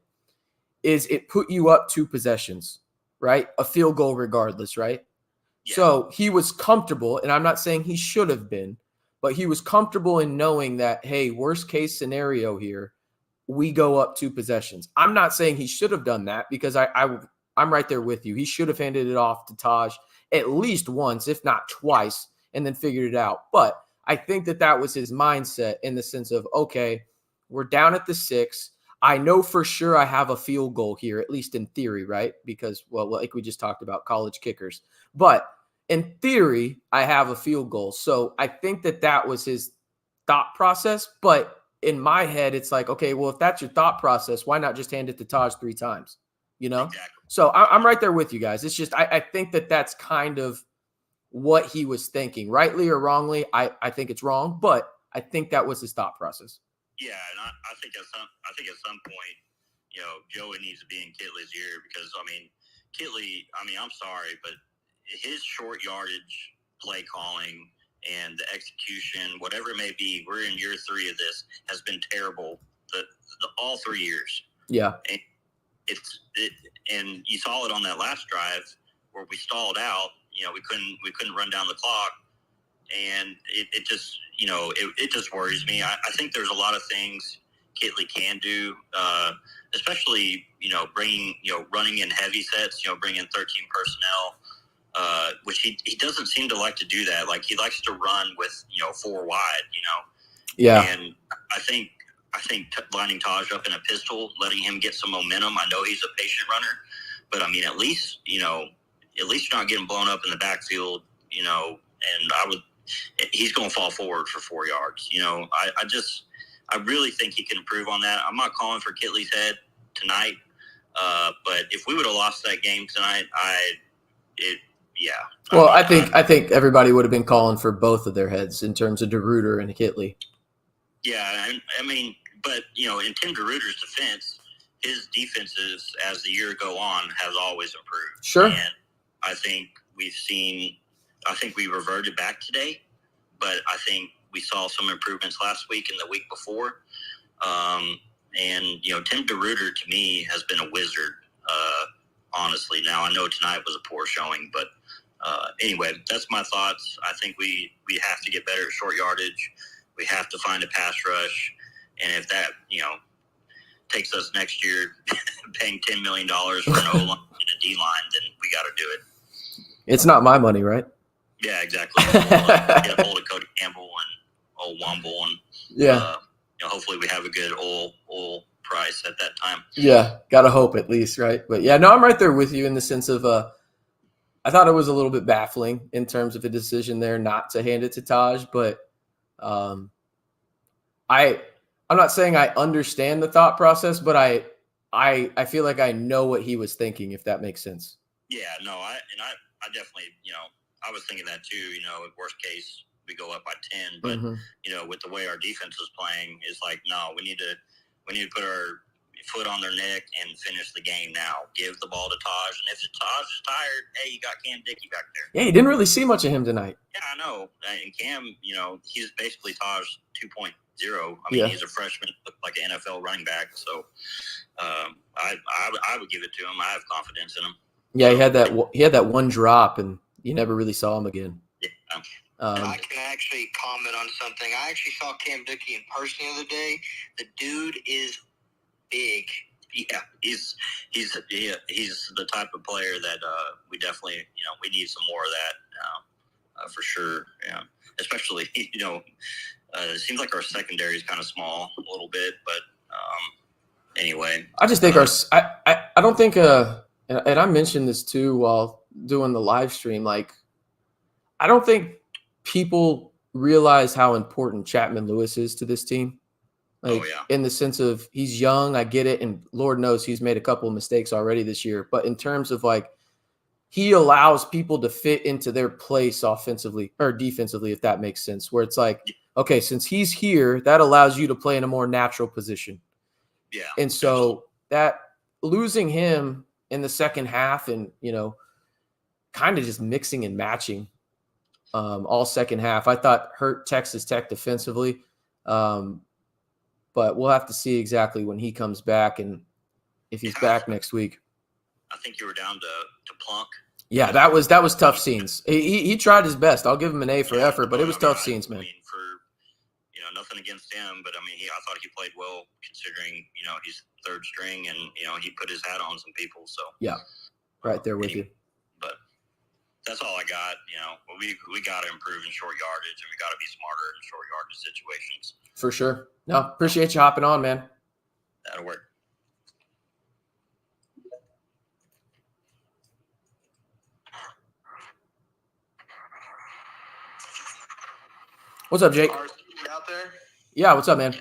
S1: is it put you up 2 possessions, right? A field goal regardless, right? Yeah. So he was comfortable, and I'm not saying he should have been, but he was comfortable in knowing that, hey, worst case scenario here, we go up 2 possessions. I'm not saying he should have done that because I'm right there with you. He should have handed it off to Taj at least once, if not twice, and then figured it out. But I think that was his mindset in the sense of, okay, we're down at the 6. I know for sure I have a field goal here, at least in theory, right? Because, well, like we just talked about, college kickers. But in theory, I have a field goal. So I think that was his thought process. But in my head, it's like, okay, well, if that's your thought process, why not just hand it to Taj 3 times? Exactly. So I'm right there with you guys. It's just I think that's kind of what he was thinking, rightly or wrongly. I think it's wrong, but I think that was his thought process.
S3: Yeah, and I think at some point, Joey needs to be in Kitley's ear because Kitley. I'm sorry, but his short yardage play calling and the execution, whatever it may be, we're in year 3 of this, has been terrible all 3 years. Yeah. And and you saw it on that last drive where we stalled out. We couldn't run down the clock, and it just it just worries me. I think there's a lot of things Kitley can do, especially running in heavy sets, bringing 13 personnel. Which he doesn't seem to like to do that. Like he likes to run with 4 wide, Yeah. And I think lining Taj up in a pistol, letting him get some momentum. I know he's a patient runner, but at least you're not getting blown up in the backfield, and he's going to fall forward for 4 yards. I really think he can improve on that. I'm not calling for Kitley's head tonight, but if we would have lost that game tonight, yeah.
S1: Well, I think everybody would have been calling for both of their heads in terms of DeRuyter and Kitley.
S3: Yeah, but in Tim DeRuyter's defense, his defenses as the year go on has always improved.
S1: Sure.
S3: And I think we reverted back today, but I think we saw some improvements last week and the week before. And Tim DeRuyter to me has been a wizard. Honestly, now I know tonight was a poor showing, but anyway, that's my thoughts. I think we have to get better at short yardage. We have to find a pass rush, and if that takes us next year paying $10 million for an O-line and a D-line, then we got to do it.
S1: It's not my money, right?
S3: Yeah, exactly. Get a hold of Cody Campbell and old Womble, and
S1: yeah,
S3: hopefully we have a good oil price at that time.
S1: Yeah, gotta hope at least, right? But yeah, no, I'm right there with you in the sense of I thought it was a little bit baffling in terms of the decision there not to hand it to Taj, but I'm not saying I understand the thought process, but I feel like I know what he was thinking, if that makes sense.
S3: Yeah, no, I definitely, I was thinking that too. Worst case we go up by 10, but with the way our defense is playing, it's like no, we need to put our foot on their neck and finish the game now. Give the ball to Taj, and if Taj is tired, hey, you got Cam Dickey back there.
S1: Yeah, you didn't really see much of him tonight.
S3: Yeah, I know. And Cam, he's basically Taj 2.0. He's a freshman, looked like an NFL running back. So I would give it to him. I have confidence in him.
S1: Yeah, he had that one drop, and you never really saw him again.
S3: Yeah.
S2: I can actually comment on something. I actually saw Cam Dickey in person the other day. The dude is big.
S3: Yeah, he's the type of player that we definitely, we need some more of that for sure. Yeah, especially, it seems like our secondary is kind of small a little bit, but anyway.
S1: I just think I don't think and I mentioned this too while doing the live stream. Like, I don't think people realize how important Chapman Lewis is to this team. Like, in the sense of he's young, I get it, and Lord knows he's made a couple of mistakes already this year. But in terms of like, he allows people to fit into their place offensively or defensively, if that makes sense. Where it's like, okay, since he's here, that allows you to play in a more natural position.
S3: Yeah.
S1: And so that losing him in the second half and, kind of just mixing and matching all second half, I thought hurt Texas Tech defensively. But we'll have to see exactly when he comes back and if he's back next week.
S3: I think you were down to Plunk.
S1: Yeah, that was tough scenes. He tried his best. I'll give him an A for effort, but it was tough scenes, man.
S3: I mean, for nothing against him, but I mean, I thought he played well considering he's third string and he put his hat on some people. So
S1: yeah, right there with you.
S3: But that's all I got. We got to improve in short yardage, and we got to be smarter in short yardage situations.
S1: For sure. No, appreciate you hopping on, man.
S3: That'll work.
S1: What's up, Jake?
S2: Out there?
S1: Yeah, what's up, man?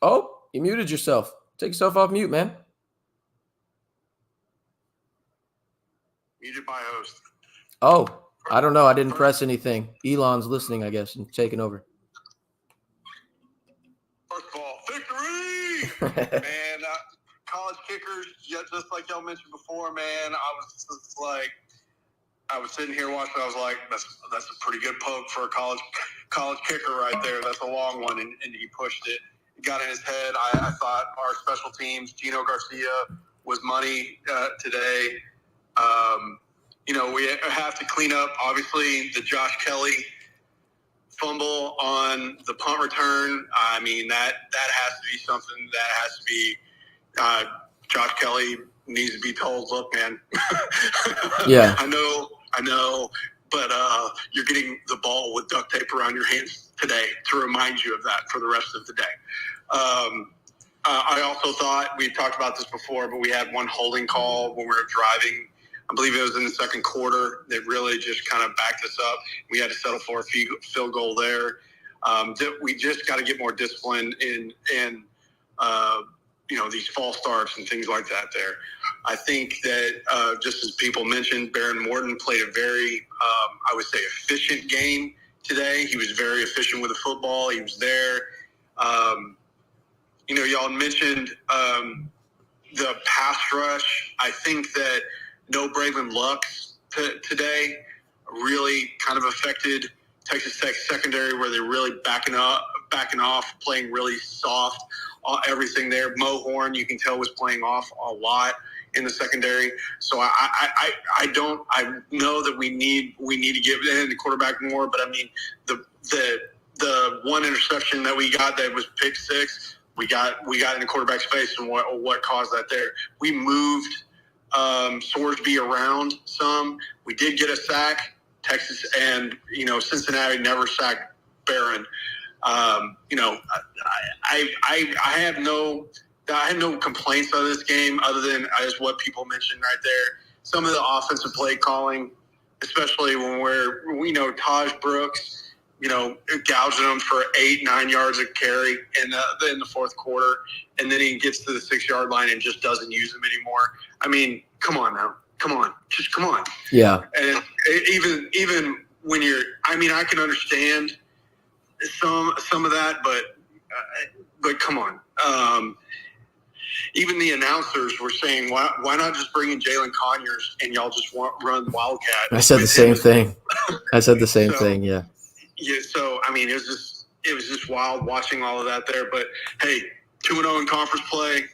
S1: Oh, you muted yourself. Take yourself off mute, man.
S2: Muted by host.
S1: Oh, I don't know. I didn't press anything. Elon's listening, I guess, and taking over.
S4: First of all, victory! Man, college kickers, just like y'all mentioned before, man, I was sitting here watching. I was like, that's a pretty good poke for a college kicker right there. That's a long one, and he pushed it. It got in his head. I thought our special teams, Gino Garcia, was money today. We have to clean up, obviously, the Josh Kelly fumble on the punt return. I mean, that has to be something that has to be Josh Kelly needs to be told, look, man.
S1: Yeah.
S4: I know, but you're getting the ball with duct tape around your hands today to remind you of that for the rest of the day. I also thought, we talked about this before, but we had one holding call when we were driving. I believe it was in the second quarter that really just kind of backed us up. We had to settle for a field goal there. We just got to get more disciplined in these false starts and things like that there. I think that just as people mentioned, Baron Morton played a very, I would say, efficient game today. He was very efficient with the football. He was there. Y'all mentioned the pass rush. I think that no Braylon Lux today really kind of affected Texas Tech secondary, where they're really backing off, playing really soft. Everything there. Mo Horn, you can tell, was playing off a lot in the secondary. So I know that we need to give in the quarterback more. But I mean, the one interception that we got that was pick six, we got in the quarterback's face, and what caused that there. We moved Sorsby around some. We did get a sack. Texas and Cincinnati never sacked Barron. I have no complaints on this game other than as what people mentioned right there. Some of the offensive play calling, especially when we know Taj Brooks, gouging them for 8-9 yards of carry in the fourth quarter, and then he gets to the 6-yard line and just doesn't use them anymore. I mean, come on now. Come on. Just come on.
S1: Yeah.
S4: And even when I can understand some of that, but come on. Even the announcers were saying, why not just bring in Jalen Conyers and y'all just run Wildcat?
S1: I said the same thing. Thing. Yeah.
S4: Yeah. So I mean, it was just wild watching all of that there. But hey, 2-0 in conference play.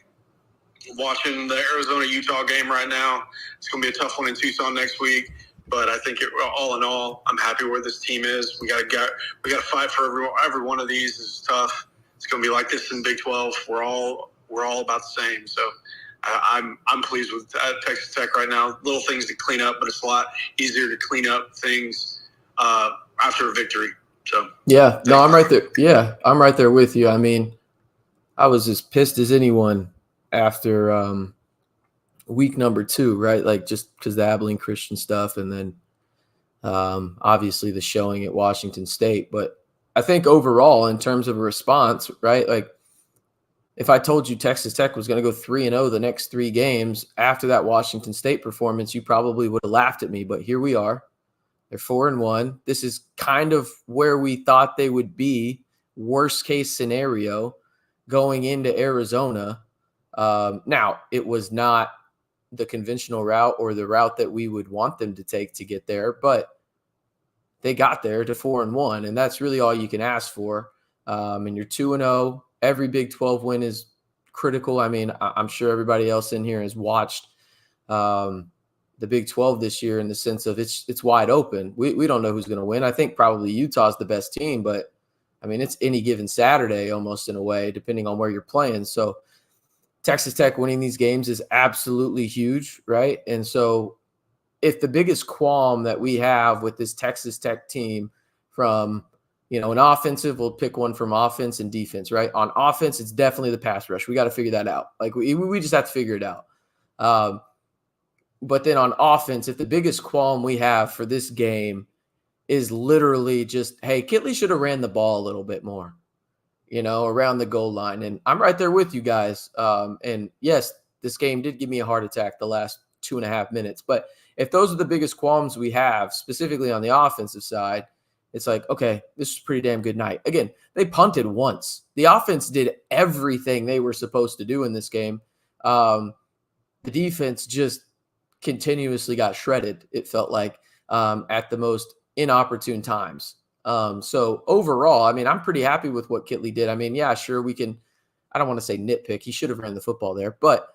S4: watching the Arizona-Utah game right now. It's going to be a tough one in Tucson next week. But I think all in all, I'm happy where this team is. We got to fight for every one of these. This is tough. It's going to be like this in Big 12. We're all about the same. So I'm pleased with Texas Tech right now. Little things to clean up, but it's a lot easier to clean up things after a victory. So
S1: yeah, no, I'm right there. Yeah, I'm right there with you. I mean, I was as pissed as anyone after week number 2, right? Like just because the Abilene Christian stuff, and then obviously the showing at Washington State. But I think overall, in terms of a response, right? Like if I told you Texas Tech was going to go 3-0 the next 3 games after that Washington State performance, you probably would have laughed at me. But here we are. They're 4-1. This is kind of where we thought they would be, worst case scenario, going into Arizona. Now, it was not the conventional route or the route that we would want them to take to get there, but they got there to 4-1, and that's really all you can ask for. And you're 2-0. Every Big 12 win is critical. I mean, I'm sure everybody else in here has watched the Big 12 this year in the sense of it's wide open. We don't know who's going to win. I think probably Utah's the best team, but I mean, it's any given Saturday almost in a way, depending on where you're playing. So Texas Tech winning these games is absolutely huge, right? And so if the biggest qualm that we have with this Texas Tech team from, an offensive, we'll pick one from offense and defense, right? On offense, it's definitely the pass rush. We got to figure that out. Like we just have to figure it out. But then on offense, if the biggest qualm we have for this game is literally just, hey, Kitley should have ran the ball a little bit more, around the goal line. And I'm right there with you guys. And yes, this game did give me a heart attack the last 2.5 minutes. But if those are the biggest qualms we have, specifically on the offensive side, it's like, okay, this is a pretty damn good night. Again, they punted once. The offense did everything they were supposed to do in this game. The defense just continuously got shredded, it felt like, at the most inopportune times. So overall, I mean, I'm pretty happy with what Kitley did. I mean, yeah, sure, we can, I don't want to say nitpick. He should have ran the football there, but,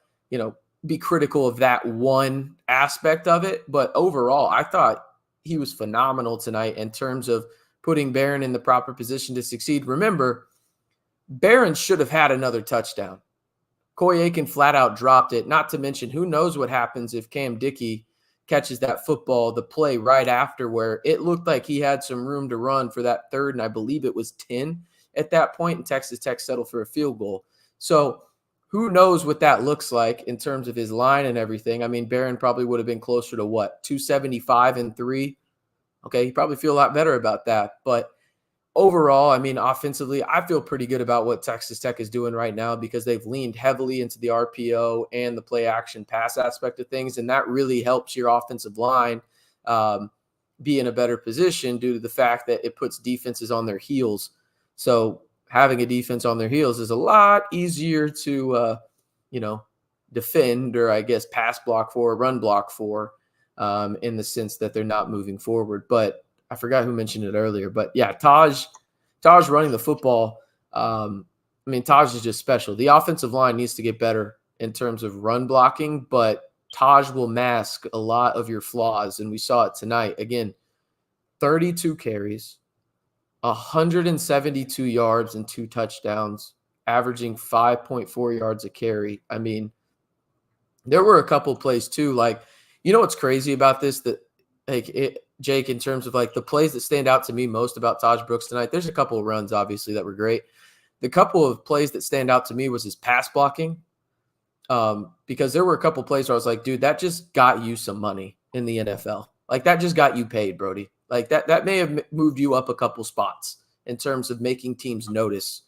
S1: be critical of that one aspect of it. But overall, I thought he was phenomenal tonight in terms of putting Barron in the proper position to succeed. Remember, Barron should have had another touchdown. Coy Aiken flat out dropped it, not to mention who knows what happens if Cam Dickey catches that football, the play right after where it looked like he had some room to run for that third, and I believe it was 10 at that point, and Texas Tech settled for a field goal. So who knows what that looks like in terms of his line and everything. I mean, Barron probably would have been closer to 275 and 3. Okay, you probably feel a lot better about that. But overall, I mean, offensively, I feel pretty good about what Texas Tech is doing right now because they've leaned heavily into the RPO and the play action pass aspect of things, and that really helps your offensive line be in a better position due to the fact that it puts defenses on their heels. So having a defense on their heels is a lot easier to, defend or I guess pass block for, run block for, in the sense that they're not moving forward. But I forgot who mentioned it earlier, but yeah, Taj running the football. Taj is just special. The offensive line needs to get better in terms of run blocking, but Taj will mask a lot of your flaws. And we saw it tonight. Again, 32 carries, 172 yards and 2 touchdowns, averaging 5.4 yards a carry. I mean, there were a couple plays too. Like, what's crazy about this? That Jake, in terms of like the plays that stand out to me most about Taj Brooks tonight, there's a couple of runs obviously that were great. The couple of plays that stand out to me was his pass blocking, because there were a couple of plays where I was like, dude, that just got you some money in the NFL. Like that just got you paid, Brody. Like that may have moved you up a couple spots in terms of making teams notice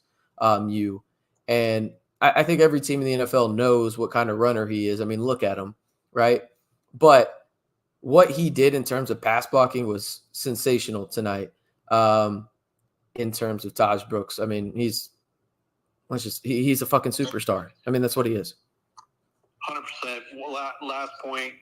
S1: you. And I think every team in the NFL knows what kind of runner he is. I mean, look at him, right? But what he did in terms of pass blocking was sensational tonight. In terms of Taj Brooks, I mean, he's a fucking superstar. I mean, that's what he is.
S4: 100%. Well, last point.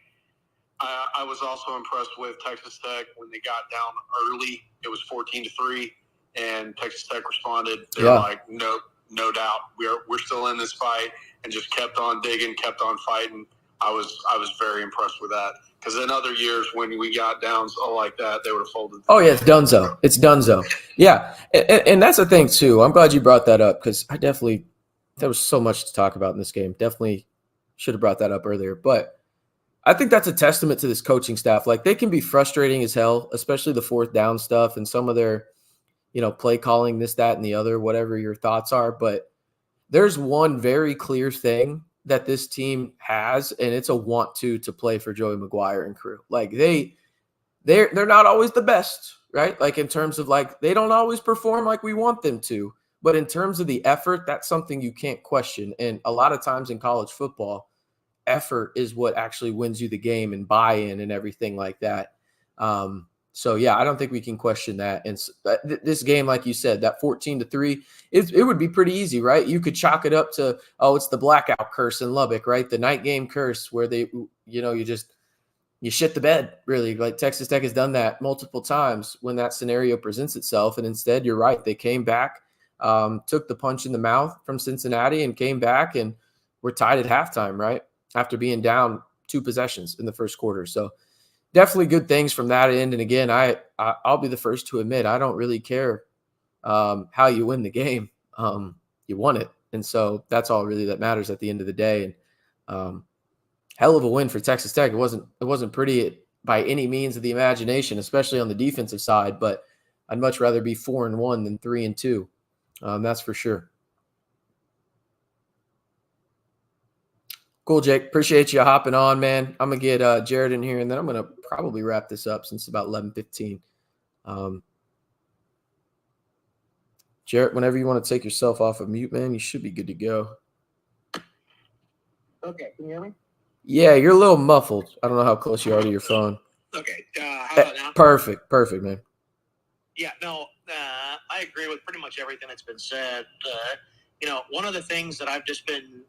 S4: I was also impressed with Texas Tech when they got down early. It was 14-3, and Texas Tech responded. They're like, no doubt, we're still in this fight. and just kept on digging, kept on fighting. I was very impressed with that. Because in other years when we got downs like that, they would have folded.
S1: Oh, yeah, it's donezo. It's donezo. Yeah, and that's the thing, too. I'm glad you brought that up because there was so much to talk about in this game. Definitely should have brought that up earlier. But I think that's a testament to this coaching staff. Like, they can be frustrating as hell, especially the fourth down stuff and some of their, play calling, this, that, and the other, whatever your thoughts are. But there's one very clear thing that this team has, and it's a want to play for Joey Maguire and crew. Like they're not always the best, right? Like in terms of like they don't always perform like we want them to, but in terms of the effort, that's something you can't question. And a lot of times in college football, effort is what actually wins you the game and buy-in and everything like that. So yeah, I don't think we can question that. And this game, like you said, that 14-3, it would be pretty easy, right? You could chalk it up to, it's the blackout curse in Lubbock, right? The night game curse where they, you shit the bed, really. Like Texas Tech has done that multiple times when that scenario presents itself. And instead, you're right. They came back, took the punch in the mouth from Cincinnati and came back and were tied at halftime, right? After being down 2 possessions in the first quarter. So definitely good things from that end. And again, I'll be the first to admit, I don't really care how you win the game. You won it. And so that's all really that matters at the end of the day. And hell of a win for Texas Tech. It wasn't pretty by any means of the imagination, especially on the defensive side, but I'd much rather be 4-1 than 3-2. That's for sure. Cool, Jake. Appreciate you hopping on, man. I'm going to get Jared in here, and then I'm going to probably wrap this up since it's about 11:15. Jared, whenever you want to take yourself off of mute, man, you should be good to go.
S2: Okay, can you hear me?
S1: Yeah, you're a little muffled. I don't know how close you are to your phone.
S2: Okay, how about now?
S1: Perfect, man.
S2: Yeah, no, I agree with pretty much everything that's been said. One of the things that I've just been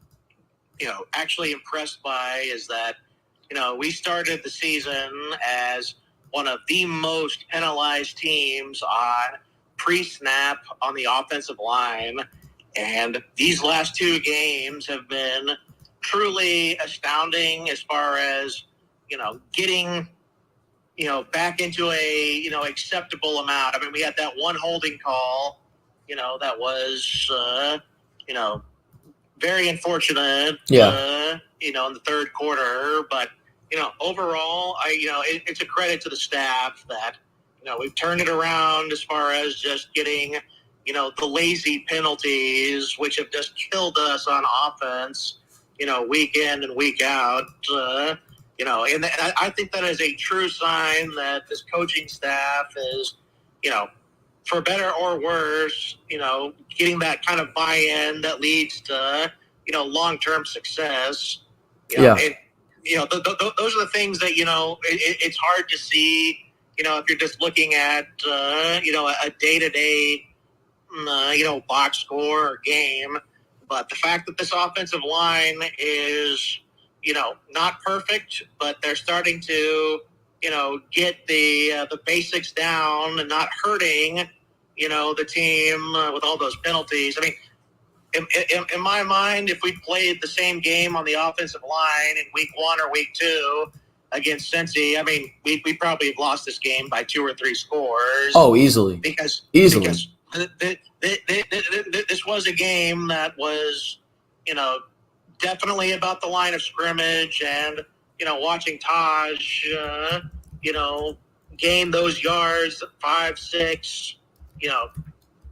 S2: actually impressed by is that, we started the season as one of the most penalized teams on pre-snap on the offensive line. And these last 2 games have been truly astounding as far as, getting, back into a, acceptable amount. I mean, we had that one holding call, that was, very unfortunate, in the third quarter. But, overall, it's a credit to the staff that, we've turned it around as far as just getting, the lazy penalties, which have just killed us on offense, week in and week out. And I think that is a true sign that this coaching staff is, for better or worse, getting that kind of buy-in that leads to, long-term success. And, those are the things that, it's hard to see, if you're just looking at, a day-to-day, box score or game. But the fact that this offensive line is, not perfect, but they're starting to, get the basics down and not hurting, the team with all those penalties. I mean, in my mind, if we played the same game on the offensive line in week 1 or week 2 against Cincy, I mean, we probably have lost this game by 2 or 3 scores.
S1: Oh, easily.
S2: Because this was a game that was, definitely about the line of scrimmage and, watching Taj, gain those yards 5, 6,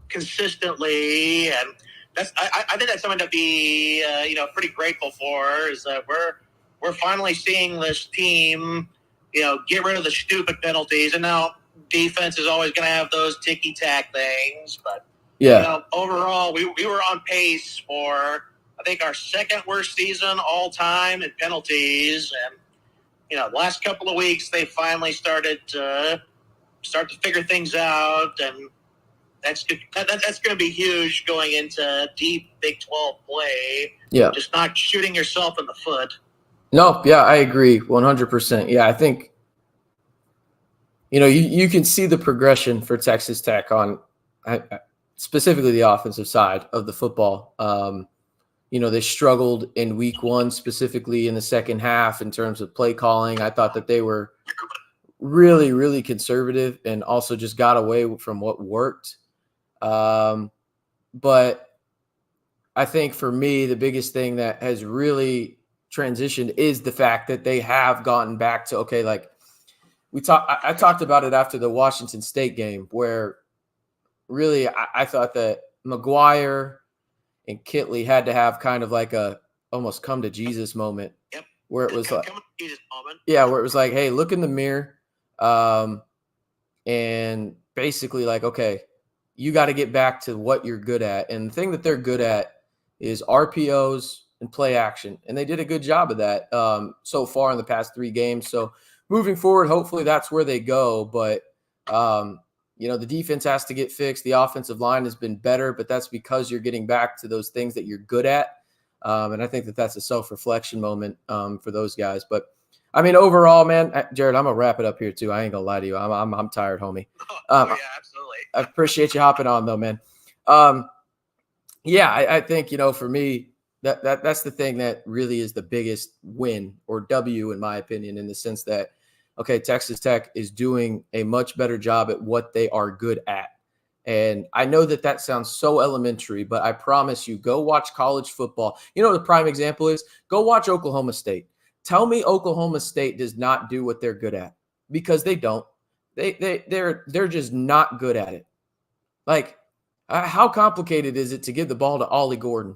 S2: consistently. And I think that's something to be, pretty grateful for, is that we're finally seeing this team, get rid of the stupid penalties. And now defense is always going to have those ticky-tack things. But, overall, we were on pace for, I think, our 2nd worst season all time in penalties. And, the last couple of weeks, they finally started to figure things out. And that's going to be huge going into deep Big 12 play. Yeah. Just not shooting yourself in the foot.
S1: No, yeah, I agree 100%. Yeah, I think, you can see the progression for Texas Tech on specifically the offensive side of the football. they struggled in week 1, specifically in the second half in terms of play calling. I thought that they were really, really conservative and also just got away from what worked. But I think for me, the biggest thing that has really transitioned is the fact that they have gotten back to, okay, like I talked about it after the Washington State game, where really I thought that McGuire and Kitley had to have kind of like a almost come to Jesus moment.
S2: Yep.
S1: Where it was like,
S2: come to Jesus moment.
S1: Yeah, where it was like, hey, look in the mirror, and basically like, okay, you got to get back to what you're good at. And the thing that they're good at is RPOs and play action. And they did a good job of that so far in the past 3 games. So moving forward, hopefully that's where they go. But, the defense has to get fixed. The offensive line has been better, but that's because you're getting back to those things that you're good at. And I think that that's a self-reflection moment for those guys. But, I mean, overall, man, Jared, I'm going to wrap it up here too. I ain't going to lie to you. I'm tired, homie.
S2: Yeah, absolutely.
S1: I appreciate you hopping on though, man. I think, for me, that's the thing that really is the biggest win or W, in my opinion, in the sense that, okay, Texas Tech is doing a much better job at what they are good at. And I know that sounds so elementary, but I promise you, go watch college football. The prime example is go watch Oklahoma State. Tell me Oklahoma State does not do what they're good at, because they don't. They're just not good at it. Like, how complicated is it to give the ball to Ollie Gordon,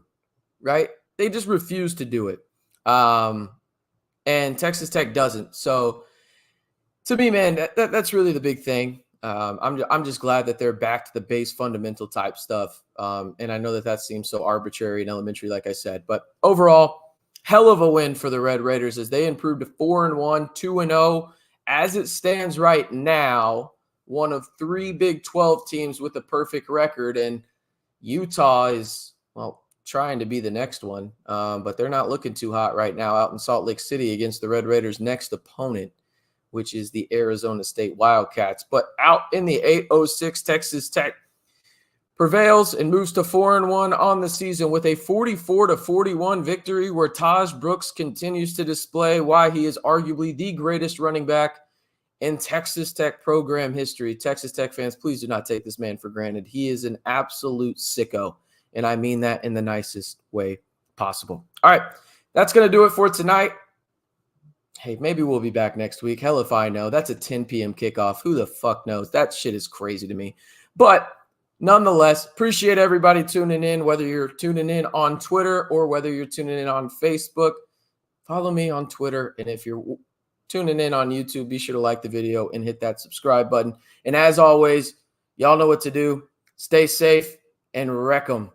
S1: right? They just refuse to do it. And Texas Tech doesn't. So to me, man, that's really the big thing. I'm just glad that they're back to the base fundamental type stuff. And I know that seems so arbitrary and elementary, like I said, but overall, hell of a win for the Red Raiders as they improved to 4-1, 2-0. As it stands right now, one of 3 Big 12 teams with a perfect record, and Utah is, trying to be the next one, but they're not looking too hot right now out in Salt Lake City against the Red Raiders' next opponent, which is the Arizona State Wildcats. But out in the 806, Texas Tech prevails and moves to 4-1 on the season with a 44-41 victory, where Taj Brooks continues to display why he is arguably the greatest running back in Texas Tech program history. Texas Tech fans, please do not take this man for granted. He is an absolute sicko, and I mean that in the nicest way possible. All right, that's going to do it for tonight. Hey, maybe we'll be back next week. Hell if I know. That's a 10 p.m. kickoff. Who the fuck knows? That shit is crazy to me. But nonetheless, appreciate everybody tuning in, whether you're tuning in on Twitter or whether you're tuning in on Facebook. Follow me on Twitter, and if you're tuning in on YouTube, be sure to like the video and hit that subscribe button. And as always, y'all know what to do. Stay safe and wreck 'em.